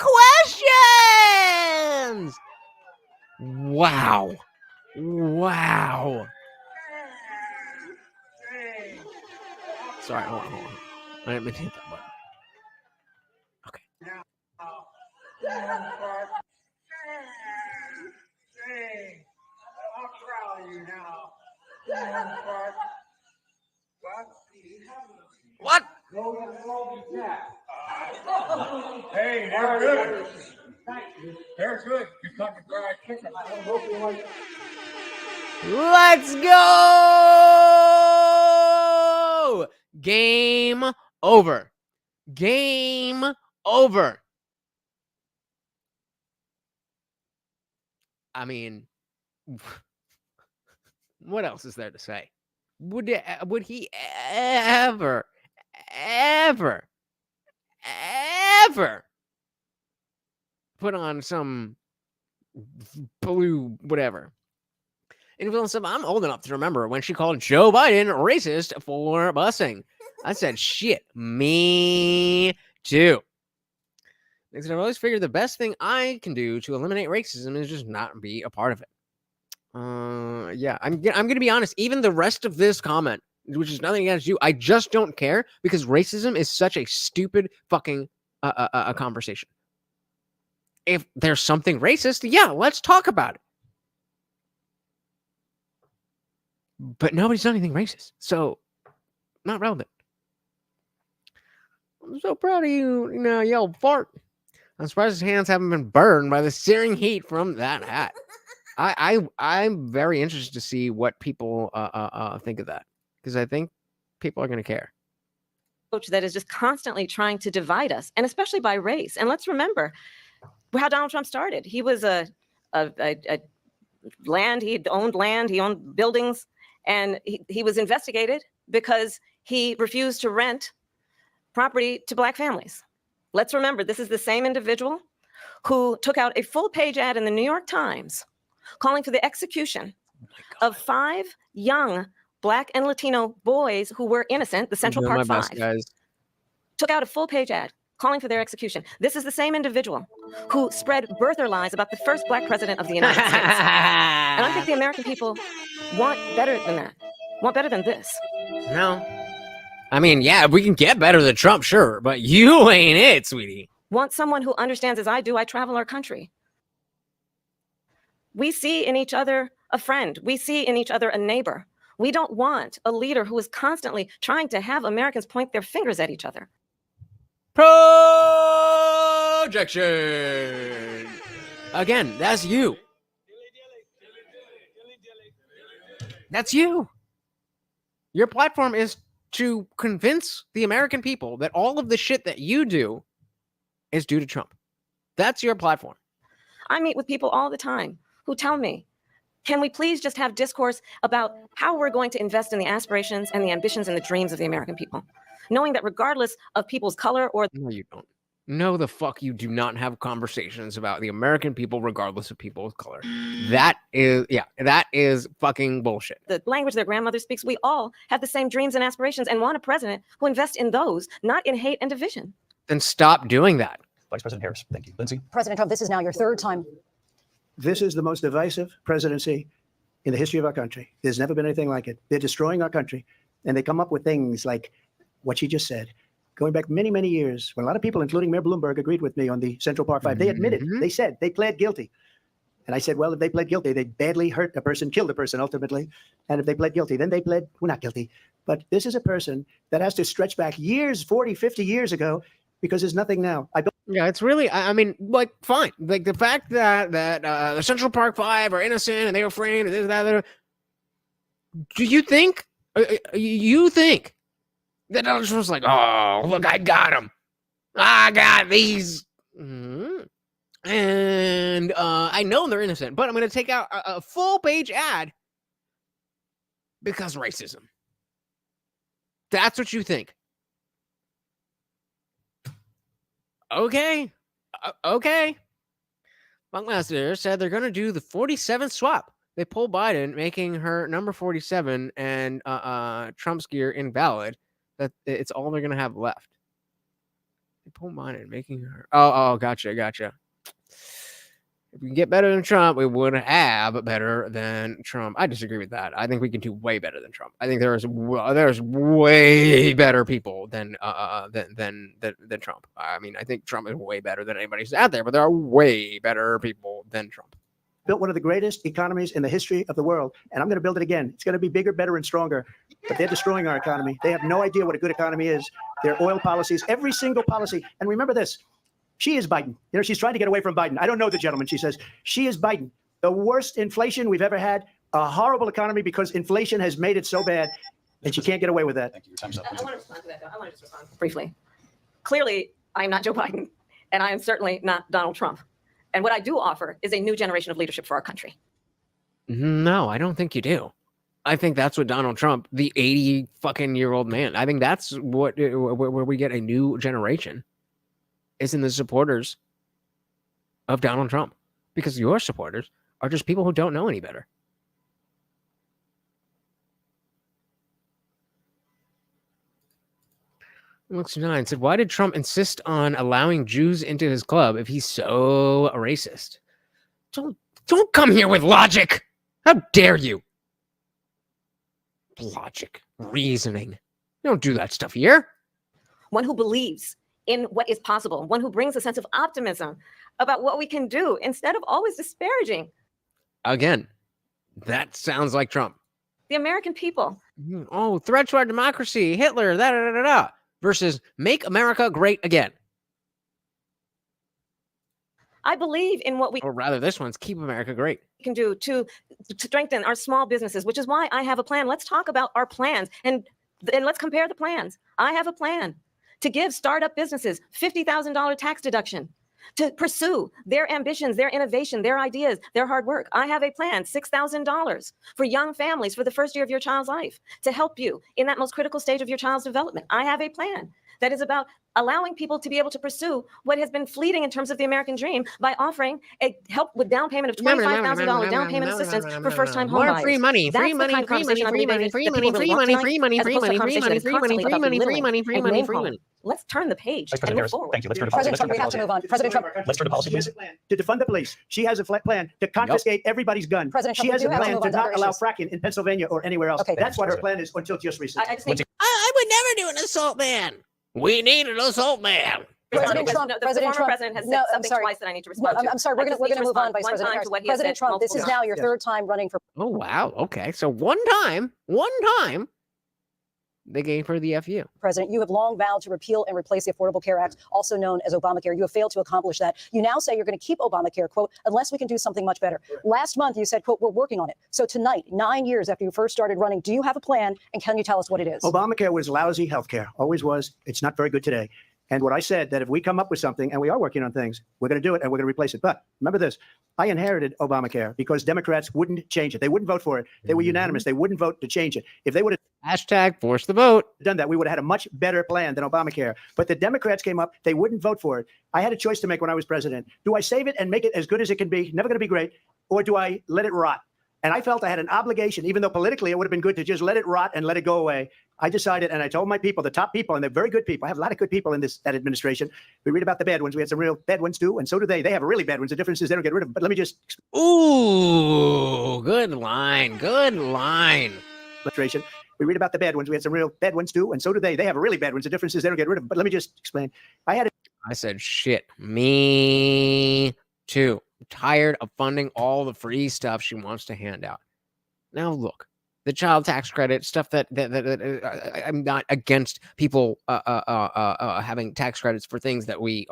questions. Wow. Wow. Sorry, hold on. I didn't mean to hit that button. Okay. What? Hey, they're good. They're good. You got the fried chicken. Let's go! Game over. Game over. I mean, what else is there to say? Would he ever put on some blue whatever? I'm old enough to remember when she called Joe Biden racist for busing. I said, shit, me too. Because I've always figured the best thing I can do to eliminate racism is just not be a part of it. Yeah, I'm going to be honest. Even the rest of this comment, which is nothing against you, I just don't care because racism is such a stupid fucking a conversation. If there's something racist, yeah, let's talk about it. But nobody's done anything racist, so not relevant. I'm so proud of you, you old fart. I'm surprised his hands haven't been burned by the searing heat from that hat. I'm very interested to see what people think of that because I think people are going to care. That is just constantly trying to divide us, and especially by race. And let's remember how Donald Trump started. He was he owned land, he owned buildings, and he was investigated because he refused to rent property to Black families. Let's remember, this is the same individual who took out a full-page ad in the New York Times calling for the execution of 5 young Black and Latino boys who were innocent, the Central Park 5. Took out a full-page ad calling for their execution. This is the same individual who spread birther lies about the first Black president of the United States. And I think the American people want better than that, want better than this. No. I mean, yeah, if we can get better than Trump, sure, but you ain't it, sweetie. Want someone who understands as I do. I travel our country. We see in each other a friend. We see in each other a neighbor. We don't want a leader who is constantly trying to have Americans point their fingers at each other. Projection. Again, that's you. That's you. Your platform is to convince the American people that all of the shit that you do is due to Trump. That's your platform. I meet with people all the time who tell me, can we please just have discourse about how we're going to invest in the aspirations and the ambitions and the dreams of the American people, knowing that regardless of people's color or... No, you don't. No, the fuck you do not have conversations about the American people regardless of people's color. That is fucking bullshit. The language their grandmother speaks, we all have the same dreams and aspirations and want a president who invests in those, not in hate and division. Then stop doing that. Vice President Harris, thank you. Lindsay? President Trump, this is now your third time. This is the most divisive presidency in the history of our country. There's never been anything like it. They're destroying our country, and they come up with things like what she just said. Going back many, many years, when a lot of people, including Mayor Bloomberg, agreed with me on the Central Park 5, they admitted, they said, they pled guilty. And I said, well, if they pled guilty, they badly hurt a person, killed a person ultimately. And if they pled guilty, then they pled, we're not guilty. But this is a person that has to stretch back years, 40, 50 years ago, because there's nothing now. Yeah, it's really, I mean, like, fine. Like, the fact that the Central Park 5 are innocent and they were framed and this, that, do you think, that Donald Trump's like, oh, look, I got him. I got these. And I know they're innocent, but I'm going to take out a full-page ad because racism. That's what you think. Okay. Okay. Buckmaster said they're going to do the 47 swap. They pull Biden, making her number 47 and Trump's gear invalid. That it's all they're going to have left. They pull Biden, making her... Oh, gotcha. If we can get better than Trump, we would have better than Trump. I disagree with that. I think we can do way better than Trump. I think there's way better people than Trump. I mean, I think Trump is way better than anybody who's out there, but there are way better people than Trump. Built one of the greatest economies in the history of the world, and I'm going to build it again. It's going to be bigger, better, and stronger, but they're destroying our economy. They have no idea what a good economy is. Their oil policies, every single policy. And remember this. She is Biden. You know, she's trying to get away from Biden. I don't know the gentleman. She says she is Biden. The worst inflation we've ever had, a horrible economy because inflation has made it so bad, and she can't get away with that. Thank you. Time's up. I want to respond to that, though. I want to just respond briefly. Clearly, I am not Joe Biden, and I am certainly not Donald Trump. And what I do offer is a new generation of leadership for our country. No, I don't think you do. I think that's what Donald Trump, the 80-fucking-year-old man, I think that's what where we get a new generation. Is in the supporters of Donald Trump, because your supporters are just people who don't know any better. Looks 9 said, why did Trump insist on allowing Jews into his club if he's so racist? Don't come here with logic. How dare you? Logic, reasoning. You don't do that stuff here. One who believes in what is possible, one who brings a sense of optimism about what we can do instead of always disparaging. Again, that sounds like Trump. The American people. Oh, threat to our democracy, Hitler, versus make America great again. I believe in what we... Or rather, this one's keep America great. ...can do to strengthen our small businesses, which is why I have a plan. Let's talk about our plans and let's compare the plans. I have a plan to give startup businesses $50,000 tax deduction to pursue their ambitions, their innovation, their ideas, their hard work. I have a plan, $6,000 for young families for the first year of your child's life to help you in that most critical stage of your child's development. I have a plan that is about allowing people to be able to pursue what has been fleeting in terms of the American dream by offering a help with down payment of $25,000 down payment assistance for first-time home buyers. Free money, free money, free money, free money, free money, free money, free money, free money, free money, free money, free money, free money, free money, free money. Let's turn the page and move forward. Thank you. Let's turn to President Trump, we have to move on. President Trump. Let's turn to policy, please. To defund the police. She has a plan to confiscate everybody's gun. President She Trump, has a we do have to plan move to on to not other allow issues. fracking in Pennsylvania or anywhere else. Okay. That's what her plan is until just recently. I would never do an assault ban. We need an assault ban. President Trump, The former president has said something twice that I need to respond to. I'm sorry. We're going to move on, Vice President Harris. President Trump, this is now your third time running for. Oh, wow. Okay. So one time, they gave her the FU. President, you have long vowed to repeal and replace the Affordable Care Act, also known as Obamacare. You have failed to accomplish that. You now say you're going to keep Obamacare, quote, unless we can do something much better. Last month, you said, quote, we're working on it. So tonight, 9 years after you first started running, do you have a plan? And can you tell us what it is? Obamacare was lousy healthcare. Always was. It's not very good today. And what I said, that if we come up with something, and we are working on things, we're going to do it and we're going to replace it. But remember this, I inherited Obamacare because Democrats wouldn't change it. They wouldn't vote for it. They were unanimous. They wouldn't vote to change it. If they would have #force the vote done that, we would have had a much better plan than Obamacare. But the Democrats came up. They wouldn't vote for it. I had a choice to make when I was president. Do I save it and make it as good as it can be? Never going to be great. Or do I let it rot? And I felt I had an obligation, even though politically it would have been good to just let it rot and let it go away. I decided, and I told my people, the top people, and they're very good people. I have a lot of good people in that administration. We read about the bad ones. We had some real bad ones too, and so do they. They have really bad ones. The difference is they don't get rid of them. But let me just. Ooh, good line. Good line. Administration. We read about the bad ones. We had some real bad ones too, and so do they. They have really bad ones. The difference is they don't get rid of them. But let me just explain. I said, shit, me too. I'm tired of funding all the free stuff she wants to hand out. Now, look, the child tax credit stuff that I'm not against people having tax credits for things that we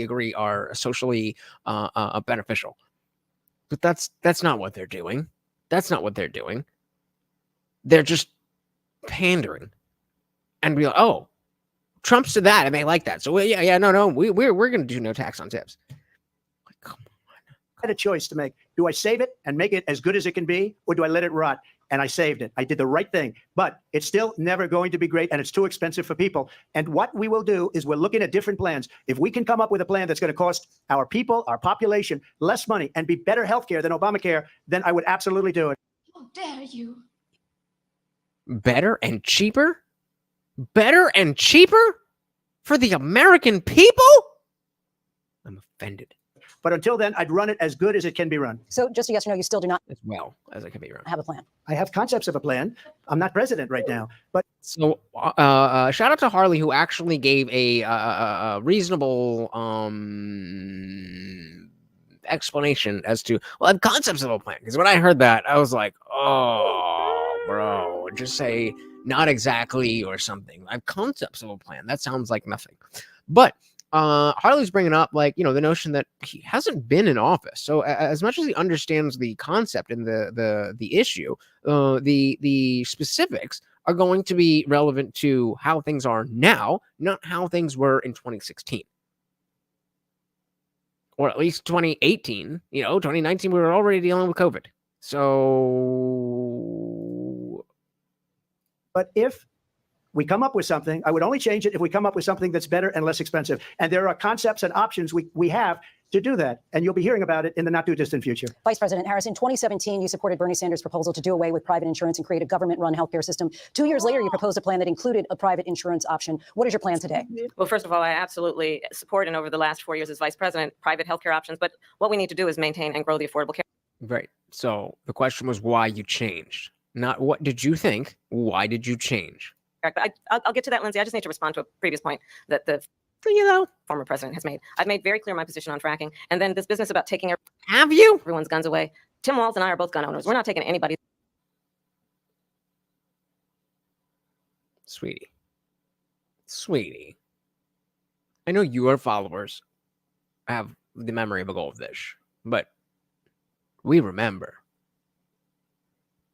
agree are socially beneficial. But that's not what they're doing. That's not what they're doing. They're just pandering and be like, oh, Trump's to that, and they like that. So no, we're going to do no tax on tips. Like, come on. I had a choice to make. Do I save it and make it as good as it can be, or do I let it rot? And I saved it. I did the right thing, but it's still never going to be great, and it's too expensive for people. And what we will do is we're looking at different plans. If we can come up with a plan that's going to cost our people, our population, less money and be better healthcare than Obamacare, then I would absolutely do it. How dare you? Better and cheaper? Better and cheaper for the American people? I'm offended. But until then, I'd run it as good as it can be run. So just a yes or no, you still do not as well as it can be run. Have a plan. I have concepts of a plan. I'm not president right now, but so shout out to Harley, who actually gave a reasonable explanation as to concepts of a plan. Because when I heard that, I was like, oh, bro, just say not exactly or something. I have concepts of a plan. That sounds like nothing. But Harley's bringing up, like, the notion that he hasn't been in office. So as much as he understands the concept and the issue, the specifics are going to be relevant to how things are now, not how things were in 2016. Or at least 2018, 2019, we were already dealing with COVID. So, but if we come up with something, I would only change it if we come up with something that's better and less expensive. And there are concepts and options we have to do that. And you'll be hearing about it in the not too distant future. Vice President Harris, in 2017, you supported Bernie Sanders' proposal to do away with private insurance and create a government-run healthcare system. 2 years later, you proposed a plan that included a private insurance option. What is your plan today? Well, first of all, I absolutely support, and over the last 4 years as vice president, private healthcare options. But what we need to do is maintain and grow the Affordable Care. Right. So the question was why you changed, not what did you think? Why did you change? But I'll get to that, Lindsay. I just need to respond to a previous point that the former president has made. I've made very clear my position on fracking, and then this business about taking everyone's guns away. Tim Walz and I are both gun owners. We're not taking anybody's. Sweetie, I know your followers have the memory of a goldfish, but we remember.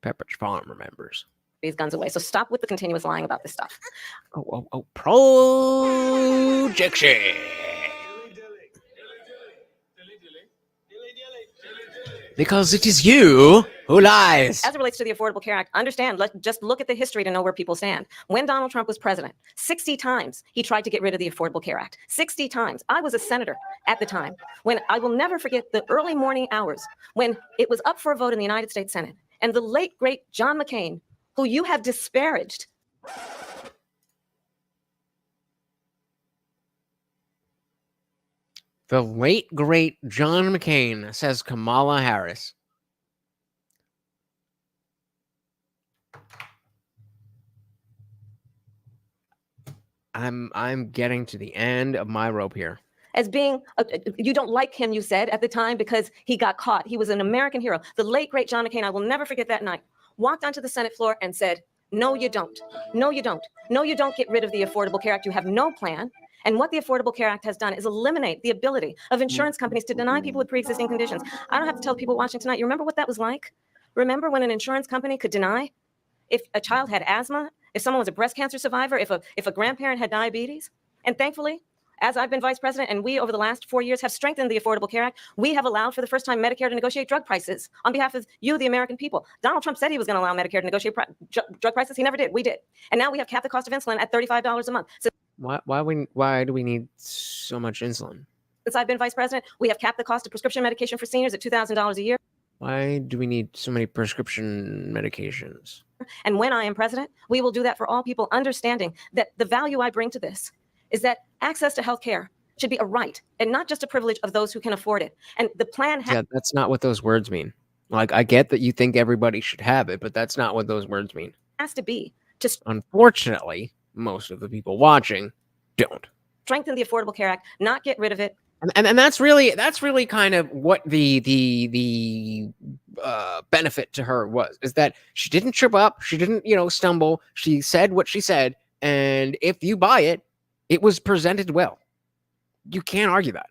Pepperidge Farm remembers. These guns away. So stop with the continuous lying about this stuff. Projection. Because it is you who lies. As it relates to the Affordable Care Act, understand, just look at the history to know where people stand. When Donald Trump was president, 60 times he tried to get rid of the Affordable Care Act. 60 times. I was a senator at the time when I will never forget the early morning hours when it was up for a vote in the United States Senate. And the late, great John McCain, who you have disparaged. The late, great John McCain, says Kamala Harris. I'm getting to the end of my rope here. As being, you don't like him, you said at the time, because he got caught. He was an American hero. The late, great John McCain, I will never forget that night, walked onto the Senate floor and said, no, you don't. No, you don't. No, you don't get rid of the Affordable Care Act. You have no plan. And what the Affordable Care Act has done is eliminate the ability of insurance companies to deny people with pre-existing conditions. I don't have to tell people watching tonight, you remember what that was like? Remember when an insurance company could deny if a child had asthma, if someone was a breast cancer survivor, if a grandparent had diabetes? And thankfully, as I've been vice president and we over the last 4 years have strengthened the Affordable Care Act, we have allowed for the first time Medicare to negotiate drug prices on behalf of you, the American people. Donald Trump said he was going to allow Medicare to negotiate drug prices. He never did. We did. And now we have capped the cost of insulin at $35 a month. So why do we need so much insulin? since I've been vice president, we have capped the cost of prescription medication for seniors at $2,000 a year. Why do we need so many prescription medications? And when I am president, we will do that for all people, understanding that the value I bring to this is that access to health care should be a right and not just a privilege of those who can afford it. And the plan Yeah, that's not what those words mean. Like, I get that you think everybody should have it, but that's not what those words mean. has to be to Unfortunately, most of the people watching don't. strengthen the Affordable Care Act, not get rid of it. And that's really kind of what the benefit to her was, is that she didn't trip up, she didn't, stumble, she said what she said, and if you buy it, it was presented well. You can't argue that.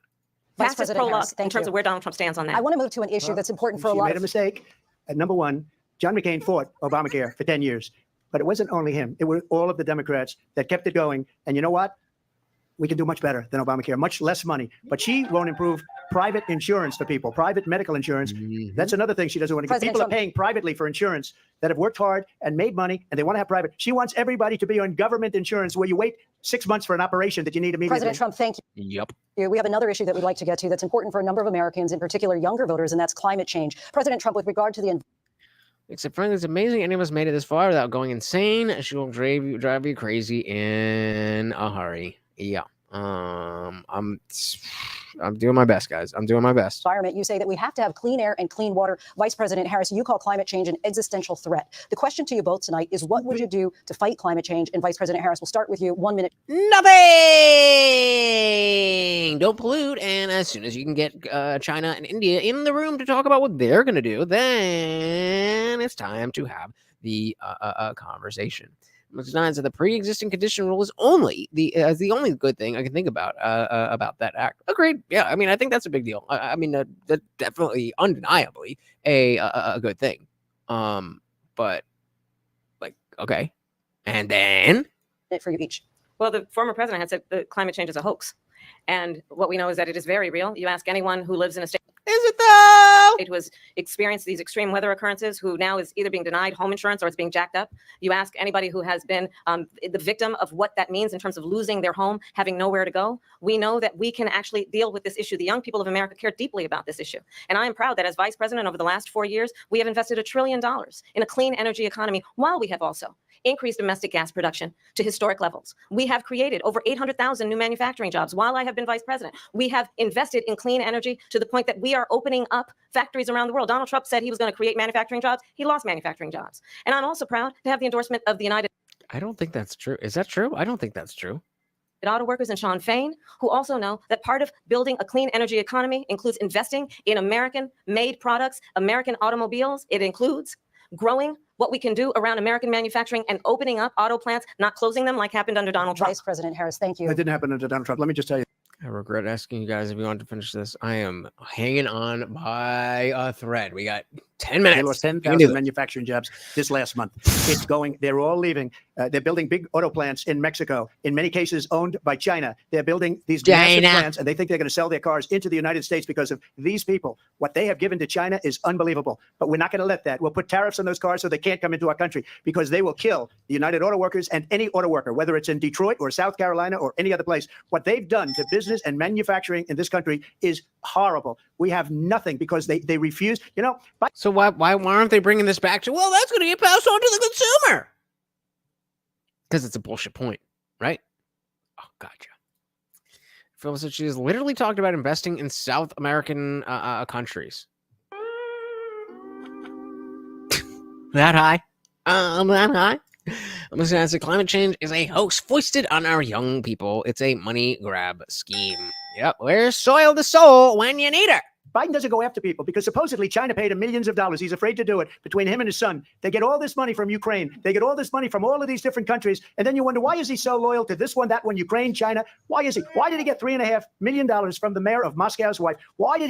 Vice Fastest President prologue Harris, in thank terms you. of where Donald Trump stands on that. I want to move to an issue that's important for a She lot made a mistake. Number one, John McCain fought Obamacare for 10 years, but it wasn't only him. It was all of the Democrats that kept it going. And you know what? We can do much better than Obamacare, much less money. But she won't improve private insurance for people, private medical insurance. That's another thing she doesn't want to get. President People Trump- are paying privately for insurance that have worked hard and made money, and they want to have private. She wants everybody to be on government insurance where you wait 6 months for an operation that you need immediately. President Trump, thank you. Yep. We have another issue that we'd like to get to that's important for a number of Americans, in particular younger voters, and that's climate change. President Trump, with regard to the Except frankly, it's amazing any of us made it this far without going insane. She will drive you crazy in a hurry. Yeah. I'm doing my best, guys. I'm doing my best. environment, you say that we have to have clean air and clean water. Vice President Harris, you call climate change an existential threat. The question to you both tonight is, what would you do to fight climate change? And Vice President Harris, we'll start with you. 1 minute. Nothing. Don't pollute. And as soon as you can get China and India in the room to talk about what they're going to do, then it's time to have the conversation. Which is the pre-existing condition rule is only the only good thing I can think about that act. Agreed. Yeah, I mean, I think that's a big deal. I mean, that's definitely, undeniably a good thing. But like, okay, and then For you each. Well, the former president had said that climate change is a hoax. And what we know is that it is very real. You ask anyone who lives in a state. Is it though? Who has experienced these extreme weather occurrences, who now is either being denied home insurance or it's being jacked up. You ask anybody who has been the victim of what that means in terms of losing their home, having nowhere to go. We know that we can actually deal with this issue. The young people of America care deeply about this issue. And I am proud that as vice president over the last 4 years, we have invested $1 trillion in a clean energy economy, while we have also increased domestic gas production to historic levels. We have created over 800,000 new manufacturing jobs while I have been vice president. We have invested in clean energy to the point that we are opening up factories around the world. Donald Trump said he was going to create manufacturing jobs. He lost manufacturing jobs. And I'm also proud to have the endorsement of the United I don't think that's true. Is that true? I don't think that's true. Auto workers and Sean Fain, who also know that part of building a clean energy economy includes investing in American-made products, American automobiles. It includes growing what we can do around American manufacturing and opening up auto plants, not closing them like happened under Donald Trump. Vice President Harris, thank you. That didn't happen under Donald Trump. Let me just tell you. I regret asking you guys if you want to finish this. I am hanging on by a thread. We got 10 minutes. They lost We can do 10,000 this. manufacturing jobs this last month. It's going, they're all leaving. They're building big auto plants in Mexico, in many cases owned by China. They're building these massive China. plants, and they think they're going to sell their cars into the United States because of these people. What they have given to China is unbelievable, but we're not going to let that. We'll put tariffs on those cars so they can't come into our country, because they will kill the United Auto Workers and any auto worker, whether it's in Detroit or South Carolina or any other place. What they've done to business and manufacturing in this country is horrible. We have nothing because they refuse. So why aren't they bringing this back to, well, that's going to get passed on to the consumer? Because it's a bullshit point, right? Oh, gotcha. Phil said she has literally talked about investing in South American countries. That high? That high? I'm just gonna say climate change is a hoax foisted on our young people. It's a money grab scheme. Yep, where's soil the soul when you need her? Biden doesn't go after people because supposedly China paid him millions of dollars. He's afraid to do it. Between him and his son, they get all this money from Ukraine. They get all this money from all of these different countries. And then you wonder, why is he so loyal to this one, that one, Ukraine, China? Why is he? Why did he get $3.5 million from the mayor of Moscow's wife? Why did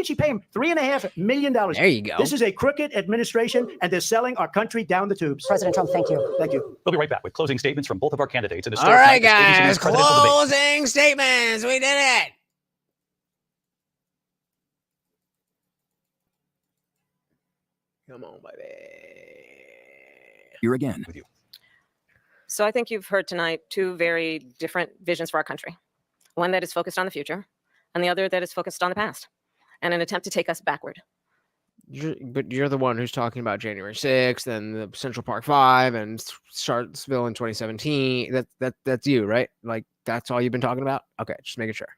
she pay him $3.5 million? There you go. This is a crooked administration, and they're selling our country down the tubes. President Trump, thank you. Thank you. We'll be right back with closing statements from both of our candidates. And All right, guys, closing statements. We did it. Come on, baby. Here again with you. So I think you've heard tonight two very different visions for our country. One that is focused on the future and the other that is focused on the past and an attempt to take us backward. But you're the one who's talking about January 6th and the Central Park 5 and Charlottesville in 2017. That's you, right? Like, that's all you've been talking about? Okay, just making sure.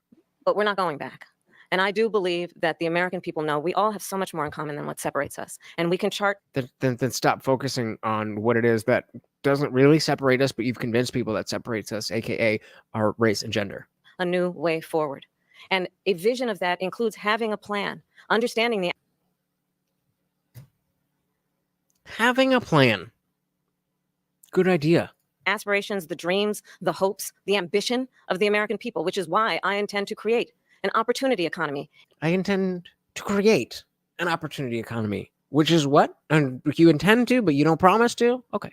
But we're not going back. And I do believe that the American people know we all have so much more in common than what separates us. And we can chart. Then stop focusing on what it is that doesn't really separate us, but you've convinced people that separates us, aka our race and gender. A new way forward. And a vision of that includes having a plan, understanding the having a plan. Good idea. Aspirations, the dreams, the hopes, the ambition of the American people, which is why I intend to create an opportunity economy. I intend to create an opportunity economy, which is what? And you intend to, but you don't promise to? Okay.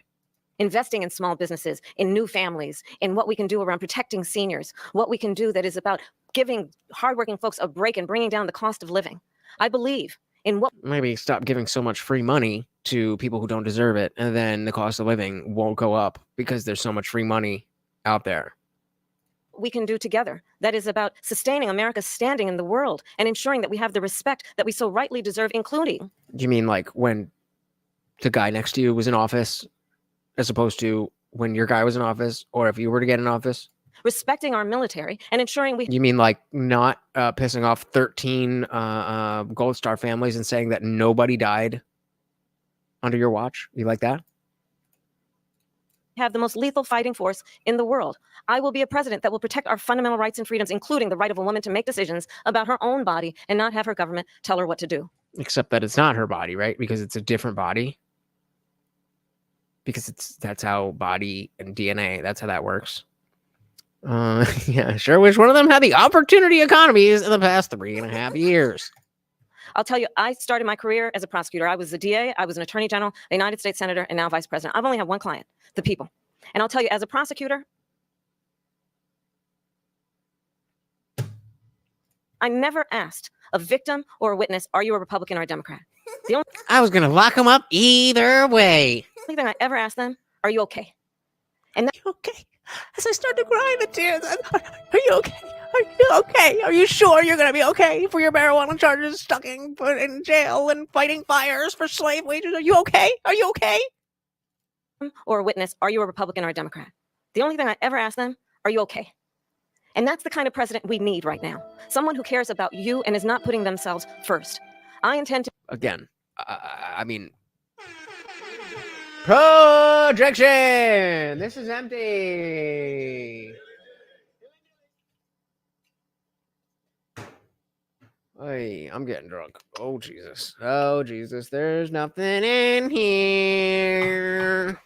Investing in small businesses, in new families, in what we can do around protecting seniors, what we can do that is about giving hardworking folks a break and bringing down the cost of living. I believe in what... Maybe stop giving so much free money to people who don't deserve it, and then the cost of living won't go up because there's so much free money out there. We can do together. That is about sustaining America's standing in the world and ensuring that we have the respect that we so rightly deserve, including... You mean like when the guy next to you was in office, as opposed to when your guy was in office, or if you were to get in office? Respecting our military and ensuring we... You mean like not pissing off 13 Gold Star families and saying that nobody died under your watch? You like that? Have the most lethal fighting force in the world. I will be a president that will protect our fundamental rights and freedoms, including the right of a woman to make decisions about her own body and not have her government tell her what to do. Except that it's not her body, right? Because it's a different body. Because that's how body and DNA, that's how that works. Yeah, sure wish one of them had the opportunity economies in the past 3.5 years. I'll tell you, I started my career as a prosecutor. I was a DA, I was an attorney general, a United States senator, and now vice president. I've only had one client, the people. And I'll tell you, as a prosecutor, I never asked a victim or a witness, are you a Republican or a Democrat? I was going to lock them up either way. The only thing I ever asked them, are you okay? And that, okay. As I start to cry in the tears, are you okay? Are you okay? Are you sure you're going to be okay for your marijuana charges, stuck in jail and fighting fires for slave wages? Are you okay? Are you okay? Or a witness, are you a Republican or a Democrat? The only thing I ever asked them, are you okay? And that's the kind of president we need right now. Someone who cares about you and is not putting themselves first. I intend to... Again, I mean... Projection! This is empty. Hey, I'm getting drunk. Oh, Jesus. Oh, Jesus. There's nothing in here.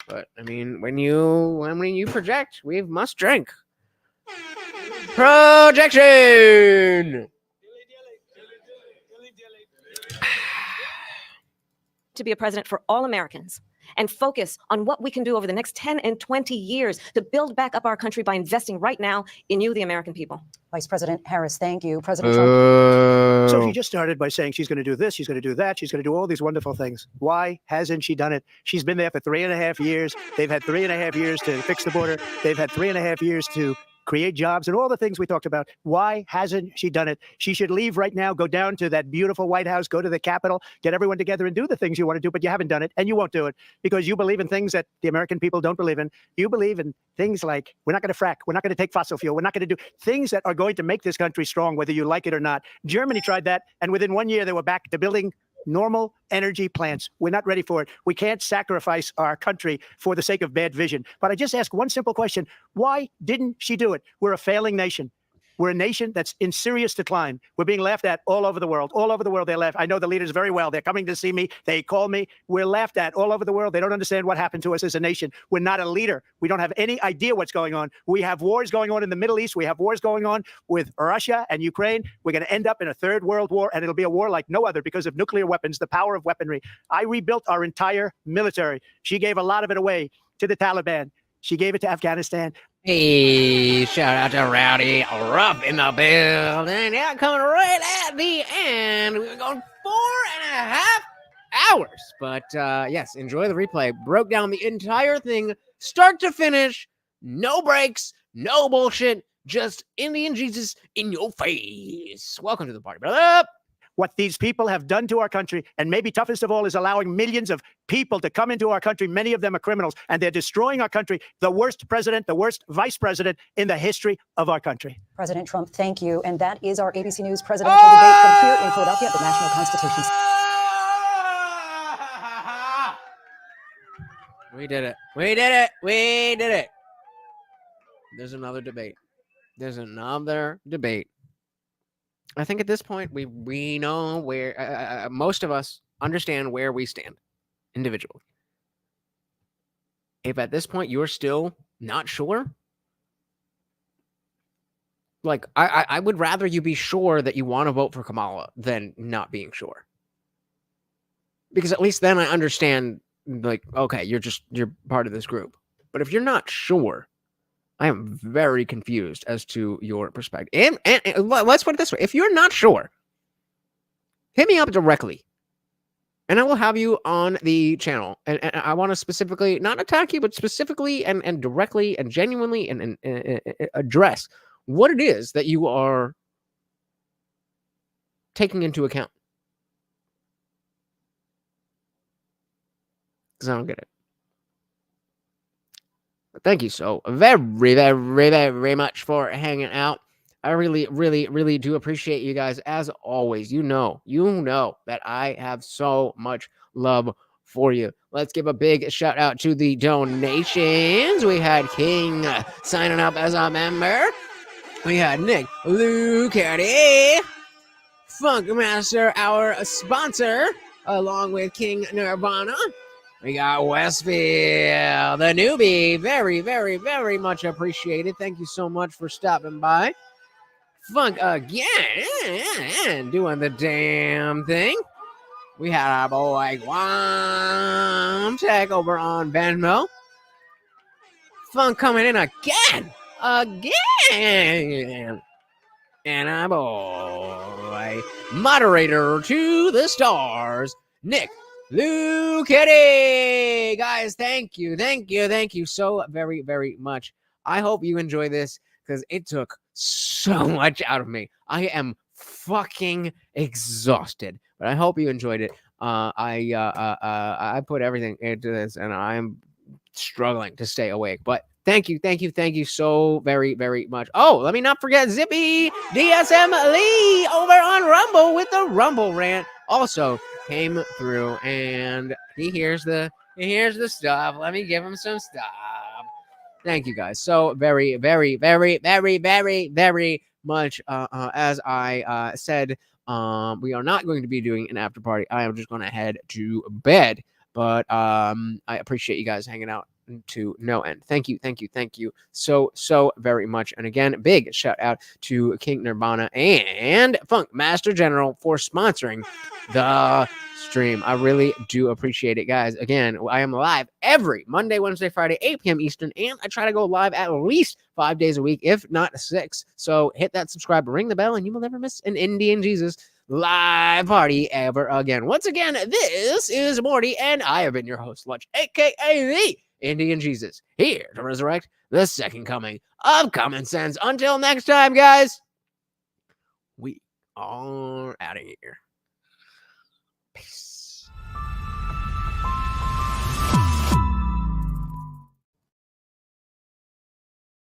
But, I mean, when you project, we must drink. Projection! To be a president for all Americans and focus on what we can do over the next 10 and 20 years to build back up our country by investing right now in you, the American people. Vice President Harris, thank you. President Trump. So she just started by saying she's going to do this, she's going to do that, she's going to do all these wonderful things. Why hasn't she done it? She's been there for 3.5 years. They've had 3.5 years to fix the border. They've had 3.5 years to create jobs and all the things we talked about. Why hasn't she done it? She should leave right now, go down to that beautiful White House, go to the Capitol, get everyone together and do the things you want to do, but you haven't done it and you won't do it because you believe in things that the American people don't believe in. You believe in things like we're not going to frack, we're not going to take fossil fuel, we're not going to do things that are going to make this country strong, whether you like it or not. Germany tried that, and within 1 year they were back to building normal energy plants. We're not ready for it. We can't sacrifice our country for the sake of bad vision. But I just ask one simple question. Why didn't she do it? We're a failing nation. We're a nation that's in serious decline. We're being laughed at all over the world. All over the world, they laugh. I know the leaders very well. They're coming to see me. They call me. We're laughed at all over the world. They don't understand what happened to us as a nation. We're not a leader. We don't have any idea what's going on. We have wars going on in the Middle East. We have wars going on with Russia and Ukraine. We're going to end up in a third world war, and it'll be a war like no other because of nuclear weapons, the power of weaponry. I rebuilt our entire military. She gave a lot of it away to the Taliban. She gave it to Afghanistan. Hey, shout out to Rowdy Rupp in the building. Yeah, coming right at the end. We're going 4.5 hours. But yes, enjoy the replay. Broke down the entire thing, start to finish. No breaks, no bullshit. Just Indian Jesus in your face. Welcome to the party, brother. what these people have done to our country, and maybe toughest of all is allowing millions of people to come into our country. Many of them are criminals, and they're destroying our country. The worst president, the worst vice president in the history of our country. President Trump, thank you. And that is our ABC News presidential debate from here in Philadelphia at the National Constitution. We did it. We did it. We did it. There's another debate. There's another debate. I think at this point, we know where most of us understand where we stand individually. If at this point you're still not sure, like I would rather you be sure that you want to vote for Kamala than not being sure. Because at least then I understand, like, okay, you're part of this group. But if you're not sure, I am very confused as to your perspective. And let's put it this way. If you're not sure, hit me up directly. And I will have you on the channel. And I want to specifically, not attack you, but specifically and directly and genuinely and address what it is that you are taking into account. Because I don't get it. Thank you so very much for hanging out. I really do appreciate you guys as always. You know that I have so much love for you. Let's give a big shout out to the donations. We had King signing up as a member. We had Nick Lucati, Funkmaster, our sponsor, along with King Nirvana. We got Westfield, the newbie. Very much appreciated. Thank you so much for stopping by. Funk again, doing the damn thing. We had our boy Guam Tech over on Venmo. Funk coming in again. And our boy, moderator to the stars, Nick Lucati. Guys, thank you so very much. I hope you enjoy this because it took so much out of me. I am fucking exhausted, but I hope you enjoyed it. I put everything into this, and I'm struggling to stay awake. But thank you so very much. Oh, let me not forget Zippy DSM Lee over on Rumble with the Rumble rant. Also came through, and he hears the stuff. Let me give him some stuff. Thank you guys so very much. As I said, we are not going to be doing an after party. I am just going to head to bed. But I appreciate you guys hanging out to no end. Thank you so very much. And again, big shout out to King Nirvana and Funk Master General for sponsoring the stream. I really do appreciate it, guys. Again, I am live every Monday, Wednesday, Friday, 8 p.m. Eastern, and I try to go live at least 5 days a week, if not 6. So hit that subscribe, ring the bell, and you will never miss an Indian Jesus live party ever again. Once again, this is Morty, and I have been your host, Lunch, aka the Indian Jesus, here to resurrect the second coming of common sense. Until next time, guys, we are out of here.